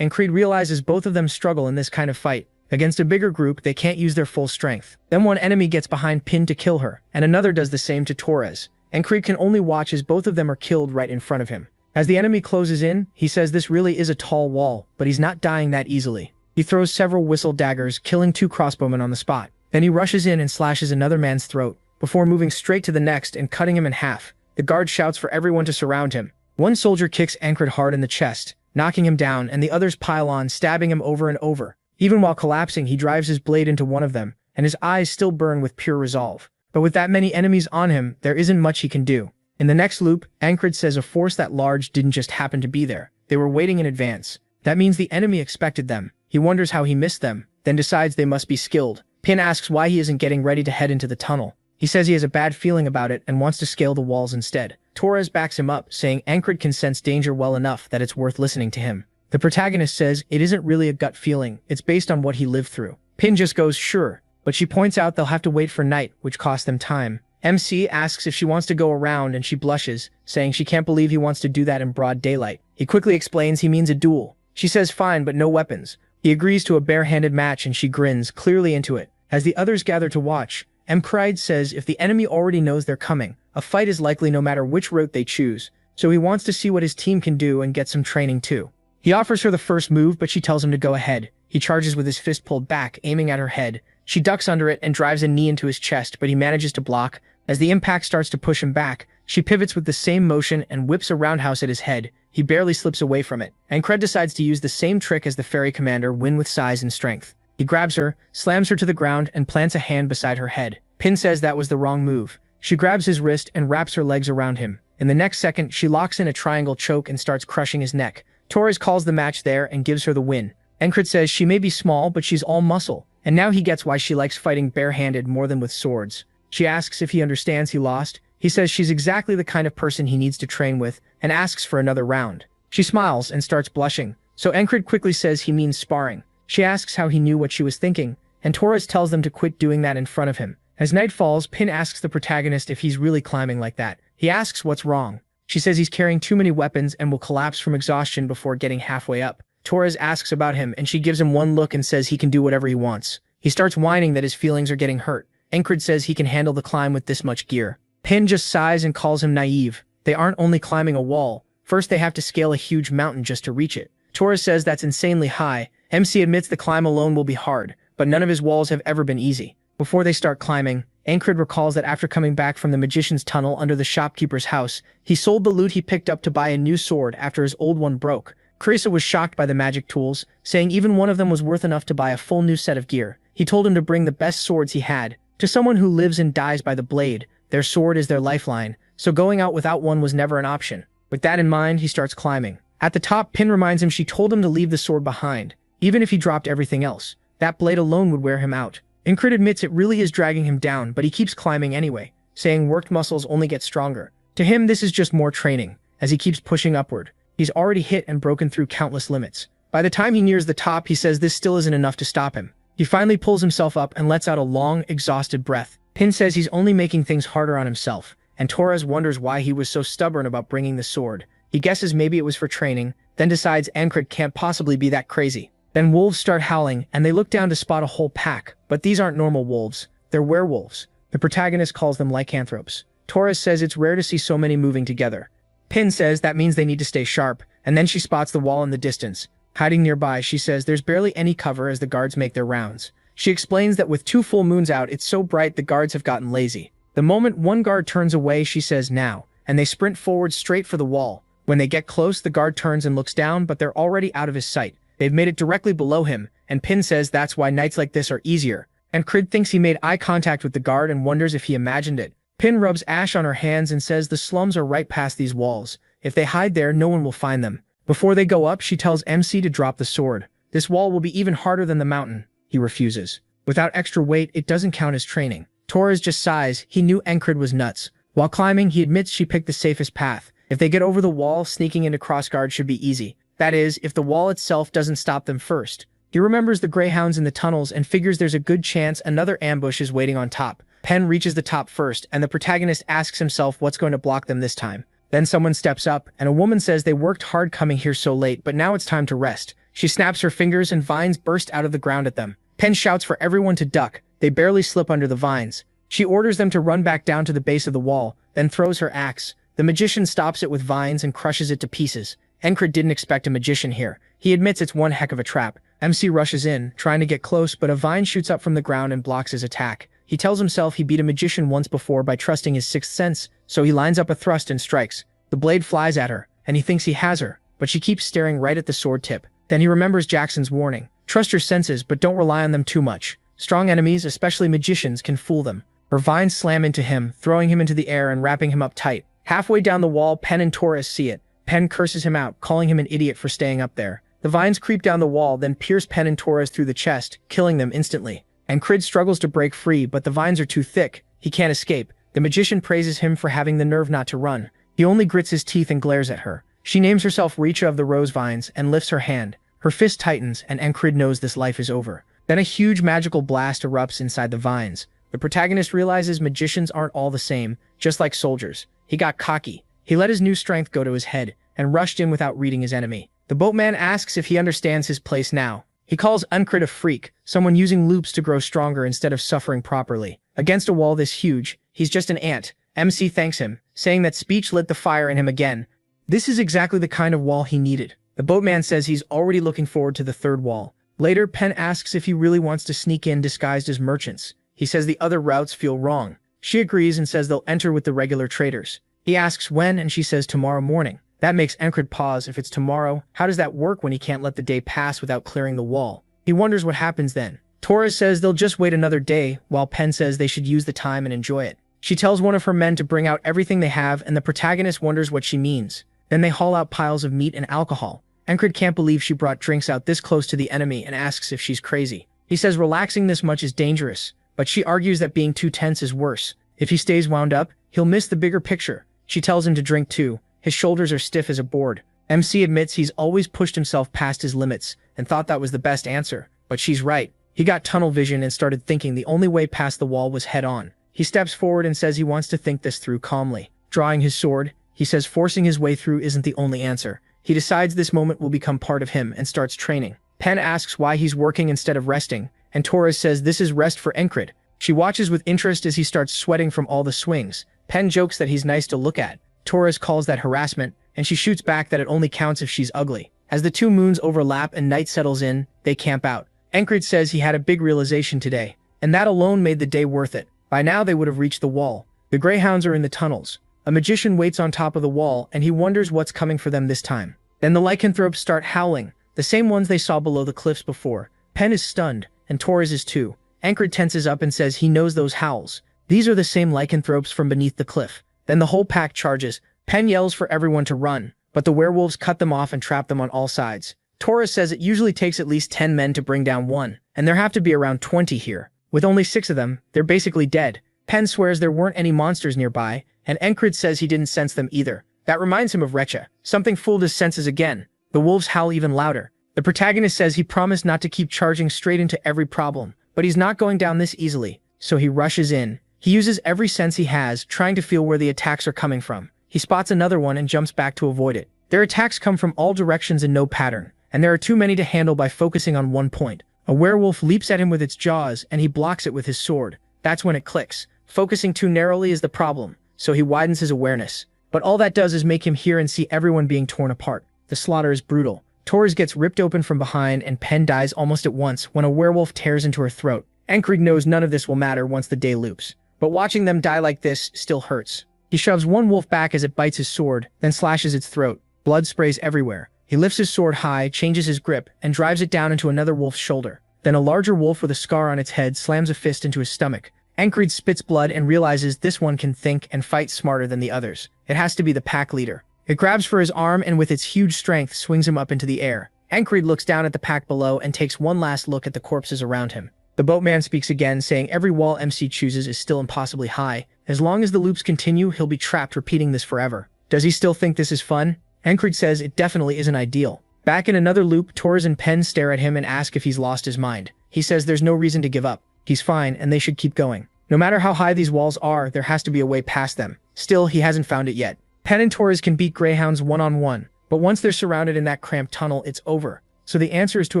Encred realizes both of them struggle in this kind of fight. Against a bigger group, they can't use their full strength. Then one enemy gets behind Pin to kill her, and another does the same to Torres. Encred can only watch as both of them are killed right in front of him. As the enemy closes in, he says this really is a tall wall, but he's not dying that easily. He throws several whistle daggers, killing 2 crossbowmen on the spot. Then he rushes in and slashes another man's throat, before moving straight to the next and cutting him in half. The guard shouts for everyone to surround him. One soldier kicks Ankred hard in the chest, knocking him down, and the others pile on, stabbing him over and over. Even while collapsing, he drives his blade into one of them, and his eyes still burn with pure resolve. But with that many enemies on him, there isn't much he can do. In the next loop, Ankred says a force that large didn't just happen to be there. They were waiting in advance. That means the enemy expected them. He wonders how he missed them, then decides they must be skilled. Pin asks why he isn't getting ready to head into the tunnel. He says he has a bad feeling about it and wants to scale the walls instead. Torres backs him up, saying Ankred can sense danger well enough that it's worth listening to him. The protagonist says it isn't really a gut feeling, it's based on what he lived through. Pin just goes, sure, but she points out they'll have to wait for night, which costs them time. MC asks if she wants to go around and she blushes, saying she can't believe he wants to do that in broad daylight. He quickly explains he means a duel. She says fine, but no weapons. He agrees to a bare-handed match and she grins, clearly into it. As the others gather to watch, Mkride says if the enemy already knows they're coming, a fight is likely no matter which route they choose, so he wants to see what his team can do and get some training too. He offers her the first move, but she tells him to go ahead. He charges with his fist pulled back, aiming at her head. She ducks under it and drives a knee into his chest, but he manages to block. As the impact starts to push him back, she pivots with the same motion and whips a roundhouse at his head. He barely slips away from it, and Cred decides to use the same trick as the fairy commander, win with size and strength. He grabs her, slams her to the ground, and plants a hand beside her head. Pin says that was the wrong move. She grabs his wrist and wraps her legs around him. In the next second, she locks in a triangle choke and starts crushing his neck. Torres calls the match there and gives her the win. Enkred says she may be small, but she's all muscle, and now he gets why she likes fighting barehanded more than with swords. She asks if he understands he lost. He says she's exactly the kind of person he needs to train with, and asks for another round. She smiles and starts blushing, so Enkred quickly says he means sparring. She asks how he knew what she was thinking, and Torres tells them to quit doing that in front of him. As night falls, Pin asks the protagonist if he's really climbing like that. He asks what's wrong. She says he's carrying too many weapons and will collapse from exhaustion before getting halfway up. Torres asks about him, and she gives him one look and says he can do whatever he wants. He starts whining that his feelings are getting hurt. Enkred says he can handle the climb with this much gear. Pin just sighs and calls him naive. They aren't only climbing a wall. First, they have to scale a huge mountain just to reach it. Torres says that's insanely high. MC admits the climb alone will be hard, but none of his walls have ever been easy. Before they start climbing, Ankred recalls that after coming back from the magician's tunnel under the shopkeeper's house, he sold the loot he picked up to buy a new sword after his old one broke. Carissa was shocked by the magic tools, saying even one of them was worth enough to buy a full new set of gear. He told him to bring the best swords he had. To someone who lives and dies by the blade, their sword is their lifeline, so going out without one was never an option. With that in mind, he starts climbing. At the top, Pin reminds him she told him to leave the sword behind, even if he dropped everything else. That blade alone would wear him out. Ankred admits it really is dragging him down, but he keeps climbing anyway, saying worked muscles only get stronger. To him, this is just more training. As he keeps pushing upward, he's already hit and broken through countless limits. By the time he nears the top, he says this still isn't enough to stop him. He finally pulls himself up and lets out a long, exhausted breath. Pin says he's only making things harder on himself, and Torres wonders why he was so stubborn about bringing the sword. He guesses maybe it was for training, then decides Ankred can't possibly be that crazy. Then wolves start howling, and they look down to spot a whole pack, but these aren't normal wolves, they're werewolves. The protagonist calls them lycanthropes. Torres says it's rare to see so many moving together. Pin says that means they need to stay sharp, and then she spots the wall in the distance. Hiding nearby, she says there's barely any cover as the guards make their rounds. She explains that with 2 full moons out, it's so bright the guards have gotten lazy. The moment one guard turns away, she says now, and they sprint forward straight for the wall. When they get close, the guard turns and looks down, but they're already out of his sight. They've made it directly below him, and Pin says that's why nights like this are easier. And Crid thinks he made eye contact with the guard and wonders if he imagined it. Pin rubs ash on her hands and says the slums are right past these walls. If they hide there, no one will find them. Before they go up, she tells MC to drop the sword. This wall will be even harder than the mountain. He refuses. Without extra weight, it doesn't count as training. Torres just sighs. He knew Enkred was nuts. While climbing, he admits she picked the safest path. If they get over the wall, sneaking into crossguard should be easy. That is, if the wall itself doesn't stop them first. He remembers the greyhounds in the tunnels and figures there's a good chance another ambush is waiting on top. Pen reaches the top first, and the protagonist asks himself what's going to block them this time. Then someone steps up, and a woman says they worked hard coming here so late, but now it's time to rest. She snaps her fingers and vines burst out of the ground at them. Pen shouts for everyone to duck. They barely slip under the vines. She orders them to run back down to the base of the wall, then throws her axe. The magician stops it with vines and crushes it to pieces. Enkred didn't expect a magician here. He admits it's one heck of a trap. MC rushes in, trying to get close, but a vine shoots up from the ground and blocks his attack. He tells himself he beat a magician once before by trusting his sixth sense, so he lines up a thrust and strikes. The blade flies at her, and he thinks he has her, but she keeps staring right at the sword tip. Then he remembers Jackson's warning. Trust your senses, but don't rely on them too much. Strong enemies, especially magicians, can fool them. Her vines slam into him, throwing him into the air and wrapping him up tight. Halfway down the wall, Pen and Torres see it. Pen curses him out, calling him an idiot for staying up there. The vines creep down the wall, then pierce Pen and Torres through the chest, killing them instantly. And Crid struggles to break free, but the vines are too thick. He can't escape. The magician praises him for having the nerve not to run. He only grits his teeth and glares at her. She names herself Richa of the Rose Vines and lifts her hand. Her fist tightens, and Encrid knows this life is over. Then a huge magical blast erupts inside the vines. The protagonist realizes magicians aren't all the same, just like soldiers. He got cocky. He let his new strength go to his head, and rushed in without reading his enemy. The boatman asks if he understands his place now. He calls Encrid a freak, someone using loops to grow stronger instead of suffering properly. Against a wall this huge, he's just an ant. MC thanks him, saying that speech lit the fire in him again. This is exactly the kind of wall he needed. The boatman says he's already looking forward to the third wall. Later, Pen asks if he really wants to sneak in disguised as merchants. He says the other routes feel wrong. She agrees and says they'll enter with the regular traders. He asks when, and she says tomorrow morning. That makes Encrid pause. If it's tomorrow, how does that work when he can't let the day pass without clearing the wall? He wonders what happens then. Torres says they'll just wait another day, while Pen says they should use the time and enjoy it. She tells one of her men to bring out everything they have, and the protagonist wonders what she means. Then they haul out piles of meat and alcohol. Encrid can't believe she brought drinks out this close to the enemy and asks if she's crazy. He says relaxing this much is dangerous, but she argues that being too tense is worse. If he stays wound up, he'll miss the bigger picture. She tells him to drink too. His shoulders are stiff as a board. MC admits he's always pushed himself past his limits and thought that was the best answer, but she's right. He got tunnel vision and started thinking the only way past the wall was head on. He steps forward and says he wants to think this through calmly. Drawing his sword, he says forcing his way through isn't the only answer. He decides this moment will become part of him and starts training. Pen asks why he's working instead of resting, and Torres says this is rest for Encrid. She watches with interest as he starts sweating from all the swings. Pen jokes that he's nice to look at. Torres calls that harassment, and she shoots back that it only counts if she's ugly. As the two moons overlap and night settles in, they camp out. Encrid says he had a big realization today, and that alone made the day worth it. By now they would have reached the wall. The greyhounds are in the tunnels. A magician waits on top of the wall, and he wonders what's coming for them this time. Then the lycanthropes start howling, the same ones they saw below the cliffs before. Pen is stunned, and Torres is too. Encrid tenses up and says he knows those howls. These are the same lycanthropes from beneath the cliff. Then the whole pack charges. Pen yells for everyone to run, but the werewolves cut them off and trap them on all sides. Torres says it usually takes at least 10 men to bring down one, and there have to be around 20 here. With only 6 of them, they're basically dead. Pen swears there weren't any monsters nearby, and Encrid says he didn't sense them either. That reminds him of Recha. Something fooled his senses again. The wolves howl even louder. The protagonist says he promised not to keep charging straight into every problem, but he's not going down this easily, so he rushes in. He uses every sense he has, trying to feel where the attacks are coming from. He spots another one and jumps back to avoid it. Their attacks come from all directions in no pattern, and there are too many to handle by focusing on one point. A werewolf leaps at him with its jaws, and he blocks it with his sword. That's when it clicks. Focusing too narrowly is the problem, so he widens his awareness. But all that does is make him hear and see everyone being torn apart. The slaughter is brutal. Torres gets ripped open from behind, and Pen dies almost at once when a werewolf tears into her throat. Encrid knows none of this will matter once the day loops, but watching them die like this still hurts. He shoves one wolf back as it bites his sword, then slashes its throat. Blood sprays everywhere. He lifts his sword high, changes his grip, and drives it down into another wolf's shoulder. Then a larger wolf with a scar on its head slams a fist into his stomach. Encrid spits blood and realizes this one can think and fight smarter than the others. It has to be the pack leader. It grabs for his arm and with its huge strength swings him up into the air. Encrid looks down at the pack below and takes one last look at the corpses around him. The boatman speaks again, saying every wall MC chooses is still impossibly high. As long as the loops continue, he'll be trapped repeating this forever. Does he still think this is fun? Encrid says it definitely isn't ideal. Back in another loop, Torres and Pen stare at him and ask if he's lost his mind. He says there's no reason to give up. He's fine, and they should keep going. No matter how high these walls are, there has to be a way past them. Still, he hasn't found it yet. Pen and Torres can beat greyhounds one-on-one, but once they're surrounded in that cramped tunnel, it's over. So the answer is to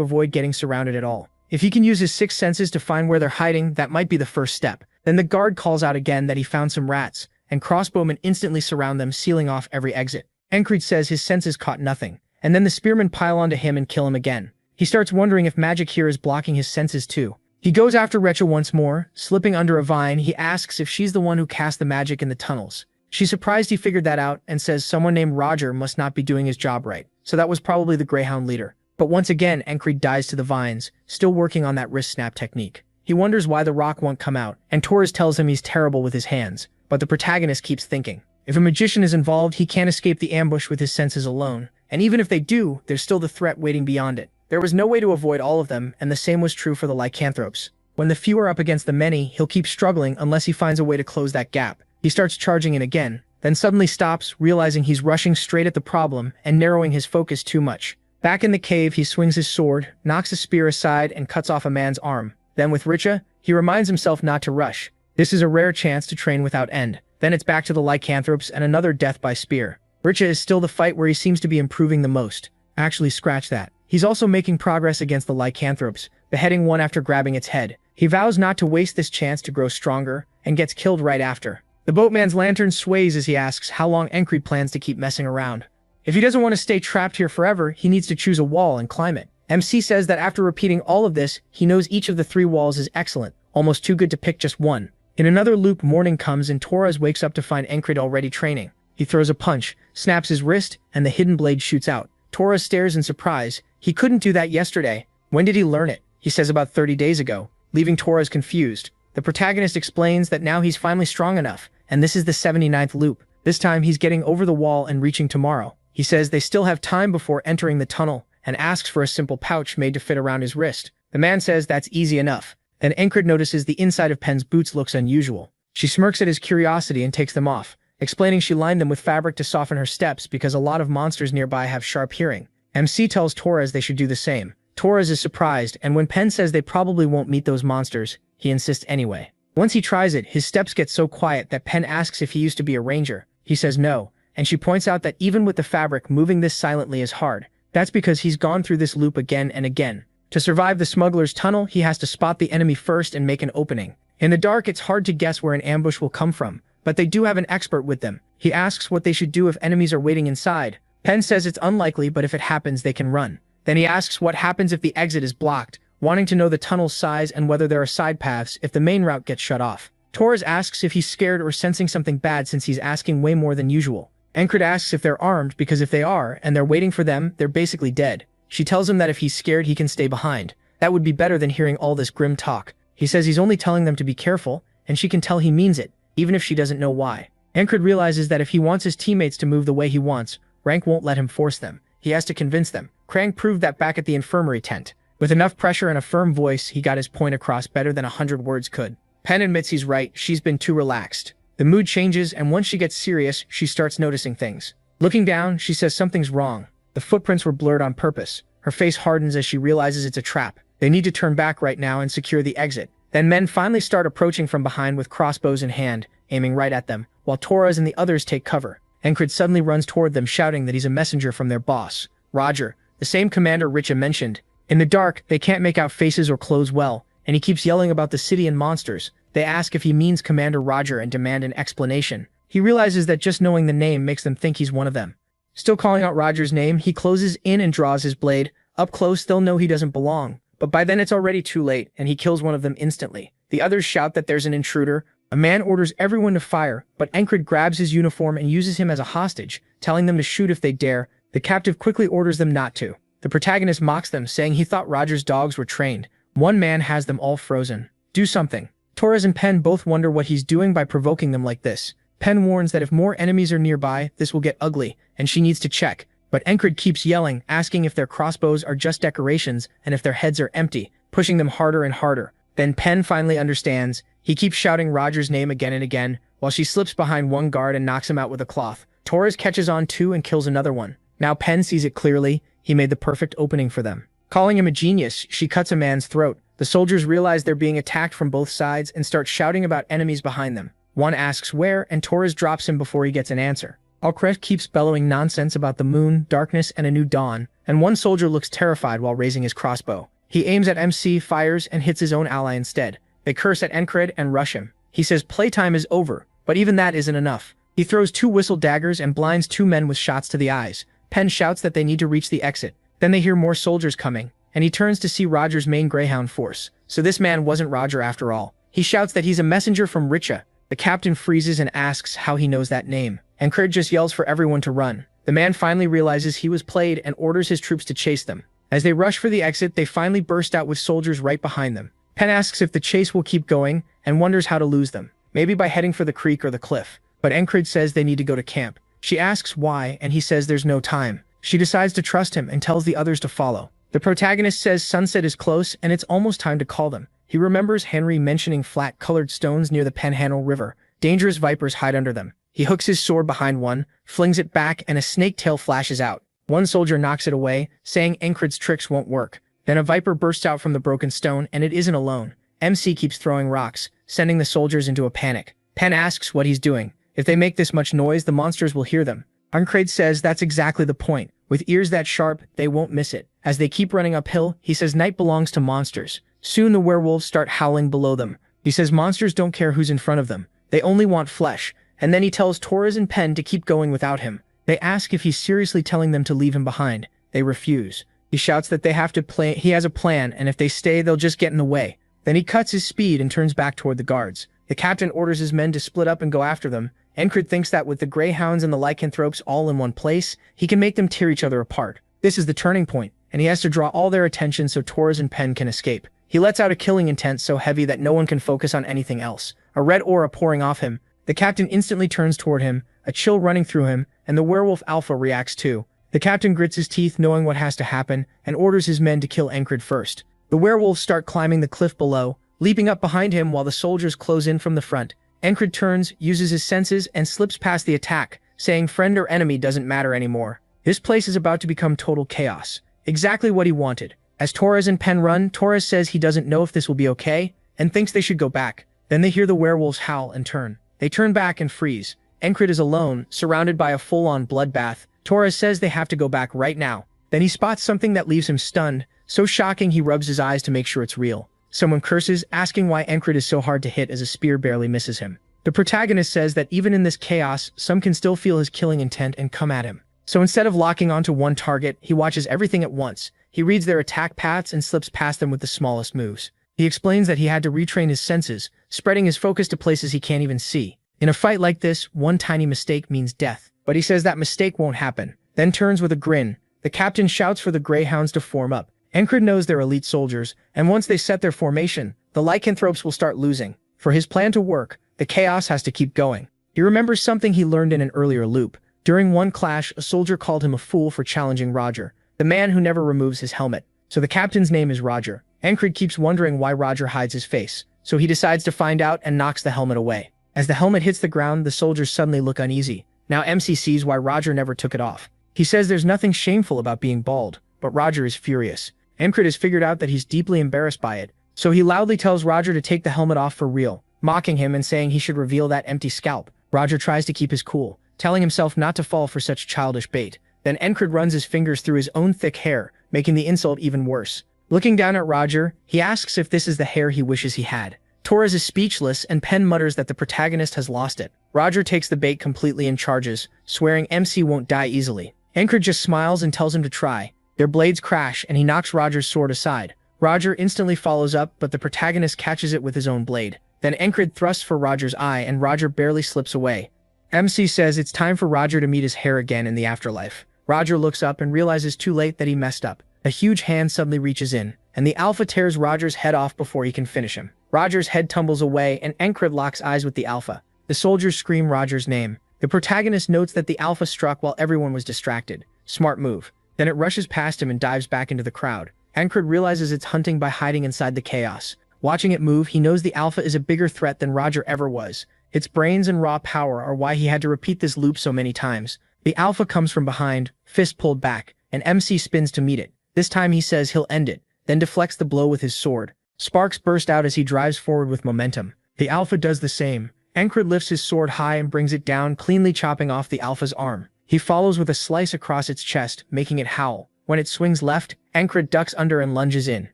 avoid getting surrounded at all. If he can use his 6 senses to find where they're hiding, that might be the first step. Then the guard calls out again that he found some rats, and crossbowmen instantly surround them, sealing off every exit. Encrid says his senses caught nothing, and then the spearmen pile onto him and kill him again. He starts wondering if magic here is blocking his senses too. He goes after Recha once more. Slipping under a vine, he asks if she's the one who cast the magic in the tunnels. She's surprised he figured that out and says someone named Roger must not be doing his job right. So that was probably the Greyhound leader. But once again, Encred dies to the vines, still working on that wrist snap technique. He wonders why the rock won't come out, and Torres tells him he's terrible with his hands. But the protagonist keeps thinking, if a magician is involved, he can't escape the ambush with his senses alone. And even if they do, there's still the threat waiting beyond it. There was no way to avoid all of them, and the same was true for the lycanthropes. When the few are up against the many, he'll keep struggling unless he finds a way to close that gap. He starts charging in again, then suddenly stops, realizing he's rushing straight at the problem and narrowing his focus too much. Back in the cave, he swings his sword, knocks a spear aside, and cuts off a man's arm. Then with Richa, he reminds himself not to rush. This is a rare chance to train without end. Then it's back to the lycanthropes and another death by spear. Richa is still the fight where he seems to be improving the most. Actually, scratch that. He's also making progress against the lycanthropes, beheading one after grabbing its head. He vows not to waste this chance to grow stronger, and gets killed right after. The boatman's lantern sways as he asks how long Encred plans to keep messing around. If he doesn't want to stay trapped here forever, he needs to choose a wall and climb it. MC says that after repeating all of this, he knows each of the 3 walls is excellent, almost too good to pick just one. In another loop, morning comes and Torres wakes up to find Encred already training. He throws a punch, snaps his wrist, and the hidden blade shoots out. Torres stares in surprise. He couldn't do that yesterday. When did he learn it? He says about 30 days ago, leaving Torres confused. The protagonist explains that now he's finally strong enough, and this is the 79th loop. This time he's getting over the wall and reaching tomorrow. He says they still have time before entering the tunnel, and asks for a simple pouch made to fit around his wrist. The man says that's easy enough. Then Encred notices the inside of Pen's boots looks unusual. She smirks at his curiosity and takes them off, explaining she lined them with fabric to soften her steps because a lot of monsters nearby have sharp hearing. MC tells Torres they should do the same. Torres is surprised, and when Pen says they probably won't meet those monsters, he insists anyway. Once he tries it, his steps get so quiet that Pen asks if he used to be a ranger. He says no, and she points out that even with the fabric, moving this silently is hard. That's because he's gone through this loop again and again. To survive the smuggler's tunnel, he has to spot the enemy first and make an opening. In the dark, it's hard to guess where an ambush will come from, but they do have an expert with them. He asks what they should do if enemies are waiting inside. Pen says it's unlikely, but if it happens, they can run. Then he asks what happens if the exit is blocked, wanting to know the tunnel's size and whether there are side paths if the main route gets shut off. Torres asks if he's scared or sensing something bad since he's asking way more than usual. Encred asks if they're armed because if they are, and they're waiting for them, they're basically dead. She tells him that if he's scared, he can stay behind. That would be better than hearing all this grim talk. He says he's only telling them to be careful, and she can tell he means it, even if she doesn't know why. Encred realizes that if he wants his teammates to move the way he wants, Rank won't let him force them. He has to convince them. Krang proved that back at the infirmary tent. With enough pressure and a firm voice, he got his point across better than 100 words could. Pen admits he's right, she's been too relaxed. The mood changes, and once she gets serious, she starts noticing things. Looking down, she says something's wrong. The footprints were blurred on purpose. Her face hardens as she realizes it's a trap. They need to turn back right now and secure the exit. Then men finally start approaching from behind with crossbows in hand, aiming right at them, while Torres and the others take cover. Encred suddenly runs toward them, shouting that he's a messenger from their boss, Roger, the same commander Richa mentioned. In the dark, they can't make out faces or clothes well, and he keeps yelling about the city and monsters. They ask if he means Commander Roger and demand an explanation. He realizes that just knowing the name makes them think he's one of them. Still calling out Roger's name, he closes in and draws his blade. Up close, they'll know he doesn't belong. But by then it's already too late, and he kills one of them instantly. The others shout that there's an intruder. A man orders everyone to fire, but Encred grabs his uniform and uses him as a hostage, telling them to shoot if they dare. The captive quickly orders them not to. The protagonist mocks them, saying he thought Roger's dogs were trained. One man has them all frozen. Do something. Torres and Pen both wonder what he's doing by provoking them like this. Pen warns that if more enemies are nearby, this will get ugly, and she needs to check. But Encred keeps yelling, asking if their crossbows are just decorations and if their heads are empty, pushing them harder and harder. Then Pen finally understands. He keeps shouting Roger's name again and again, while she slips behind one guard and knocks him out with a cloth. Torres catches on too and kills another one. Now Pen sees it clearly. He made the perfect opening for them. Calling him a genius, she cuts a man's throat. The soldiers realize they're being attacked from both sides and start shouting about enemies behind them. One asks where, and Torres drops him before he gets an answer. Alcret keeps bellowing nonsense about the moon, darkness, and a new dawn, and one soldier looks terrified while raising his crossbow. He aims at MC, fires, and hits his own ally instead. They curse at Encred and rush him. He says playtime is over, but even that isn't enough. He throws 2 whistle daggers and blinds 2 men with shots to the eyes. Pen shouts that they need to reach the exit. Then they hear more soldiers coming. and he turns to see Roger's main Greyhound force. So this man wasn't Roger after all. He shouts that he's a messenger from Richa. The captain freezes and asks how he knows that name. Encred just yells for everyone to run. The man finally realizes he was played and orders his troops to chase them. As they rush for the exit, they finally burst out with soldiers right behind them. Pen asks if the chase will keep going and wonders how to lose them. Maybe by heading for the creek or the cliff. But Encred says they need to go to camp. She asks why, and he says there's no time. She decides to trust him and tells the others to follow. The protagonist says sunset is close and it's almost time to call them. He remembers Henry mentioning flat-colored stones near the Panhandle River. Dangerous vipers hide under them. He hooks his sword behind one, flings it back, and a snake tail flashes out. One soldier knocks it away, saying Encred's tricks won't work. Then a viper bursts out from the broken stone, and it isn't alone. MC keeps throwing rocks, sending the soldiers into a panic. Pen asks what he's doing. If they make this much noise, the monsters will hear them. Encred says that's exactly the point. With ears that sharp, they won't miss it. As they keep running uphill, he says night belongs to monsters. Soon the werewolves start howling below them. He says monsters don't care who's in front of them. They only want flesh. And then he tells Torres and Pen to keep going without him. They ask if he's seriously telling them to leave him behind. They refuse. He shouts that he has a plan, and if they stay, they'll just get in the way. Then he cuts his speed and turns back toward the guards. The captain orders his men to split up and go after them. Encred thinks that with the Greyhounds and the lycanthropes all in one place, he can make them tear each other apart. This is the turning point, and he has to draw all their attention so Torres and Pen can escape. He lets out a killing intent so heavy that no one can focus on anything else. A red aura pouring off him. The captain instantly turns toward him, a chill running through him, and the werewolf Alpha reacts too. The captain grits his teeth knowing what has to happen, and orders his men to kill Encred first. The werewolves start climbing the cliff below, leaping up behind him while the soldiers close in from the front. Encred turns, uses his senses, and slips past the attack, saying friend or enemy doesn't matter anymore. This place is about to become total chaos. Exactly what he wanted. As Torres and Pen run, Torres says he doesn't know if this will be okay, and thinks they should go back. Then they hear the werewolves howl and turn. They turn back and freeze. Encred is alone, surrounded by a full-on bloodbath. Torres says they have to go back right now. Then he spots something that leaves him stunned, so shocking he rubs his eyes to make sure it's real. Someone curses, asking why Encred is so hard to hit as a spear barely misses him. The protagonist says that even in this chaos, some can still feel his killing intent and come at him. So instead of locking onto one target, he watches everything at once. He reads their attack paths and slips past them with the smallest moves. He explains that he had to retrain his senses, spreading his focus to places he can't even see. In a fight like this, one tiny mistake means death. But he says that mistake won't happen. Then turns with a grin. The captain shouts for the Greyhounds to form up. Encred knows they're elite soldiers, and once they set their formation, the lycanthropes will start losing. For his plan to work, the chaos has to keep going. He remembers something he learned in an earlier loop. During one clash, a soldier called him a fool for challenging Roger, the man who never removes his helmet. So the captain's name is Roger. Encred keeps wondering why Roger hides his face, so he decides to find out and knocks the helmet away. As the helmet hits the ground, the soldiers suddenly look uneasy. Now MC sees why Roger never took it off. He says there's nothing shameful about being bald, but Roger is furious. Encred has figured out that he's deeply embarrassed by it, so he loudly tells Roger to take the helmet off for real, mocking him and saying he should reveal that empty scalp. Roger tries to keep his cool, telling himself not to fall for such childish bait. Then Encred runs his fingers through his own thick hair, making the insult even worse. Looking down at Roger, he asks if this is the hair he wishes he had. Torres is speechless, and Pen mutters that the protagonist has lost it. Roger takes the bait completely and charges, swearing MC won't die easily. Encred just smiles and tells him to try. Their blades crash, and he knocks Roger's sword aside. Roger instantly follows up, but the protagonist catches it with his own blade. Then Encred thrusts for Roger's eye, and Roger barely slips away. MC says it's time for Roger to meet his hair again in the afterlife. Roger looks up and realizes too late that he messed up. A huge hand suddenly reaches in, and the Alpha tears Roger's head off before he can finish him. Roger's head tumbles away, and Encred locks eyes with the Alpha. The soldiers scream Roger's name. The protagonist notes that the Alpha struck while everyone was distracted. Smart move. Then it rushes past him and dives back into the crowd. Encred realizes it's hunting by hiding inside the chaos. Watching it move, he knows the Alpha is a bigger threat than Roger ever was. Its brains and raw power are why he had to repeat this loop so many times. The Alpha comes from behind, fist pulled back, and MC spins to meet it. This time he says he'll end it, then deflects the blow with his sword. Sparks burst out as he drives forward with momentum. The Alpha does the same. Encred lifts his sword high and brings it down, cleanly chopping off the Alpha's arm. He follows with a slice across its chest, making it howl. When it swings left, Encred ducks under and lunges in.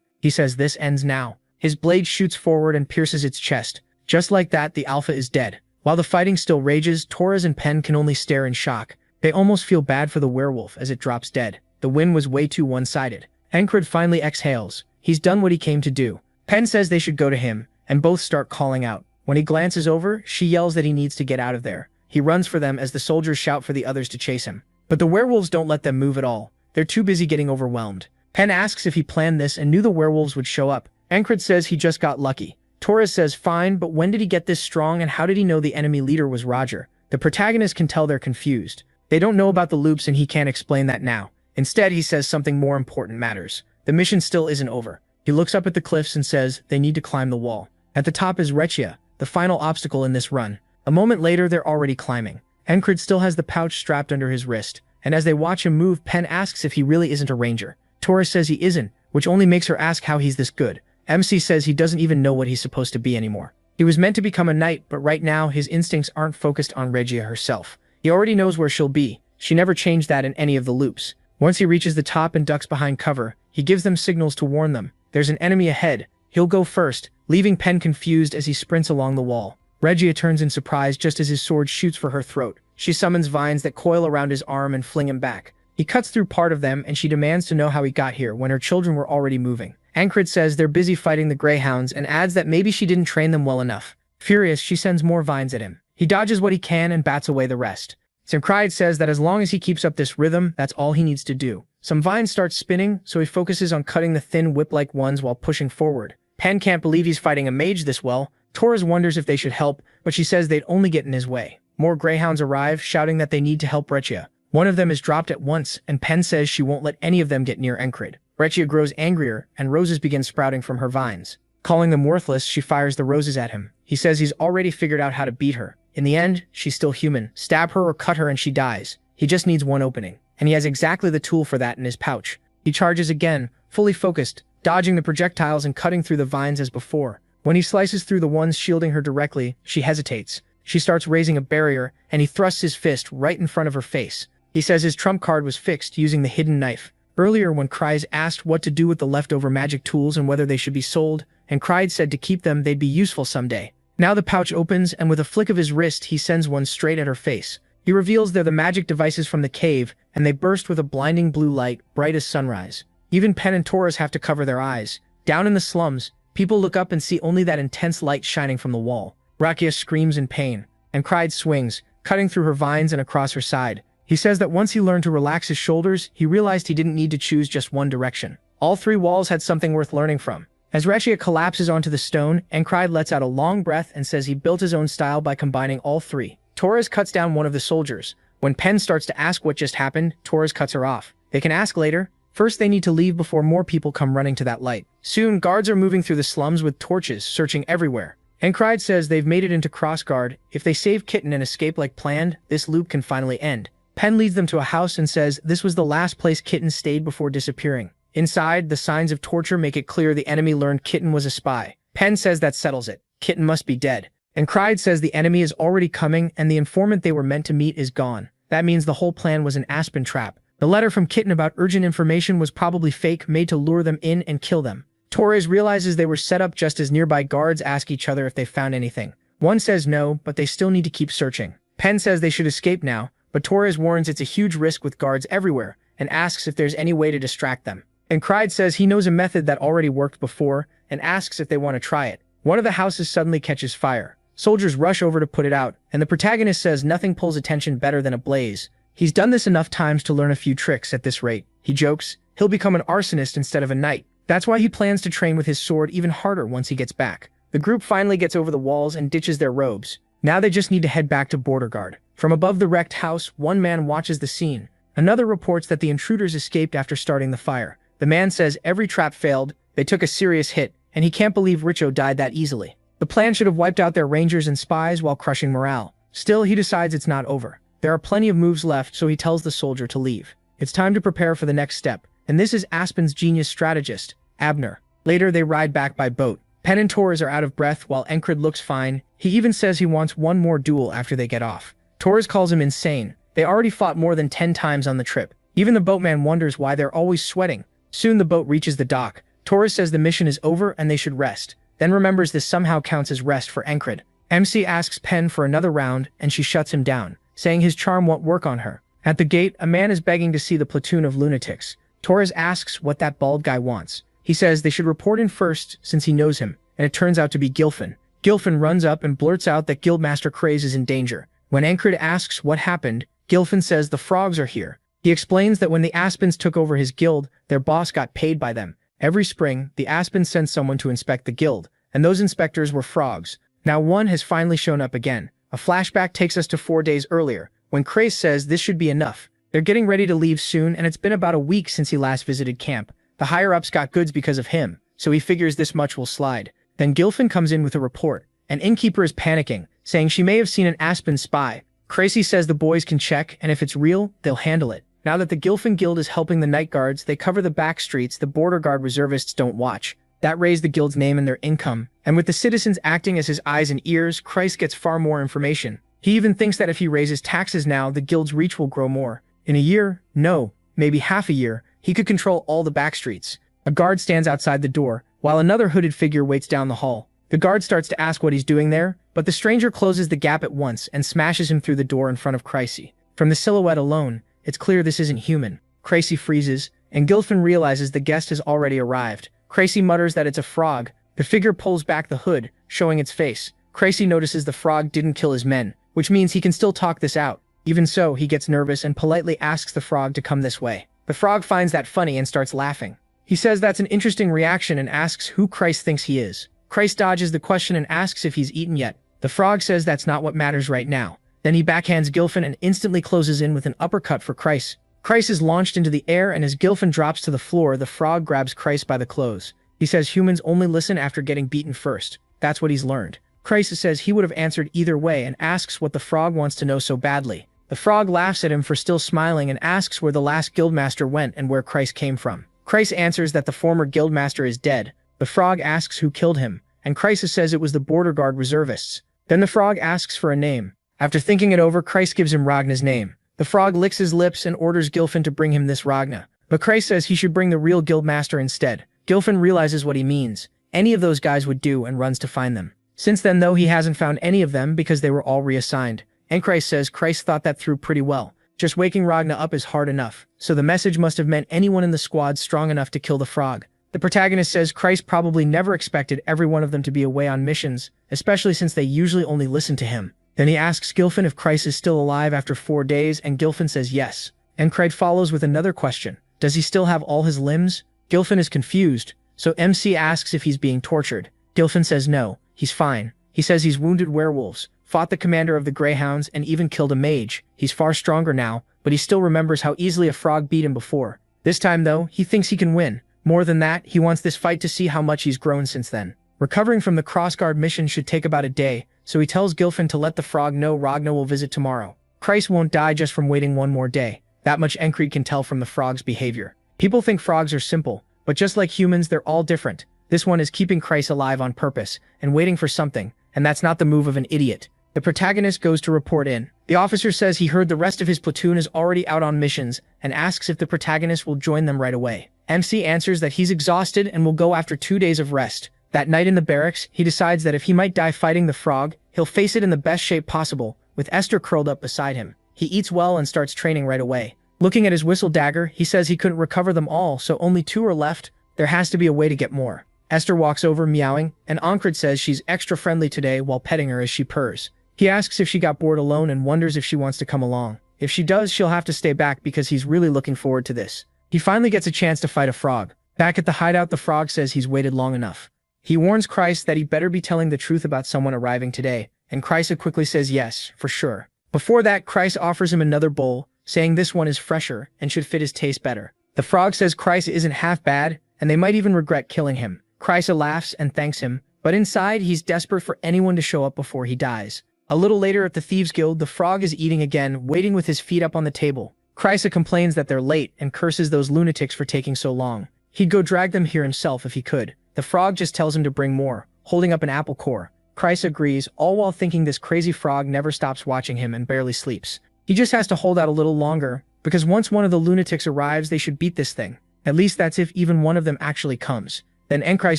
He says this ends now. His blade shoots forward and pierces its chest. Just like that, the Alpha is dead. While the fighting still rages, Torres and Pen can only stare in shock. They almost feel bad for the werewolf as it drops dead. The win was way too one-sided. Encred finally exhales. He's done what he came to do. Pen says they should go to him, and both start calling out. When he glances over, she yells that he needs to get out of there. He runs for them as the soldiers shout for the others to chase him. But the werewolves don't let them move at all. They're too busy getting overwhelmed. Pen asks if he planned this and knew the werewolves would show up. Encred says he just got lucky. Torres says fine, but when did he get this strong and how did he know the enemy leader was Roger? The protagonist can tell they're confused. They don't know about the loops and he can't explain that now. Instead, he says something more important matters. The mission still isn't over. He looks up at the cliffs and says they need to climb the wall. At the top is Rechia, the final obstacle in this run. A moment later, they're already climbing. Encred still has the pouch strapped under his wrist, and as they watch him move, Pen asks if he really isn't a ranger. Torres says he isn't, which only makes her ask how he's this good. MC says he doesn't even know what he's supposed to be anymore. He was meant to become a knight, but right now his instincts aren't focused on Regia herself. He already knows where she'll be. She never changed that in any of the loops. Once he reaches the top and ducks behind cover, he gives them signals to warn them. There's an enemy ahead. He'll go first, leaving Pen confused as he sprints along the wall. Regia turns in surprise just as his sword shoots for her throat. She summons vines that coil around his arm and fling him back. He cuts through part of them and she demands to know how he got here when her children were already moving. Encred says they're busy fighting the greyhounds and adds that maybe she didn't train them well enough. Furious, she sends more vines at him. He dodges what he can and bats away the rest. Simcride says that as long as he keeps up this rhythm, that's all he needs to do. Some vines start spinning, so he focuses on cutting the thin whip-like ones while pushing forward. Pen can't believe he's fighting a mage this well. Torres wonders if they should help, but she says they'd only get in his way. More greyhounds arrive, shouting that they need to help Rechia. One of them is dropped at once, and Pen says she won't let any of them get near Encred. Rechia grows angrier, and roses begin sprouting from her vines. Calling them worthless, she fires the roses at him. He says he's already figured out how to beat her. In the end, she's still human. Stab her or cut her and she dies. He just needs one opening, and he has exactly the tool for that in his pouch. He charges again, fully focused, dodging the projectiles and cutting through the vines as before. When he slices through the ones shielding her directly, she hesitates. She starts raising a barrier, and he thrusts his fist right in front of her face. He says his trump card was fixed using the hidden knife. Earlier, when Kryze asked what to do with the leftover magic tools and whether they should be sold, and Kryze said to keep them, they'd be useful someday. Now the pouch opens, and with a flick of his wrist, he sends one straight at her face. He reveals they're the magic devices from the cave, and they burst with a blinding blue light, bright as sunrise. Even Pen and Torres have to cover their eyes. Down in the slums, people look up and see only that intense light shining from the wall. Rakia screams in pain, and Kryze swings, cutting through her vines and across her side. He says that once he learned to relax his shoulders, he realized he didn't need to choose just one direction. All three walls had something worth learning from. As Rechia collapses onto the stone, Encred lets out a long breath and says he built his own style by combining all three. Torres cuts down one of the soldiers. When Pen starts to ask what just happened, Torres cuts her off. They can ask later. First, they need to leave before more people come running to that light. Soon, guards are moving through the slums with torches, searching everywhere. Encred says they've made it into Crossguard. If they save Kitten and escape like planned, this loop can finally end. Pen leads them to a house and says this was the last place Kitten stayed before disappearing. Inside, the signs of torture make it clear the enemy learned Kitten was a spy. Pen says that settles it. Kitten must be dead. Encred says the enemy is already coming and the informant they were meant to meet is gone. That means the whole plan was an aspen trap. The letter from Kitten about urgent information was probably fake, made to lure them in and kill them. Torres realizes they were set up just as nearby guards ask each other if they found anything. One says no, but they still need to keep searching. Pen says they should escape now, but Torres warns it's a huge risk with guards everywhere and asks if there's any way to distract them. Encred says he knows a method that already worked before and asks if they want to try it. One of the houses suddenly catches fire. Soldiers rush over to put it out, and the protagonist says nothing pulls attention better than a blaze. He's done this enough times to learn a few tricks at this rate. He jokes, he'll become an arsonist instead of a knight. That's why he plans to train with his sword even harder once he gets back. The group finally gets over the walls and ditches their robes. Now they just need to head back to Border Guard. From above the wrecked house, one man watches the scene. Another reports that the intruders escaped after starting the fire. The man says every trap failed, they took a serious hit, and he can't believe Richo died that easily. The plan should have wiped out their rangers and spies while crushing morale. Still, he decides it's not over. There are plenty of moves left, so he tells the soldier to leave. It's time to prepare for the next step, and this is Aspen's genius strategist, Abner. Later, they ride back by boat. Pen and Torres are out of breath while Encred looks fine. He even says he wants one more duel after they get off. Torres calls him insane. They already fought more than 10 times on the trip. Even the boatman wonders why they're always sweating. Soon the boat reaches the dock. Torres says the mission is over and they should rest, then remembers this somehow counts as rest for Encred. MC asks Pen for another round and she shuts him down, saying his charm won't work on her. At the gate, a man is begging to see the platoon of lunatics. Torres asks what that bald guy wants. He says they should report in first since he knows him, and it turns out to be Gilfin. Gilfin runs up and blurts out that Guildmaster Craze is in danger. When Ancred asks what happened, Gilfin says the frogs are here. He explains that when the Aspens took over his guild, their boss got paid by them. Every spring, the Aspens sent someone to inspect the guild, and those inspectors were frogs. Now one has finally shown up again. A flashback takes us to 4 days earlier, when Craze says this should be enough. They're getting ready to leave soon, and it's been about a week since he last visited camp. The higher-ups got goods because of him, so he figures this much will slide. Then Gilfin comes in with a report. An innkeeper is panicking, saying she may have seen an Aspen spy. Crazy says the boys can check, and if it's real, they'll handle it. Now that the Gilfin Guild is helping the night guards, they cover the back streets the border guard reservists don't watch. That raised the guild's name and their income, and with the citizens acting as his eyes and ears, Christ gets far more information. He even thinks that if he raises taxes now, the guild's reach will grow more. In a year, no, maybe half a year, he could control all the back streets. A guard stands outside the door, while another hooded figure waits down the hall. The guard starts to ask what he's doing there, but the stranger closes the gap at once and smashes him through the door in front of Cricey. From the silhouette alone, it's clear this isn't human. Cricey freezes, and Gilfin realizes the guest has already arrived. Cricey mutters that it's a frog. The figure pulls back the hood, showing its face. Cricey notices the frog didn't kill his men, which means he can still talk this out. Even so, he gets nervous and politely asks the frog to come this way. The frog finds that funny and starts laughing. He says that's an interesting reaction and asks who Christ thinks he is. Christ dodges the question and asks if he's eaten yet. The frog says that's not what matters right now. Then he backhands Gilfin and instantly closes in with an uppercut for Christ. Christ is launched into the air, and as Gilfin drops to the floor, the frog grabs Christ by the clothes. He says humans only listen after getting beaten first. That's what he's learned. Christ says he would have answered either way and asks what the frog wants to know so badly. The frog laughs at him for still smiling and asks where the last guildmaster went and where Christ came from. Christ answers that the former guildmaster is dead. The frog asks who killed him, and Christ says it was the border guard reservists. Then the frog asks for a name. After thinking it over, Christ gives him Ragna's name. The frog licks his lips and orders Gilfin to bring him this Ragna. But Christ says he should bring the real guildmaster instead. Gilfin realizes what he means. Any of those guys would do and runs to find them. Since then, though, he hasn't found any of them because they were all reassigned. And Christ says Christ thought that through pretty well. Just waking Ragna up is hard enough, so the message must have meant anyone in the squad strong enough to kill the frog. The protagonist says Christ probably never expected every one of them to be away on missions, especially since they usually only listen to him. Then he asks Gilfin if Christ is still alive after 4 days, and Gilfin says yes. And Christ follows with another question. Does he still have all his limbs? Gilfin is confused, so MC asks if he's being tortured. Gilfin says no, he's fine. He says he's wounded werewolves, fought the commander of the Greyhounds, and even killed a mage. He's far stronger now, but he still remembers how easily a frog beat him before. This time, though, he thinks he can win. More than that, he wants this fight to see how much he's grown since then. Recovering from the crossguard mission should take about a day, so he tells Gilfin to let the frog know Ragna will visit tomorrow. Christ won't die just from waiting one more day. That much Encred can tell from the frog's behavior. People think frogs are simple, but just like humans, they're all different. This one is keeping Christ alive on purpose and waiting for something, and that's not the move of an idiot. The protagonist goes to report in. The officer says he heard the rest of his platoon is already out on missions and asks if the protagonist will join them right away. MC answers that he's exhausted and will go after 2 days of rest. That night in the barracks, he decides that if he might die fighting the frog, he'll face it in the best shape possible, with Esther curled up beside him. He eats well and starts training right away. Looking at his whistle dagger, he says he couldn't recover them all, so only 2 are left. There has to be a way to get more. Esther walks over, meowing, and Ancred says she's extra friendly today while petting her as she purrs. He asks if she got bored alone and wonders if she wants to come along. If she does, she'll have to stay back because he's really looking forward to this. He finally gets a chance to fight a frog. Back at the hideout, the frog says he's waited long enough. He warns Christ that he better be telling the truth about someone arriving today, and Christ quickly says yes, for sure. Before that, Christ offers him another bowl, saying this one is fresher and should fit his taste better. The frog says Christ isn't half bad, and they might even regret killing him. Christ laughs and thanks him, but inside he's desperate for anyone to show up before he dies. A little later at the Thieves' Guild, the frog is eating again, waiting with his feet up on the table. Christ complains that they're late and curses those lunatics for taking so long. He'd go drag them here himself if he could. The frog just tells him to bring more, holding up an apple core. Christ agrees, all while thinking this crazy frog never stops watching him and barely sleeps. He just has to hold out a little longer, because once one of the lunatics arrives, they should beat this thing. At least that's if even one of them actually comes. Then Encred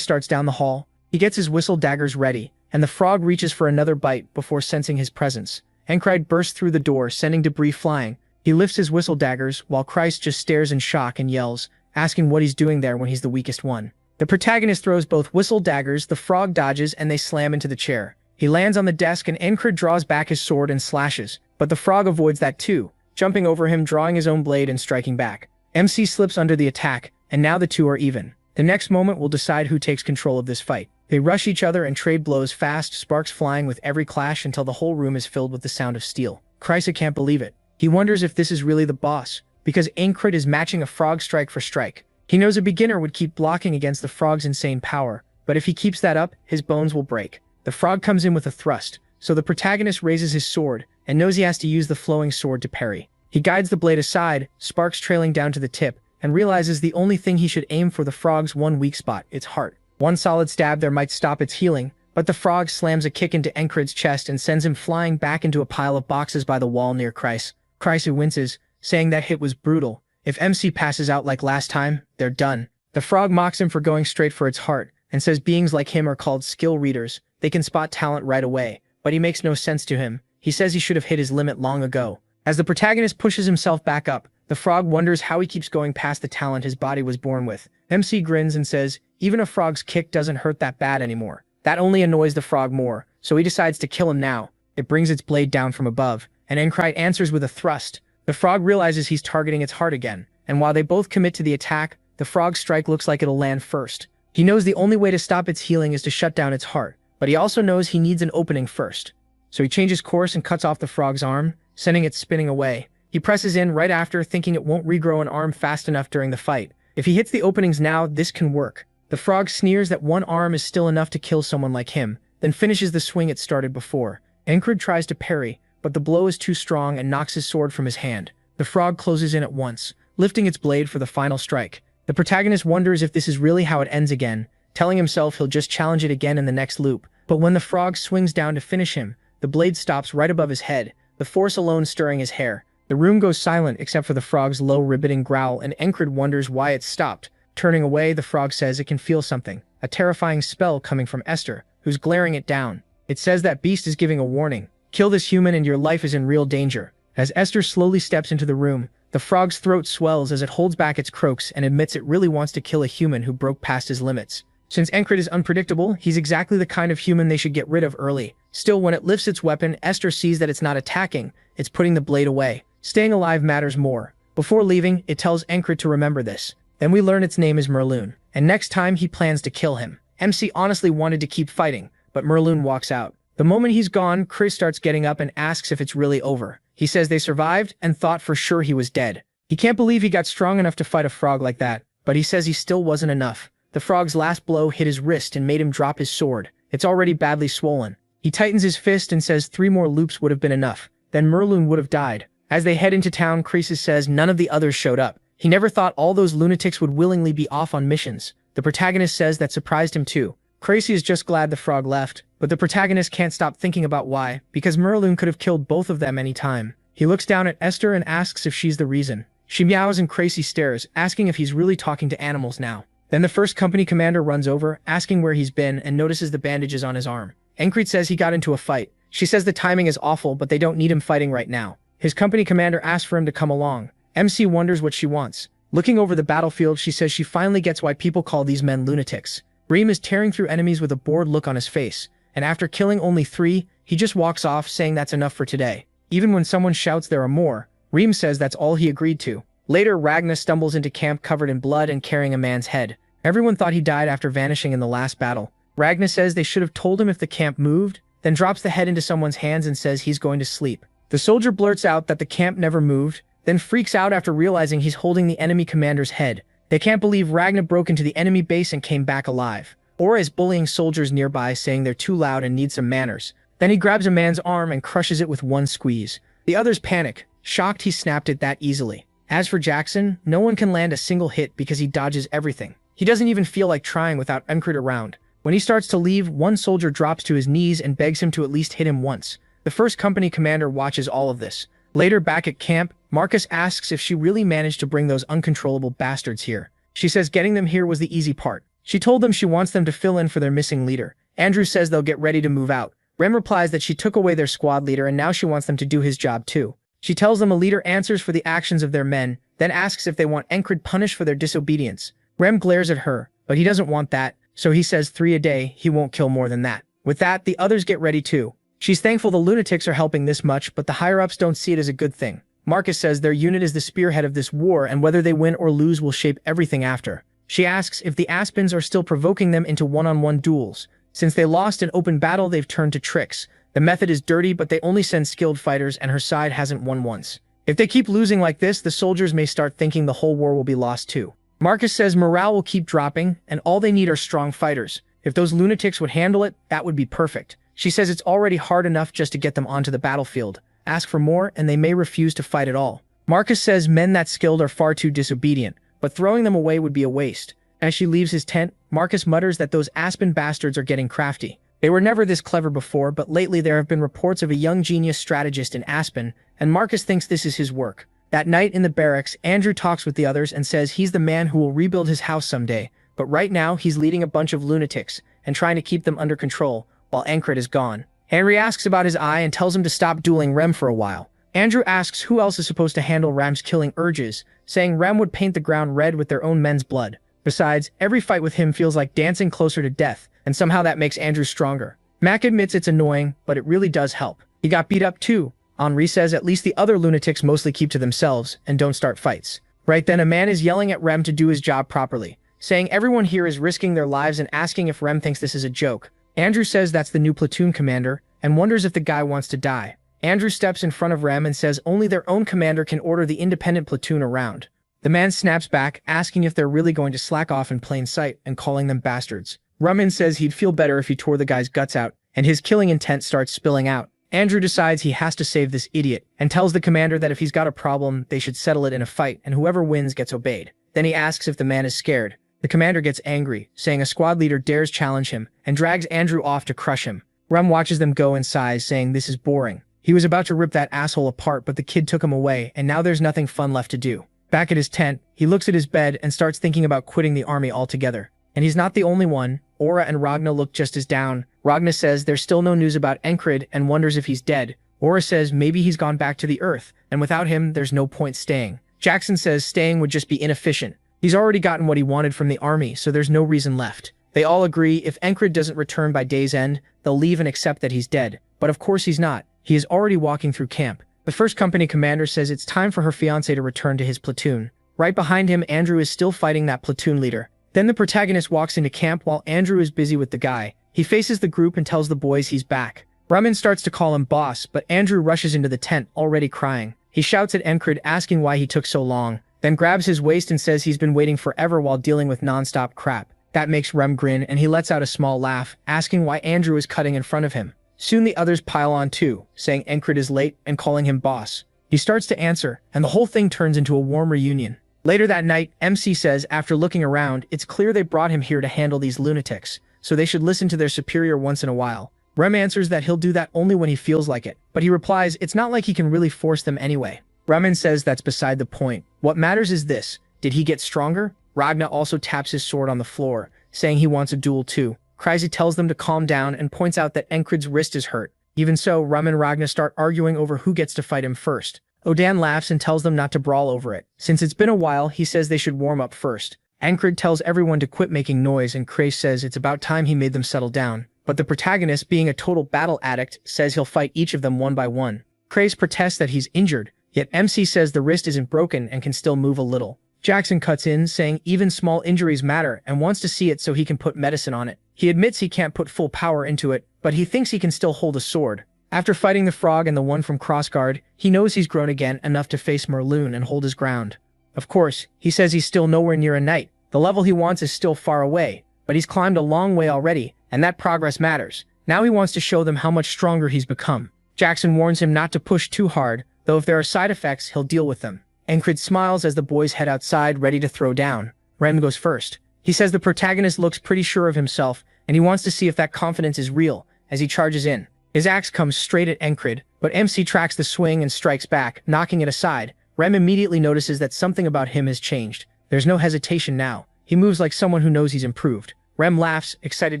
starts down the hall. He gets his whistle daggers ready, and the frog reaches for another bite before sensing his presence. Encred bursts through the door, sending debris flying. He lifts his whistle daggers, while Christ just stares in shock and yells, asking what he's doing there when he's the weakest one. The protagonist throws both whistle daggers, the frog dodges, and they slam into the chair. He lands on the desk and enro draws back his sword and slashes, but the frog avoids that too, jumping over him, drawing his own blade and striking back. MC slips under the attack, and now the two are even. The next moment will decide who takes control of this fight. They rush each other and trade blows fast, sparks flying with every clash until the whole room is filled with the sound of steel. Kreise can't believe it. He wonders if this is really the boss, because enro is matching a frog strike for strike. He knows a beginner would keep blocking against the frog's insane power, but if he keeps that up, his bones will break. The frog comes in with a thrust, so the protagonist raises his sword and knows he has to use the flowing sword to parry. He guides the blade aside, sparks trailing down to the tip, and realizes the only thing he should aim for the frog's one weak spot, its heart. One solid stab there might stop its healing, but the frog slams a kick into enro's chest and sends him flying back into a pile of boxes by the wall near Kreise. Kreise winces, saying that hit was brutal. If MC passes out like last time, they're done. The frog mocks him for going straight for its heart, and says beings like him are called skill readers. They can spot talent right away, but he makes no sense to him. He says he should have hit his limit long ago. As the protagonist pushes himself back up, the frog wonders how he keeps going past the talent his body was born with. MC grins and says, even a frog's kick doesn't hurt that bad anymore. That only annoys the frog more, so he decides to kill him now. It brings its blade down from above, and enro answers with a thrust. The frog realizes he's targeting its heart again, and while they both commit to the attack, the frog's strike looks like it'll land first. He knows the only way to stop its healing is to shut down its heart, but he also knows he needs an opening first. So he changes course and cuts off the frog's arm, sending it spinning away. He presses in right after, thinking it won't regrow an arm fast enough during the fight. If he hits the openings now, this can work. The frog sneers that one arm is still enough to kill someone like him, then finishes the swing it started before. enro tries to parry, but the blow is too strong and knocks his sword from his hand. The frog closes in at once, lifting its blade for the final strike. The protagonist wonders if this is really how it ends again, telling himself he'll just challenge it again in the next loop. But when the frog swings down to finish him, the blade stops right above his head, the force alone stirring his hair. The room goes silent except for the frog's low riveting growl, and enro wonders why it stopped. Turning away, the frog says it can feel something, a terrifying spell coming from Esther, who's glaring it down. It says that beast is giving a warning. Kill this human and your life is in real danger. As Esther slowly steps into the room, the frog's throat swells as it holds back its croaks and admits it really wants to kill a human who broke past his limits. Since enro is unpredictable, he's exactly the kind of human they should get rid of early. Still, when it lifts its weapon, Esther sees that it's not attacking, it's putting the blade away. Staying alive matters more. Before leaving, it tells enro to remember this. Then we learn its name is Merlun, and next time he plans to kill him. MC honestly wanted to keep fighting, but Merlun walks out. The moment he's gone, Chris starts getting up and asks if it's really over. He says they survived and thought for sure he was dead. He can't believe he got strong enough to fight a frog like that, but he says he still wasn't enough. The frog's last blow hit his wrist and made him drop his sword. It's already badly swollen. He tightens his fist and says 3 more loops would have been enough. Then Merlun would have died. As they head into town, Chris says none of the others showed up. He never thought all those lunatics would willingly be off on missions. The protagonist says that surprised him too. Kreise is just glad the frog left, but the protagonist can't stop thinking about why, because Merlun could have killed both of them any time. He looks down at Esther and asks if she's the reason. She meows and Kreise stares, asking if he's really talking to animals now. Then the first company commander runs over, asking where he's been, and notices the bandages on his arm. enro says he got into a fight. She says the timing is awful, but they don't need him fighting right now. His company commander asks for him to come along. MC wonders what she wants. Looking over the battlefield, she says she finally gets why people call these men lunatics. Reem is tearing through enemies with a bored look on his face, and after killing only 3, he just walks off saying that's enough for today. Even when someone shouts there are more, Reem says that's all he agreed to. Later, Ragna stumbles into camp covered in blood and carrying a man's head. Everyone thought he died after vanishing in the last battle. Ragna says they should have told him if the camp moved, then drops the head into someone's hands and says he's going to sleep. The soldier blurts out that the camp never moved, then freaks out after realizing he's holding the enemy commander's head. They can't believe Ragna broke into the enemy base and came back alive. Or is bullying soldiers nearby, saying they're too loud and need some manners. Then he grabs a man's arm and crushes it with one squeeze. The others panic, shocked he snapped it that easily. As for Jackson, no one can land a single hit because he dodges everything. He doesn't even feel like trying without enro around. When he starts to leave, one soldier drops to his knees and begs him to at least hit him once. The first company commander watches all of this. Later, back at camp, Marcus asks if she really managed to bring those uncontrollable bastards here. She says getting them here was the easy part. She told them she wants them to fill in for their missing leader. Andrew says they'll get ready to move out. Rem replies that she took away their squad leader and now she wants them to do his job too. She tells them a leader answers for the actions of their men, then asks if they want Encred punished for their disobedience. Rem glares at her, but he doesn't want that, so he says 3 a day, he won't kill more than that. With that, the others get ready too. She's thankful the lunatics are helping this much, but the higher-ups don't see it as a good thing. Marcus says their unit is the spearhead of this war, and whether they win or lose will shape everything after. She asks if the Aspens are still provoking them into one-on-one duels. Since they lost an open battle, they've turned to tricks. The method is dirty, but they only send skilled fighters, and her side hasn't won once. If they keep losing like this, the soldiers may start thinking the whole war will be lost too. Marcus says morale will keep dropping, and all they need are strong fighters. If those lunatics would handle it, that would be perfect. She says it's already hard enough just to get them onto the battlefield. Ask for more, and they may refuse to fight at all. Marcus says men that skilled are far too disobedient, but throwing them away would be a waste. As she leaves his tent, Marcus mutters that those Aspen bastards are getting crafty. They were never this clever before, but lately there have been reports of a young genius strategist in Aspen, and Marcus thinks this is his work. That night in the barracks, Andrew talks with the others and says he's the man who will rebuild his house someday, but right now he's leading a bunch of lunatics and trying to keep them under control, while Encred is gone. Henry asks about his eye and tells him to stop dueling Rem for a while. Andrew asks who else is supposed to handle Rem's killing urges, saying Rem would paint the ground red with their own men's blood. Besides, every fight with him feels like dancing closer to death, and somehow that makes Andrew stronger. Mac admits it's annoying, but it really does help. He got beat up too. Henri says at least the other lunatics mostly keep to themselves and don't start fights. Right then a man is yelling at Rem to do his job properly, saying everyone here is risking their lives and asking if Rem thinks this is a joke. Andrew says that's the new platoon commander, and wonders if the guy wants to die. Andrew steps in front of Rem and says only their own commander can order the independent platoon around. The man snaps back, asking if they're really going to slack off in plain sight and calling them bastards. Rummin says he'd feel better if he tore the guy's guts out, and his killing intent starts spilling out. Andrew decides he has to save this idiot, and tells the commander that if he's got a problem, they should settle it in a fight, and whoever wins gets obeyed. Then he asks if the man is scared. The commander gets angry, saying a squad leader dares challenge him, and drags Andrew off to crush him. Rum watches them go and sighs, saying this is boring. He was about to rip that asshole apart, but the kid took him away, and now there's nothing fun left to do. Back at his tent, he looks at his bed and starts thinking about quitting the army altogether. And he's not the only one. Aura and Ragna look just as down. Ragna says there's still no news about Encred and wonders if he's dead. Aura says maybe he's gone back to the Earth, and without him, there's no point staying. Jackson says staying would just be inefficient. He's already gotten what he wanted from the army, so there's no reason left. They all agree if Encred doesn't return by day's end, they'll leave and accept that he's dead. But of course he's not. He is already walking through camp. The first company commander says it's time for her fiancé to return to his platoon. Right behind him, Andrew is still fighting that platoon leader. Then the protagonist walks into camp while Andrew is busy with the guy. He faces the group and tells the boys he's back. Raman starts to call him boss, but Andrew rushes into the tent, already crying. He shouts at Encred, asking why he took so long, then grabs his waist and says he's been waiting forever while dealing with non-stop crap. That makes Rem grin, and he lets out a small laugh, asking why Andrew is cutting in front of him. Soon the others pile on too, saying Encred is late and calling him boss. He starts to answer, and the whole thing turns into a warm reunion. Later that night, MC says after looking around, it's clear they brought him here to handle these lunatics, so they should listen to their superior once in a while. Rem answers that he'll do that only when he feels like it, but he replies it's not like he can really force them anyway. Raman says that's beside the point. What matters is this: did he get stronger? Ragna also taps his sword on the floor, saying he wants a duel too. Kryzy tells them to calm down and points out that Encred's wrist is hurt. Even so, Rum and Ragna start arguing over who gets to fight him first. Odan laughs and tells them not to brawl over it. Since it's been a while, he says they should warm up first. Encred tells everyone to quit making noise, and Krace says it's about time he made them settle down. But the protagonist, being a total battle addict, says he'll fight each of them one by one. Krace protests that he's injured, yet MC says the wrist isn't broken and can still move a little. Jackson cuts in, saying even small injuries matter and wants to see it so he can put medicine on it. He admits he can't put full power into it, but he thinks he can still hold a sword. After fighting the frog and the one from Crossguard, he knows he's grown again enough to face Merloon and hold his ground. Of course, he says he's still nowhere near a knight. The level he wants is still far away, but he's climbed a long way already, and that progress matters. Now he wants to show them how much stronger he's become. Jackson warns him not to push too hard, though if there are side effects, he'll deal with them. Encred smiles as the boys head outside, ready to throw down. Rem goes first. He says the protagonist looks pretty sure of himself, and he wants to see if that confidence is real, as he charges in. His axe comes straight at Encred, but MC tracks the swing and strikes back, knocking it aside. Rem immediately notices that something about him has changed. There's no hesitation now. He moves like someone who knows he's improved. Rem laughs, excited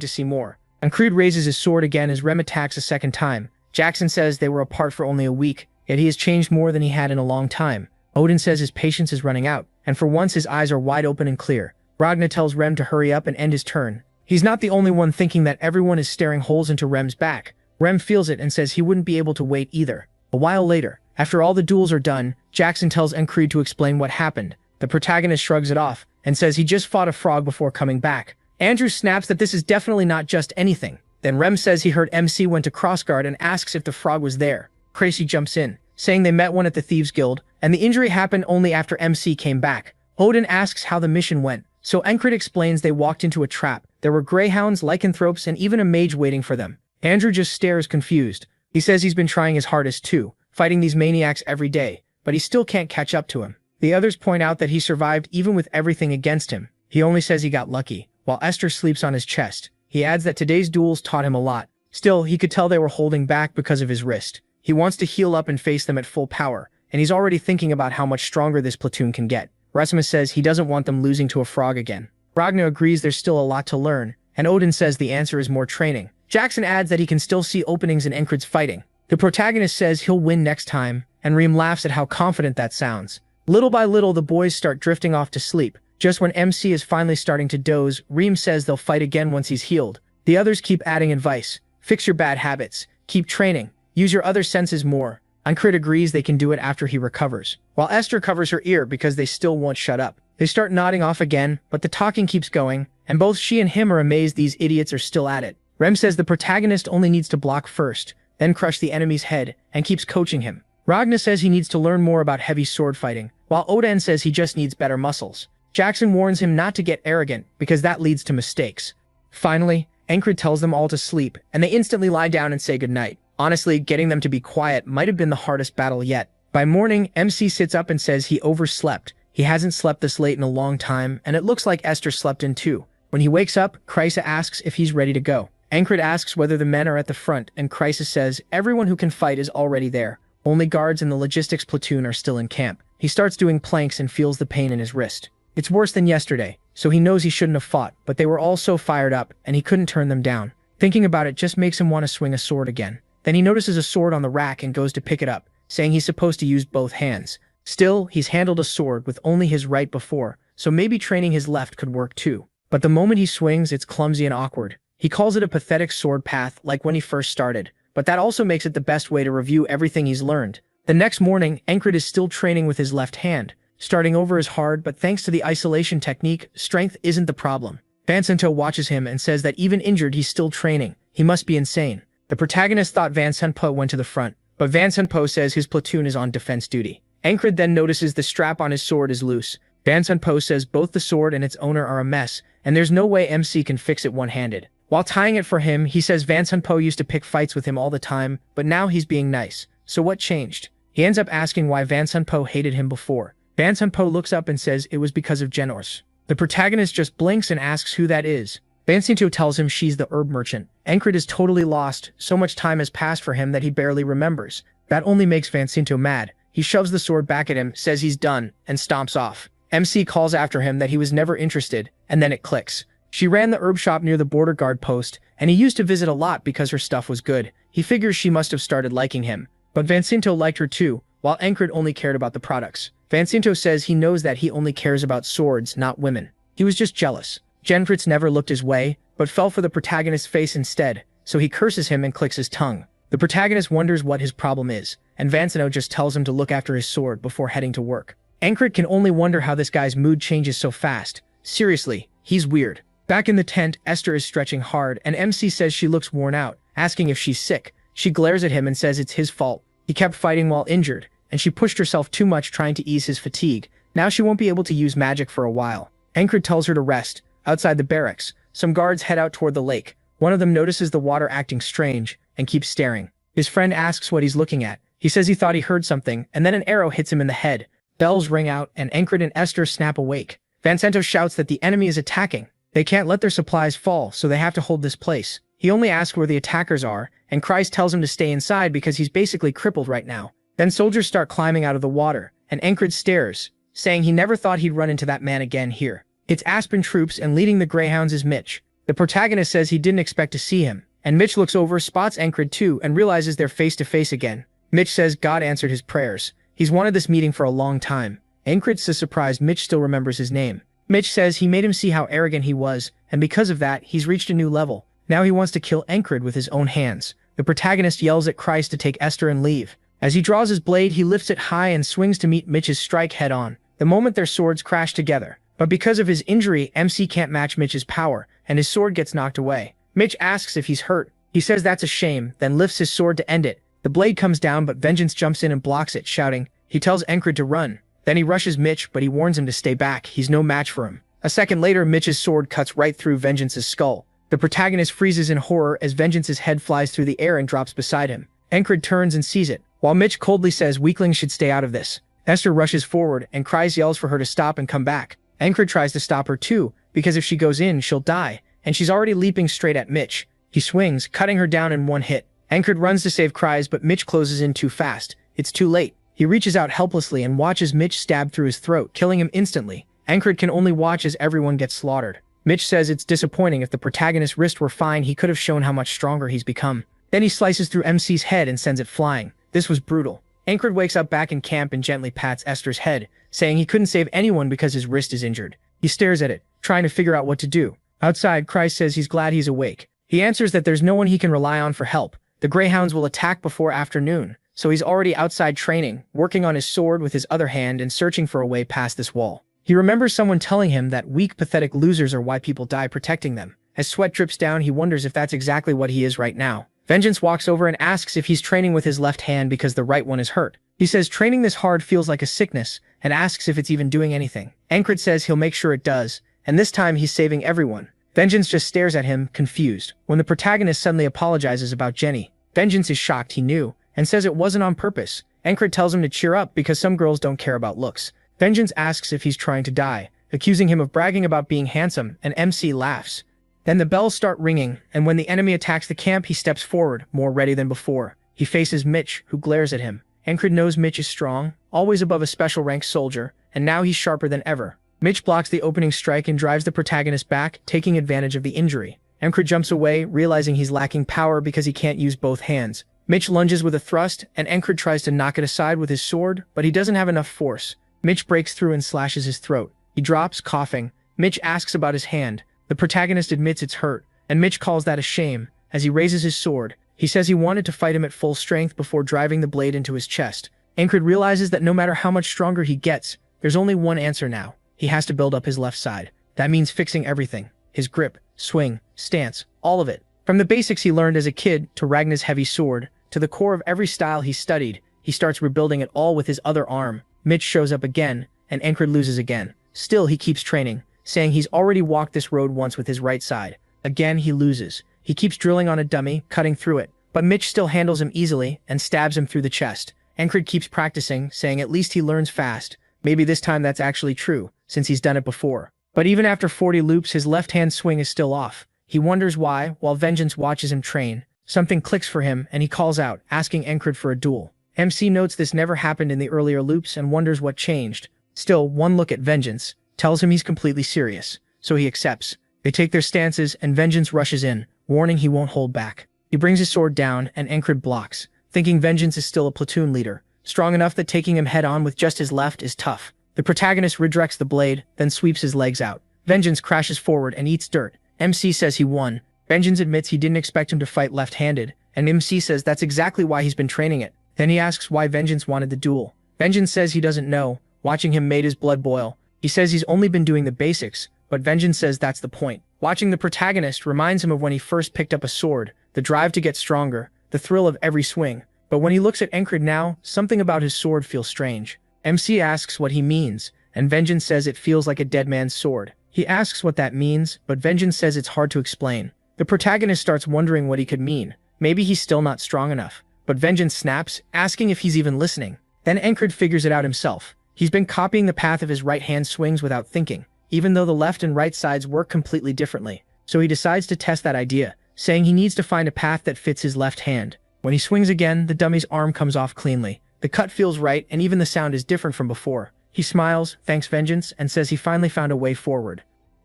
to see more. Encred raises his sword again as Rem attacks a second time. Jackson says they were apart for only a week, yet he has changed more than he had in a long time. Odin says his patience is running out, and for once his eyes are wide open and clear. Ragnar tells Rem to hurry up and end his turn. He's not the only one thinking that everyone is staring holes into Rem's back. Rem feels it and says he wouldn't be able to wait either. A while later, after all the duels are done, Jackson tells Encred to explain what happened. The protagonist shrugs it off and says he just fought a frog before coming back. Andrew snaps that this is definitely not just anything. Then Rem says he heard MC went to Crossguard and asks if the frog was there. Crazy jumps in, saying they met one at the Thieves Guild, and the injury happened only after MC came back. Odin asks how the mission went, so Encred explains they walked into a trap. There were greyhounds, lycanthropes, and even a mage waiting for them. Andrew just stares confused. He says he's been trying his hardest too, fighting these maniacs every day, but he still can't catch up to him. The others point out that he survived even with everything against him. He only says he got lucky, while Esther sleeps on his chest. He adds that today's duels taught him a lot. Still, he could tell they were holding back because of his wrist. He wants to heal up and face them at full power, and he's already thinking about how much stronger this platoon can get. Rasmus says he doesn't want them losing to a frog again. Ragnar agrees there's still a lot to learn, and Odin says the answer is more training. Jackson adds that he can still see openings in Encred's fighting. The protagonist says he'll win next time, and Reem laughs at how confident that sounds. Little by little, the boys start drifting off to sleep. Just when MC is finally starting to doze, Reem says they'll fight again once he's healed. The others keep adding advice. Fix your bad habits. Keep training. Use your other senses more. Encred agrees they can do it after he recovers, while Esther covers her ear because they still won't shut up. They start nodding off again, but the talking keeps going, and both she and him are amazed these idiots are still at it. Rem says the protagonist only needs to block first, then crush the enemy's head, and keeps coaching him. Ragnar says he needs to learn more about heavy sword fighting, while Odin says he just needs better muscles. Jackson warns him not to get arrogant, because that leads to mistakes. Finally, Encred tells them all to sleep, and they instantly lie down and say goodnight. Honestly, getting them to be quiet might have been the hardest battle yet. By morning, MC sits up and says he overslept. He hasn't slept this late in a long time, and it looks like Esther slept in too. When he wakes up, Kreisa asks if he's ready to go. Encred asks whether the men are at the front, and Kreisa says everyone who can fight is already there. Only guards and the logistics platoon are still in camp. He starts doing planks and feels the pain in his wrist. It's worse than yesterday, so he knows he shouldn't have fought, but they were all so fired up, and he couldn't turn them down. Thinking about it just makes him want to swing a sword again. Then he notices a sword on the rack and goes to pick it up, saying he's supposed to use both hands. Still, he's handled a sword with only his right before, so maybe training his left could work too. But the moment he swings, it's clumsy and awkward. He calls it a pathetic sword path like when he first started, but that also makes it the best way to review everything he's learned. The next morning, Encred is still training with his left hand. Starting over is hard, but thanks to the isolation technique, strength isn't the problem. Vincento watches him and says that even injured he's still training. He must be insane. The protagonist thought Vincento went to the front, but Vincento says his platoon is on defense duty. Encred then notices the strap on his sword is loose. Vincento says both the sword and its owner are a mess, and there's no way MC can fix it one-handed. While tying it for him, he says Vincento used to pick fights with him all the time, but now he's being nice. So what changed? He ends up asking why Vincento hated him before. Vincento looks up and says it was because of Genos. The protagonist just blinks and asks who that is. Vincento tells him she's the herb merchant. Encred is totally lost. So much time has passed for him that he barely remembers. That only makes Vincento mad. He shoves the sword back at him, says he's done, and stomps off. MC calls after him that he was never interested, and then it clicks. She ran the herb shop near the border guard post, and he used to visit a lot because her stuff was good. He figures she must have started liking him. But Vincento liked her too, while Encred only cared about the products. Vincento says he knows that he only cares about swords, not women. He was just jealous. Genfritz never looked his way, but fell for the protagonist's face instead, so he curses him and clicks his tongue. The protagonist wonders what his problem is, and Vincento just tells him to look after his sword before heading to work. Encred can only wonder how this guy's mood changes so fast. Seriously, he's weird. Back in the tent, Esther is stretching hard, and MC says she looks worn out, asking if she's sick. She glares at him and says it's his fault. He kept fighting while injured, and she pushed herself too much trying to ease his fatigue. Now she won't be able to use magic for a while. Encred tells her to rest. Outside the barracks, some guards head out toward the lake. One of them notices the water acting strange, and keeps staring. His friend asks what he's looking at. He says he thought he heard something, and then an arrow hits him in the head. Bells ring out, and Encred and Esther snap awake. Vincento shouts that the enemy is attacking. They can't let their supplies fall, so they have to hold this place. He only asks where the attackers are, and Christ tells him to stay inside because he's basically crippled right now. Then soldiers start climbing out of the water, and Encred stares, saying he never thought he'd run into that man again here. It's Aspen troops, and leading the Greyhounds is Mitch. The protagonist says he didn't expect to see him, and Mitch looks over, spots Encred too, and realizes they're face to face again. Mitch says God answered his prayers. He's wanted this meeting for a long time. Ankrid is surprised Mitch still remembers his name. Mitch says he made him see how arrogant he was, and because of that, he's reached a new level. Now he wants to kill Ankrid with his own hands. The protagonist yells at Christ to take Esther and leave. As he draws his blade, he lifts it high and swings to meet Mitch's strike head-on. The moment their swords crash together. But because of his injury, MC can't match Mitch's power, and his sword gets knocked away. Mitch asks if he's hurt. He says that's a shame, then lifts his sword to end it. The blade comes down, but Vengeance jumps in and blocks it, shouting. He tells Ankrid to run. Then he rushes Mitch, but he warns him to stay back. He's no match for him. A second later, Mitch's sword cuts right through Vengeance's skull. The protagonist freezes in horror as Vengeance's head flies through the air and drops beside him. Ankrid turns and sees it, while Mitch coldly says weaklings should stay out of this. Esther rushes forward, and Kreis yells for her to stop and come back. Ankrid tries to stop her too, because if she goes in, she'll die, and she's already leaping straight at Mitch. He swings, cutting her down in one hit. Ankrid runs to save Kreis, but Mitch closes in too fast. It's too late. He reaches out helplessly and watches Mitch stab through his throat, killing him instantly. Ankrid can only watch as everyone gets slaughtered. Mitch says it's disappointing. If the protagonist's wrist were fine, he could have shown how much stronger he's become. Then he slices through MC's head and sends it flying. This was brutal. Ankrid wakes up back in camp and gently pats Esther's head, saying he couldn't save anyone because his wrist is injured. He stares at it, trying to figure out what to do. Outside, Kreis says he's glad he's awake. He answers that there's no one he can rely on for help. The Greyhounds will attack before afternoon, so he's already outside training, working on his sword with his other hand and searching for a way past this wall. He remembers someone telling him that weak, pathetic losers are why people die protecting them. As sweat drips down, he wonders if that's exactly what he is right now. Vengeance walks over and asks if he's training with his left hand because the right one is hurt. He says training this hard feels like a sickness, and asks if it's even doing anything. Ankrid says he'll make sure it does, and this time he's saving everyone. Vengeance just stares at him, confused. When the protagonist suddenly apologizes about Jenny, Vengeance is shocked he knew, and says it wasn't on purpose. Ankrid tells him to cheer up because some girls don't care about looks. Vengeance asks if he's trying to die, accusing him of bragging about being handsome, and MC laughs. Then the bells start ringing, and when the enemy attacks the camp, he steps forward, more ready than before. He faces Mitch, who glares at him. Ankrid knows Mitch is strong, always above a special-ranked soldier, and now he's sharper than ever. Mitch blocks the opening strike and drives the protagonist back, taking advantage of the injury. Ankrid jumps away, realizing he's lacking power because he can't use both hands. Mitch lunges with a thrust, and Ankrid tries to knock it aside with his sword, but he doesn't have enough force. Mitch breaks through and slashes his throat. He drops, coughing. Mitch asks about his hand. The protagonist admits it's hurt, and Mitch calls that a shame. As he raises his sword, he says he wanted to fight him at full strength before driving the blade into his chest. Ankrid realizes that no matter how much stronger he gets, there's only one answer now. He has to build up his left side. That means fixing everything. His grip, swing, stance, all of it. From the basics he learned as a kid, to Ragnar's heavy sword, to the core of every style he studied, he starts rebuilding it all with his other arm. Mitch shows up again, and Ankrid loses again. Still, he keeps training, saying he's already walked this road once with his right side. Again, he loses. He keeps drilling on a dummy, cutting through it, but Mitch still handles him easily and stabs him through the chest. Ankrid keeps practicing, saying at least he learns fast. Maybe this time that's actually true, since he's done it before. But even after 40 loops, his left-hand swing is still off. He wonders why, while Vengeance watches him train. Something clicks for him, and he calls out, asking Ankrid for a duel. MC notes this never happened in the earlier loops and wonders what changed. Still, one look at Vengeance tells him he's completely serious, so he accepts. They take their stances, and Vengeance rushes in, warning he won't hold back. He brings his sword down, and Ankrid blocks, thinking Vengeance is still a platoon leader, strong enough that taking him head-on with just his left is tough. The protagonist redirects the blade, then sweeps his legs out. Vengeance crashes forward and eats dirt. MC says he won. Vengeance admits he didn't expect him to fight left-handed, and MC says that's exactly why he's been training it. Then he asks why Vengeance wanted the duel. Vengeance says he doesn't know. Watching him made his blood boil. He says he's only been doing the basics, but Vengeance says that's the point. Watching the protagonist reminds him of when he first picked up a sword, the drive to get stronger, the thrill of every swing. But when he looks at Ankrid now, something about his sword feels strange. MC asks what he means, and Vengeance says it feels like a dead man's sword. He asks what that means, but Vengeance says it's hard to explain. The protagonist starts wondering what he could mean. Maybe he's still not strong enough. But Vengeance snaps, asking if he's even listening. Then Ankrid figures it out himself. He's been copying the path of his right-hand swings without thinking, even though the left and right sides work completely differently. So he decides to test that idea, saying he needs to find a path that fits his left hand. When he swings again, the dummy's arm comes off cleanly. The cut feels right, and even the sound is different from before. He smiles, thanks Vengeance, and says he finally found a way forward.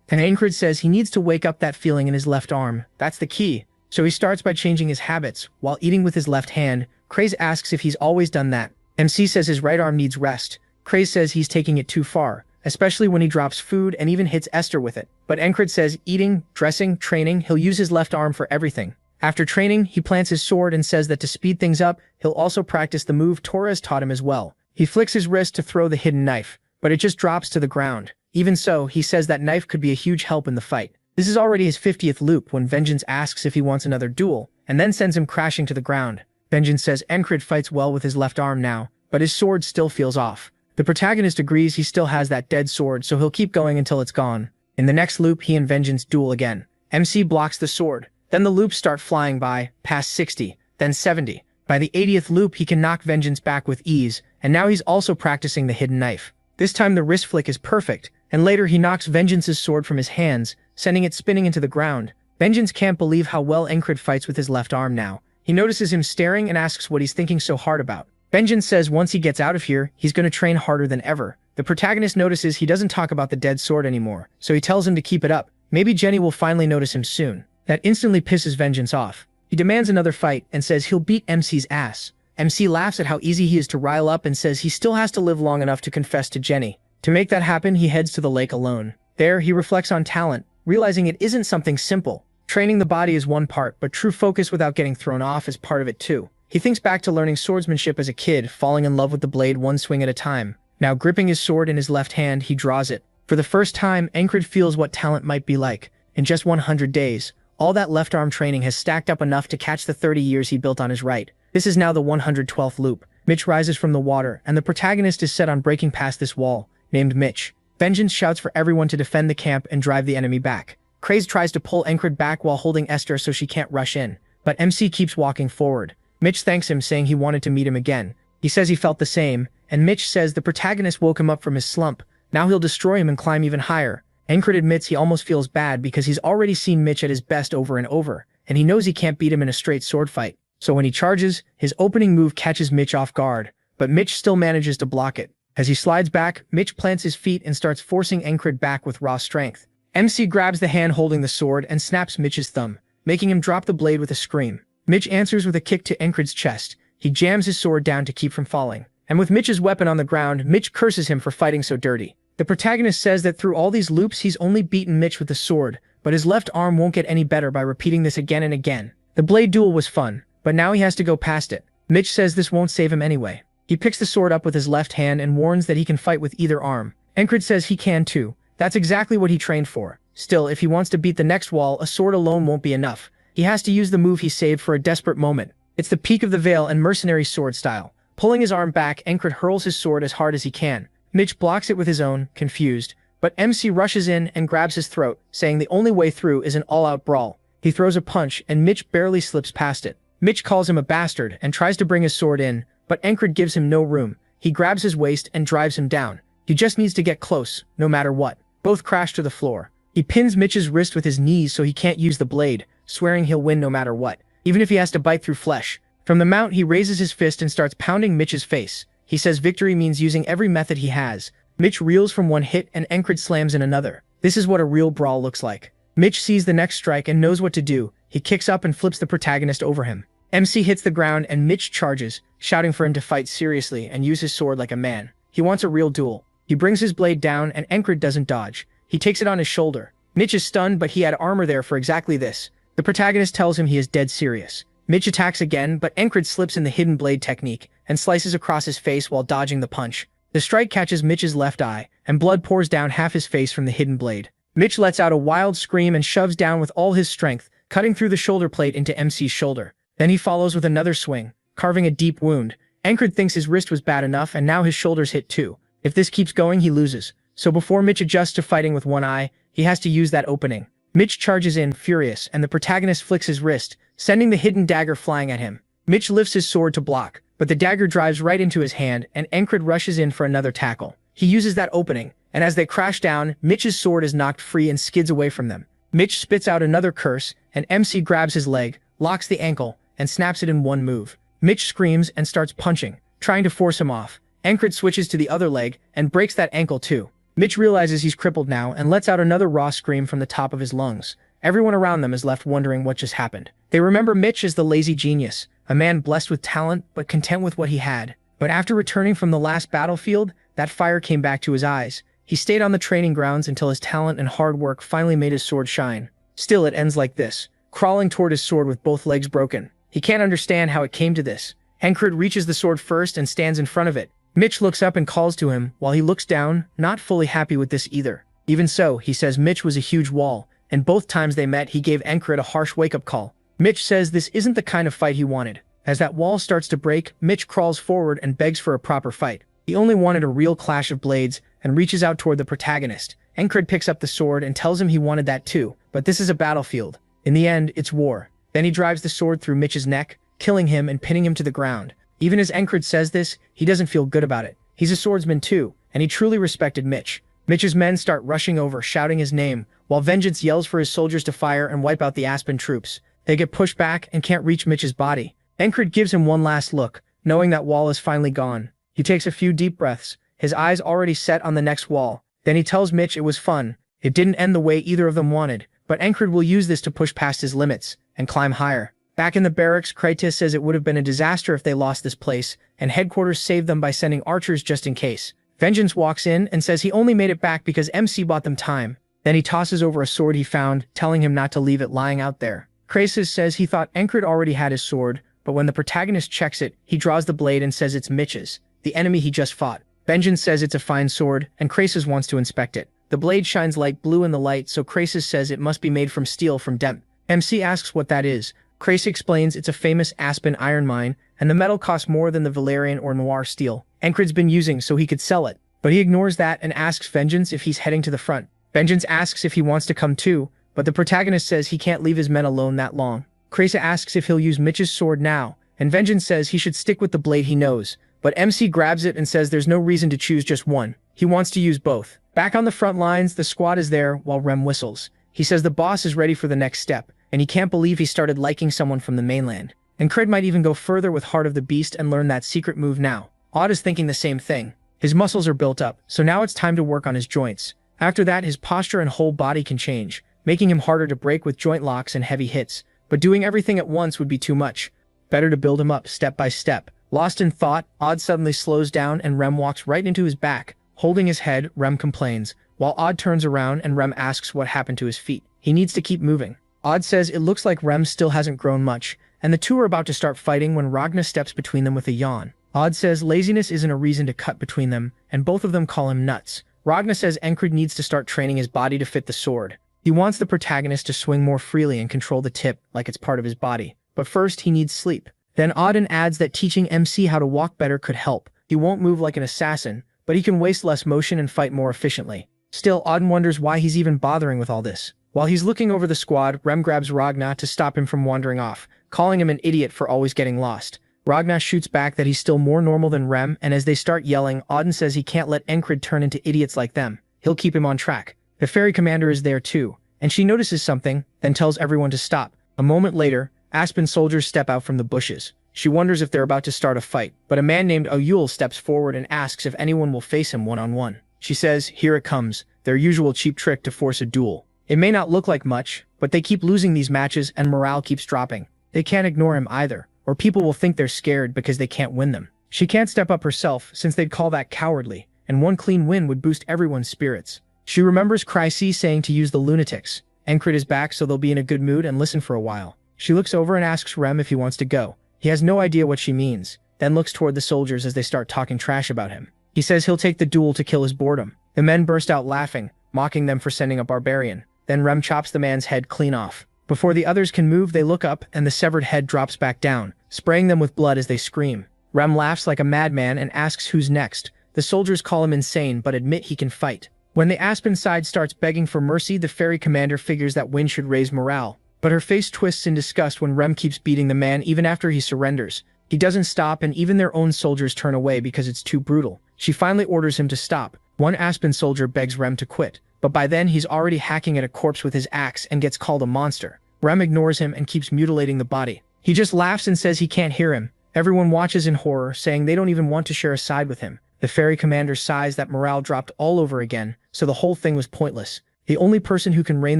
And Ankrid says he needs to wake up that feeling in his left arm. That's the key. So he starts by changing his habits. While eating with his left hand, Kreis asks if he's always done that. MC says his right arm needs rest. Craze says he's taking it too far, especially when he drops food and even hits Esther with it. But Encred says eating, dressing, training, he'll use his left arm for everything. After training, he plants his sword and says that to speed things up, he'll also practice the move Torres taught him as well. He flicks his wrist to throw the hidden knife, but it just drops to the ground. Even so, he says that knife could be a huge help in the fight. This is already his 50th loop when Vengeance asks if he wants another duel, and then sends him crashing to the ground. Vengeance says Encred fights well with his left arm now, but his sword still feels off. The protagonist agrees he still has that dead sword, so he'll keep going until it's gone. In the next loop, he and Vengeance duel again. MC blocks the sword. Then the loops start flying by, past 60, then 70. By the 80th loop, he can knock Vengeance back with ease, and now he's also practicing the hidden knife. This time the wrist flick is perfect, and later he knocks Vengeance's sword from his hands, sending it spinning into the ground. Vengeance can't believe how well Encred fights with his left arm now. He notices him staring and asks what he's thinking so hard about. Vengeance says once he gets out of here, he's going to train harder than ever. The protagonist notices he doesn't talk about the dead sword anymore, so he tells him to keep it up. Maybe Jenny will finally notice him soon. That instantly pisses Vengeance off. He demands another fight and says he'll beat MC's ass. MC laughs at how easy he is to rile up and says he still has to live long enough to confess to Jenny. To make that happen, he heads to the lake alone. There, he reflects on talent, realizing it isn't something simple. Training the body is one part, but true focus without getting thrown off is part of it too. He thinks back to learning swordsmanship as a kid, falling in love with the blade one swing at a time. Now gripping his sword in his left hand, he draws it. For the first time, Encred feels what talent might be like. In just 100 days, all that left arm training has stacked up enough to catch the 30 years he built on his right. This is now the 112th loop. Mitch rises from the water, and the protagonist is set on breaking past this wall, named Mitch. Vengeance shouts for everyone to defend the camp and drive the enemy back. Craze tries to pull Encred back while holding Esther so she can't rush in, but MC keeps walking forward. Mitch thanks him, saying he wanted to meet him again. He says he felt the same, and Mitch says the protagonist woke him up from his slump. Now he'll destroy him and climb even higher. Encred admits he almost feels bad because he's already seen Mitch at his best over and over, and he knows he can't beat him in a straight sword fight. So when he charges, his opening move catches Mitch off guard, but Mitch still manages to block it. As he slides back, Mitch plants his feet and starts forcing Encred back with raw strength. MC grabs the hand holding the sword and snaps Mitch's thumb, making him drop the blade with a scream. Mitch answers with a kick to Encred's chest. He jams his sword down to keep from falling. And with Mitch's weapon on the ground, Mitch curses him for fighting so dirty. The protagonist says that through all these loops he's only beaten Mitch with the sword, but his left arm won't get any better by repeating this again and again. The blade duel was fun, but now he has to go past it. Mitch says this won't save him anyway. He picks the sword up with his left hand and warns that he can fight with either arm. Encred says he can too. That's exactly what he trained for. Still, if he wants to beat the next wall, a sword alone won't be enough. He has to use the move he saved for a desperate moment. It's the peak of the veil and mercenary sword style. Pulling his arm back, Encred hurls his sword as hard as he can. Mitch blocks it with his own, confused, but MC rushes in and grabs his throat, saying the only way through is an all-out brawl. He throws a punch, and Mitch barely slips past it. Mitch calls him a bastard and tries to bring his sword in, but Encred gives him no room. He grabs his waist and drives him down. He just needs to get close, no matter what. Both crash to the floor. He pins Mitch's wrist with his knees so he can't use the blade, swearing he'll win no matter what, even if he has to bite through flesh. From the mount, he raises his fist and starts pounding Mitch's face. He says victory means using every method he has. Mitch reels from one hit and Encred slams in another. This is what a real brawl looks like. Mitch sees the next strike and knows what to do. He kicks up and flips the protagonist over him. MC hits the ground and Mitch charges, shouting for him to fight seriously and use his sword like a man. He wants a real duel. He brings his blade down and Encred doesn't dodge. He takes it on his shoulder. Mitch is stunned, but he had armor there for exactly this. The protagonist tells him he is dead serious. Mitch attacks again, but Encred slips in the hidden blade technique and slices across his face while dodging the punch. The strike catches Mitch's left eye, and blood pours down half his face from the hidden blade. Mitch lets out a wild scream and shoves down with all his strength, cutting through the shoulder plate into MC's shoulder. Then he follows with another swing, carving a deep wound. Encred thinks his wrist was bad enough, and now his shoulder's hit too. If this keeps going, he loses. So before Mitch adjusts to fighting with one eye, he has to use that opening. Mitch charges in, furious, and the protagonist flicks his wrist, sending the hidden dagger flying at him. Mitch lifts his sword to block, but the dagger drives right into his hand, and Encred rushes in for another tackle. He uses that opening, and as they crash down, Mitch's sword is knocked free and skids away from them. Mitch spits out another curse, and MC grabs his leg, locks the ankle, and snaps it in one move. Mitch screams and starts punching, trying to force him off. Encred switches to the other leg and breaks that ankle too. Mitch realizes he's crippled now and lets out another raw scream from the top of his lungs. Everyone around them is left wondering what just happened. They remember Mitch as the lazy genius, a man blessed with talent but content with what he had. But after returning from the last battlefield, that fire came back to his eyes. He stayed on the training grounds until his talent and hard work finally made his sword shine. Still, it ends like this, crawling toward his sword with both legs broken. He can't understand how it came to this. Encred reaches the sword first and stands in front of it. Mitch looks up and calls to him, while he looks down, not fully happy with this either. Even so, he says Mitch was a huge wall, and both times they met he gave Encred a harsh wake-up call. Mitch says this isn't the kind of fight he wanted. As that wall starts to break, Mitch crawls forward and begs for a proper fight. He only wanted a real clash of blades, and reaches out toward the protagonist. Encred picks up the sword and tells him he wanted that too, but this is a battlefield. In the end, it's war. Then he drives the sword through Mitch's neck, killing him and pinning him to the ground. Even as Encred says this, he doesn't feel good about it. He's a swordsman too, and he truly respected Mitch. Mitch's men start rushing over, shouting his name, while Vengeance yells for his soldiers to fire and wipe out the Aspen troops. They get pushed back and can't reach Mitch's body. Encred gives him one last look, knowing that wall is finally gone. He takes a few deep breaths, his eyes already set on the next wall. Then he tells Mitch it was fun. It didn't end the way either of them wanted, but Encred will use this to push past his limits and climb higher. Back in the barracks, Kratos says it would have been a disaster if they lost this place, and headquarters saved them by sending archers just in case. Vengeance walks in and says he only made it back because MC bought them time. Then he tosses over a sword he found, telling him not to leave it lying out there. Kratos says he thought Encred already had his sword, but when the protagonist checks it, he draws the blade and says it's Mitch's, the enemy he just fought. Vengeance says it's a fine sword, and Kratos wants to inspect it. The blade shines light blue in the light, so Kratos says it must be made from steel from Demp. MC asks what that is. Kratos explains it's a famous Aspen iron mine, and the metal costs more than the Valerian or Noir steel Encred's been using so he could sell it. But he ignores that and asks Vengeance if he's heading to the front. Vengeance asks if he wants to come too, but the protagonist says he can't leave his men alone that long. Kratos asks if he'll use Mitch's sword now, and Vengeance says he should stick with the blade he knows. But MC grabs it and says there's no reason to choose just one. He wants to use both. Back on the front lines, the squad is there while Rem whistles. He says the boss is ready for the next step, and he can't believe he started liking someone from the mainland. And Cred might even go further with Heart of the Beast and learn that secret move now. Odd is thinking the same thing. His muscles are built up, so now it's time to work on his joints. After that, his posture and whole body can change, making him harder to break with joint locks and heavy hits. But doing everything at once would be too much. Better to build him up step by step. Lost in thought, Odd suddenly slows down and Rem walks right into his back. Holding his head, Rem complains, while Odd turns around and Rem asks what happened to his feet. He needs to keep moving. Odd says it looks like Rem still hasn't grown much, and the two are about to start fighting when Ragna steps between them with a yawn. Odd says laziness isn't a reason to cut between them, and both of them call him nuts. Ragna says Encred needs to start training his body to fit the sword. He wants the protagonist to swing more freely and control the tip like it's part of his body. But first, he needs sleep. Then Auden adds that teaching MC how to walk better could help. He won't move like an assassin, but he can waste less motion and fight more efficiently. Still, Auden wonders why he's even bothering with all this. While he's looking over the squad, Rem grabs Ragna to stop him from wandering off, calling him an idiot for always getting lost. Ragna shoots back that he's still more normal than Rem, and as they start yelling, Auden says he can't let Encred turn into idiots like them. He'll keep him on track. The ferry commander is there too, and she notices something, then tells everyone to stop. A moment later, Aspen soldiers step out from the bushes. She wonders if they're about to start a fight, but a man named Oyul steps forward and asks if anyone will face him one-on-one. She says, here it comes, their usual cheap trick to force a duel. It may not look like much, but they keep losing these matches and morale keeps dropping. They can't ignore him either, or people will think they're scared because they can't win them. She can't step up herself since they'd call that cowardly, and one clean win would boost everyone's spirits. She remembers Chryse saying to use the lunatics. Encred is back so they'll be in a good mood and listen for a while. She looks over and asks Rem if he wants to go. He has no idea what she means, then looks toward the soldiers as they start talking trash about him. He says he'll take the duel to kill his boredom. The men burst out laughing, mocking them for sending a barbarian. Then Rem chops the man's head clean off. Before the others can move, they look up and the severed head drops back down, spraying them with blood as they scream. Rem laughs like a madman and asks who's next. The soldiers call him insane but admit he can fight. When the Aspen side starts begging for mercy, the ferry commander figures that win should raise morale. But her face twists in disgust when Rem keeps beating the man even after he surrenders. He doesn't stop and even their own soldiers turn away because it's too brutal. She finally orders him to stop. One Aspen soldier begs Rem to quit, but by then he's already hacking at a corpse with his axe and gets called a monster. Rem ignores him and keeps mutilating the body. He just laughs and says he can't hear him. Everyone watches in horror, saying they don't even want to share a side with him. The ferry commander sighs that morale dropped all over again, so the whole thing was pointless. The only person who can rein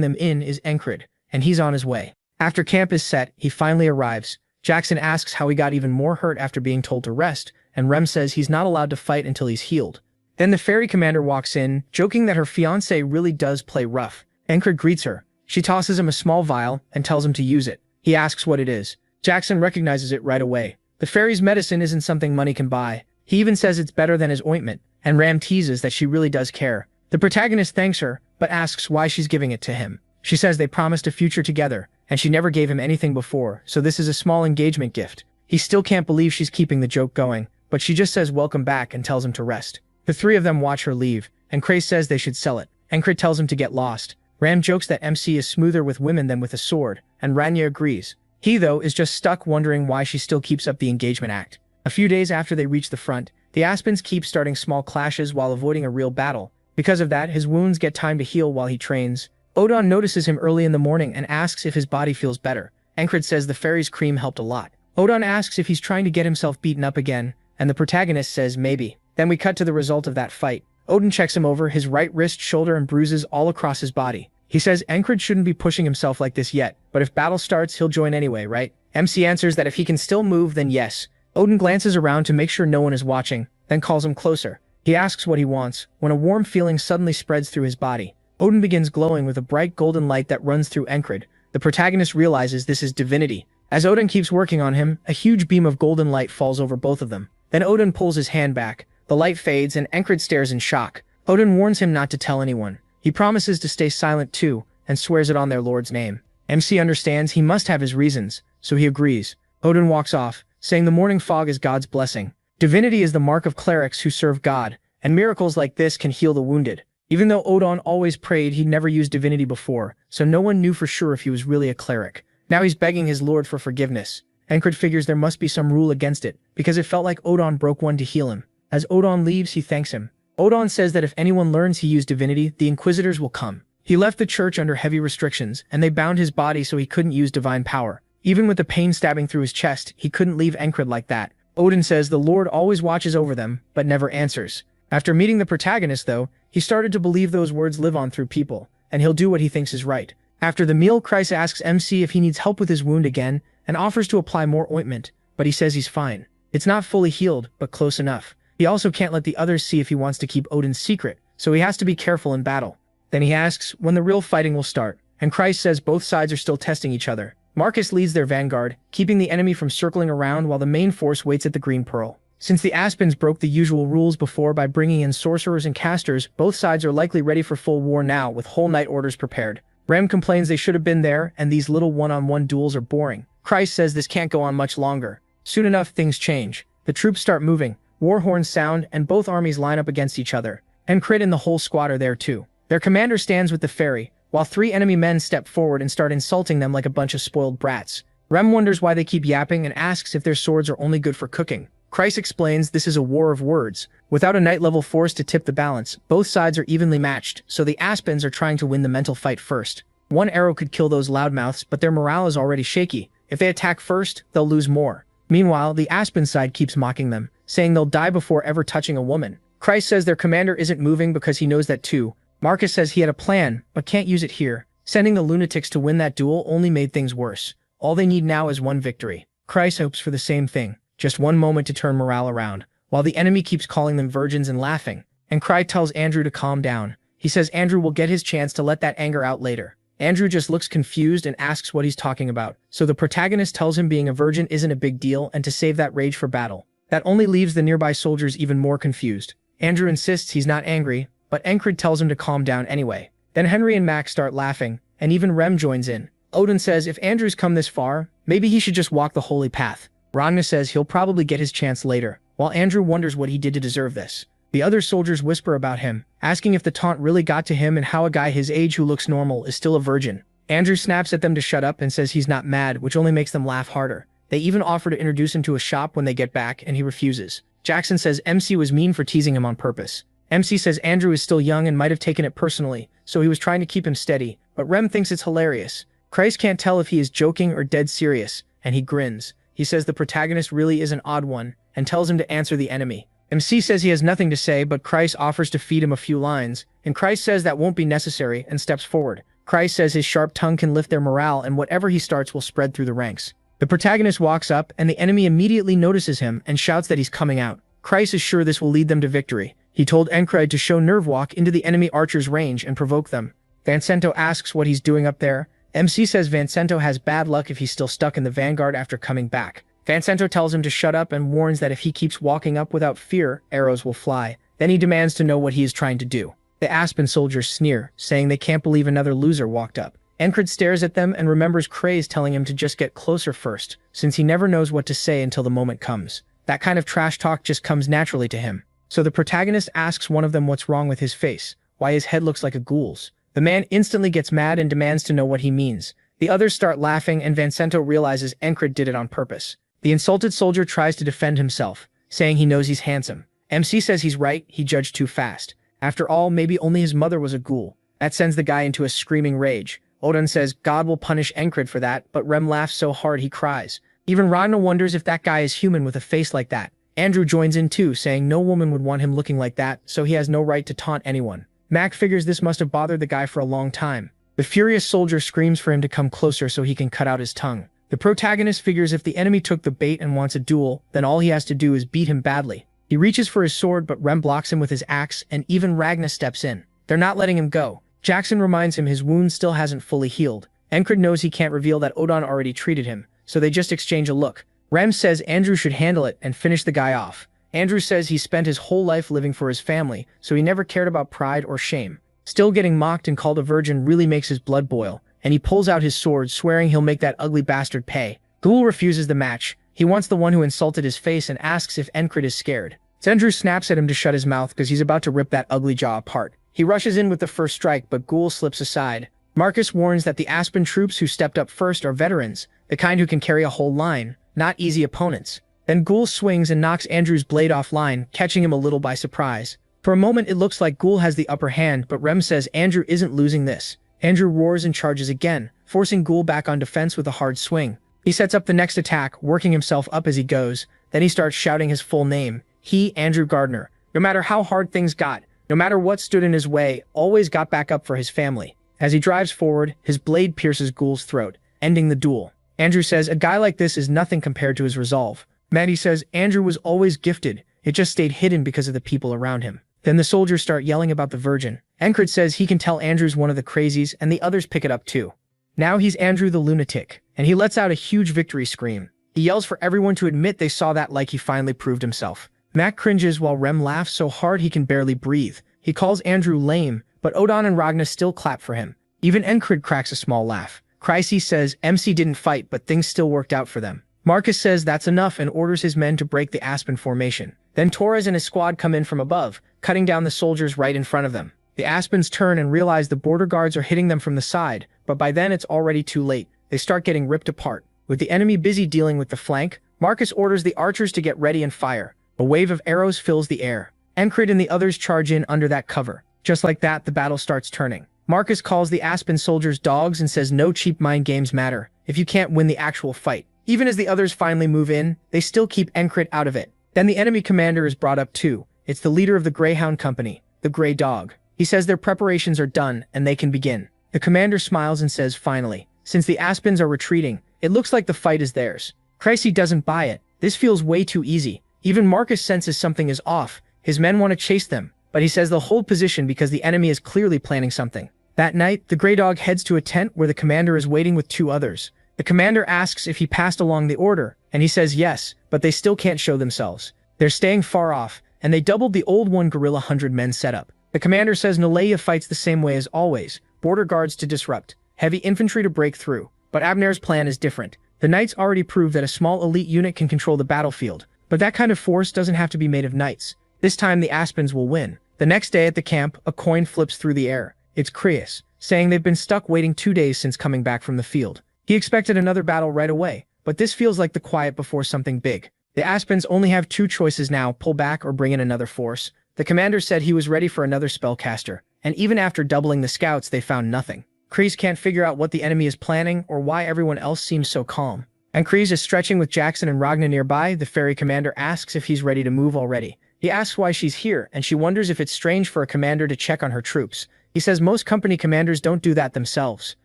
them in is Encred, and he's on his way. After camp is set, he finally arrives. Jackson asks how he got even more hurt after being told to rest, and Rem says he's not allowed to fight until he's healed. Then the ferry commander walks in, joking that her fiancé really does play rough. Encred greets her. She tosses him a small vial and tells him to use it. He asks what it is. Jackson recognizes it right away. The fairy's medicine isn't something money can buy. He even says it's better than his ointment, and Ram teases that she really does care. The protagonist thanks her, but asks why she's giving it to him. She says they promised a future together, and she never gave him anything before, so this is a small engagement gift. He still can't believe she's keeping the joke going, but she just says welcome back and tells him to rest. The three of them watch her leave, and Cray says they should sell it. Encred tells him to get lost. Ram jokes that MC is smoother with women than with a sword, and Rania agrees. He, though, is just stuck wondering why she still keeps up the engagement act. A few days after they reach the front, the Aspens keep starting small clashes while avoiding a real battle. Because of that, his wounds get time to heal while he trains. Odon notices him early in the morning and asks if his body feels better. Encred says the fairy's cream helped a lot. Odon asks if he's trying to get himself beaten up again, and the protagonist says maybe. Then we cut to the result of that fight. Odin checks him over, his right wrist, shoulder, and bruises all across his body. He says Encred shouldn't be pushing himself like this yet, but if battle starts, he'll join anyway, right? MC answers that if he can still move, then yes. Odin glances around to make sure no one is watching, then calls him closer. He asks what he wants, when a warm feeling suddenly spreads through his body. Odin begins glowing with a bright golden light that runs through Encred. The protagonist realizes this is divinity. As Odin keeps working on him, a huge beam of golden light falls over both of them. Then Odin pulls his hand back. The light fades and Encred stares in shock. Odin warns him not to tell anyone. He promises to stay silent too, and swears it on their lord's name. MC understands he must have his reasons, so he agrees. Odin walks off, saying the morning fog is God's blessing. Divinity is the mark of clerics who serve God, and miracles like this can heal the wounded. Even though Odin always prayed, he'd never used divinity before, so no one knew for sure if he was really a cleric. Now he's begging his lord for forgiveness. Encred figures there must be some rule against it, because it felt like Odin broke one to heal him. As Odin leaves, he thanks him. Odin says that if anyone learns he used divinity, the Inquisitors will come. He left the church under heavy restrictions, and they bound his body so he couldn't use divine power. Even with the pain stabbing through his chest, he couldn't leave Encred like that. Odin says the Lord always watches over them, but never answers. After meeting the protagonist, though, he started to believe those words live on through people, and he'll do what he thinks is right. After the meal, Kreis asks MC if he needs help with his wound again, and offers to apply more ointment, but he says he's fine. It's not fully healed, but close enough. He also can't let the others see if he wants to keep Odin's secret, so he has to be careful in battle. Then he asks when the real fighting will start, and Kreis says both sides are still testing each other. Marcus leads their vanguard, keeping the enemy from circling around while the main force waits at the Green Pearl. Since the Aspens broke the usual rules before by bringing in sorcerers and casters, both sides are likely ready for full war now with whole night orders prepared. Rem complains they should have been there, and these little one-on-one duels are boring. Kreis says this can't go on much longer. Soon enough, things change. The troops start moving, war horns sound, and both armies line up against each other. Encred and the whole squad are there too. Their commander stands with the ferry, while three enemy men step forward and start insulting them like a bunch of spoiled brats. Rem wonders why they keep yapping and asks if their swords are only good for cooking. Kreis explains this is a war of words. Without a night-level force to tip the balance, both sides are evenly matched, so the Aspens are trying to win the mental fight first. One arrow could kill those loudmouths, but their morale is already shaky. If they attack first, they'll lose more. Meanwhile, the Aspen side keeps mocking them, saying they'll die before ever touching a woman. Kreis says their commander isn't moving because he knows that too. Marcus says he had a plan, but can't use it here. Sending the lunatics to win that duel only made things worse. All they need now is one victory. Kreis hopes for the same thing. Just one moment to turn morale around, while the enemy keeps calling them virgins and laughing. And Kreis tells Andrew to calm down. He says Andrew will get his chance to let that anger out later. Andrew just looks confused and asks what he's talking about, so the protagonist tells him being a virgin isn't a big deal and to save that rage for battle. That only leaves the nearby soldiers even more confused. Andrew insists he's not angry, but Encred tells him to calm down anyway. Then Henry and Max start laughing, and even Rem joins in. Odin says if Andrew's come this far, maybe he should just walk the holy path. Ragnar says he'll probably get his chance later, while Andrew wonders what he did to deserve this. The other soldiers whisper about him, asking if the taunt really got to him and how a guy his age who looks normal is still a virgin. Andrew snaps at them to shut up and says he's not mad, which only makes them laugh harder. They even offer to introduce him to a shop when they get back, and he refuses. Jackson says MC was mean for teasing him on purpose. MC says Andrew is still young and might have taken it personally, so he was trying to keep him steady, but Rem thinks it's hilarious. Kreis can't tell if he is joking or dead serious, and he grins. He says the protagonist really is an odd one, and tells him to answer the enemy. MC says he has nothing to say, but Kreis offers to feed him a few lines, and Kreis says that won't be necessary and steps forward. Kreis says his sharp tongue can lift their morale and whatever he starts will spread through the ranks. The protagonist walks up, and the enemy immediately notices him and shouts that he's coming out. Kreis is sure this will lead them to victory. He told Encred to show Nerve Walk into the enemy archer's range and provoke them. Vincento asks what he's doing up there. MC says Vincento has bad luck if he's still stuck in the vanguard after coming back. Vincento tells him to shut up and warns that if he keeps walking up without fear, arrows will fly. Then he demands to know what he is trying to do. The Aspen soldiers sneer, saying they can't believe another loser walked up. Encred stares at them and remembers Kreis telling him to just get closer first, since he never knows what to say until the moment comes. That kind of trash talk just comes naturally to him. So the protagonist asks one of them what's wrong with his face, why his head looks like a ghoul's. The man instantly gets mad and demands to know what he means. The others start laughing and Vincento realizes Encred did it on purpose. The insulted soldier tries to defend himself, saying he knows he's handsome. MC says he's right, he judged too fast. After all, maybe only his mother was a ghoul. That sends the guy into a screaming rage. Odin says God will punish Encred for that, but Rem laughs so hard he cries. Even Ragna wonders if that guy is human with a face like that. Andrew joins in too, saying no woman would want him looking like that, so he has no right to taunt anyone. Mac figures this must have bothered the guy for a long time. The furious soldier screams for him to come closer so he can cut out his tongue. The protagonist figures if the enemy took the bait and wants a duel, then all he has to do is beat him badly. He reaches for his sword, but Rem blocks him with his axe, and even Ragna steps in. They're not letting him go. Jackson reminds him his wound still hasn't fully healed. Encred knows he can't reveal that Odin already treated him, so they just exchange a look. Rem says Andrew should handle it and finish the guy off. Andrew says he spent his whole life living for his family, so he never cared about pride or shame. Still getting mocked and called a virgin really makes his blood boil, and he pulls out his sword, swearing he'll make that ugly bastard pay. Ghoul refuses the match. He wants the one who insulted his face and asks if Encred is scared. Andrew snaps at him to shut his mouth because he's about to rip that ugly jaw apart. He rushes in with the first strike, but Ghoul slips aside. Marcus warns that the Aspen troops who stepped up first are veterans, the kind who can carry a whole line, not easy opponents. Then Ghoul swings and knocks Andrew's blade offline, catching him a little by surprise. For a moment it looks like Ghoul has the upper hand, but Rem says Andrew isn't losing this. Andrew roars and charges again, forcing Ghoul back on defense with a hard swing. He sets up the next attack, working himself up as he goes. Then he starts shouting his full name. He, Andrew Gardner, no matter how hard things got, no matter what stood in his way, always got back up for his family. As he drives forward, his blade pierces Ghoul's throat, ending the duel. Andrew says a guy like this is nothing compared to his resolve. Maddie says Andrew was always gifted, it just stayed hidden because of the people around him. Then the soldiers start yelling about the virgin. Encred says he can tell Andrew's one of the crazies, and the others pick it up too. Now he's Andrew the lunatic, and he lets out a huge victory scream. He yells for everyone to admit they saw that like he finally proved himself. Mac cringes while Rem laughs so hard he can barely breathe. He calls Andrew lame, but Odin and Ragna still clap for him. Even Encred cracks a small laugh. Kreis says MC didn't fight, but things still worked out for them. Marcus says that's enough and orders his men to break the Aspen formation. Then Torres and his squad come in from above, cutting down the soldiers right in front of them. The Aspens turn and realize the border guards are hitting them from the side, but by then it's already too late. They start getting ripped apart. With the enemy busy dealing with the flank, Marcus orders the archers to get ready and fire. A wave of arrows fills the air. Encred and the others charge in under that cover. Just like that, the battle starts turning. Marcus calls the Aspen soldiers dogs and says no cheap mind games matter if you can't win the actual fight. Even as the others finally move in, they still keep Encred out of it. Then the enemy commander is brought up too. It's the leader of the Greyhound Company, the Grey Dog. He says their preparations are done and they can begin. The commander smiles and says finally, since the Aspens are retreating, it looks like the fight is theirs. Kreis doesn't buy it. This feels way too easy. Even Marcus senses something is off. His men want to chase them, but he says they'll hold position because the enemy is clearly planning something. That night, the Grey Dog heads to a tent where the commander is waiting with two others. The commander asks if he passed along the order, and he says yes, but they still can't show themselves. They're staying far off, and they doubled the old one guerrilla 100-men setup. The commander says Nalea fights the same way as always, border guards to disrupt, heavy infantry to break through, but Abner's plan is different. The knights already proved that a small elite unit can control the battlefield, but that kind of force doesn't have to be made of knights. This time the Aspens will win. The next day at the camp, a coin flips through the air. It's Kreis, saying they've been stuck waiting 2 days since coming back from the field. He expected another battle right away, but this feels like the quiet before something big. The Aspens only have two choices now, pull back or bring in another force. The commander said he was ready for another spellcaster, and even after doubling the scouts they found nothing. Kreis can't figure out what the enemy is planning or why everyone else seems so calm. And Kreis is stretching with Jackson and Ragna nearby. The ferry commander asks if he's ready to move already. He asks why she's here, and she wonders if it's strange for a commander to check on her troops. He says most company commanders don't do that themselves.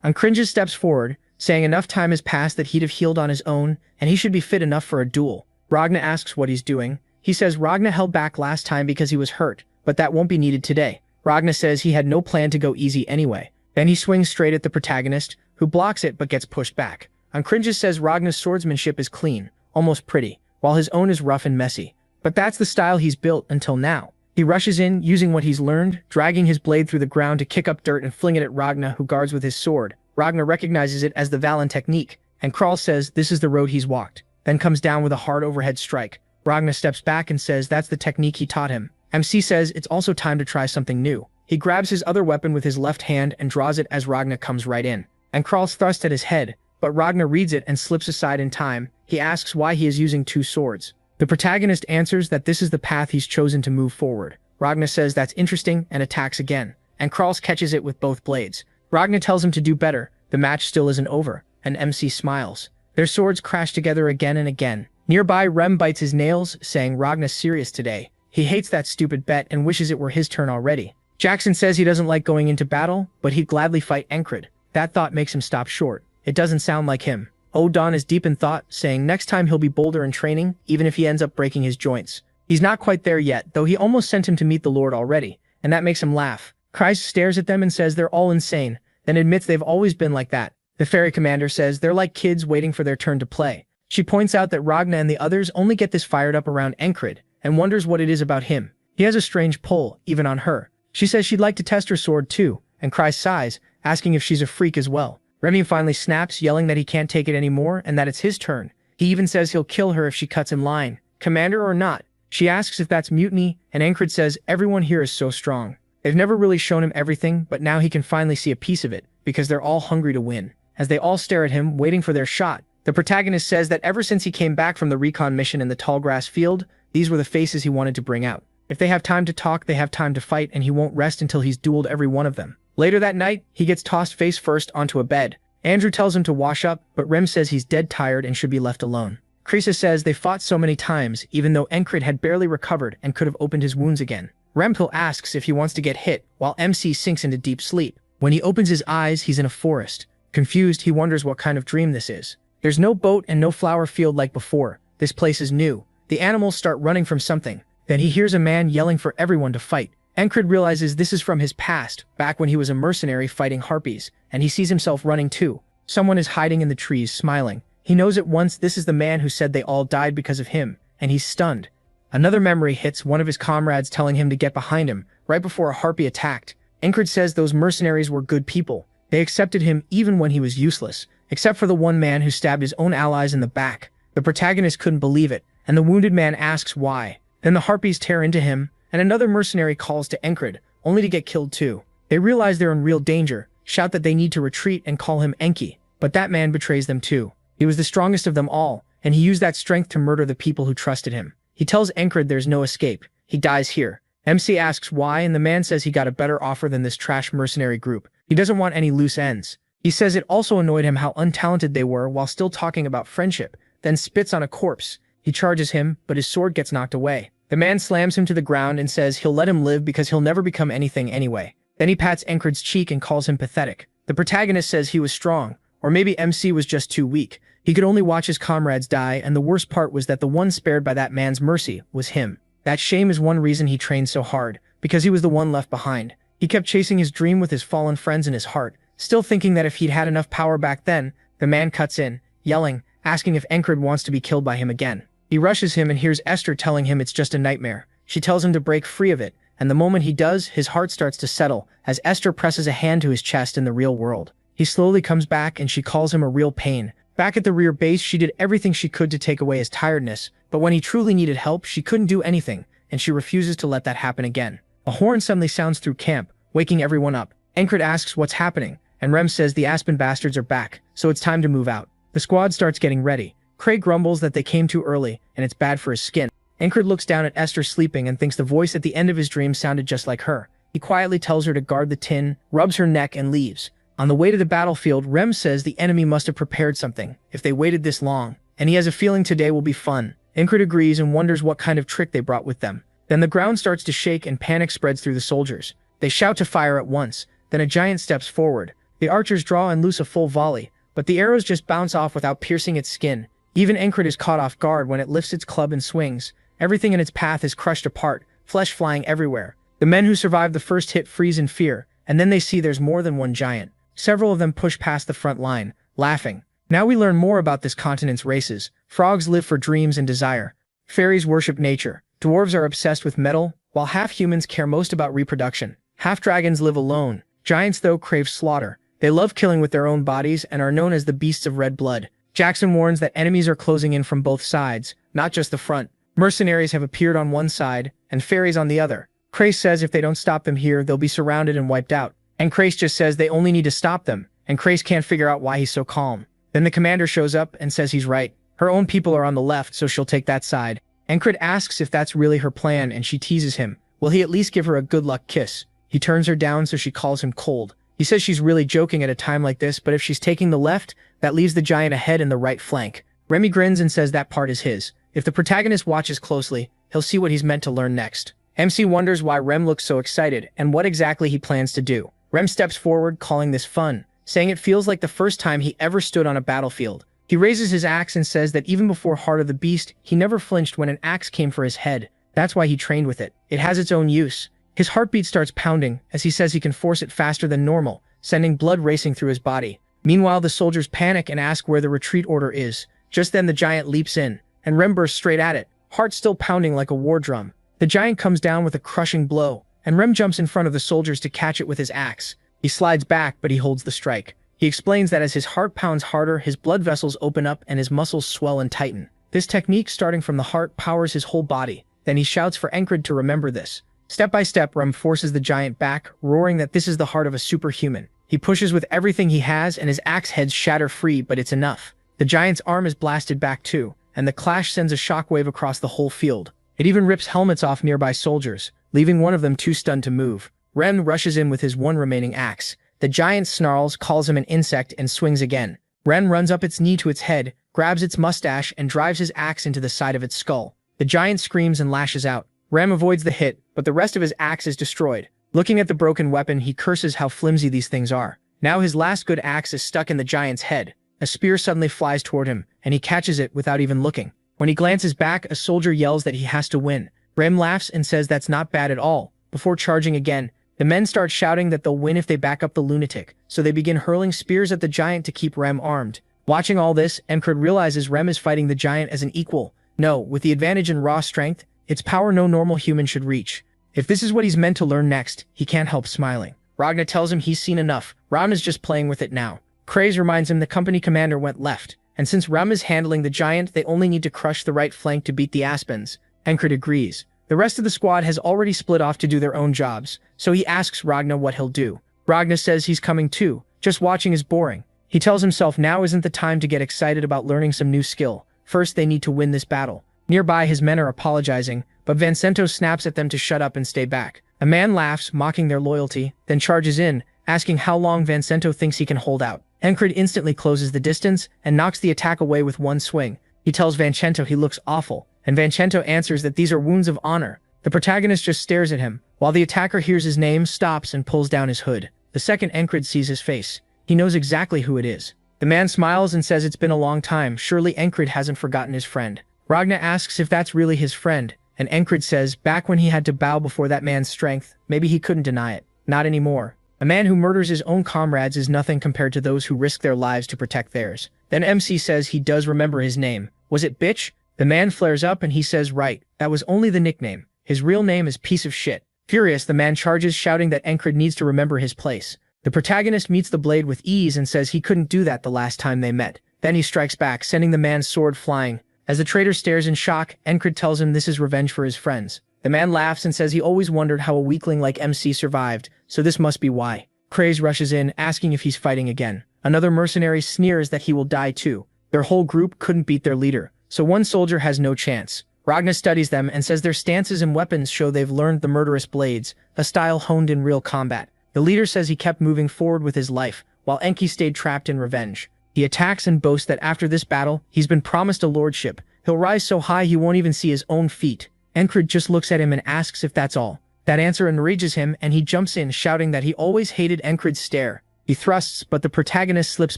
Uncringes steps forward, saying enough time has passed that he'd have healed on his own, and he should be fit enough for a duel. Ragna asks what he's doing. He says Ragna held back last time because he was hurt, but that won't be needed today. Ragna says he had no plan to go easy anyway. Then he swings straight at the protagonist, who blocks it but gets pushed back. Cringes says Ragna's swordsmanship is clean, almost pretty, while his own is rough and messy. But that's the style he's built until now. He rushes in, using what he's learned, dragging his blade through the ground to kick up dirt and fling it at Ragna, who guards with his sword. Ragna recognizes it as the Valen technique, and Kral says this is the road he's walked, then comes down with a hard overhead strike. Ragna steps back and says that's the technique he taught him. MC says it's also time to try something new. He grabs his other weapon with his left hand and draws it as Ragna comes right in. And Kral's thrust at his head, but Ragna reads it and slips aside in time. He asks why he is using two swords. The protagonist answers that this is the path he's chosen to move forward. Ragna says that's interesting and attacks again, and Krals catches it with both blades. Ragna tells him to do better. The match still isn't over, and MC smiles. Their swords crash together again and again. Nearby, Rem bites his nails, saying Ragna's serious today. He hates that stupid bet and wishes it were his turn already. Jackson says he doesn't like going into battle, but he'd gladly fight Encred. That thought makes him stop short. It doesn't sound like him. Don is deep in thought, saying next time he'll be bolder in training, even if he ends up breaking his joints. He's not quite there yet, though he almost sent him to meet the Lord already, and that makes him laugh. Kreis stares at them and says they're all insane, then admits they've always been like that. The ferry commander says they're like kids waiting for their turn to play. She points out that Ragna and the others only get this fired up around Encred, and wonders what it is about him. He has a strange pull, even on her. She says she'd like to test her sword too, and Kreis sighs, asking if she's a freak as well. Remy finally snaps, yelling that he can't take it anymore and that it's his turn. He even says he'll kill her if she cuts in line. Commander or not? She asks if that's mutiny, and Encred says everyone here is so strong. They've never really shown him everything, but now he can finally see a piece of it, because they're all hungry to win. As they all stare at him, waiting for their shot, the protagonist says that ever since he came back from the recon mission in the tall grass field, these were the faces he wanted to bring out. If they have time to talk, they have time to fight, and he won't rest until he's dueled every one of them. Later that night, he gets tossed face first onto a bed. Andrew tells him to wash up, but Rem says he's dead tired and should be left alone. Krisa says they fought so many times, even though Encred had barely recovered and could have opened his wounds again. Rempel asks if he wants to get hit, while MC sinks into deep sleep. When he opens his eyes, he's in a forest. Confused, he wonders what kind of dream this is. There's no boat and no flower field like before. This place is new. The animals start running from something. Then he hears a man yelling for everyone to fight. Encred realizes this is from his past, back when he was a mercenary fighting harpies, and he sees himself running too. Someone is hiding in the trees, smiling. He knows at once this is the man who said they all died because of him, and he's stunned. Another memory hits, one of his comrades telling him to get behind him, right before a harpy attacked. Encred says those mercenaries were good people. They accepted him even when he was useless, except for the one man who stabbed his own allies in the back. The protagonist couldn't believe it, and the wounded man asks why. Then the harpies tear into him, and another mercenary calls to Encred, only to get killed too. They realize they're in real danger, shout that they need to retreat and call him Enki, but that man betrays them too. He was the strongest of them all, and he used that strength to murder the people who trusted him. He tells Encred there's no escape. He dies here. MC asks why, and the man says he got a better offer than this trash mercenary group. He doesn't want any loose ends. He says it also annoyed him how untalented they were while still talking about friendship, then spits on a corpse. He charges him, but his sword gets knocked away. The man slams him to the ground and says he'll let him live because he'll never become anything anyway. Then he pats Encred's cheek and calls him pathetic. The protagonist says he was strong, or maybe MC was just too weak. He could only watch his comrades die, and the worst part was that the one spared by that man's mercy was him. That shame is one reason he trained so hard, because he was the one left behind. He kept chasing his dream with his fallen friends in his heart, still thinking that if he'd had enough power back then. The man cuts in, yelling, asking if Encred wants to be killed by him again. He rushes him and hears Esther telling him it's just a nightmare. She tells him to break free of it, and the moment he does, his heart starts to settle, as Esther presses a hand to his chest in the real world. He slowly comes back and she calls him a real pain. Back at the rear base, she did everything she could to take away his tiredness, but when he truly needed help, she couldn't do anything, and she refuses to let that happen again. A horn suddenly sounds through camp, waking everyone up. Encred asks what's happening, and Rem says the Aspen bastards are back, so it's time to move out. The squad starts getting ready. Craig grumbles that they came too early, and it's bad for his skin. Encred looks down at Esther sleeping and thinks the voice at the end of his dream sounded just like her. He quietly tells her to guard the tin, rubs her neck, and leaves. On the way to the battlefield, Rem says the enemy must have prepared something, if they waited this long, and he has a feeling today will be fun. Encred agrees and wonders what kind of trick they brought with them. Then the ground starts to shake and panic spreads through the soldiers. They shout to fire at once, then a giant steps forward. The archers draw and loose a full volley, but the arrows just bounce off without piercing its skin. Even Encred is caught off guard when it lifts its club and swings. Everything in its path is crushed apart, flesh flying everywhere. The men who survive the first hit freeze in fear, and then they see there's more than one giant. Several of them push past the front line, laughing. Now we learn more about this continent's races. Frogs live for dreams and desire. Fairies worship nature. Dwarves are obsessed with metal, while half-humans care most about reproduction. Half-dragons live alone. Giants, though, crave slaughter. They love killing with their own bodies and are known as the beasts of red blood. Jackson warns that enemies are closing in from both sides, not just the front. Mercenaries have appeared on one side, and fairies on the other. Crace says if they don't stop them here, they'll be surrounded and wiped out. And Crace just says they only need to stop them, and Crace can't figure out why he's so calm. Then the commander shows up and says he's right. Her own people are on the left, so she'll take that side. Encred asks if that's really her plan, and she teases him. Will he at least give her a good luck kiss? He turns her down, so she calls him cold. He says she's really joking at a time like this, but if she's taking the left, that leaves the giant ahead in the right flank. Remy grins and says that part is his. If the protagonist watches closely, he'll see what he's meant to learn next. MC wonders why Rem looks so excited and what exactly he plans to do. Rem steps forward, calling this fun, saying it feels like the first time he ever stood on a battlefield. He raises his axe and says that even before Heart of the Beast, he never flinched when an axe came for his head. That's why he trained with it. It has its own use. His heartbeat starts pounding as he says he can force it faster than normal, sending blood racing through his body. Meanwhile, the soldiers panic and ask where the retreat order is. Just then the giant leaps in, and Rem bursts straight at it, heart still pounding like a war drum. The giant comes down with a crushing blow, and Rem jumps in front of the soldiers to catch it with his axe. He slides back, but he holds the strike. He explains that as his heart pounds harder, his blood vessels open up and his muscles swell and tighten. This technique, starting from the heart, powers his whole body. Then he shouts for Encred to remember this. Step by step, Rem forces the giant back, roaring that this is the heart of a superhuman. He pushes with everything he has, and his axe heads shatter free, but it's enough. The giant's arm is blasted back too, and the clash sends a shockwave across the whole field. It even rips helmets off nearby soldiers, leaving one of them too stunned to move. Rem rushes in with his one remaining axe. The giant snarls, calls him an insect, and swings again. Ren runs up its knee to its head, grabs its mustache, and drives his axe into the side of its skull. The giant screams and lashes out. Rem avoids the hit, but the rest of his axe is destroyed. Looking at the broken weapon, he curses how flimsy these things are. Now his last good axe is stuck in the giant's head. A spear suddenly flies toward him, and he catches it without even looking. When he glances back, a soldier yells that he has to win. Rem laughs and says that's not bad at all. Before charging again, the men start shouting that they'll win if they back up the lunatic, so they begin hurling spears at the giant to keep Rem armed. Watching all this, Encred realizes Rem is fighting the giant as an equal. No, with the advantage in raw strength, its power no normal human should reach. If this is what he's meant to learn next, he can't help smiling. Ragna tells him he's seen enough. Ram is just playing with it now. Craze reminds him the company commander went left, and since Ram is handling the giant, they only need to crush the right flank to beat the Aspens. Encred agrees. The rest of the squad has already split off to do their own jobs, so he asks Ragna what he'll do. Ragna says he's coming too, just watching is boring. He tells himself now isn't the time to get excited about learning some new skill. First they need to win this battle. Nearby his men are apologizing, but Vincento snaps at them to shut up and stay back. A man laughs, mocking their loyalty, then charges in, asking how long Vincento thinks he can hold out. Encred instantly closes the distance and knocks the attack away with one swing. He tells Vincento he looks awful, and Vincento answers that these are wounds of honor. The protagonist just stares at him, while the attacker hears his name, stops, and pulls down his hood. The second Encred sees his face, he knows exactly who it is. The man smiles and says it's been a long time, surely Encred hasn't forgotten his friend. Ragna asks if that's really his friend, and Encred says back when he had to bow before that man's strength, maybe he couldn't deny it. Not anymore. A man who murders his own comrades is nothing compared to those who risk their lives to protect theirs. Then MC says he does remember his name. Was it bitch? The man flares up and he says right, that was only the nickname. His real name is piece of shit. Furious, the man charges, shouting that Encred needs to remember his place. The protagonist meets the blade with ease and says he couldn't do that the last time they met. Then he strikes back, sending the man's sword flying. As the traitor stares in shock, Encred tells him this is revenge for his friends. The man laughs and says he always wondered how a weakling like MC survived, so this must be why. Craze rushes in, asking if he's fighting again. Another mercenary sneers that he will die too. Their whole group couldn't beat their leader, so one soldier has no chance. Ragna studies them and says their stances and weapons show they've learned the murderous blades, a style honed in real combat. The leader says he kept moving forward with his life, while Enki stayed trapped in revenge. He attacks and boasts that after this battle, he's been promised a lordship. He'll rise so high he won't even see his own feet. Encred just looks at him and asks if that's all. That answer enrages him and he jumps in, shouting that he always hated Encred's stare. He thrusts, but the protagonist slips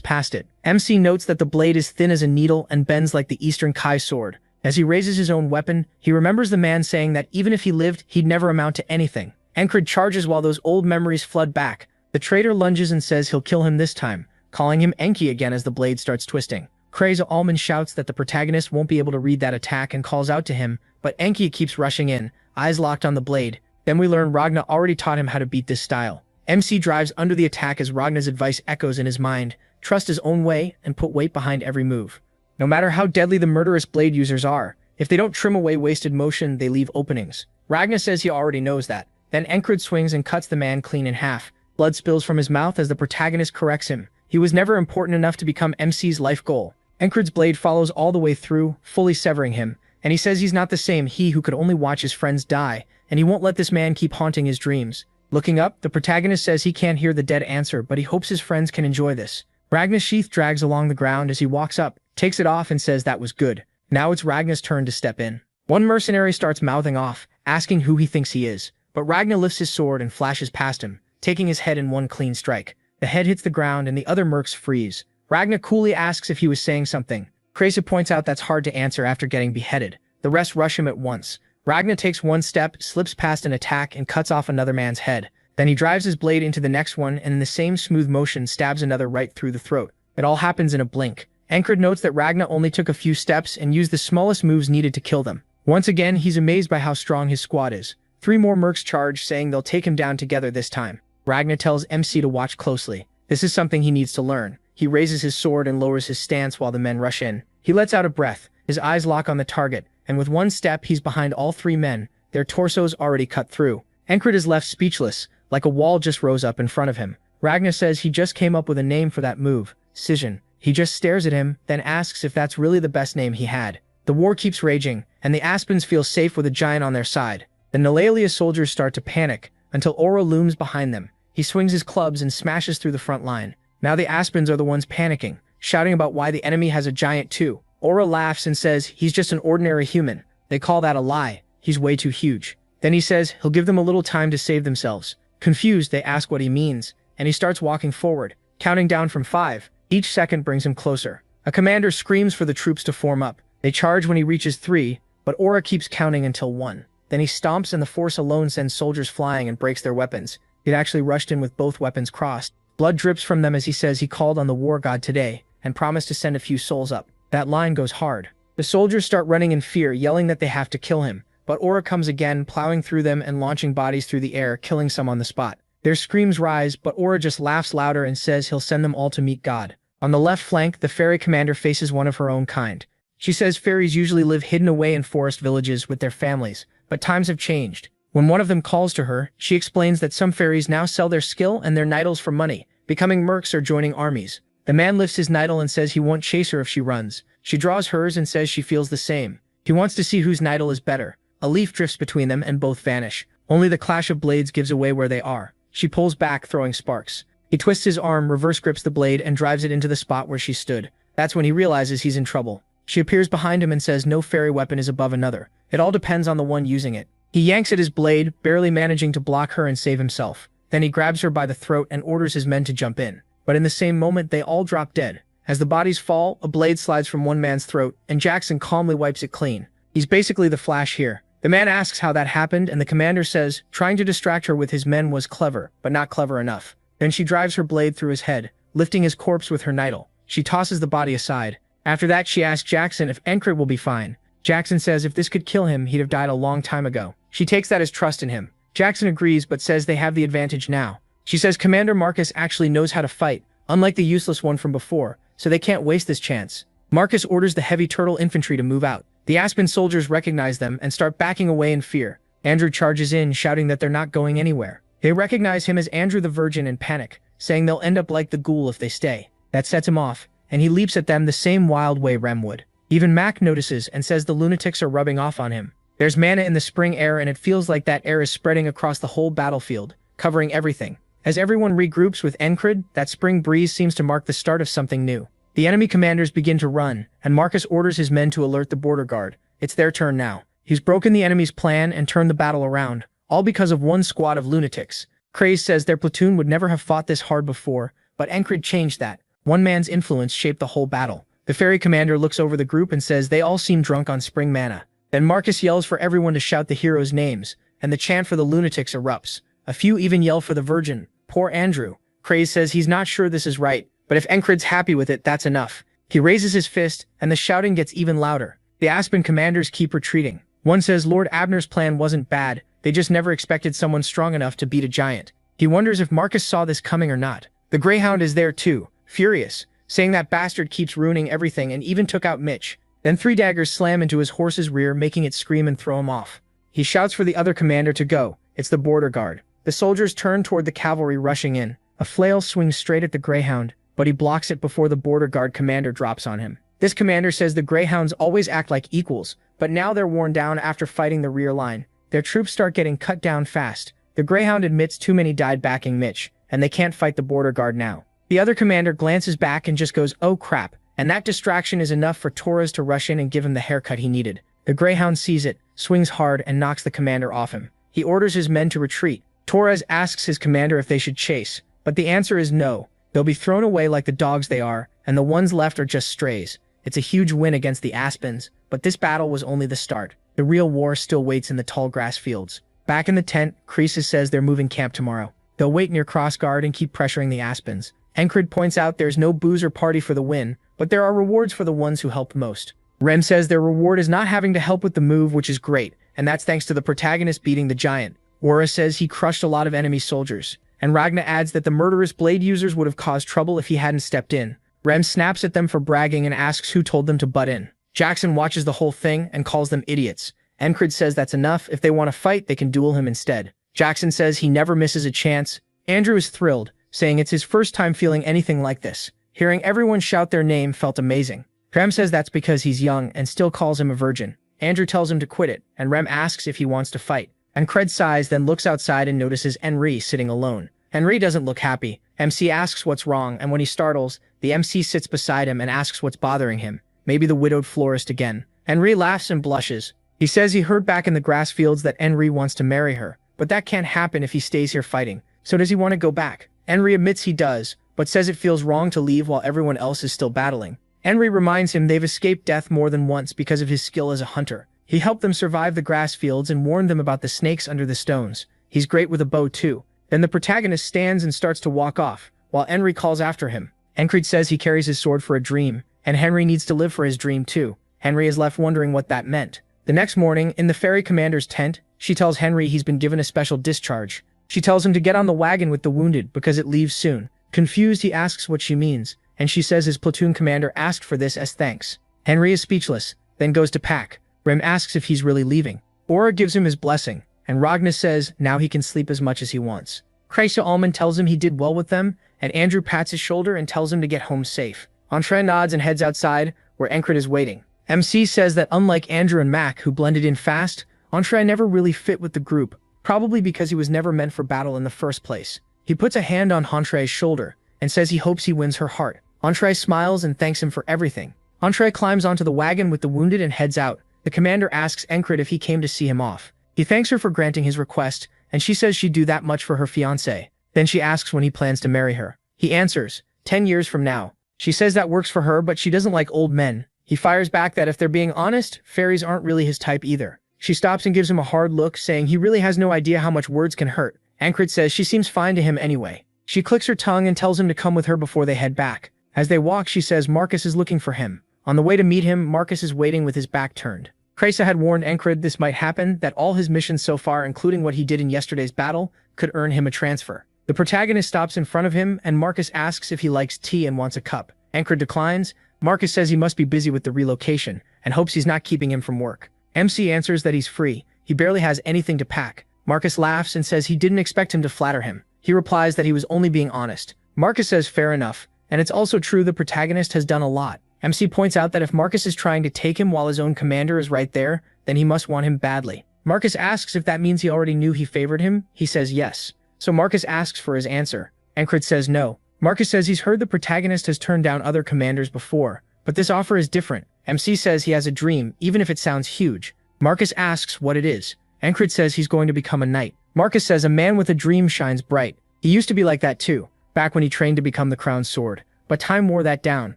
past it. MC notes that the blade is thin as a needle and bends like the Eastern Kai sword. As he raises his own weapon, he remembers the man saying that even if he lived, he'd never amount to anything. Encred charges while those old memories flood back. The traitor lunges and says he'll kill him this time, calling him Enki again as the blade starts twisting. Crazy Almond shouts that the protagonist won't be able to read that attack and calls out to him, but Enki keeps rushing in, eyes locked on the blade. Then we learn Ragna already taught him how to beat this style. MC drives under the attack as Ragna's advice echoes in his mind: trust his own way and put weight behind every move. No matter how deadly the murderous blade users are, if they don't trim away wasted motion, they leave openings. Ragna says he already knows that. Then Encred swings and cuts the man clean in half. Blood spills from his mouth as the protagonist corrects him. He was never important enough to become MC's life goal. Encred's blade follows all the way through, fully severing him, and he says he's not the same he who could only watch his friends die, and he won't let this man keep haunting his dreams. Looking up, the protagonist says he can't hear the dead answer, but he hopes his friends can enjoy this. Ragna's sheath drags along the ground as he walks up, takes it off and says that was good. Now it's Ragna's turn to step in. One mercenary starts mouthing off, asking who he thinks he is, but Ragna lifts his sword and flashes past him, taking his head in one clean strike. The head hits the ground and the other mercs freeze. Ragna coolly asks if he was saying something. Krasa points out that's hard to answer after getting beheaded. The rest rush him at once. Ragna takes one step, slips past an attack, and cuts off another man's head. Then he drives his blade into the next one and in the same smooth motion stabs another right through the throat. It all happens in a blink. Encred notes that Ragna only took a few steps and used the smallest moves needed to kill them. Once again, he's amazed by how strong his squad is. 3 more mercs charge, saying they'll take him down together this time. Ragna tells MC to watch closely. This is something he needs to learn. He raises his sword and lowers his stance while the men rush in. He lets out a breath. His eyes lock on the target, and with one step, he's behind all 3 men, their torsos already cut through. Encred is left speechless, like a wall just rose up in front of him. Ragna says he just came up with a name for that move, Scission. He just stares at him, then asks if that's really the best name he had. The war keeps raging, and the Aspens feel safe with a giant on their side. The Nalalia soldiers start to panic, until Aura looms behind them. He swings his clubs and smashes through the front line. Now the Aspens are the ones panicking, shouting about why the enemy has a giant too. Aura laughs and says he's just an ordinary human. They call that a lie. He's way too huge. Then he says he'll give them a little time to save themselves. Confused, they ask what he means, and he starts walking forward, counting down from 5. Each second brings him closer. A commander screams for the troops to form up. They charge when he reaches 3, but Aura keeps counting until 1. Then he stomps and the force alone sends soldiers flying and breaks their weapons. He'd actually rushed in with both weapons crossed. Blood drips from them as he says he called on the war god today and promised to send a few souls up. That line goes hard. The soldiers start running in fear, yelling that they have to kill him, but Aura comes again, plowing through them and launching bodies through the air, killing some on the spot. Their screams rise, but Aura just laughs louder and says he'll send them all to meet God. On the left flank, the fairy commander faces one of her own kind. She says fairies usually live hidden away in forest villages with their families, but times have changed. When one of them calls to her, she explains that some fairies now sell their skill and their nidals for money, becoming mercs or joining armies. The man lifts his nidal and says he won't chase her if she runs. She draws hers and says she feels the same. He wants to see whose nidal is better. A leaf drifts between them and both vanish. Only the clash of blades gives away where they are. She pulls back, throwing sparks. He twists his arm, reverse grips the blade, and drives it into the spot where she stood. That's when he realizes he's in trouble. She appears behind him and says no fairy weapon is above another. It all depends on the one using it. He yanks at his blade, barely managing to block her and save himself. Then he grabs her by the throat and orders his men to jump in. But in the same moment, they all drop dead. As the bodies fall, a blade slides from one man's throat, and Jackson calmly wipes it clean. He's basically the Flash here. The man asks how that happened, and the commander says trying to distract her with his men was clever, but not clever enough. Then she drives her blade through his head, lifting his corpse with her nidal. She tosses the body aside. After that, she asks Jackson if Encred will be fine. Jackson says if this could kill him, he'd have died a long time ago. She takes that as trust in him. Jackson agrees, but says they have the advantage now. She says Commander Marcus actually knows how to fight, unlike the useless one from before, so they can't waste this chance. Marcus orders the heavy turtle infantry to move out. The Aspen soldiers recognize them and start backing away in fear. Andrew charges in, shouting that they're not going anywhere. They recognize him as Andrew the Virgin and panic, saying they'll end up like the ghoul if they stay. That sets him off, and he leaps at them the same wild way Rem would. Even Mac notices and says the lunatics are rubbing off on him. There's mana in the spring air, and it feels like that air is spreading across the whole battlefield, covering everything. As everyone regroups with Encred, that spring breeze seems to mark the start of something new. The enemy commanders begin to run, and Marcus orders his men to alert the border guard. It's their turn now. He's broken the enemy's plan and turned the battle around, all because of one squad of lunatics. Craze says their platoon would never have fought this hard before, but Encred changed that. One man's influence shaped the whole battle. The ferry commander looks over the group and says they all seem drunk on spring mana. Then Marcus yells for everyone to shout the heroes' names, and the chant for the lunatics erupts. A few even yell for the virgin. Poor Andrew. Craze says he's not sure this is right, but if Encred's happy with it, that's enough. He raises his fist, and the shouting gets even louder. The Aspen commanders keep retreating. One says Lord Abner's plan wasn't bad, they just never expected someone strong enough to beat a giant. He wonders if Marcus saw this coming or not. The Greyhound is there too, furious, saying that bastard keeps ruining everything and even took out Mitch. Then 3 daggers slam into his horse's rear, making it scream and throw him off. He shouts for the other commander to go. It's the border guard. The soldiers turn toward the cavalry rushing in. A flail swings straight at the Greyhound, but he blocks it before the border guard commander drops on him. This commander says the Greyhounds always act like equals, but now they're worn down after fighting the rear line. Their troops start getting cut down fast. The Greyhound admits too many died backing Mitch, and they can't fight the border guard now. The other commander glances back and just goes, "Oh crap," and that distraction is enough for Torres to rush in and give him the haircut he needed. The Greyhound sees it, swings hard, and knocks the commander off him. He orders his men to retreat. Torres asks his commander if they should chase, but the answer is no. They'll be thrown away like the dogs they are, and the ones left are just strays. It's a huge win against the Aspens, but this battle was only the start. The real war still waits in the tall grass fields. Back in the tent, Croesus says they're moving camp tomorrow. They'll wait near Crossguard and keep pressuring the Aspens. Encred points out there's no booze or party for the win, but there are rewards for the ones who helped most. Rem says their reward is not having to help with the move, which is great, and that's thanks to the protagonist beating the giant. Aura says he crushed a lot of enemy soldiers, and Ragna adds that the murderous blade users would have caused trouble if he hadn't stepped in. Rem snaps at them for bragging and asks who told them to butt in. Jackson watches the whole thing and calls them idiots. Encred says that's enough. If they want to fight, they can duel him instead. Jackson says he never misses a chance. Andrew is thrilled, saying it's his first time feeling anything like this. Hearing everyone shout their name felt amazing. Rem says that's because he's young and still calls him a virgin. Andrew tells him to quit it, and Rem asks if he wants to fight. Encred sighs, then looks outside and notices Henri sitting alone. Henri doesn't look happy. MC asks what's wrong, and when he startles, the MC sits beside him and asks what's bothering him. Maybe the widowed florist again. Henri laughs and blushes. He says he heard back in the grass fields that Henri wants to marry her, but that can't happen if he stays here fighting. So does he want to go back? Henri admits he does, but says it feels wrong to leave while everyone else is still battling. Henri reminds him they've escaped death more than once because of his skill as a hunter. He helped them survive the grass fields and warned them about the snakes under the stones. He's great with a bow too. Then the protagonist stands and starts to walk off, while Henri calls after him. Encred says he carries his sword for a dream, and Henri needs to live for his dream too. Henri is left wondering what that meant. The next morning, in the ferry commander's tent, she tells Henri he's been given a special discharge. She tells him to get on the wagon with the wounded because it leaves soon. Confused, he asks what she means, and she says his platoon commander asked for this as thanks. Henri is speechless, then goes to pack. Rem asks if he's really leaving. Aura gives him his blessing, and Ragna says now he can sleep as much as he wants. Kreisha Allman tells him he did well with them, and Andrew pats his shoulder and tells him to get home safe. Entre nods and heads outside, where Encred is waiting. MC says that unlike Andrew and Mac, who blended in fast, Entre never really fit with the group, probably because he was never meant for battle in the first place. He puts a hand on Entre's shoulder, and says he hopes he wins her heart. Entre smiles and thanks him for everything. Entre climbs onto the wagon with the wounded and heads out. The commander asks Encred if he came to see him off. He thanks her for granting his request, and she says she'd do that much for her fiancé. Then she asks when he plans to marry her. He answers, 10 years from now. She says that works for her, but she doesn't like old men. He fires back that if they're being honest, fairies aren't really his type either. She stops and gives him a hard look, saying he really has no idea how much words can hurt. Encred says she seems fine to him anyway. She clicks her tongue and tells him to come with her before they head back. As they walk, she says Marcus is looking for him. On the way to meet him, Marcus is waiting with his back turned. Kreisa had warned Encred this might happen, that all his missions so far, including what he did in yesterday's battle, could earn him a transfer. The protagonist stops in front of him, and Marcus asks if he likes tea and wants a cup. Encred declines. Marcus says he must be busy with the relocation, and hopes he's not keeping him from work. MC answers that he's free. He barely has anything to pack. Marcus laughs and says he didn't expect him to flatter him. He replies that he was only being honest. Marcus says fair enough, and it's also true the protagonist has done a lot. MC points out that if Marcus is trying to take him while his own commander is right there, then he must want him badly. Marcus asks if that means he already knew he favored him. He says yes. So Marcus asks for his answer. Encred says no. Marcus says he's heard the protagonist has turned down other commanders before, but this offer is different. MC says he has a dream, even if it sounds huge. Marcus asks what it is. Encred says he's going to become a knight. Marcus says a man with a dream shines bright. He used to be like that too, back when he trained to become the crown sword. But time wore that down,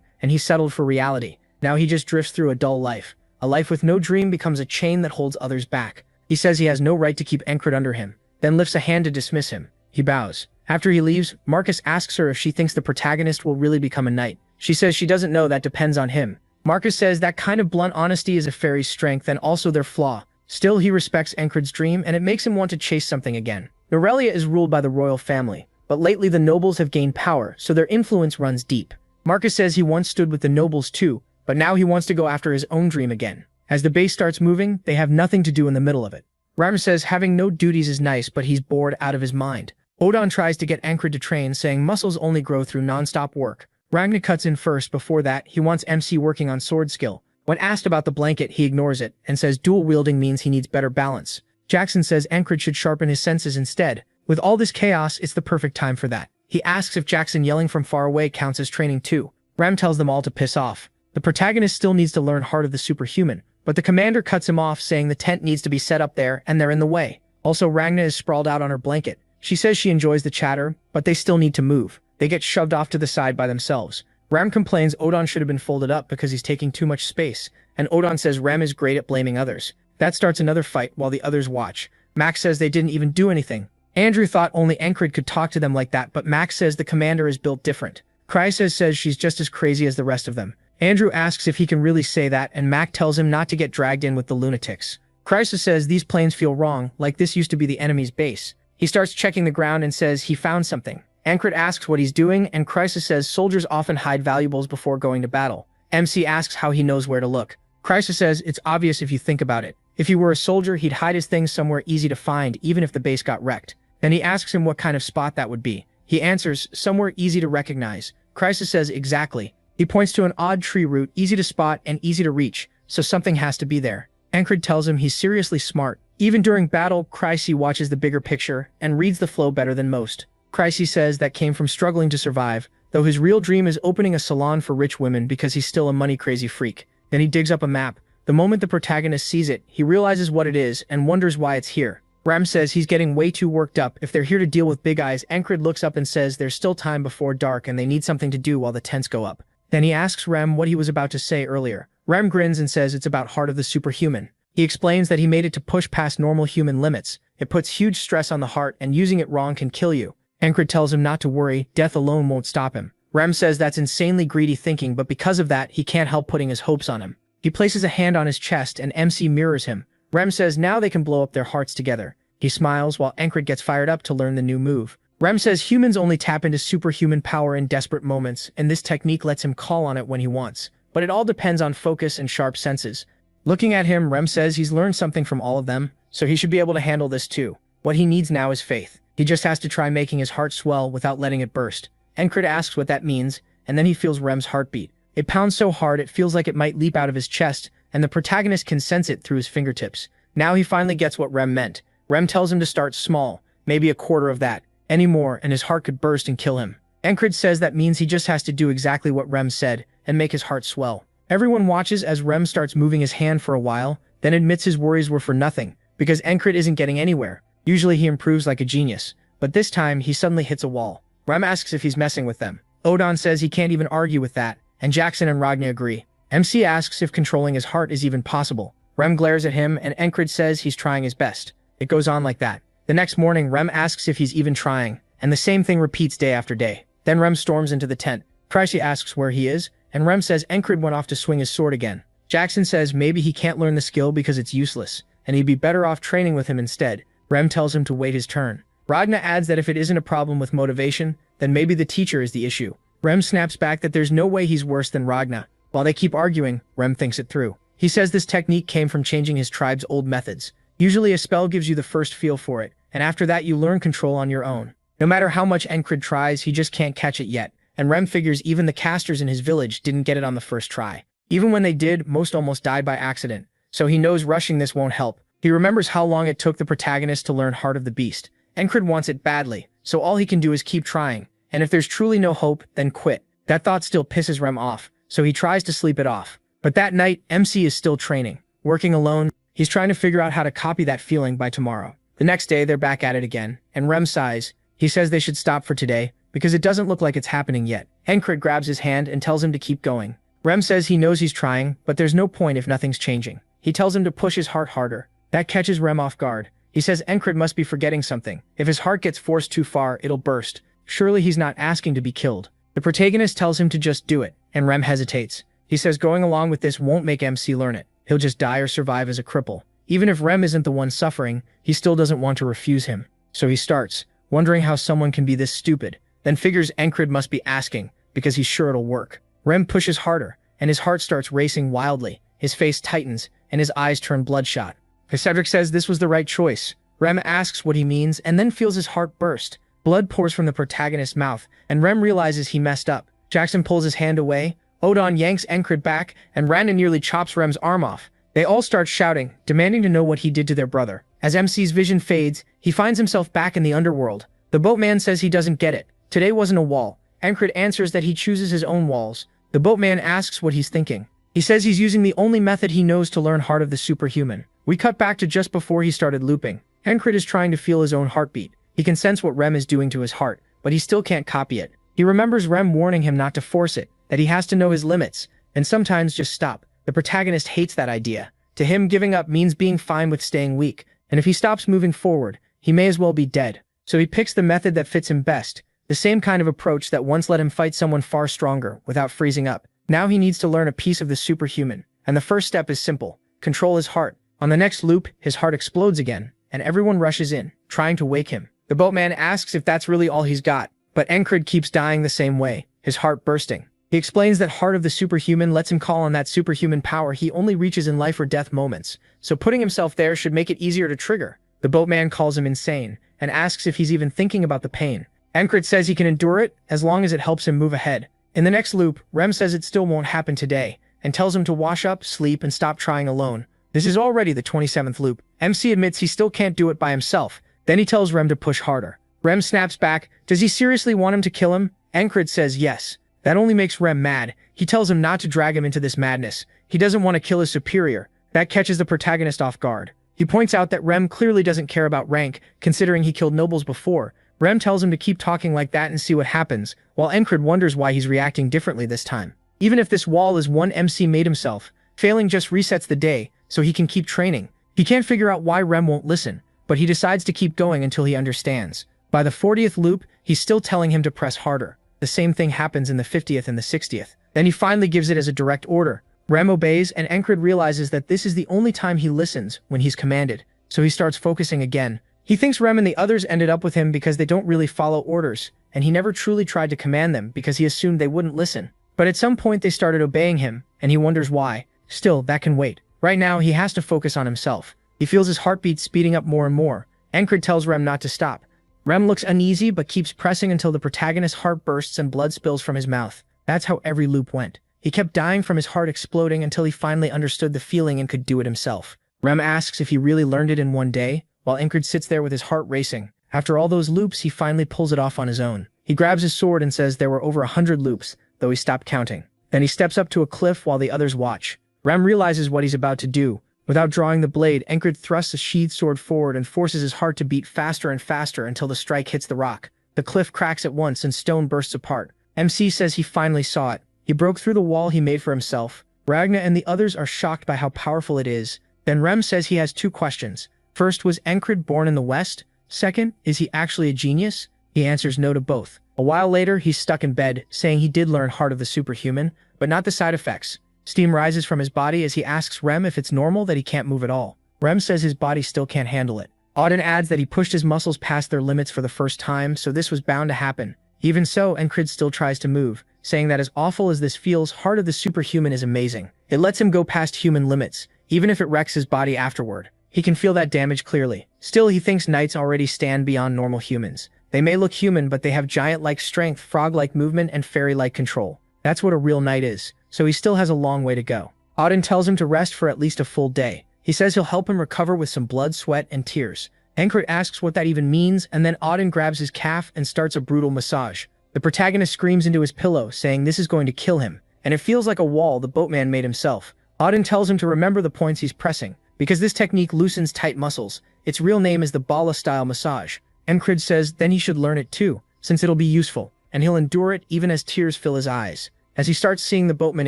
and he settled for reality. Now he just drifts through a dull life. A life with no dream becomes a chain that holds others back. He says he has no right to keep Encred under him, then lifts a hand to dismiss him. He bows. After he leaves, Marcus asks her if she thinks the protagonist will really become a knight. She says she doesn't know, that depends on him. Marcus says that kind of blunt honesty is a fairy's strength and also their flaw. Still, he respects Encred's dream, and it makes him want to chase something again. Norelia is ruled by the royal family, but lately the nobles have gained power, so their influence runs deep. Marcus says he once stood with the nobles too, but now he wants to go after his own dream again. As the base starts moving, they have nothing to do in the middle of it. Ram says having no duties is nice, but he's bored out of his mind. Odon tries to get Encred to train, saying muscles only grow through non-stop work. Ragnar cuts in first. Before that, he wants MC working on sword skill. When asked about the blanket, he ignores it, and says dual wielding means he needs better balance. Jackson says Encred should sharpen his senses instead. With all this chaos, it's the perfect time for that. He asks if Jackson yelling from far away counts as training too. Ram tells them all to piss off. The protagonist still needs to learn Heart of the Superhuman, but the commander cuts him off, saying the tent needs to be set up there and they're in the way. Also, Ragna is sprawled out on her blanket. She says she enjoys the chatter, but they still need to move. They get shoved off to the side by themselves. Ram complains Odon should have been folded up because he's taking too much space, and Odon says Ram is great at blaming others. That starts another fight while the others watch. Max says they didn't even do anything. Andrew thought only Encred could talk to them like that, but Max says the commander is built different. Chrysa says she's just as crazy as the rest of them. Andrew asks if he can really say that, and Mac tells him not to get dragged in with the lunatics. Chrysa says these planes feel wrong, like this used to be the enemy's base. He starts checking the ground and says he found something. Encred asks what he's doing, and Chrysa says soldiers often hide valuables before going to battle. MC asks how he knows where to look. Chrysa says it's obvious if you think about it. If he were a soldier, he'd hide his things somewhere easy to find, even if the base got wrecked. Then he asks him what kind of spot that would be. He answers, somewhere easy to recognize. Chrysa says exactly. He points to an odd tree root, easy to spot and easy to reach, so something has to be there. Encred tells him he's seriously smart. Even during battle, Chrysa watches the bigger picture and reads the flow better than most. Chrysa says that came from struggling to survive, though his real dream is opening a salon for rich women because he's still a money-crazy freak. Then he digs up a map. The moment the protagonist sees it, he realizes what it is and wonders why it's here. Ram says he's getting way too worked up. If they're here to deal with big eyes, Encred looks up and says there's still time before dark and they need something to do while the tents go up. Then he asks Rem what he was about to say earlier. Rem grins and says it's about Heart of the Superhuman. He explains that he made it to push past normal human limits. It puts huge stress on the heart, and using it wrong can kill you. Encred tells him not to worry, death alone won't stop him. Rem says that's insanely greedy thinking, but because of that, he can't help putting his hopes on him. He places a hand on his chest and MC mirrors him. Rem says now they can blow up their hearts together. He smiles while Encred gets fired up to learn the new move. Rem says humans only tap into superhuman power in desperate moments, and this technique lets him call on it when he wants. But it all depends on focus and sharp senses. Looking at him, Rem says he's learned something from all of them, so he should be able to handle this too. What he needs now is faith. He just has to try making his heart swell without letting it burst. Encred asks what that means, and then he feels Rem's heartbeat. It pounds so hard it feels like it might leap out of his chest, and the protagonist can sense it through his fingertips. Now he finally gets what Rem meant. Rem tells him to start small, maybe a quarter of that. Any more, and his heart could burst and kill him. Encred says that means he just has to do exactly what Rem said, and make his heart swell. Everyone watches as Rem starts moving his hand for a while, then admits his worries were for nothing, because Encred isn't getting anywhere. Usually he improves like a genius, but this time he suddenly hits a wall. Rem asks if he's messing with them. Odon says he can't even argue with that, and Jackson and Ragna agree. MC asks if controlling his heart is even possible. Rem glares at him, and Encred says he's trying his best. It goes on like that. The next morning, Rem asks if he's even trying, and the same thing repeats day after day. Then Rem storms into the tent. Chrysa asks where he is, and Rem says Encred went off to swing his sword again. Jackson says maybe he can't learn the skill because it's useless, and he'd be better off training with him instead. Rem tells him to wait his turn. Ragna adds that if it isn't a problem with motivation, then maybe the teacher is the issue. Rem snaps back that there's no way he's worse than Ragna. While they keep arguing, Rem thinks it through. He says this technique came from changing his tribe's old methods. Usually a spell gives you the first feel for it, and after that you learn control on your own. No matter how much Encred tries, he just can't catch it yet, and Rem figures even the casters in his village didn't get it on the first try. Even when they did, most almost died by accident, so he knows rushing this won't help. He remembers how long it took the protagonist to learn Heart of the Beast. Encred wants it badly, so all he can do is keep trying, and if there's truly no hope, then quit. That thought still pisses Rem off, so he tries to sleep it off. But that night, MC is still training. Working alone, he's trying to figure out how to copy that feeling by tomorrow. The next day, they're back at it again, and Rem sighs. He says they should stop for today, because it doesn't look like it's happening yet. Encrid grabs his hand and tells him to keep going. Rem says he knows he's trying, but there's no point if nothing's changing. He tells him to push his heart harder. That catches Rem off guard. He says Encrid must be forgetting something. If his heart gets forced too far, it'll burst. Surely he's not asking to be killed. The protagonist tells him to just do it, and Rem hesitates. He says going along with this won't make MC learn it. He'll just die or survive as a cripple. Even if Rem isn't the one suffering, he still doesn't want to refuse him. So he starts, wondering how someone can be this stupid, then figures Encrid must be asking, because he's sure it'll work. Rem pushes harder, and his heart starts racing wildly. His face tightens, and his eyes turn bloodshot. Cedric says this was the right choice. Rem asks what he means, and then feels his heart burst. Blood pours from the protagonist's mouth, and Rem realizes he messed up. Jackson pulls his hand away, Odon yanks Encrid back, and Randa nearly chops Rem's arm off. They all start shouting, demanding to know what he did to their brother. As MC's vision fades, he finds himself back in the underworld. The boatman says he doesn't get it. Today wasn't a wall. Encrid answers that he chooses his own walls. The boatman asks what he's thinking. He says he's using the only method he knows to learn Heart of the Superhuman. We cut back to just before he started looping. Encrid is trying to feel his own heartbeat. He can sense what Rem is doing to his heart, but he still can't copy it. He remembers Rem warning him not to force it, that he has to know his limits, and sometimes just stop. The protagonist hates that idea. To him, giving up means being fine with staying weak, and if he stops moving forward, he may as well be dead. So he picks the method that fits him best, the same kind of approach that once let him fight someone far stronger without freezing up. Now he needs to learn a piece of the superhuman, and the first step is simple: control his heart. On the next loop, his heart explodes again, and everyone rushes in, trying to wake him. The boatman asks if that's really all he's got, but Encrid keeps dying the same way, his heart bursting. He explains that Heart of the Superhuman lets him call on that superhuman power he only reaches in life or death moments, so putting himself there should make it easier to trigger. The boatman calls him insane, and asks if he's even thinking about the pain. Encrid says he can endure it, as long as it helps him move ahead. In the next loop, Rem says it still won't happen today, and tells him to wash up, sleep, and stop trying alone. This is already the 27th loop. MC admits he still can't do it by himself, then he tells Rem to push harder. Rem snaps back. Does he seriously want him to kill him? Encrid says yes. That only makes Rem mad. He tells him not to drag him into this madness. He doesn't want to kill his superior. That catches the protagonist off guard. He points out that Rem clearly doesn't care about rank, considering he killed nobles before. Rem tells him to keep talking like that and see what happens, while Encrid wonders why he's reacting differently this time. Even if this wall is one MC made himself, failing just resets the day, so he can keep training. He can't figure out why Rem won't listen, but he decides to keep going until he understands. By the 40th loop, he's still telling him to press harder. The same thing happens in the 50th and the 60th. Then he finally gives it as a direct order. Rem obeys, and Encrid realizes that this is the only time he listens when he's commanded, so he starts focusing again. He thinks Rem and the others ended up with him because they don't really follow orders, and he never truly tried to command them because he assumed they wouldn't listen. But at some point they started obeying him, and he wonders why. Still, that can wait. Right now, he has to focus on himself. He feels his heartbeat speeding up more and more. Encrid tells Rem not to stop. Rem looks uneasy but keeps pressing until the protagonist's heart bursts and blood spills from his mouth. That's how every loop went. He kept dying from his heart exploding until he finally understood the feeling and could do it himself. Rem asks if he really learned it in one day, while Encrid sits there with his heart racing. After all those loops, he finally pulls it off on his own. He grabs his sword and says there were over 100 loops, though he stopped counting. Then he steps up to a cliff while the others watch. Rem realizes what he's about to do. Without drawing the blade, Encrid thrusts a sheathed sword forward and forces his heart to beat faster and faster until the strike hits the rock. The cliff cracks at once and stone bursts apart. MC says he finally saw it. He broke through the wall he made for himself. Ragna and the others are shocked by how powerful it is. Then Rem says he has two questions. First, was Encrid born in the West? Second, is he actually a genius? He answers no to both. A while later, he's stuck in bed, saying he did learn Heart of the Superhuman, but not the side effects. Steam rises from his body as he asks Rem if it's normal that he can't move at all. Rem says his body still can't handle it. Auden adds that he pushed his muscles past their limits for the first time, so this was bound to happen. Even so, Encrid still tries to move, saying that as awful as this feels, Heart of the Superhuman is amazing. It lets him go past human limits, even if it wrecks his body afterward. He can feel that damage clearly. Still, he thinks knights already stand beyond normal humans. They may look human, but they have giant-like strength, frog-like movement, and fairy-like control. That's what a real knight is, so he still has a long way to go. Auden tells him to rest for at least a full day. He says he'll help him recover with some blood, sweat, and tears. Encrid asks what that even means, and then Auden grabs his calf and starts a brutal massage. The protagonist screams into his pillow, saying this is going to kill him, and it feels like a wall the boatman made himself. Auden tells him to remember the points he's pressing, because this technique loosens tight muscles. Its real name is the Bala-style massage. Encrid says then he should learn it too, since it'll be useful. and he'll endure it even as tears fill his eyes. As he starts seeing the boatman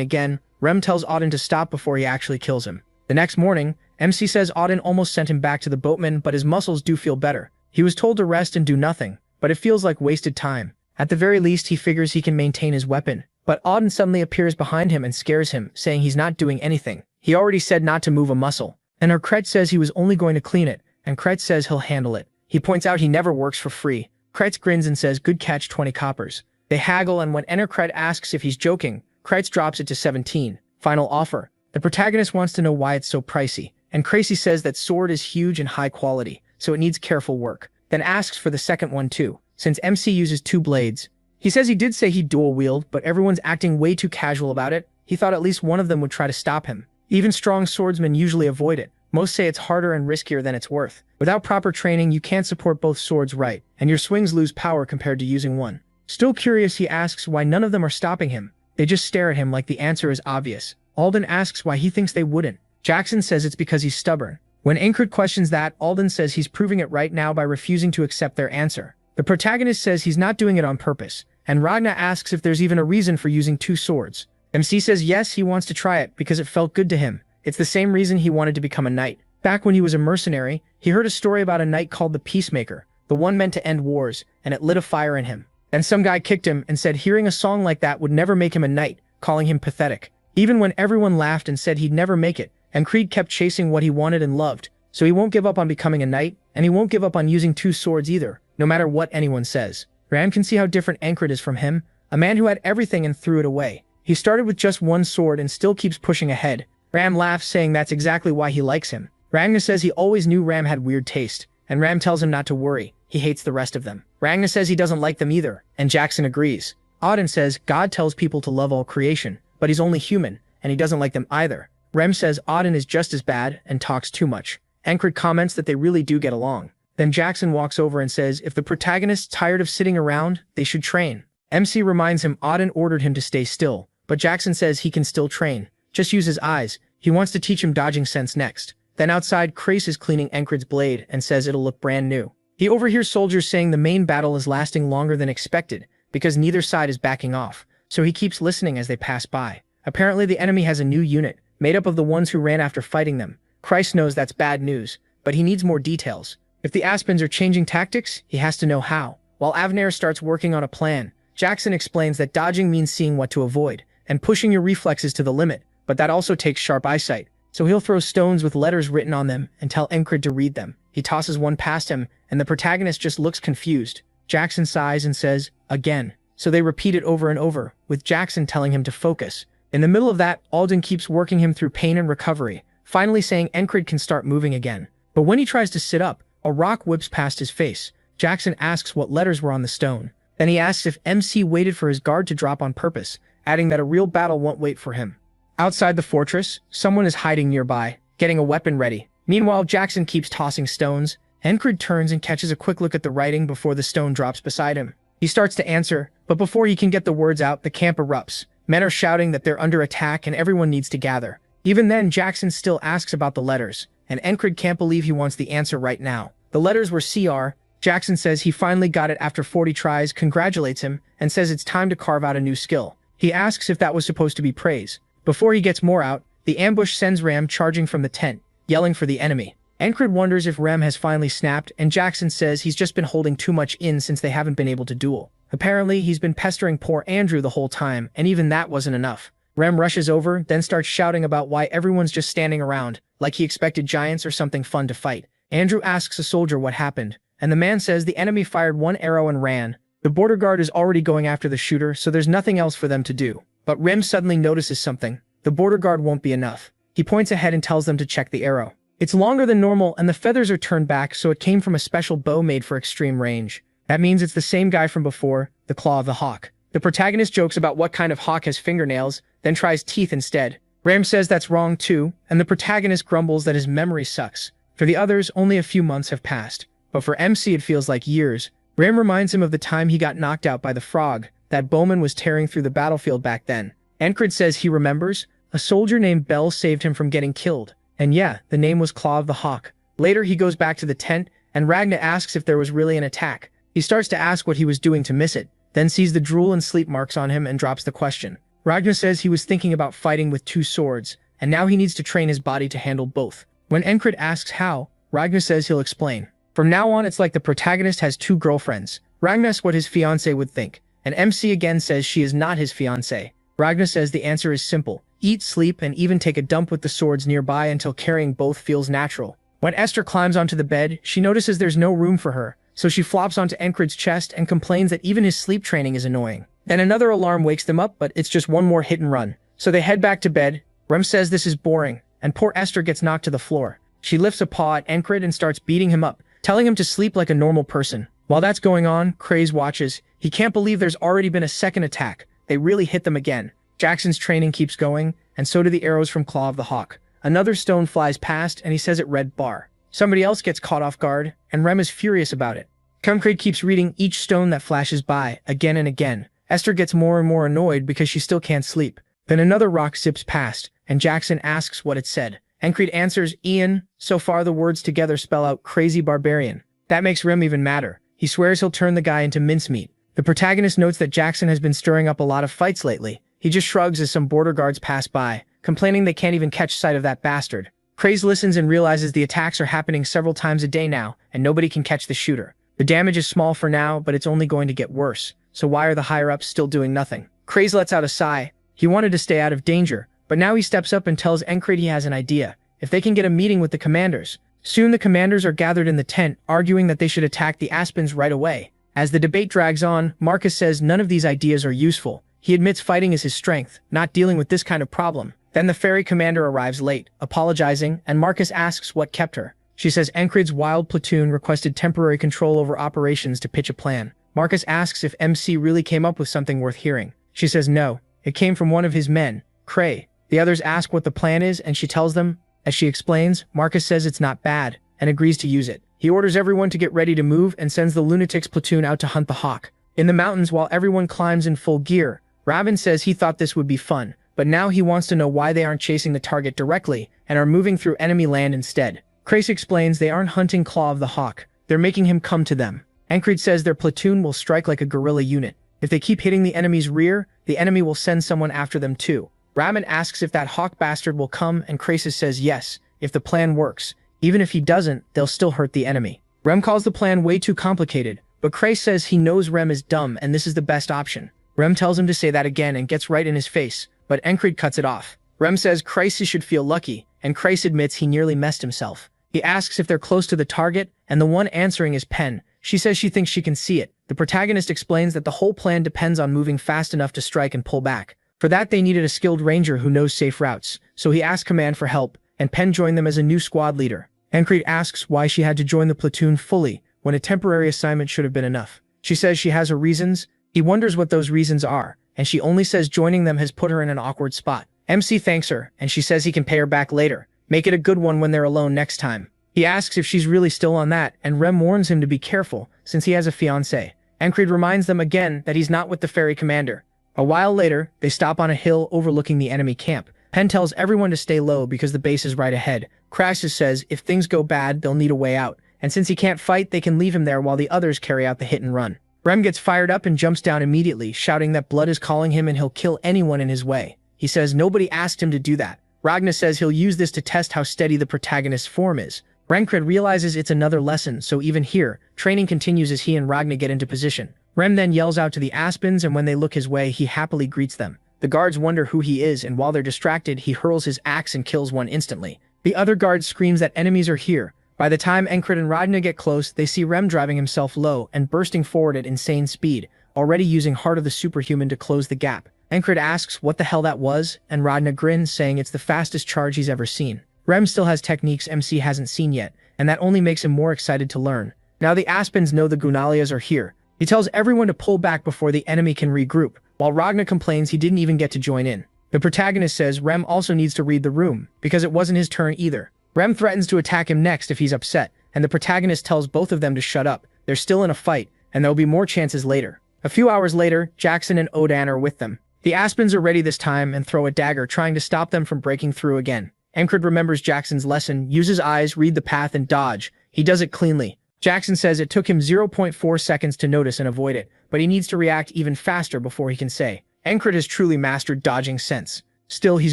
again, Rem tells Auden to stop before he actually kills him. The next morning, MC says Auden almost sent him back to the boatman, but his muscles do feel better. He was told to rest and do nothing, but it feels like wasted time. At the very least, he figures he can maintain his weapon. But Auden suddenly appears behind him and scares him, saying he's not doing anything. He already said not to move a muscle. And Kretz says he was only going to clean it, and Kretz says he'll handle it. He points out he never works for free. Kretz grins and says, "Good catch, 20 coppers." They haggle, and when Kretz asks if he's joking, Kretz drops it to 17. Final offer. The protagonist wants to know why it's so pricey, and Crazy says that sword is huge and high quality, so it needs careful work. Then asks for the second one too, since MC uses 2 blades. He says he did say he'd dual wield, but everyone's acting way too casual about it. He thought at least one of them would try to stop him. Even strong swordsmen usually avoid it. Most say it's harder and riskier than it's worth. Without proper training, you can't support both swords right, and your swings lose power compared to using one. Still curious, he asks why none of them are stopping him. They just stare at him like the answer is obvious. Alden asks why he thinks they wouldn't. Jackson says it's because he's stubborn. When Ankred questions that, Alden says he's proving it right now by refusing to accept their answer. The protagonist says he's not doing it on purpose, and Ragna asks if there's even a reason for using 2 swords. MC says yes, he wants to try it because it felt good to him. It's the same reason he wanted to become a knight. Back when he was a mercenary, he heard a story about a knight called the Peacemaker, the one meant to end wars, and it lit a fire in him. Then some guy kicked him and said hearing a song like that would never make him a knight, calling him pathetic. Even when everyone laughed and said he'd never make it, and Creed kept chasing what he wanted and loved, so he won't give up on becoming a knight, and he won't give up on using 2 swords either, no matter what anyone says. Ram can see how different Ankred is from him, a man who had everything and threw it away. He started with just 1 sword and still keeps pushing ahead. Ram laughs, saying that's exactly why he likes him. Ragna says he always knew Ram had weird taste, and Ram tells him not to worry, he hates the rest of them. Ragna says he doesn't like them either, and Jackson agrees. Auden says God tells people to love all creation, but he's only human, and he doesn't like them either. Rem says Auden is just as bad and talks too much. Ankred comments that they really do get along. Then Jackson walks over and says if the protagonist's tired of sitting around, they should train. MC reminds him Auden ordered him to stay still, but Jackson says he can still train. Just use his eyes. He wants to teach him dodging sense next. Then outside, Crace is cleaning Ankred's blade and says it'll look brand new. He overhears soldiers saying the main battle is lasting longer than expected because neither side is backing off, so he keeps listening as they pass by. Apparently the enemy has a new unit, made up of the ones who ran after fighting them. Christ knows that's bad news, but he needs more details. If the Aspens are changing tactics, he has to know how. While Avner starts working on a plan, Jackson explains that dodging means seeing what to avoid, and pushing your reflexes to the limit, but that also takes sharp eyesight. So he'll throw stones with letters written on them and tell Ankred to read them. He tosses one past him, and the protagonist just looks confused. Jackson sighs and says, "Again." So they repeat it over and over, with Jackson telling him to focus. In the middle of that, Alden keeps working him through pain and recovery, finally saying Ankred can start moving again. But when he tries to sit up, a rock whips past his face. Jackson asks what letters were on the stone. Then he asks if MC waited for his guard to drop on purpose, adding that a real battle won't wait for him. Outside the fortress, someone is hiding nearby, getting a weapon ready. Meanwhile, Jackson keeps tossing stones. Ankred turns and catches a quick look at the writing before the stone drops beside him. He starts to answer, but before he can get the words out, the camp erupts. Men are shouting that they're under attack and everyone needs to gather. Even then, Jackson still asks about the letters, and Ankred can't believe he wants the answer right now. The letters were CR. Jackson says he finally got it after 40 tries, congratulates him, and says it's time to carve out a new skill. He asks if that was supposed to be praise. Before he gets more out, the ambush sends Ram charging from the tent, yelling for the enemy. Ankred wonders if Rem has finally snapped, and Jackson says he's just been holding too much in since they haven't been able to duel. Apparently, he's been pestering poor Andrew the whole time, and even that wasn't enough. Rem rushes over, then starts shouting about why everyone's just standing around, like he expected giants or something fun to fight. Andrew asks a soldier what happened, and the man says the enemy fired 1 arrow and ran. The border guard is already going after the shooter, so there's nothing else for them to do. But Rem suddenly notices something. The border guard won't be enough. He points ahead and tells them to check the arrow. It's longer than normal, and the feathers are turned back, so it came from a special bow made for extreme range. That means it's the same guy from before, the Claw of the Hawk. The protagonist jokes about what kind of hawk has fingernails, then tries teeth instead. Ram says that's wrong too, and the protagonist grumbles that his memory sucks. For the others, only a few months have passed, but for MC it feels like years. Ram reminds him of the time he got knocked out by the frog. That bowman was tearing through the battlefield back then. Ankred says he remembers. A soldier named Bell saved him from getting killed. And yeah, the name was Claw of the Hawk. Later he goes back to the tent, and Ragna asks if there was really an attack. He starts to ask what he was doing to miss it, then sees the drool and sleep marks on him and drops the question. Ragnar says he was thinking about fighting with 2 swords, and now he needs to train his body to handle both. When Encred asks how, Ragnar says he'll explain. From now on, it's like the protagonist has 2 girlfriends. Ragnar asks what his fiancée would think, and MC again says she is not his fiancée. Ragnar says the answer is simple: eat, sleep, and even take a dump with the swords nearby until carrying both feels natural. When Esther climbs onto the bed, she notices there's no room for her, so she flops onto Encred's chest and complains that even his sleep training is annoying. Then another alarm wakes them up, but it's just one more hit and run. So they head back to bed. Rem says this is boring, and poor Esther gets knocked to the floor. She lifts a paw at Encred and starts beating him up, telling him to sleep like a normal person. While that's going on, Craze watches. He can't believe there's already been a second attack. They really hit them again. Jackson's training keeps going, and so do the arrows from Claw of the Hawk. Another stone flies past, and he says it read bar. Somebody else gets caught off guard, and Rem is furious about it. Kumkrade keeps reading each stone that flashes by, again and again. Esther gets more and more annoyed because she still can't sleep. Then another rock zips past, and Jackson asks what it said. Encred answers, Ian. So far the words together spell out crazy barbarian. That makes Rem even madder. He swears he'll turn the guy into mincemeat. The protagonist notes that Jackson has been stirring up a lot of fights lately. He just shrugs as some border guards pass by, complaining they can't even catch sight of that bastard. Craze listens and realizes the attacks are happening several times a day now, and nobody can catch the shooter. The damage is small for now, but it's only going to get worse. So why are the higher-ups still doing nothing? Craze lets out a sigh. He wanted to stay out of danger, but now he steps up and tells Encred he has an idea. If they can get a meeting with the commanders. Soon the commanders are gathered in the tent, arguing that they should attack the Aspens right away. As the debate drags on, Marcus says none of these ideas are useful. He admits fighting is his strength, not dealing with this kind of problem. Then the ferry commander arrives late, apologizing, and Marcus asks what kept her. She says Encred's wild platoon requested temporary control over operations to pitch a plan. Marcus asks if MC really came up with something worth hearing. She says no, it came from one of his men, Cray. The others ask what the plan is, and she tells them. As she explains, Marcus says it's not bad, and agrees to use it. He orders everyone to get ready to move and sends the lunatics platoon out to hunt the hawk. In the mountains, while everyone climbs in full gear, Raven says he thought this would be fun, but now he wants to know why they aren't chasing the target directly and are moving through enemy land instead. Crace explains they aren't hunting Claw of the Hawk, they're making him come to them. Encred says their platoon will strike like a guerrilla unit. If they keep hitting the enemy's rear, the enemy will send someone after them too. Ramen asks if that hawk bastard will come, and Craces says yes, if the plan works. Even if he doesn't, they'll still hurt the enemy. Rem calls the plan way too complicated, but Crace says he knows Rem is dumb and this is the best option. Rem tells him to say that again and gets right in his face, but Encred cuts it off. Rem says Crace should feel lucky, and Crace admits he nearly messed himself. He asks if they're close to the target, and the one answering is Pen. She says she thinks she can see it. The protagonist explains that the whole plan depends on moving fast enough to strike and pull back. For that, they needed a skilled ranger who knows safe routes, so he asks Command for help, and Pen joined them as a new squad leader. Encred asks why she had to join the platoon fully, when a temporary assignment should have been enough. She says she has her reasons. He wonders what those reasons are, and she only says joining them has put her in an awkward spot. MC thanks her, and she says he can pay her back later. Make it a good one when they're alone next time. He asks if she's really still on that, and Rem warns him to be careful, since he has a fiancée. Encred reminds them again that he's not with the ferry commander. A while later, they stop on a hill overlooking the enemy camp. Pen tells everyone to stay low because the base is right ahead. Crassus says if things go bad, they'll need a way out, and since he can't fight, they can leave him there while the others carry out the hit and run. Rem gets fired up and jumps down immediately, shouting that blood is calling him and he'll kill anyone in his way. He says nobody asked him to do that. Ragnar says he'll use this to test how steady the protagonist's form is. Rencred realizes it's another lesson, so even here, training continues as he and Ragnar get into position. Rem then yells out to the Aspens, and when they look his way, he happily greets them. The guards wonder who he is, and while they're distracted, he hurls his axe and kills one instantly. The other guard screams that enemies are here. By the time Encred and Ragnar get close, they see Rem driving himself low and bursting forward at insane speed, already using Heart of the Superhuman to close the gap. Encred asks what the hell that was, and Ragnar grins, saying it's the fastest charge he's ever seen. Rem still has techniques MC hasn't seen yet, and that only makes him more excited to learn. Now the Aspens know the Gunalias are here. He tells everyone to pull back before the enemy can regroup, while Ragnar complains he didn't even get to join in. The protagonist says Rem also needs to read the room, because it wasn't his turn either. Rem threatens to attack him next if he's upset, and the protagonist tells both of them to shut up. They're still in a fight, and there'll be more chances later. A few hours later, Jackson and Odan are with them. The Aspens are ready this time and throw a dagger, trying to stop them from breaking through again. Encred remembers Jackson's lesson, use his eyes, read the path, and dodge. He does it cleanly. Jackson says it took him 0.4 seconds to notice and avoid it, but he needs to react even faster before he can say. Encred has truly mastered dodging sense. Still, he's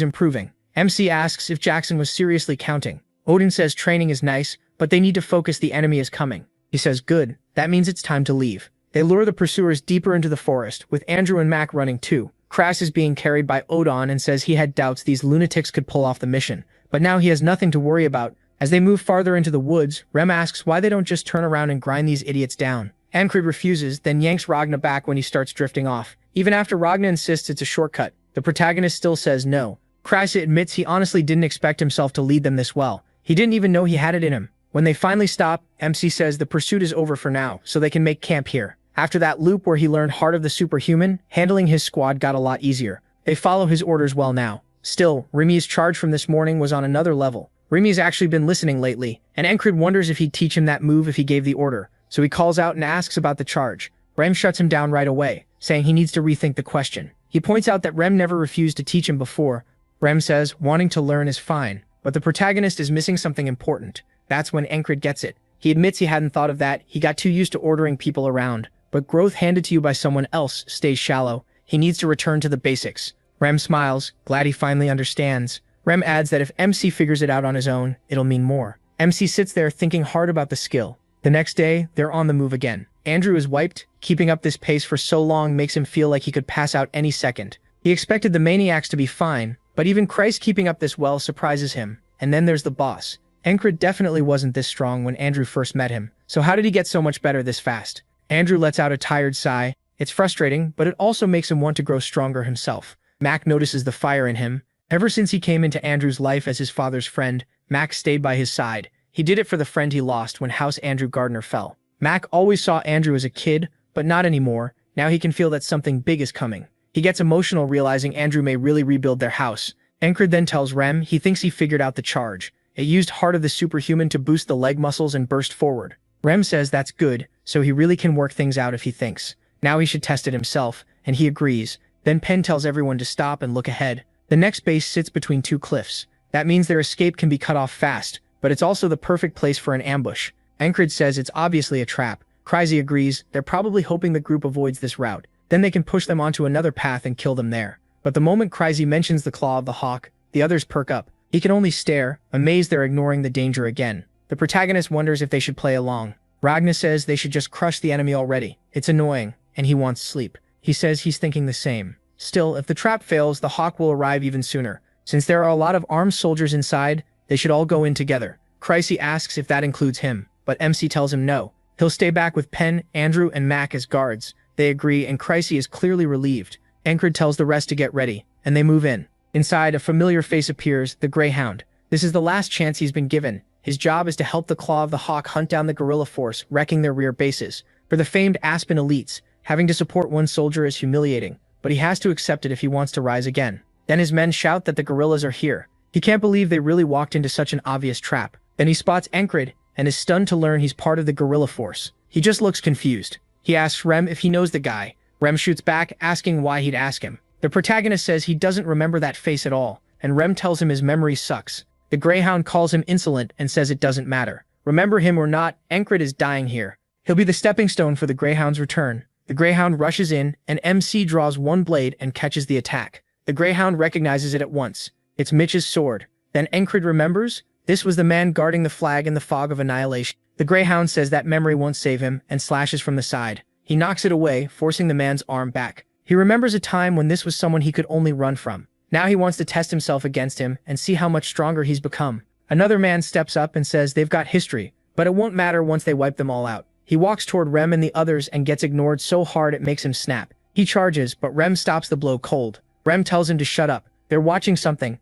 improving. MC asks if Jackson was seriously counting. Odin says training is nice, but they need to focus, the enemy is coming. He says good, that means it's time to leave. They lure the pursuers deeper into the forest, with Andrew and Mac running too. Kras is being carried by Odin and says he had doubts these lunatics could pull off the mission, but now he has nothing to worry about. As they move farther into the woods, Rem asks why they don't just turn around and grind these idiots down. Encred refuses, then yanks Ragna back when he starts drifting off. Even after Ragna insists it's a shortcut, the protagonist still says no. Kras admits he honestly didn't expect himself to lead them this well. He didn't even know he had it in him. When they finally stop, MC says the pursuit is over for now, so they can make camp here. After that loop where he learned Heart of the Superhuman, handling his squad got a lot easier. They follow his orders well now. Still, Remy's charge from this morning was on another level. Remy's actually been listening lately, and Encred wonders if he'd teach him that move if he gave the order, so he calls out and asks about the charge. Rem shuts him down right away, saying he needs to rethink the question. He points out that Rem never refused to teach him before. Rem says wanting to learn is fine, but the protagonist is missing something important. That's when Encred gets it. He admits he hadn't thought of that, he got too used to ordering people around. But growth handed to you by someone else stays shallow. He needs to return to the basics. Rem smiles, glad he finally understands. Rem adds that if MC figures it out on his own, it'll mean more. MC sits there thinking hard about the skill. The next day, they're on the move again. Andrew is wiped. Keeping up this pace for so long makes him feel like he could pass out any second. He expected the maniacs to be fine, but even Christ keeping up this well surprises him. And then there's the boss. Encred definitely wasn't this strong when Andrew first met him, so how did he get so much better this fast? Andrew lets out a tired sigh. It's frustrating, but it also makes him want to grow stronger himself. Mac notices the fire in him. Ever since he came into Andrew's life as his father's friend, Mac stayed by his side. He did it for the friend he lost when House Andrew Gardner fell. Mac always saw Andrew as a kid, but not anymore. Now he can feel that something big is coming. He gets emotional realizing Andrew may really rebuild their house. Encred then tells Rem he thinks he figured out the charge. It used Heart of the Superhuman to boost the leg muscles and burst forward. Rem says that's good, so he really can work things out if he thinks. Now he should test it himself, and he agrees. Then Penn tells everyone to stop and look ahead. The next base sits between two cliffs. That means their escape can be cut off fast, but it's also the perfect place for an ambush. Encred says it's obviously a trap. Kryzy agrees, they're probably hoping the group avoids this route. Then they can push them onto another path and kill them there. But the moment Kryzy mentions the Claw of the Hawk, the others perk up. He can only stare, amazed they're ignoring the danger again. The protagonist wonders if they should play along. Ragnar says they should just crush the enemy already. It's annoying, and he wants sleep. He says he's thinking the same. Still, if the trap fails, the Hawk will arrive even sooner. Since there are a lot of armed soldiers inside, they should all go in together. Kryzy asks if that includes him, but MC tells him no. He'll stay back with Penn, Andrew, and Mac as guards. They agree, and Kryzy is clearly relieved. Encred tells the rest to get ready, and they move in. Inside, a familiar face appears, the Greyhound. This is the last chance he's been given. His job is to help the Claw of the Hawk hunt down the guerrilla force, wrecking their rear bases. For the famed Aspen elites, having to support one soldier is humiliating, but he has to accept it if he wants to rise again. Then his men shout that the guerrillas are here. He can't believe they really walked into such an obvious trap. Then he spots Encred, and is stunned to learn he's part of the guerrilla force. He just looks confused. He asks Rem if he knows the guy. Rem shoots back, asking why he'd ask him. The protagonist says he doesn't remember that face at all, and Rem tells him his memory sucks. The Greyhound calls him insolent and says it doesn't matter. Remember him or not, Encred is dying here. He'll be the stepping stone for the Greyhound's return. The Greyhound rushes in, and MC draws one blade and catches the attack. The Greyhound recognizes it at once. It's Mitch's sword. Then Encred remembers, this was the man guarding the flag in the fog of annihilation. The Greyhound says that memory won't save him, and slashes from the side. He knocks it away, forcing the man's arm back. He remembers a time when this was someone he could only run from. Now he wants to test himself against him and see how much stronger he's become. Another man steps up and says they've got history, but it won't matter once they wipe them all out. He walks toward Rem and the others and gets ignored so hard it makes him snap. He charges, but Rem stops the blow cold. Rem tells him to shut up. They're watching something.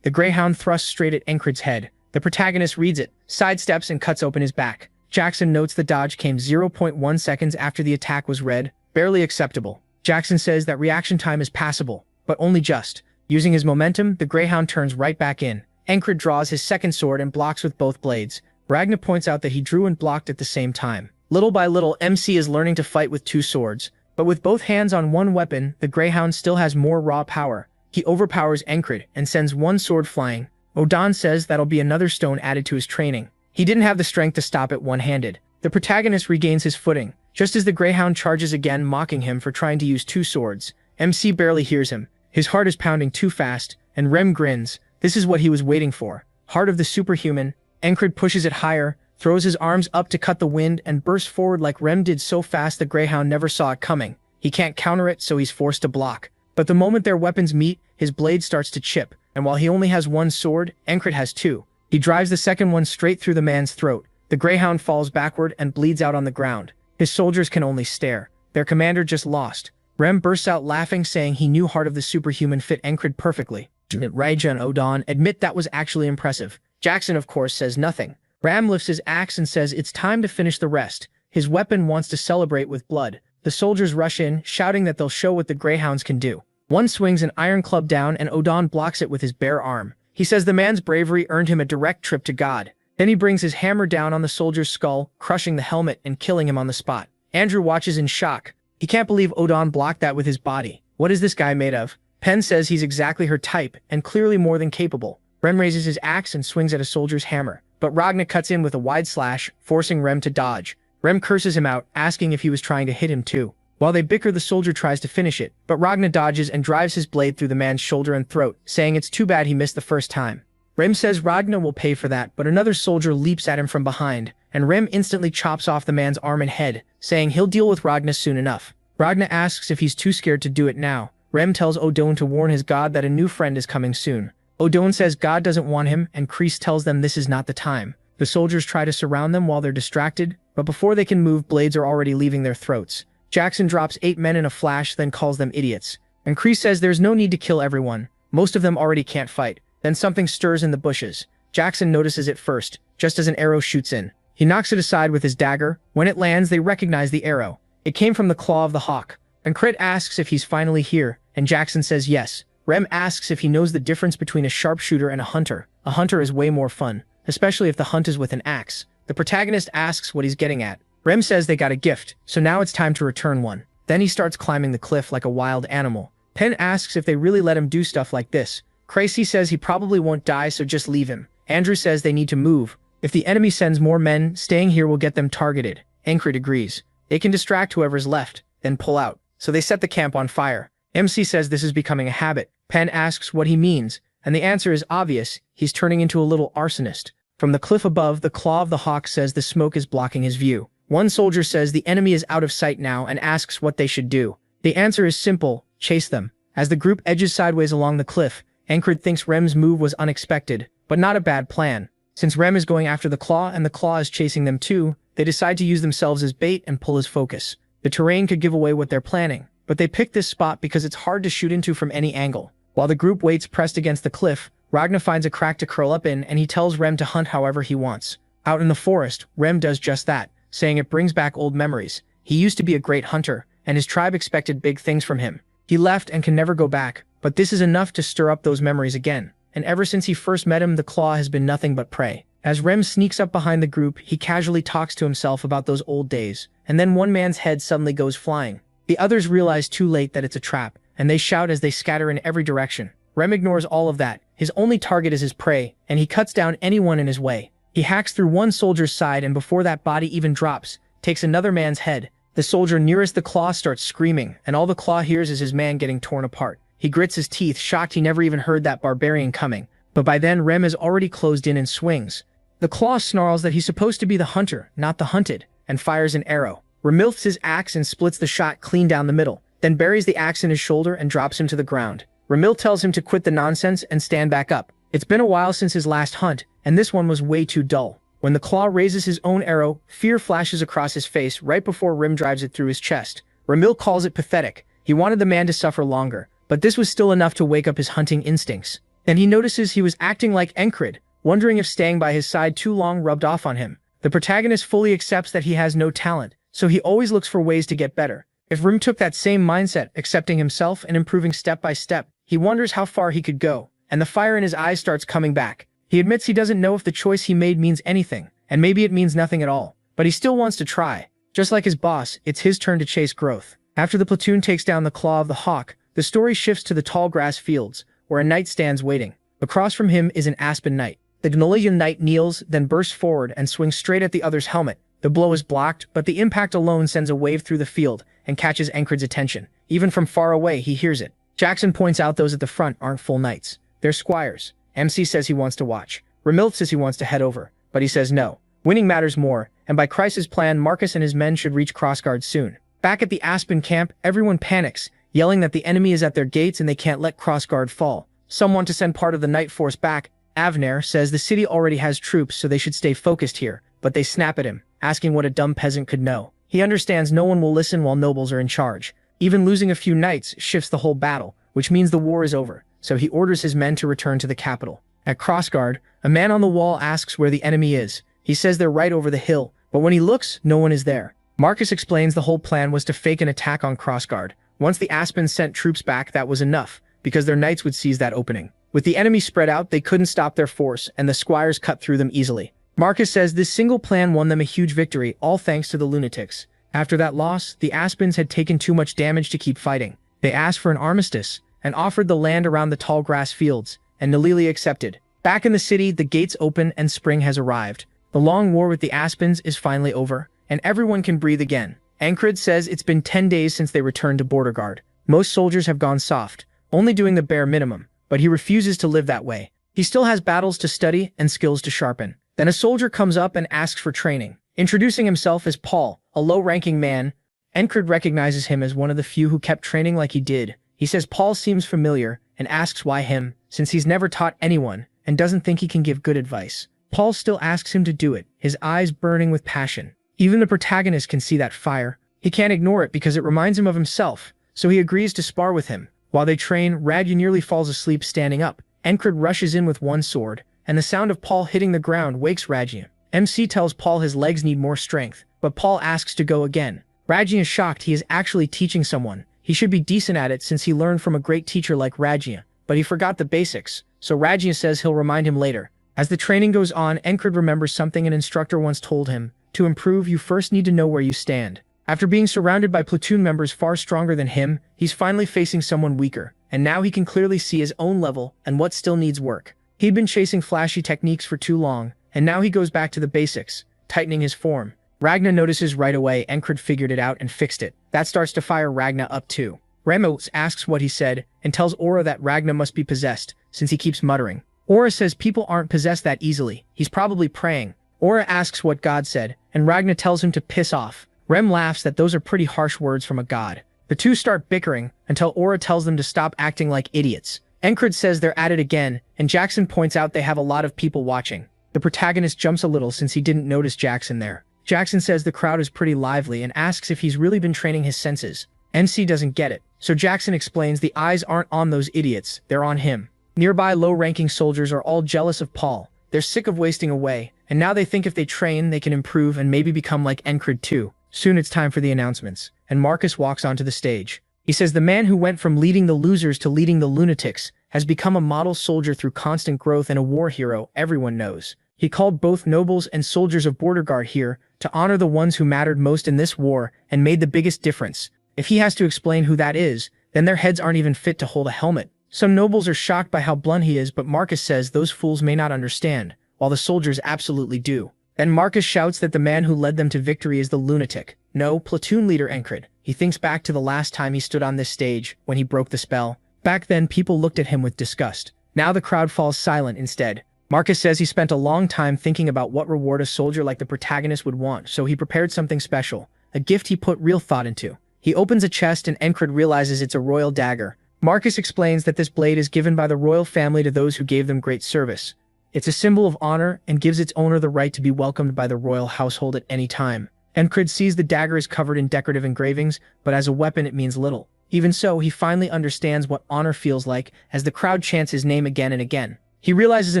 The Greyhound thrusts straight at Encred's head. The protagonist reads it, sidesteps and cuts open his back. Jackson notes the dodge came 0.1 seconds after the attack was read, barely acceptable. Jackson says that reaction time is passable, but only just. Using his momentum, the Greyhound turns right back in. Encred draws his second sword and blocks with both blades. Ragnar points out that he drew and blocked at the same time. Little by little, MC is learning to fight with two swords, but with both hands on one weapon, the Greyhound still has more raw power. He overpowers Encred and sends one sword flying. Odin says that'll be another stone added to his training. He didn't have the strength to stop it one-handed. The protagonist regains his footing, just as the Greyhound charges again, mocking him for trying to use two swords. MC barely hears him. His heart is pounding too fast, and Rem grins. This is what he was waiting for. Heart of the superhuman. Encred pushes it higher, throws his arms up to cut the wind, and bursts forward like Rem did, so fast the Greyhound never saw it coming. He can't counter it, so he's forced to block. But the moment their weapons meet, his blade starts to chip, and while he only has one sword, Encred has two. He drives the second one straight through the man's throat. The Greyhound falls backward and bleeds out on the ground. His soldiers can only stare. Their commander just lost. Rem bursts out laughing, saying he knew Heart of the Superhuman fit Encred perfectly. Raija and Odon admit that was actually impressive. Jackson, of course, says nothing. Ram lifts his axe and says it's time to finish the rest. His weapon wants to celebrate with blood. The soldiers rush in, shouting that they'll show what the Greyhounds can do. One swings an iron club down and Odon blocks it with his bare arm. He says the man's bravery earned him a direct trip to God. Then he brings his hammer down on the soldier's skull, crushing the helmet and killing him on the spot. Andrew watches in shock. He can't believe Odon blocked that with his body. What is this guy made of? Penn says he's exactly her type, and clearly more than capable. Rem raises his axe and swings at a soldier's hammer, but Ragna cuts in with a wide slash, forcing Rem to dodge. Rem curses him out, asking if he was trying to hit him too. While they bicker, the soldier tries to finish it, but Ragna dodges and drives his blade through the man's shoulder and throat, saying it's too bad he missed the first time. Rem says Ragna will pay for that, but another soldier leaps at him from behind, and Rem instantly chops off the man's arm and head, saying he'll deal with Ragna soon enough. Ragna asks if he's too scared to do it now. Rem tells Odon to warn his god that a new friend is coming soon. Odon says God doesn't want him, and Kreese tells them this is not the time. The soldiers try to surround them while they're distracted, but before they can move, blades are already leaving their throats. Jackson drops 8 men in a flash, then calls them idiots. And Kreese says there's no need to kill everyone. Most of them already can't fight. Then something stirs in the bushes. Jackson notices it first, just as an arrow shoots in. He knocks it aside with his dagger. When it lands, they recognize the arrow. It came from the claw of the hawk. Encred asks if he's finally here, and Jackson says yes. Rem asks if he knows the difference between a sharpshooter and a hunter. A hunter is way more fun, especially if the hunt is with an axe. The protagonist asks what he's getting at. Rem says they got a gift, so now it's time to return one. Then he starts climbing the cliff like a wild animal. Penn asks if they really let him do stuff like this. Crazy says he probably won't die, so just leave him. Andrew says they need to move. If the enemy sends more men, staying here will get them targeted. Encred agrees. They can distract whoever's left, then pull out. So they set the camp on fire. MC says this is becoming a habit. Penn asks what he means, and the answer is obvious. He's turning into a little arsonist. From the cliff above, the claw of the hawk says the smoke is blocking his view. One soldier says the enemy is out of sight now and asks what they should do. The answer is simple: chase them. As the group edges sideways along the cliff, Encred thinks Rem's move was unexpected, but not a bad plan. Since Rem is going after the claw and the claw is chasing them too, they decide to use themselves as bait and pull his focus. The terrain could give away what they're planning, but they pick this spot because it's hard to shoot into from any angle. While the group waits pressed against the cliff, Ragna finds a crack to curl up in, and he tells Rem to hunt however he wants. Out in the forest, Rem does just that, saying it brings back old memories. He used to be a great hunter, and his tribe expected big things from him. He left and can never go back, but this is enough to stir up those memories again. And ever since he first met him, the claw has been nothing but prey. As Rem sneaks up behind the group, he casually talks to himself about those old days, and then one man's head suddenly goes flying. The others realize too late that it's a trap, and they shout as they scatter in every direction. Rem ignores all of that. His only target is his prey, and he cuts down anyone in his way. He hacks through one soldier's side, and before that body even drops, takes another man's head. The soldier nearest the claw starts screaming, and all the claw hears is his man getting torn apart. He grits his teeth, shocked he never even heard that barbarian coming. But by then, Rem is already closed in and swings. The claw snarls that he's supposed to be the hunter, not the hunted, and fires an arrow. Rem lifts his axe and splits the shot clean down the middle, then buries the axe in his shoulder and drops him to the ground. Ramil tells him to quit the nonsense and stand back up. It's been a while since his last hunt, and this one was way too dull. When the claw raises his own arrow, fear flashes across his face right before Rim drives it through his chest. Ramil calls it pathetic. He wanted the man to suffer longer, but this was still enough to wake up his hunting instincts. Then he notices he was acting like Encred, wondering if staying by his side too long rubbed off on him. The protagonist fully accepts that he has no talent, so he always looks for ways to get better. If Rim took that same mindset, accepting himself and improving step by step, he wonders how far he could go, and the fire in his eyes starts coming back. He admits he doesn't know if the choice he made means anything, and maybe it means nothing at all, but he still wants to try. Just like his boss, it's his turn to chase growth. After the platoon takes down the claw of the hawk, the story shifts to the tall grass fields, where a knight stands waiting. Across from him is an aspen knight. The Gnolian knight kneels, then bursts forward and swings straight at the other's helmet. The blow is blocked, but the impact alone sends a wave through the field and catches Encred's attention. Even from far away, he hears it. Jackson points out those at the front aren't full knights. They're squires. MC says he wants to watch. Ramilth says he wants to head over, but he says no. Winning matters more, and by Chrysa's plan, Marcus and his men should reach Crossguard soon. Back at the Aspen camp, everyone panics, yelling that the enemy is at their gates and they can't let Crossguard fall. Some want to send part of the Knight force back. Avner says the city already has troops, so they should stay focused here, but they snap at him, asking what a dumb peasant could know. He understands no one will listen while nobles are in charge. Even losing a few knights shifts the whole battle, which means the war is over, so he orders his men to return to the capital. At Crossguard, a man on the wall asks where the enemy is. He says they're right over the hill, but when he looks, no one is there. Marcus explains the whole plan was to fake an attack on Crossguard. Once the Aspens sent troops back, that was enough, because their knights would seize that opening. With the enemy spread out, they couldn't stop their force, and the squires cut through them easily. Marcus says this single plan won them a huge victory, all thanks to the lunatics. After that loss, the Aspens had taken too much damage to keep fighting. They asked for an armistice, and offered the land around the tall grass fields, and Nalili accepted. Back in the city, the gates open and spring has arrived. The long war with the Aspens is finally over, and everyone can breathe again. Encred says it's been 10 days since they returned to Border Guard. Most soldiers have gone soft, only doing the bare minimum, but he refuses to live that way. He still has battles to study and skills to sharpen. Then a soldier comes up and asks for training. Introducing himself as Paul, a low-ranking man, Encred recognizes him as one of the few who kept training like he did. He says Paul seems familiar and asks why him, since he's never taught anyone and doesn't think he can give good advice. Paul still asks him to do it, his eyes burning with passion. Even the protagonist can see that fire. He can't ignore it because it reminds him of himself, so he agrees to spar with him. While they train, Radya nearly falls asleep standing up. Encred rushes in with one sword, and the sound of Paul hitting the ground wakes Radya. MC tells Paul his legs need more strength, but Paul asks to go again. Radya is shocked he is actually teaching someone. He should be decent at it since he learned from a great teacher like Radya, but he forgot the basics, so Radya says he'll remind him later. As the training goes on, Encred remembers something an instructor once told him. To improve, you first need to know where you stand. After being surrounded by platoon members far stronger than him, he's finally facing someone weaker, and now he can clearly see his own level and what still needs work. He'd been chasing flashy techniques for too long, and now he goes back to the basics, tightening his form. Ragna notices right away Encred figured it out and fixed it. That starts to fire Ragna up too. Ramos asks what he said, and tells Aura that Ragna must be possessed, since he keeps muttering. Aura says people aren't possessed that easily. He's probably praying. Aura asks what God said, and Ragna tells him to piss off. Rem laughs that those are pretty harsh words from a god. The two start bickering until Aura tells them to stop acting like idiots. Encred says they're at it again, and Jackson points out they have a lot of people watching. The protagonist jumps a little since he didn't notice Jackson there. Jackson says the crowd is pretty lively and asks if he's really been training his senses. MC doesn't get it, so Jackson explains the eyes aren't on those idiots, they're on him. Nearby low-ranking soldiers are all jealous of Paul. They're sick of wasting away, and now they think if they train, they can improve and maybe become like Encred too. Soon it's time for the announcements, and Marcus walks onto the stage. He says the man who went from leading the losers to leading the lunatics has become a model soldier through constant growth and a war hero everyone knows. He called both nobles and soldiers of Border Guard here to honor the ones who mattered most in this war and made the biggest difference. If he has to explain who that is, then their heads aren't even fit to hold a helmet. Some nobles are shocked by how blunt he is, but Marcus says those fools may not understand, while the soldiers absolutely do. Then Marcus shouts that the man who led them to victory is the lunatic. No, platoon leader Encred. He thinks back to the last time he stood on this stage, when he broke the spell. Back then, people looked at him with disgust. Now the crowd falls silent instead. Marcus says he spent a long time thinking about what reward a soldier like the protagonist would want, so he prepared something special, a gift he put real thought into. He opens a chest and Encred realizes it's a royal dagger. Marcus explains that this blade is given by the royal family to those who gave them great service. It's a symbol of honor and gives its owner the right to be welcomed by the royal household at any time. Encred sees the dagger is covered in decorative engravings, but as a weapon it means little. Even so, he finally understands what honor feels like as the crowd chants his name again and again. He realizes a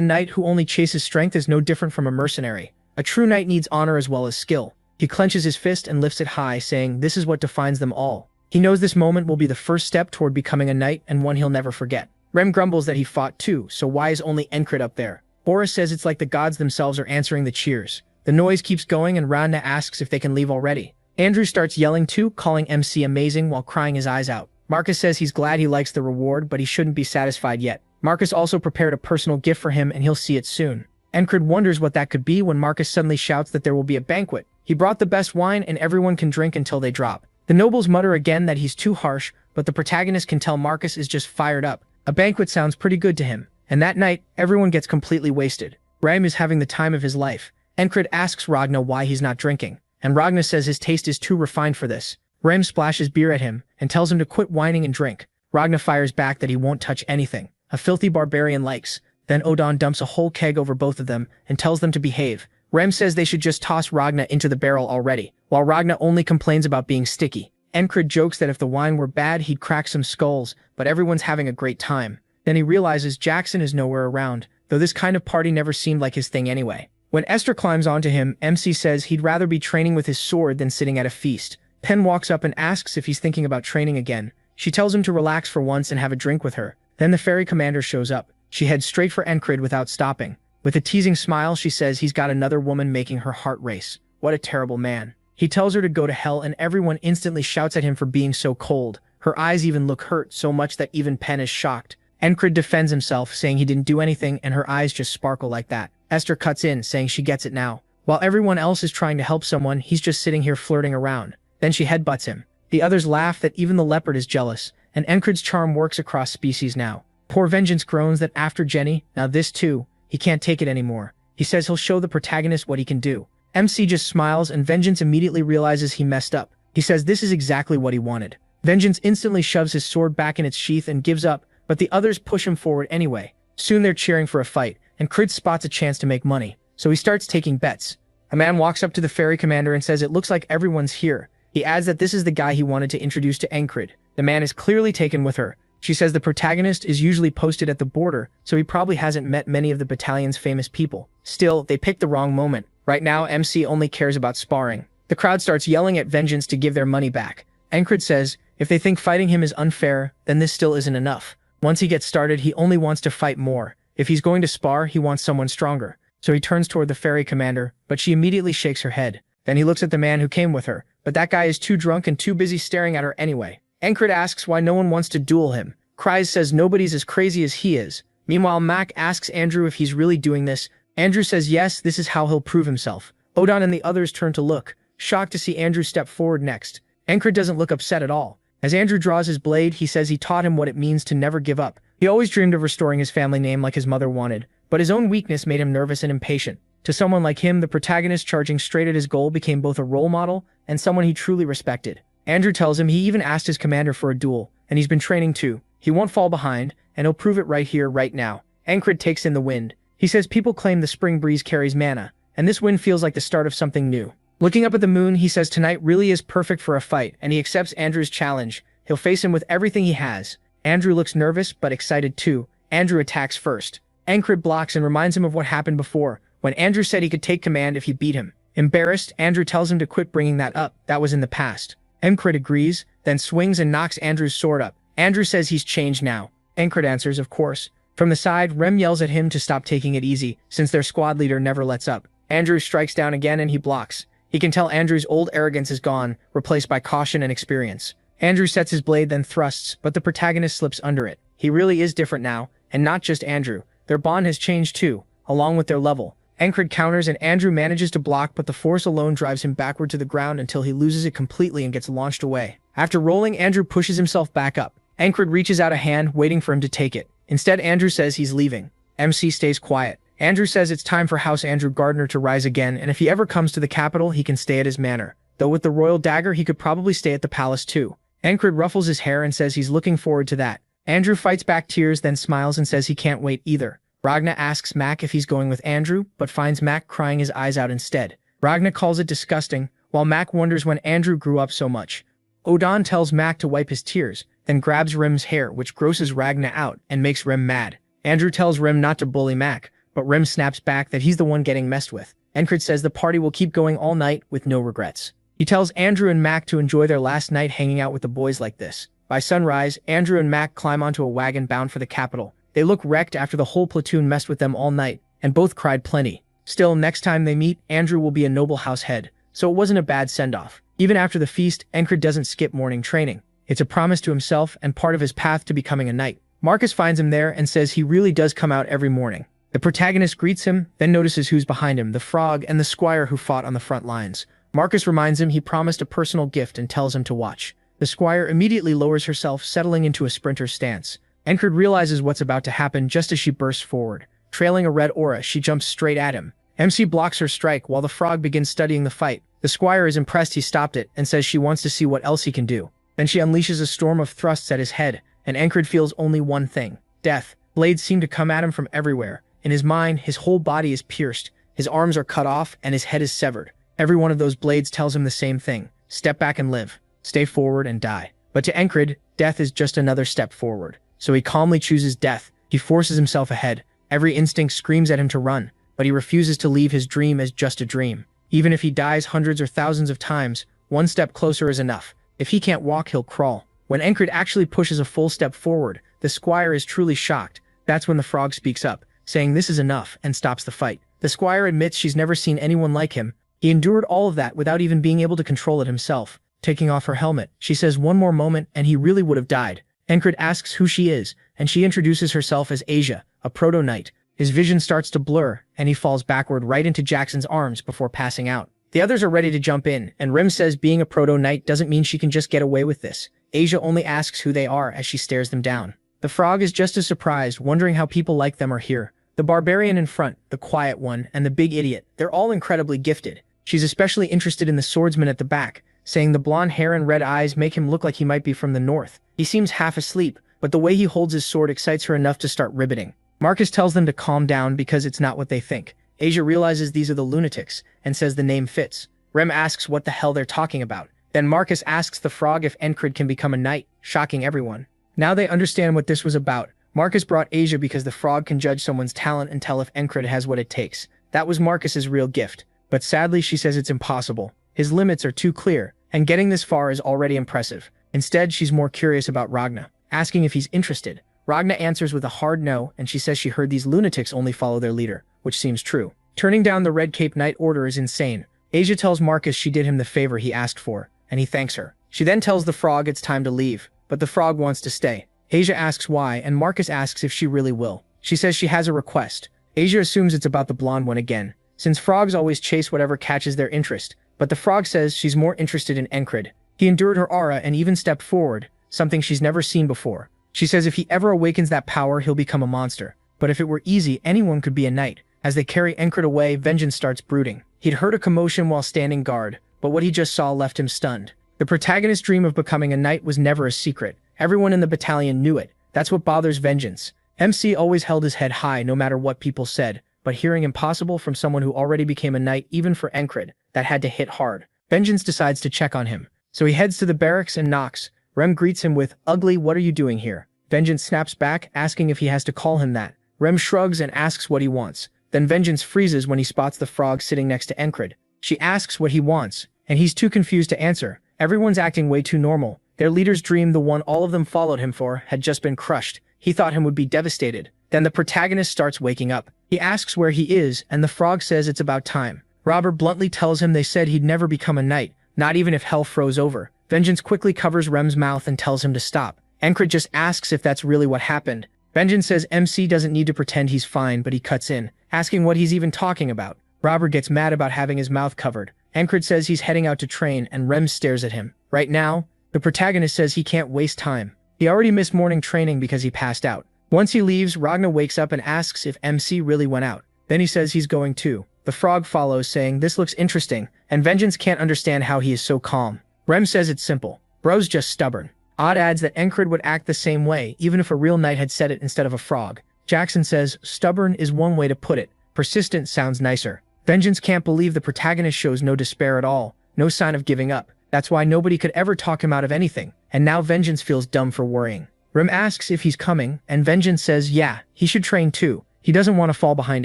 knight who only chases strength is no different from a mercenary. A true knight needs honor as well as skill. He clenches his fist and lifts it high, saying, "This is what defines them all." He knows this moment will be the first step toward becoming a knight and one he'll never forget. Rem grumbles that he fought too, so why is only Encred up there? Boris says it's like the gods themselves are answering the cheers. The noise keeps going and Rana asks if they can leave already. Andrew starts yelling too, calling MC amazing while crying his eyes out. Marcus says he's glad he likes the reward, but he shouldn't be satisfied yet. Marcus also prepared a personal gift for him and he'll see it soon. Encred wonders what that could be when Marcus suddenly shouts that there will be a banquet. He brought the best wine and everyone can drink until they drop. The nobles mutter again that he's too harsh, but the protagonist can tell Marcus is just fired up. A banquet sounds pretty good to him, and that night, everyone gets completely wasted. Rem is having the time of his life. Encred asks Ragna why he's not drinking, and Ragna says his taste is too refined for this. Rem splashes beer at him and tells him to quit whining and drink. Ragna fires back that he won't touch anything. A filthy barbarian likes. Then Odon dumps a whole keg over both of them and tells them to behave. Rem says they should just toss Ragna into the barrel already, while Ragna only complains about being sticky. Encred jokes that if the wine were bad, he'd crack some skulls, but everyone's having a great time. Then he realizes Jackson is nowhere around, though this kind of party never seemed like his thing anyway. When Esther climbs onto him, MC says he'd rather be training with his sword than sitting at a feast. Pen walks up and asks if he's thinking about training again. She tells him to relax for once and have a drink with her. Then the ferry commander shows up. She heads straight for Encred without stopping. With a teasing smile, she says he's got another woman making her heart race. What a terrible man. He tells her to go to hell and everyone instantly shouts at him for being so cold. Her eyes even look hurt so much that even Pen is shocked. Encred defends himself, saying he didn't do anything and her eyes just sparkle like that. Esther cuts in, saying she gets it now. While everyone else is trying to help someone, he's just sitting here flirting around. Then she headbutts him. The others laugh that even the leopard is jealous, and Encred's charm works across species now. Poor Vengeance groans that after Jenny, now this too, he can't take it anymore. He says he'll show the protagonist what he can do. MC just smiles and Vengeance immediately realizes he messed up. He says this is exactly what he wanted. Vengeance instantly shoves his sword back in its sheath and gives up, but the others push him forward anyway. Soon they're cheering for a fight, and Crid spots a chance to make money, so he starts taking bets. A man walks up to the ferry commander and says it looks like everyone's here. He adds that this is the guy he wanted to introduce to Encred. The man is clearly taken with her. She says the protagonist is usually posted at the border, so he probably hasn't met many of the battalion's famous people. Still, they picked the wrong moment. Right now, MC only cares about sparring. The crowd starts yelling at Vengeance to give their money back. Encred says if they think fighting him is unfair, then this still isn't enough. Once he gets started, he only wants to fight more. If he's going to spar, he wants someone stronger. So he turns toward the ferry commander, but she immediately shakes her head. Then he looks at the man who came with her, but that guy is too drunk and too busy staring at her anyway. Encred asks why no one wants to duel him. Cries says nobody's as crazy as he is. Meanwhile, Mac asks Andrew if he's really doing this. Andrew says yes, this is how he'll prove himself. Odon and the others turn to look, shocked to see Andrew step forward next. Encred doesn't look upset at all. As Andrew draws his blade, he says he taught him what it means to never give up. He always dreamed of restoring his family name like his mother wanted, but his own weakness made him nervous and impatient. To someone like him, the protagonist charging straight at his goal became both a role model and someone he truly respected. Andrew tells him he even asked his commander for a duel, and he's been training too. He won't fall behind, and he'll prove it right here, right now. Encred takes in the wind. He says people claim the spring breeze carries mana, and this wind feels like the start of something new. Looking up at the moon, he says tonight really is perfect for a fight, and he accepts Andrew's challenge. He'll face him with everything he has. Andrew looks nervous, but excited too. Andrew attacks first. Encred blocks and reminds him of what happened before, when Andrew said he could take command if he beat him. Embarrassed, Andrew tells him to quit bringing that up. That was in the past. Encred agrees, then swings and knocks Andrew's sword up. Andrew says he's changed now. Encred answers, of course. From the side, Rem yells at him to stop taking it easy, since their squad leader never lets up. Andrew strikes down again and he blocks. He can tell Andrew's old arrogance is gone, replaced by caution and experience. Andrew sets his blade then thrusts, but the protagonist slips under it. He really is different now, and not just Andrew. Their bond has changed too, along with their level. Encred counters and Andrew manages to block, but the force alone drives him backward to the ground until he loses it completely and gets launched away. After rolling, Andrew pushes himself back up. Encred reaches out a hand, waiting for him to take it. Instead, Andrew says he's leaving. MC stays quiet. Andrew says it's time for House Andrew Gardner to rise again, and if he ever comes to the capital, he can stay at his manor. Though with the royal dagger, he could probably stay at the palace too. Encred ruffles his hair and says he's looking forward to that. Andrew fights back tears, then smiles and says he can't wait either. Ragna asks Mac if he's going with Andrew, but finds Mac crying his eyes out instead. Ragna calls it disgusting, while Mac wonders when Andrew grew up so much. Odon tells Mac to wipe his tears, then grabs Rem's hair, which grosses Ragna out and makes Rem mad. Andrew tells Rem not to bully Mac, but Rem snaps back that he's the one getting messed with. Encred says the party will keep going all night with no regrets. He tells Andrew and Mac to enjoy their last night hanging out with the boys like this. By sunrise, Andrew and Mac climb onto a wagon bound for the capital. They look wrecked after the whole platoon messed with them all night, and both cried plenty. Still, next time they meet, Andrew will be a noble house head, so it wasn't a bad send-off. Even after the feast, Encred doesn't skip morning training. It's a promise to himself and part of his path to becoming a knight. Marcus finds him there and says he really does come out every morning. The protagonist greets him, then notices who's behind him, the frog and the squire who fought on the front lines. Marcus reminds him he promised a personal gift and tells him to watch. The squire immediately lowers herself, settling into a sprinter stance. Encred realizes what's about to happen just as she bursts forward. Trailing a red aura, she jumps straight at him. MC blocks her strike while the frog begins studying the fight. The squire is impressed he stopped it and says she wants to see what else he can do. Then she unleashes a storm of thrusts at his head, and Encred feels only one thing: death. Blades seem to come at him from everywhere. In his mind, his whole body is pierced, his arms are cut off, and his head is severed. Every one of those blades tells him the same thing: step back and live, stay forward and die. But to Encred, death is just another step forward. So he calmly chooses death. He forces himself ahead. Every instinct screams at him to run, but he refuses to leave his dream as just a dream. Even if he dies hundreds or thousands of times, one step closer is enough. If he can't walk, he'll crawl. When Encred actually pushes a full step forward, the squire is truly shocked. That's when the frog speaks up, saying this is enough, and stops the fight. The squire admits she's never seen anyone like him. He endured all of that without even being able to control it himself. Taking off her helmet, she says one more moment and he really would have died. Encred asks who she is, and she introduces herself as Asia, a proto-knight. His vision starts to blur, and he falls backward right into Jackson's arms before passing out. The others are ready to jump in, and Rim says being a proto-knight doesn't mean she can just get away with this. Asia only asks who they are as she stares them down. The frog is just as surprised, wondering how people like them are here. The barbarian in front, the quiet one, and the big idiot, they're all incredibly gifted. She's especially interested in the swordsman at the back, saying the blonde hair and red eyes make him look like he might be from the north. He seems half asleep, but the way he holds his sword excites her enough to start ribbiting. Marcus tells them to calm down because it's not what they think. Asia realizes these are the lunatics, and says the name fits. Rem asks what the hell they're talking about. Then Marcus asks the frog if Encred can become a knight, shocking everyone. Now they understand what this was about. Marcus brought Asia because the frog can judge someone's talent and tell if Encred has what it takes. That was Marcus's real gift. But sadly she says it's impossible. His limits are too clear, and getting this far is already impressive. Instead, she's more curious about Ragna, asking if he's interested. Ragna answers with a hard no, and she says she heard these lunatics only follow their leader, which seems true. Turning down the Red Cape Knight order is insane. Asia tells Marcus she did him the favor he asked for, and he thanks her. She then tells the frog it's time to leave, but the frog wants to stay. Asia asks why, and Marcus asks if she really will. She says she has a request. Asia assumes it's about the blonde one again, since frogs always chase whatever catches their interest, but the frog says she's more interested in Encred. He endured her aura and even stepped forward, something she's never seen before. She says if he ever awakens that power, he'll become a monster. But if it were easy, anyone could be a knight. As they carry Encred away, vengeance starts brooding. He'd heard a commotion while standing guard, but what he just saw left him stunned. The protagonist's dream of becoming a knight was never a secret. Everyone in the battalion knew it. That's what bothers vengeance. MC always held his head high no matter what people said, but hearing impossible from someone who already became a knight even for Encred, that had to hit hard. Vengeance decides to check on him. So he heads to the barracks and knocks. Rem greets him with, "Ugly, what are you doing here?" Vengeance snaps back, asking if he has to call him that. Rem shrugs and asks what he wants. Then Vengeance freezes when he spots the frog sitting next to Encred. She asks what he wants, and he's too confused to answer. Everyone's acting way too normal. Their leader's dream, the one all of them followed him for, had just been crushed. He thought him would be devastated. Then the protagonist starts waking up. He asks where he is, and the frog says it's about time. Robert bluntly tells him they said he'd never become a knight, not even if hell froze over. Vengeance quickly covers Rem's mouth and tells him to stop. Encred just asks if that's really what happened. Vengeance says MC doesn't need to pretend he's fine, but he cuts in, asking what he's even talking about. Robert gets mad about having his mouth covered. Encred says he's heading out to train, and Rem stares at him. Right now, the protagonist says he can't waste time. He already missed morning training because he passed out. Once he leaves, Ragna wakes up and asks if MC really went out. Then he says he's going too. The frog follows, saying this looks interesting, and Vengeance can't understand how he is so calm. Rem says it's simple. Bro's just stubborn. Odd adds that Encred would act the same way, even if a real knight had said it instead of a frog. Jackson says stubborn is one way to put it. Persistent sounds nicer. Vengeance can't believe the protagonist shows no despair at all, no sign of giving up. That's why nobody could ever talk him out of anything, and now Vengeance feels dumb for worrying. Rem asks if he's coming, and Vengeance says yeah, he should train too. He doesn't want to fall behind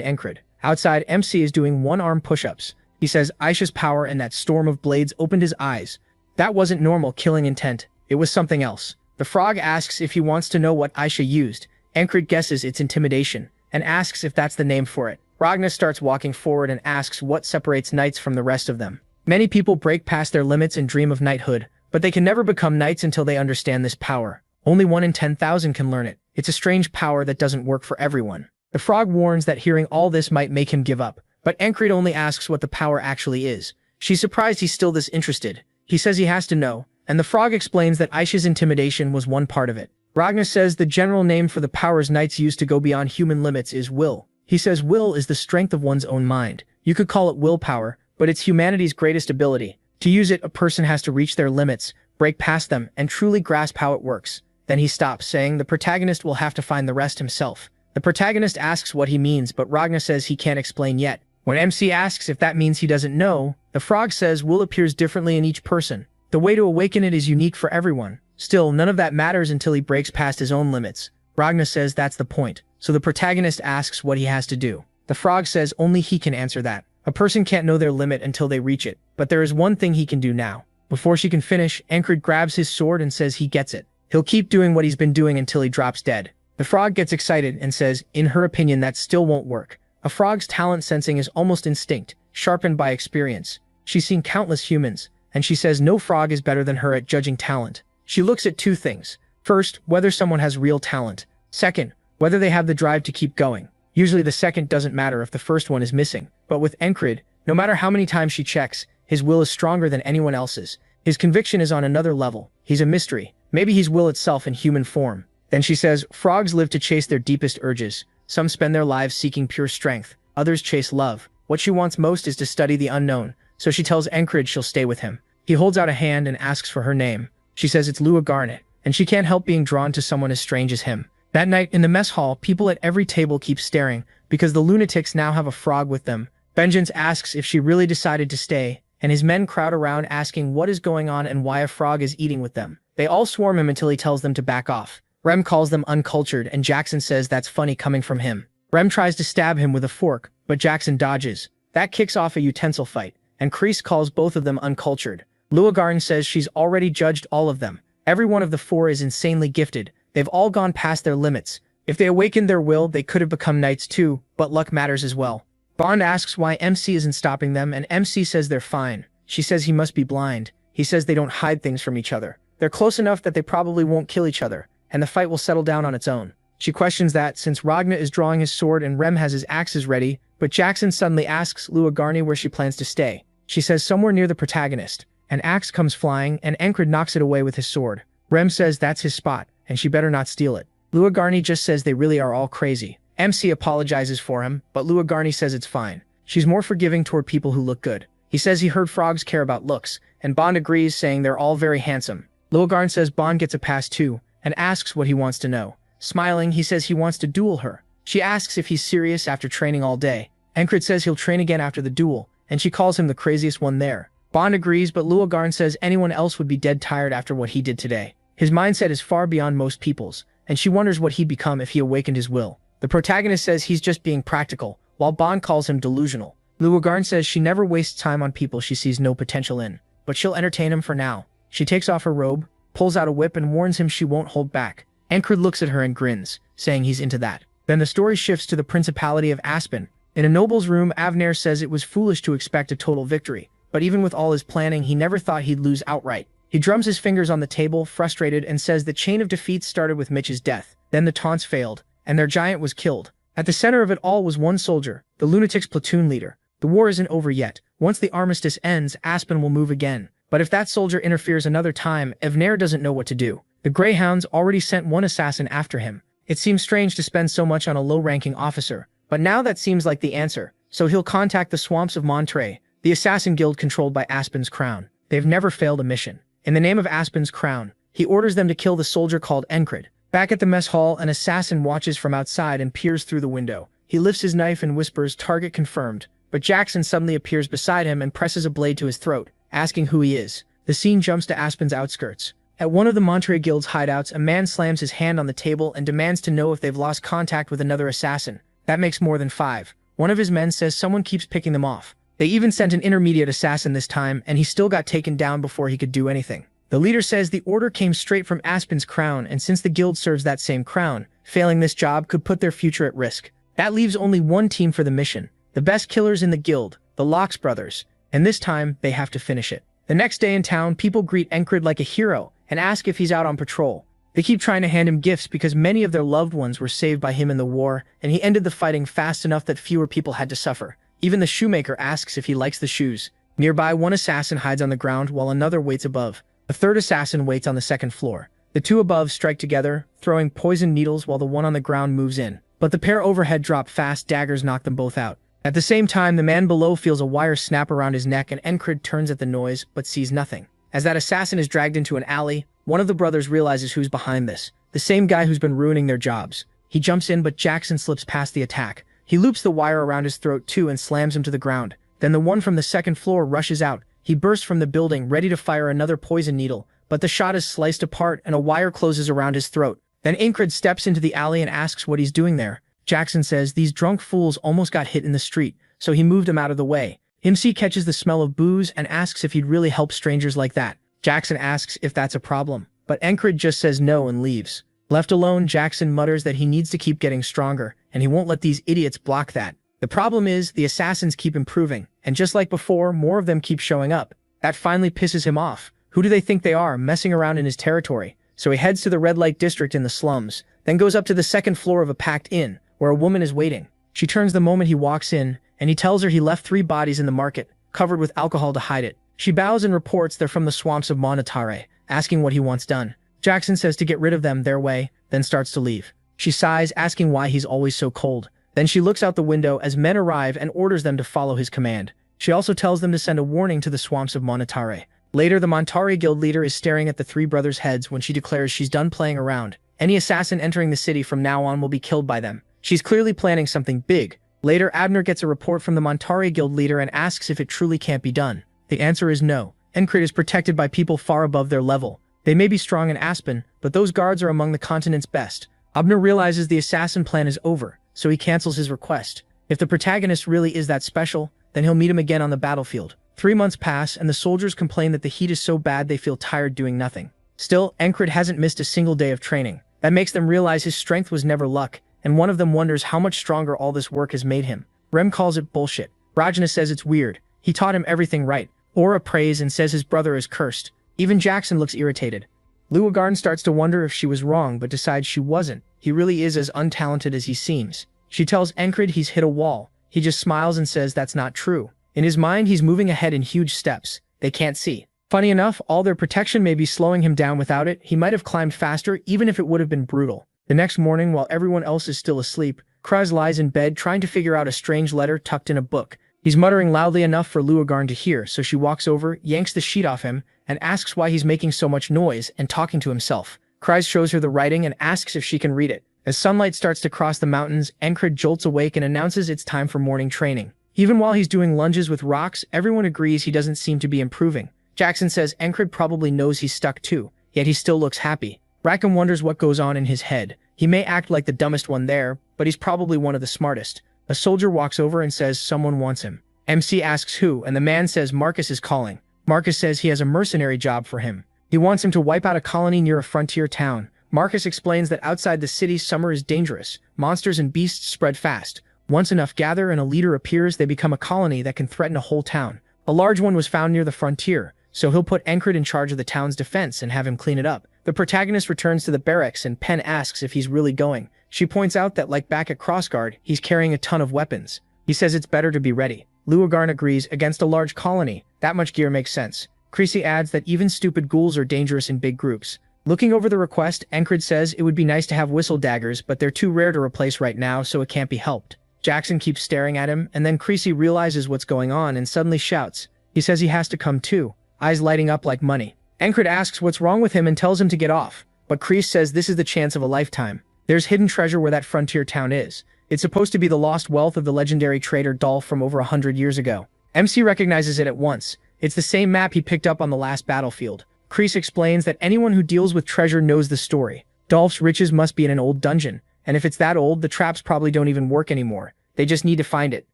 Encred. Outside, MC is doing one-arm push-ups. He says Aisha's power and that storm of blades opened his eyes. That wasn't normal killing intent. It was something else. The frog asks if he wants to know what Aisha used. Encred guesses it's intimidation, and asks if that's the name for it. Ragna starts walking forward and asks what separates knights from the rest of them. Many people break past their limits and dream of knighthood, but they can never become knights until they understand this power. Only 1 in 10,000 can learn it. It's a strange power that doesn't work for everyone. The frog warns that hearing all this might make him give up, but Encred only asks what the power actually is. She's surprised he's still this interested. He says he has to know, and the frog explains that Aisha's intimidation was one part of it. Ragnar says the general name for the powers knights use to go beyond human limits is will. He says will is the strength of one's own mind. You could call it willpower, but it's humanity's greatest ability. To use it, a person has to reach their limits, break past them, and truly grasp how it works. Then he stops, saying the protagonist will have to find the rest himself. The protagonist asks what he means, but Ragnar says he can't explain yet. When MC asks if that means he doesn't know, the frog says will appears differently in each person. The way to awaken it is unique for everyone. Still, none of that matters until he breaks past his own limits. Ragnar says that's the point, so the protagonist asks what he has to do. The frog says only he can answer that. A person can't know their limit until they reach it, but there is one thing he can do now. Before she can finish, Encred grabs his sword and says he gets it. He'll keep doing what he's been doing until he drops dead. The frog gets excited and says, in her opinion, that still won't work. A frog's talent sensing is almost instinct, sharpened by experience. She's seen countless humans, and she says no frog is better than her at judging talent. She looks at two things. First, whether someone has real talent. Second, whether they have the drive to keep going. Usually the second doesn't matter if the first one is missing. But with Encred, no matter how many times she checks, his will is stronger than anyone else's. His conviction is on another level. He's a mystery. Maybe he's will itself in human form. Then she says, frogs live to chase their deepest urges. Some spend their lives seeking pure strength. Others chase love. What she wants most is to study the unknown. So she tells Encred she'll stay with him. He holds out a hand and asks for her name. She says it's Lua Garnet, and she can't help being drawn to someone as strange as him. That night, in the mess hall, people at every table keep staring, because the lunatics now have a frog with them. Vengeance asks if she really decided to stay, and his men crowd around asking what is going on and why a frog is eating with them. They all swarm him until he tells them to back off. Rem calls them uncultured, and Jackson says that's funny coming from him. Rem tries to stab him with a fork, but Jackson dodges. That kicks off a utensil fight, and Kreese calls both of them uncultured. Luagarn says she's already judged all of them. Every one of the four is insanely gifted. They've all gone past their limits. If they awakened their will, they could have become knights too, but luck matters as well. Bond asks why MC isn't stopping them, and MC says they're fine. She says he must be blind. He says they don't hide things from each other. They're close enough that they probably won't kill each other, and the fight will settle down on its own. She questions that since Ragnar is drawing his sword and Rem has his axes ready, but Jackson suddenly asks Luagarni where she plans to stay. She says somewhere near the protagonist. An axe comes flying, and Encred knocks it away with his sword. Rem says that's his spot, and she better not steal it. Luagarni just says they really are all crazy. MC apologizes for him, but Luagarni says it's fine. She's more forgiving toward people who look good. He says he heard frogs care about looks, and Bond agrees, saying they're all very handsome. Luagarn says Bond gets a pass too, and asks what he wants to know. Smiling, he says he wants to duel her. She asks if he's serious after training all day. Encred says he'll train again after the duel, and she calls him the craziest one there. Bond agrees, but Luagarn says anyone else would be dead tired after what he did today. His mindset is far beyond most people's, and she wonders what he'd become if he awakened his will. The protagonist says he's just being practical, while Bond calls him delusional. Luagarn says she never wastes time on people she sees no potential in, but she'll entertain him for now. She takes off her robe, pulls out a whip, and warns him she won't hold back. Encred looks at her and grins, saying he's into that. Then the story shifts to the Principality of Aspen. In a noble's room, Avner says it was foolish to expect a total victory, but even with all his planning, he never thought he'd lose outright. He drums his fingers on the table, frustrated, and says the chain of defeats started with Mitch's death. Then the taunts failed, and their giant was killed. At the center of it all was one soldier, the lunatic's platoon leader. The war isn't over yet. Once the armistice ends, Aspen will move again. But if that soldier interferes another time, Evner doesn't know what to do. The Greyhounds already sent one assassin after him. It seems strange to spend so much on a low-ranking officer, but now that seems like the answer. So he'll contact the swamps of Monterey, the assassin guild controlled by Aspen's Crown. They've never failed a mission. In the name of Aspen's Crown, he orders them to kill the soldier called Encred. Back at the mess hall, an assassin watches from outside and peers through the window. He lifts his knife and whispers, "Target confirmed." But Jackson suddenly appears beside him and presses a blade to his throat, asking who he is. The scene jumps to Aspen's outskirts. At one of the Monterey Guild's hideouts, a man slams his hand on the table and demands to know if they've lost contact with another assassin. That makes more than 5. One of his men says someone keeps picking them off. They even sent an intermediate assassin this time, and he still got taken down before he could do anything. The leader says the order came straight from Aspen's Crown, and since the guild serves that same crown, failing this job could put their future at risk. That leaves only one team for the mission. The best killers in the guild, the Locks brothers, and this time, they have to finish it. The next day in town, people greet Encred like a hero and ask if he's out on patrol. They keep trying to hand him gifts because many of their loved ones were saved by him in the war, and he ended the fighting fast enough that fewer people had to suffer. Even the shoemaker asks if he likes the shoes. Nearby, one assassin hides on the ground while another waits above. A third assassin waits on the second floor. The two above strike together, throwing poison needles while the one on the ground moves in. But the pair overhead drop fast, daggers knock them both out. At the same time, the man below feels a wire snap around his neck and Encrid turns at the noise, but sees nothing. As that assassin is dragged into an alley, one of the brothers realizes who's behind this. The same guy who's been ruining their jobs. He jumps in, but Jackson slips past the attack. He loops the wire around his throat too and slams him to the ground. Then the one from the second floor rushes out. He bursts from the building, ready to fire another poison needle, but the shot is sliced apart and a wire closes around his throat. Then Encrid steps into the alley and asks what he's doing there. Jackson says these drunk fools almost got hit in the street, so he moved them out of the way. MC catches the smell of booze and asks if he'd really help strangers like that. Jackson asks if that's a problem, but Encrid just says no and leaves. Left alone, Jackson mutters that he needs to keep getting stronger, and he won't let these idiots block that. The problem is, the assassins keep improving, and just like before, more of them keep showing up. That finally pisses him off. Who do they think they are, messing around in his territory? So he heads to the red light district in the slums, then goes up to the second floor of a packed inn, where a woman is waiting. She turns the moment he walks in, and he tells her he left 3 bodies in the market, covered with alcohol to hide it. She bows and reports they're from the swamps of Monatare, asking what he wants done. Jackson says to get rid of them their way, then starts to leave. She sighs, asking why he's always so cold. Then she looks out the window as men arrive and orders them to follow his command. She also tells them to send a warning to the swamps of Monatare. Later, the Montari guild leader is staring at the 3 brothers' heads when she declares she's done playing around. Any assassin entering the city from now on will be killed by them. She's clearly planning something big. Later, Abner gets a report from the Montari guild leader and asks if it truly can't be done. The answer is no. Encrid is protected by people far above their level. They may be strong in Aspen, but those guards are among the continent's best. Abner realizes the assassin plan is over, so he cancels his request. If the protagonist really is that special, then he'll meet him again on the battlefield. 3 months pass, and the soldiers complain that the heat is so bad they feel tired doing nothing. Still, Encrid hasn't missed a single day of training. That makes them realize his strength was never luck, and one of them wonders how much stronger all this work has made him. Rem calls it bullshit. Rajna says it's weird. He taught him everything right. Aura prays and says his brother is cursed. Even Jackson looks irritated. Luagarn starts to wonder if she was wrong, but decides she wasn't. He really is as untalented as he seems. She tells Encrid he's hit a wall. He just smiles and says that's not true. In his mind, he's moving ahead in huge steps. They can't see. Funny enough, all their protection may be slowing him down. Without it, he might have climbed faster, even if it would have been brutal. The next morning, while everyone else is still asleep, Kraz lies in bed trying to figure out a strange letter tucked in a book. He's muttering loudly enough for Luagarn to hear, so she walks over, yanks the sheet off him, and asks why he's making so much noise and talking to himself. Kraz shows her the writing and asks if she can read it. As sunlight starts to cross the mountains, Encrid jolts awake and announces it's time for morning training. Even while he's doing lunges with rocks, everyone agrees he doesn't seem to be improving. Jackson says Encrid probably knows he's stuck too, yet he still looks happy. Rackham wonders what goes on in his head. He may act like the dumbest one there, but he's probably one of the smartest. A soldier walks over and says someone wants him. MC asks who, and the man says Marcus is calling. Marcus says he has a mercenary job for him. He wants him to wipe out a colony near a frontier town. Marcus explains that outside the city, summer is dangerous. Monsters and beasts spread fast. Once enough gather and a leader appears, they become a colony that can threaten a whole town. A large one was found near the frontier, so he'll put Encrid in charge of the town's defense and have him clean it up. The protagonist returns to the barracks and Penn asks if he's really going. She points out that like back at Crossguard, he's carrying a ton of weapons. He says it's better to be ready. Luagarn agrees. Against a large colony, that much gear makes sense. Creasy adds that even stupid ghouls are dangerous in big groups. Looking over the request, Encrid says it would be nice to have whistle daggers, but they're too rare to replace right now, so it can't be helped. Jackson keeps staring at him, and then Creasy realizes what's going on and suddenly shouts. He says he has to come too, eyes lighting up like money. Encrid asks what's wrong with him and tells him to get off, but Crease says this is the chance of a lifetime. There's hidden treasure where that frontier town is. It's supposed to be the lost wealth of the legendary trader Dolph from over 100 years ago. MC recognizes it at once. It's the same map he picked up on the last battlefield. Crease explains that anyone who deals with treasure knows the story. Dolph's riches must be in an old dungeon, and if it's that old, the traps probably don't even work anymore. They just need to find it.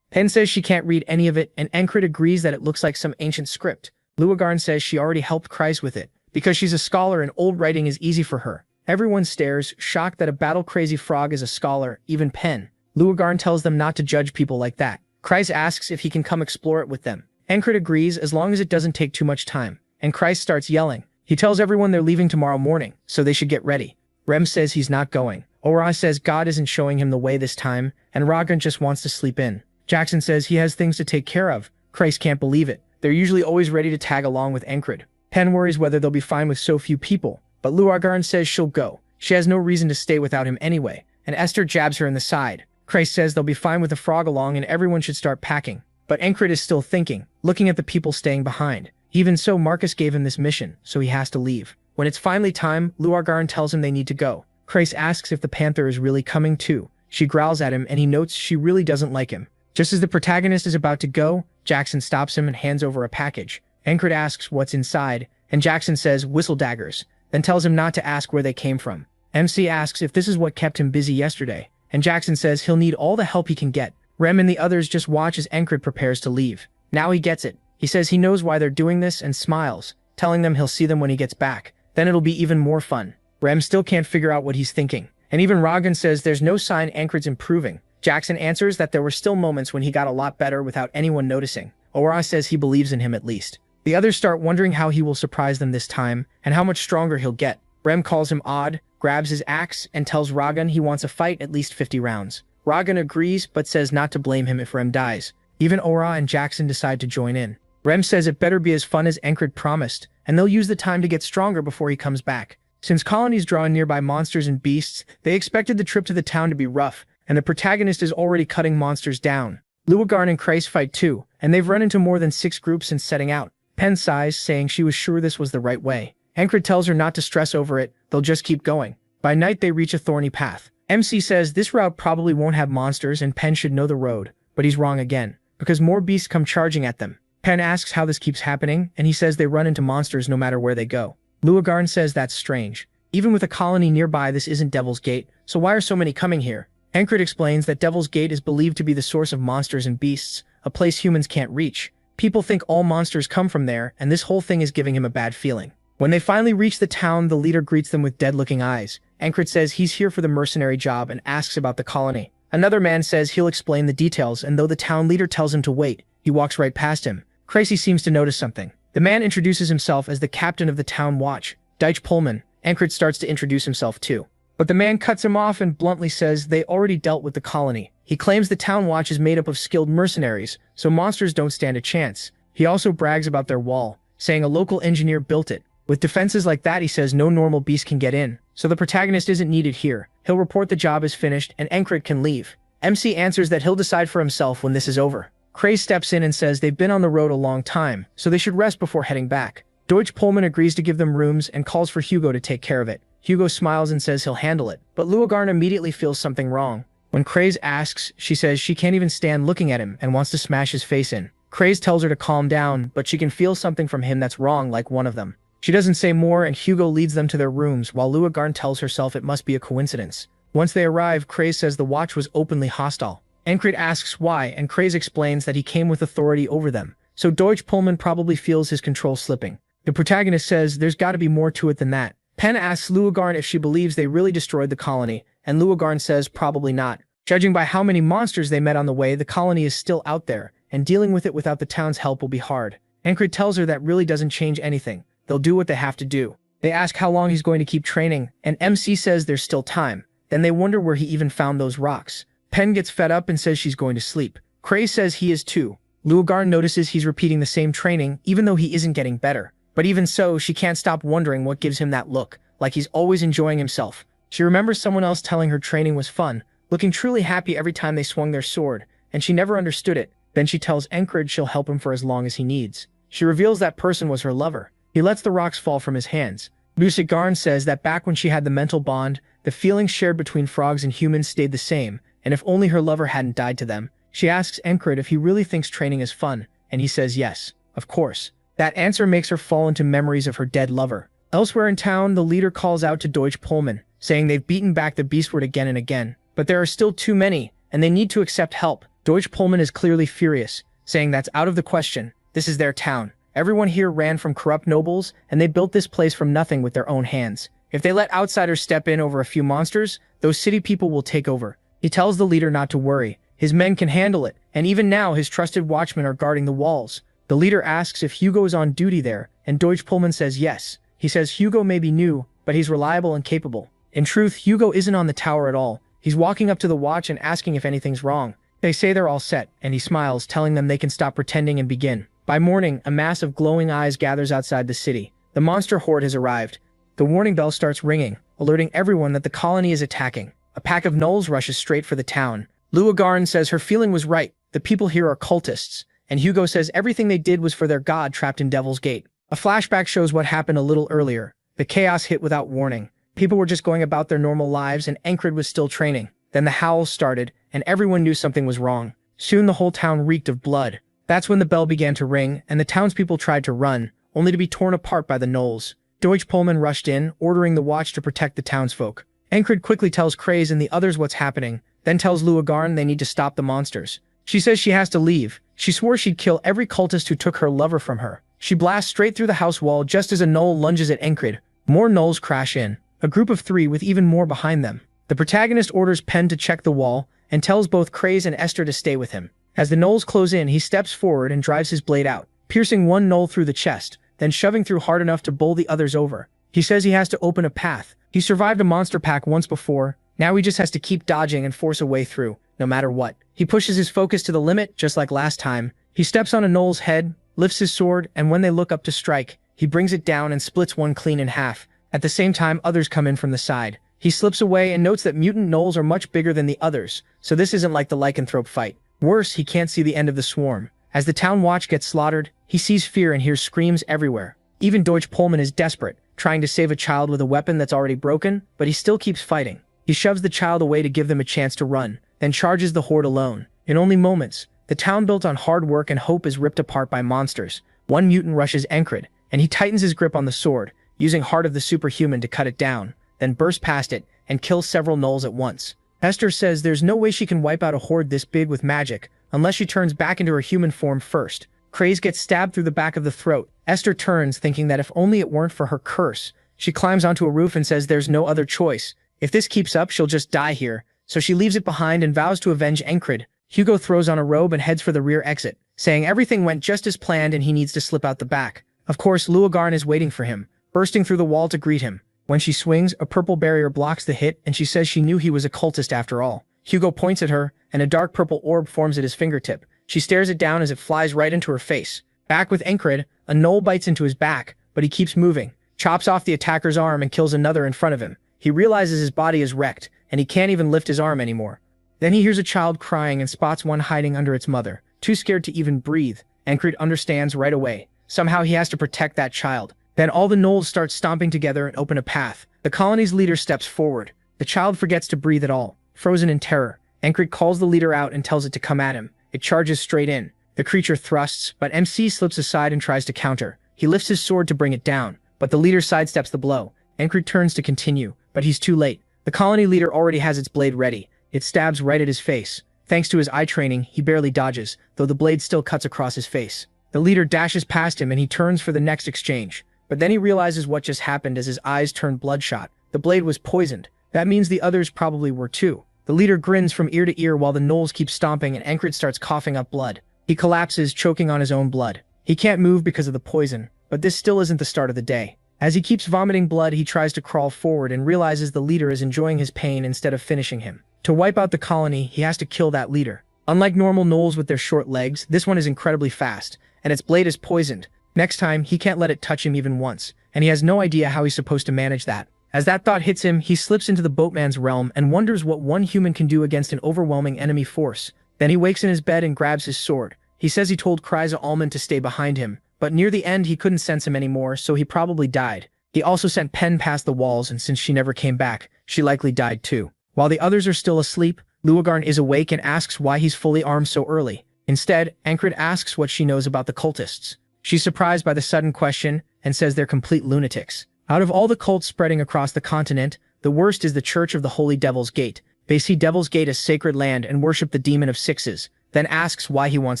Penn says she can't read any of it, and Encrid agrees that it looks like some ancient script. Luagarn says she already helped Kreis with it, because she's a scholar and old writing is easy for her. Everyone stares, shocked that a battle-crazy frog is a scholar, even Penn. Luagarn tells them not to judge people like that. Kreis asks if he can come explore it with them. Encrid agrees as long as it doesn't take too much time, and Kreis starts yelling. He tells everyone they're leaving tomorrow morning, so they should get ready. Rem says he's not going. Ora says God isn't showing him the way this time, and Ragan just wants to sleep in. Jackson says he has things to take care of. Kreis can't believe it. They're usually always ready to tag along with Encred. Pen worries whether they'll be fine with so few people, but Luagarn says she'll go. She has no reason to stay without him anyway, and Esther jabs her in the side. Kreis says they'll be fine with the frog along and everyone should start packing. But Encred is still thinking, looking at the people staying behind. Even so, Marcus gave him this mission, so he has to leave. When it's finally time, Luagarn tells him they need to go. Kreis asks if the panther is really coming too. She growls at him and he notes she really doesn't like him. Just as the protagonist is about to go, Jackson stops him and hands over a package. Encred asks what's inside, and Jackson says whistle daggers, then tells him not to ask where they came from. MC asks if this is what kept him busy yesterday, and Jackson says he'll need all the help he can get. Rem and the others just watch as Encred prepares to leave. Now he gets it. He says he knows why they're doing this and smiles, telling them he'll see them when he gets back. Then it'll be even more fun. Rem still can't figure out what he's thinking, and even Ragan says there's no sign Encred's improving. Jackson answers that there were still moments when he got a lot better without anyone noticing. Ora says he believes in him at least. The others start wondering how he will surprise them this time, and how much stronger he'll get. Rem calls him odd, grabs his axe, and tells Ragan he wants a fight at least 50 rounds. Ragan agrees, but says not to blame him if Rem dies. Even Ora and Jackson decide to join in. Rem says it better be as fun as Encred promised, and they'll use the time to get stronger before he comes back. Since colonies draw in nearby monsters and beasts, they expected the trip to the town to be rough, and the protagonist is already cutting monsters down. Luagarn and Kreis fight too, and they've run into more than 6 groups since setting out. Pen sighs, saying she was sure this was the right way. Encred tells her not to stress over it, they'll just keep going. By night they reach a thorny path. MC says this route probably won't have monsters and Pen should know the road, but he's wrong again, because more beasts come charging at them. Pen asks how this keeps happening, and he says they run into monsters no matter where they go. Luagarn says that's strange. Even with a colony nearby, this isn't Devil's Gate, so why are so many coming here? Encred explains that Devil's Gate is believed to be the source of monsters and beasts, a place humans can't reach. People think all monsters come from there, and this whole thing is giving him a bad feeling. When they finally reach the town, the leader greets them with dead-looking eyes. Encred says he's here for the mercenary job and asks about the colony. Another man says he'll explain the details, and though the town leader tells him to wait, he walks right past him. Crazy seems to notice something. The man introduces himself as the captain of the town watch, Deitch Pullman. Encred starts to introduce himself too. But the man cuts him off and bluntly says they already dealt with the colony. He claims the town watch is made up of skilled mercenaries, so monsters don't stand a chance. He also brags about their wall, saying a local engineer built it. With defenses like that, he says no normal beast can get in, so the protagonist isn't needed here. He'll report the job is finished and Encred can leave. MC answers that he'll decide for himself when this is over. Kreis steps in and says they've been on the road a long time, so they should rest before heading back. Deutsch Pullman agrees to give them rooms and calls for Hugo to take care of it. Hugo smiles and says he'll handle it, but Luagarn immediately feels something wrong. When Kreis asks, she says she can't even stand looking at him and wants to smash his face in. Kreis tells her to calm down, but she can feel something from him that's wrong, like one of them. She doesn't say more, and Hugo leads them to their rooms while Luagarn tells herself it must be a coincidence. Once they arrive, Kreis says the watch was openly hostile. Encred asks why, and Kreis explains that he came with authority over them, so Deutsch Pullman probably feels his control slipping. The protagonist says there's got to be more to it than that. Pen asks Luagarn if she believes they really destroyed the colony, and Luagarn says probably not. Judging by how many monsters they met on the way, the colony is still out there, and dealing with it without the town's help will be hard. Encred tells her that really doesn't change anything. They'll do what they have to do. They ask how long he's going to keep training, and MC says there's still time. Then they wonder where he even found those rocks. Pen gets fed up and says she's going to sleep. Kreis says he is too. Luagarn notices he's repeating the same training, even though he isn't getting better. But even so, she can't stop wondering what gives him that look, like he's always enjoying himself. She remembers someone else telling her training was fun, looking truly happy every time they swung their sword, and she never understood it. Then she tells Encred she'll help him for as long as he needs. She reveals that person was her lover. He lets the rocks fall from his hands. Luagarn says that back when she had the mental bond, the feelings shared between frogs and humans stayed the same, and if only her lover hadn't died to them. She asks Encred if he really thinks training is fun, and he says yes, of course. That answer makes her fall into memories of her dead lover. Elsewhere in town, the leader calls out to Deutsch Pullman, saying they've beaten back the beastward again and again, but there are still too many, and they need to accept help. Deutsch Pullman is clearly furious, saying that's out of the question. This is their town. Everyone here ran from corrupt nobles, and they built this place from nothing with their own hands. If they let outsiders step in over a few monsters, those city people will take over. He tells the leader not to worry. His men can handle it, and even now his trusted watchmen are guarding the walls. The leader asks if Hugo is on duty there, and Deutsch Pullman says yes. He says Hugo may be new, but he's reliable and capable. In truth, Hugo isn't on the tower at all. He's walking up to the watch and asking if anything's wrong. They say they're all set, and he smiles, telling them they can stop pretending and begin. By morning, a mass of glowing eyes gathers outside the city. The monster horde has arrived. The warning bell starts ringing, alerting everyone that the colony is attacking. A pack of gnolls rushes straight for the town. Luagarn says her feeling was right. The people here are cultists. And Hugo says everything they did was for their god trapped in Devil's Gate. A flashback shows what happened a little earlier. The chaos hit without warning. People were just going about their normal lives and Encred was still training. Then the howls started, and everyone knew something was wrong. Soon the whole town reeked of blood. That's when the bell began to ring, and the townspeople tried to run, only to be torn apart by the gnolls. Deutsch Pullman rushed in, ordering the watch to protect the townsfolk. Encred quickly tells Kraze and the others what's happening, then tells Luagarn they need to stop the monsters. She says she has to leave. She swore she'd kill every cultist who took her lover from her. She blasts straight through the house wall just as a gnoll lunges at Encred. More gnolls crash in, a group of 3 with even more behind them. The protagonist orders Penn to check the wall, and tells both Kraze and Esther to stay with him. As the gnolls close in, he steps forward and drives his blade out, piercing one gnoll through the chest, then shoving through hard enough to bowl the others over. He says he has to open a path. He survived a monster pack once before, now he just has to keep dodging and force a way through, no matter what. He pushes his focus to the limit, just like last time. He steps on a gnoll's head, lifts his sword, and when they look up to strike, he brings it down and splits one clean in half. At the same time, others come in from the side. He slips away and notes that mutant gnolls are much bigger than the others, so this isn't like the lycanthrope fight. Worse, he can't see the end of the swarm. As the town watch gets slaughtered, he sees fear and hears screams everywhere. Even Deutsch Pullman is desperate, trying to save a child with a weapon that's already broken, but he still keeps fighting. He shoves the child away to give them a chance to run, then charges the horde alone. In only moments, the town built on hard work and hope is ripped apart by monsters. One mutant rushes Encred, and he tightens his grip on the sword, using Heart of the Superhuman to cut it down, then bursts past it and kills several gnolls at once. Esther says there's no way she can wipe out a horde this big with magic, unless she turns back into her human form first. Kraze gets stabbed through the back of the throat. Esther turns, thinking that if only it weren't for her curse. She climbs onto a roof and says there's no other choice. If this keeps up, she'll just die here. So she leaves it behind and vows to avenge Encred. Hugo throws on a robe and heads for the rear exit, saying everything went just as planned and he needs to slip out the back. Of course, Luagarn is waiting for him, bursting through the wall to greet him. When she swings, a purple barrier blocks the hit and she says she knew he was a cultist after all. Hugo points at her, and a dark purple orb forms at his fingertip. She stares it down as it flies right into her face. Back with Encred, a gnoll bites into his back, but he keeps moving, chops off the attacker's arm and kills another in front of him. He realizes his body is wrecked, and he can't even lift his arm anymore. Then he hears a child crying and spots one hiding under its mother, too scared to even breathe. Encred understands right away. Somehow he has to protect that child. Then all the gnolls start stomping together and open a path. The colony's leader steps forward. The child forgets to breathe at all, frozen in terror. Encred calls the leader out and tells it to come at him. It charges straight in. The creature thrusts, but MC slips aside and tries to counter. He lifts his sword to bring it down, but the leader sidesteps the blow. Encred turns to continue, but he's too late. The colony leader already has its blade ready. It stabs right at his face. Thanks to his eye training, he barely dodges, though the blade still cuts across his face. The leader dashes past him and he turns for the next exchange. But then he realizes what just happened as his eyes turn bloodshot. The blade was poisoned. That means the others probably were too. The leader grins from ear to ear while the gnolls keep stomping and Encred starts coughing up blood. He collapses, choking on his own blood. He can't move because of the poison, but this still isn't the start of the day. As he keeps vomiting blood, he tries to crawl forward and realizes the leader is enjoying his pain instead of finishing him. To wipe out the colony, he has to kill that leader. Unlike normal gnolls with their short legs, this one is incredibly fast, and its blade is poisoned. Next time, he can't let it touch him even once, and he has no idea how he's supposed to manage that. As that thought hits him, he slips into the boatman's realm and wonders what one human can do against an overwhelming enemy force. Then he wakes in his bed and grabs his sword. He says he told Kryza Allman to stay behind him, but near the end he couldn't sense him anymore, so he probably died. He also sent Penn past the walls, and since she never came back, she likely died too. While the others are still asleep, Luagarn is awake and asks why he's fully armed so early. Instead, Encred asks what she knows about the cultists. She's surprised by the sudden question and says they're complete lunatics. Out of all the cults spreading across the continent, the worst is the Church of the Holy Devil's Gate. They see Devil's Gate as sacred land and worship the Demon of Sixes, then asks why he wants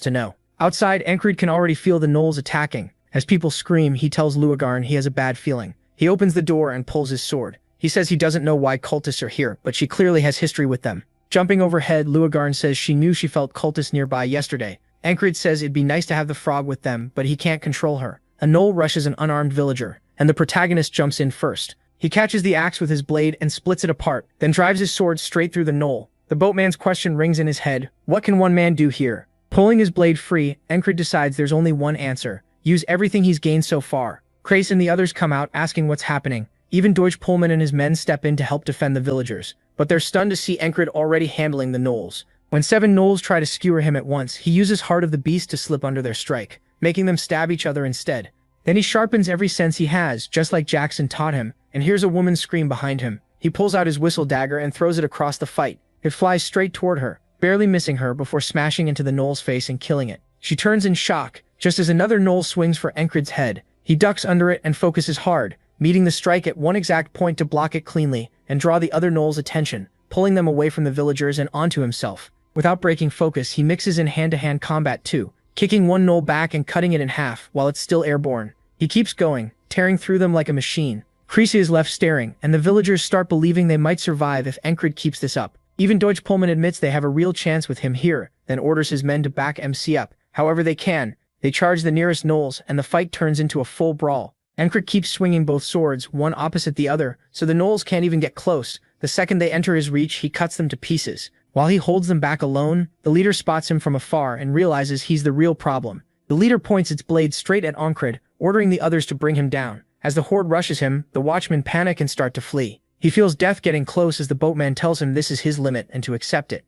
to know. Outside, Encred can already feel the gnolls attacking. As people scream, he tells Luagarn he has a bad feeling. He opens the door and pulls his sword. He says he doesn't know why cultists are here, but she clearly has history with them. Jumping overhead, Luagarn says she knew she felt cultists nearby yesterday. Encred says it'd be nice to have the frog with them, but he can't control her. A gnoll rushes an unarmed villager, and the protagonist jumps in first. He catches the axe with his blade and splits it apart, then drives his sword straight through the gnoll. The boatman's question rings in his head. What can one man do here? Pulling his blade free, Encred decides there's only one answer: use everything he's gained so far. Krace and the others come out asking what's happening. Even Deutsch Pullman and his men step in to help defend the villagers, but they're stunned to see Encred already handling the gnolls. When 7 gnolls try to skewer him at once, he uses Heart of the Beast to slip under their strike, making them stab each other instead. Then he sharpens every sense he has, just like Jackson taught him, and hears a woman scream behind him. He pulls out his whistle dagger and throws it across the fight. It flies straight toward her, barely missing her before smashing into the gnoll's face and killing it. She turns in shock, just as another gnoll swings for Encred's head. He ducks under it and focuses hard, meeting the strike at one exact point to block it cleanly and draw the other gnoll's attention, pulling them away from the villagers and onto himself. Without breaking focus, he mixes in hand-to-hand combat too, kicking one gnoll back and cutting it in half while it's still airborne. He keeps going, tearing through them like a machine. Creasy is left staring, and the villagers start believing they might survive if Encred keeps this up. Even Deutsch Pullman admits they have a real chance with him here, then orders his men to back MC up however they can. They charge the nearest gnolls, and the fight turns into a full brawl. Encred keeps swinging both swords, one opposite the other, so the gnolls can't even get close. The second they enter his reach, he cuts them to pieces. While he holds them back alone, the leader spots him from afar and realizes he's the real problem. The leader points its blade straight at Encred, ordering the others to bring him down. As the horde rushes him, the watchmen panic and start to flee. He feels death getting close as the boatman tells him this is his limit and to accept it.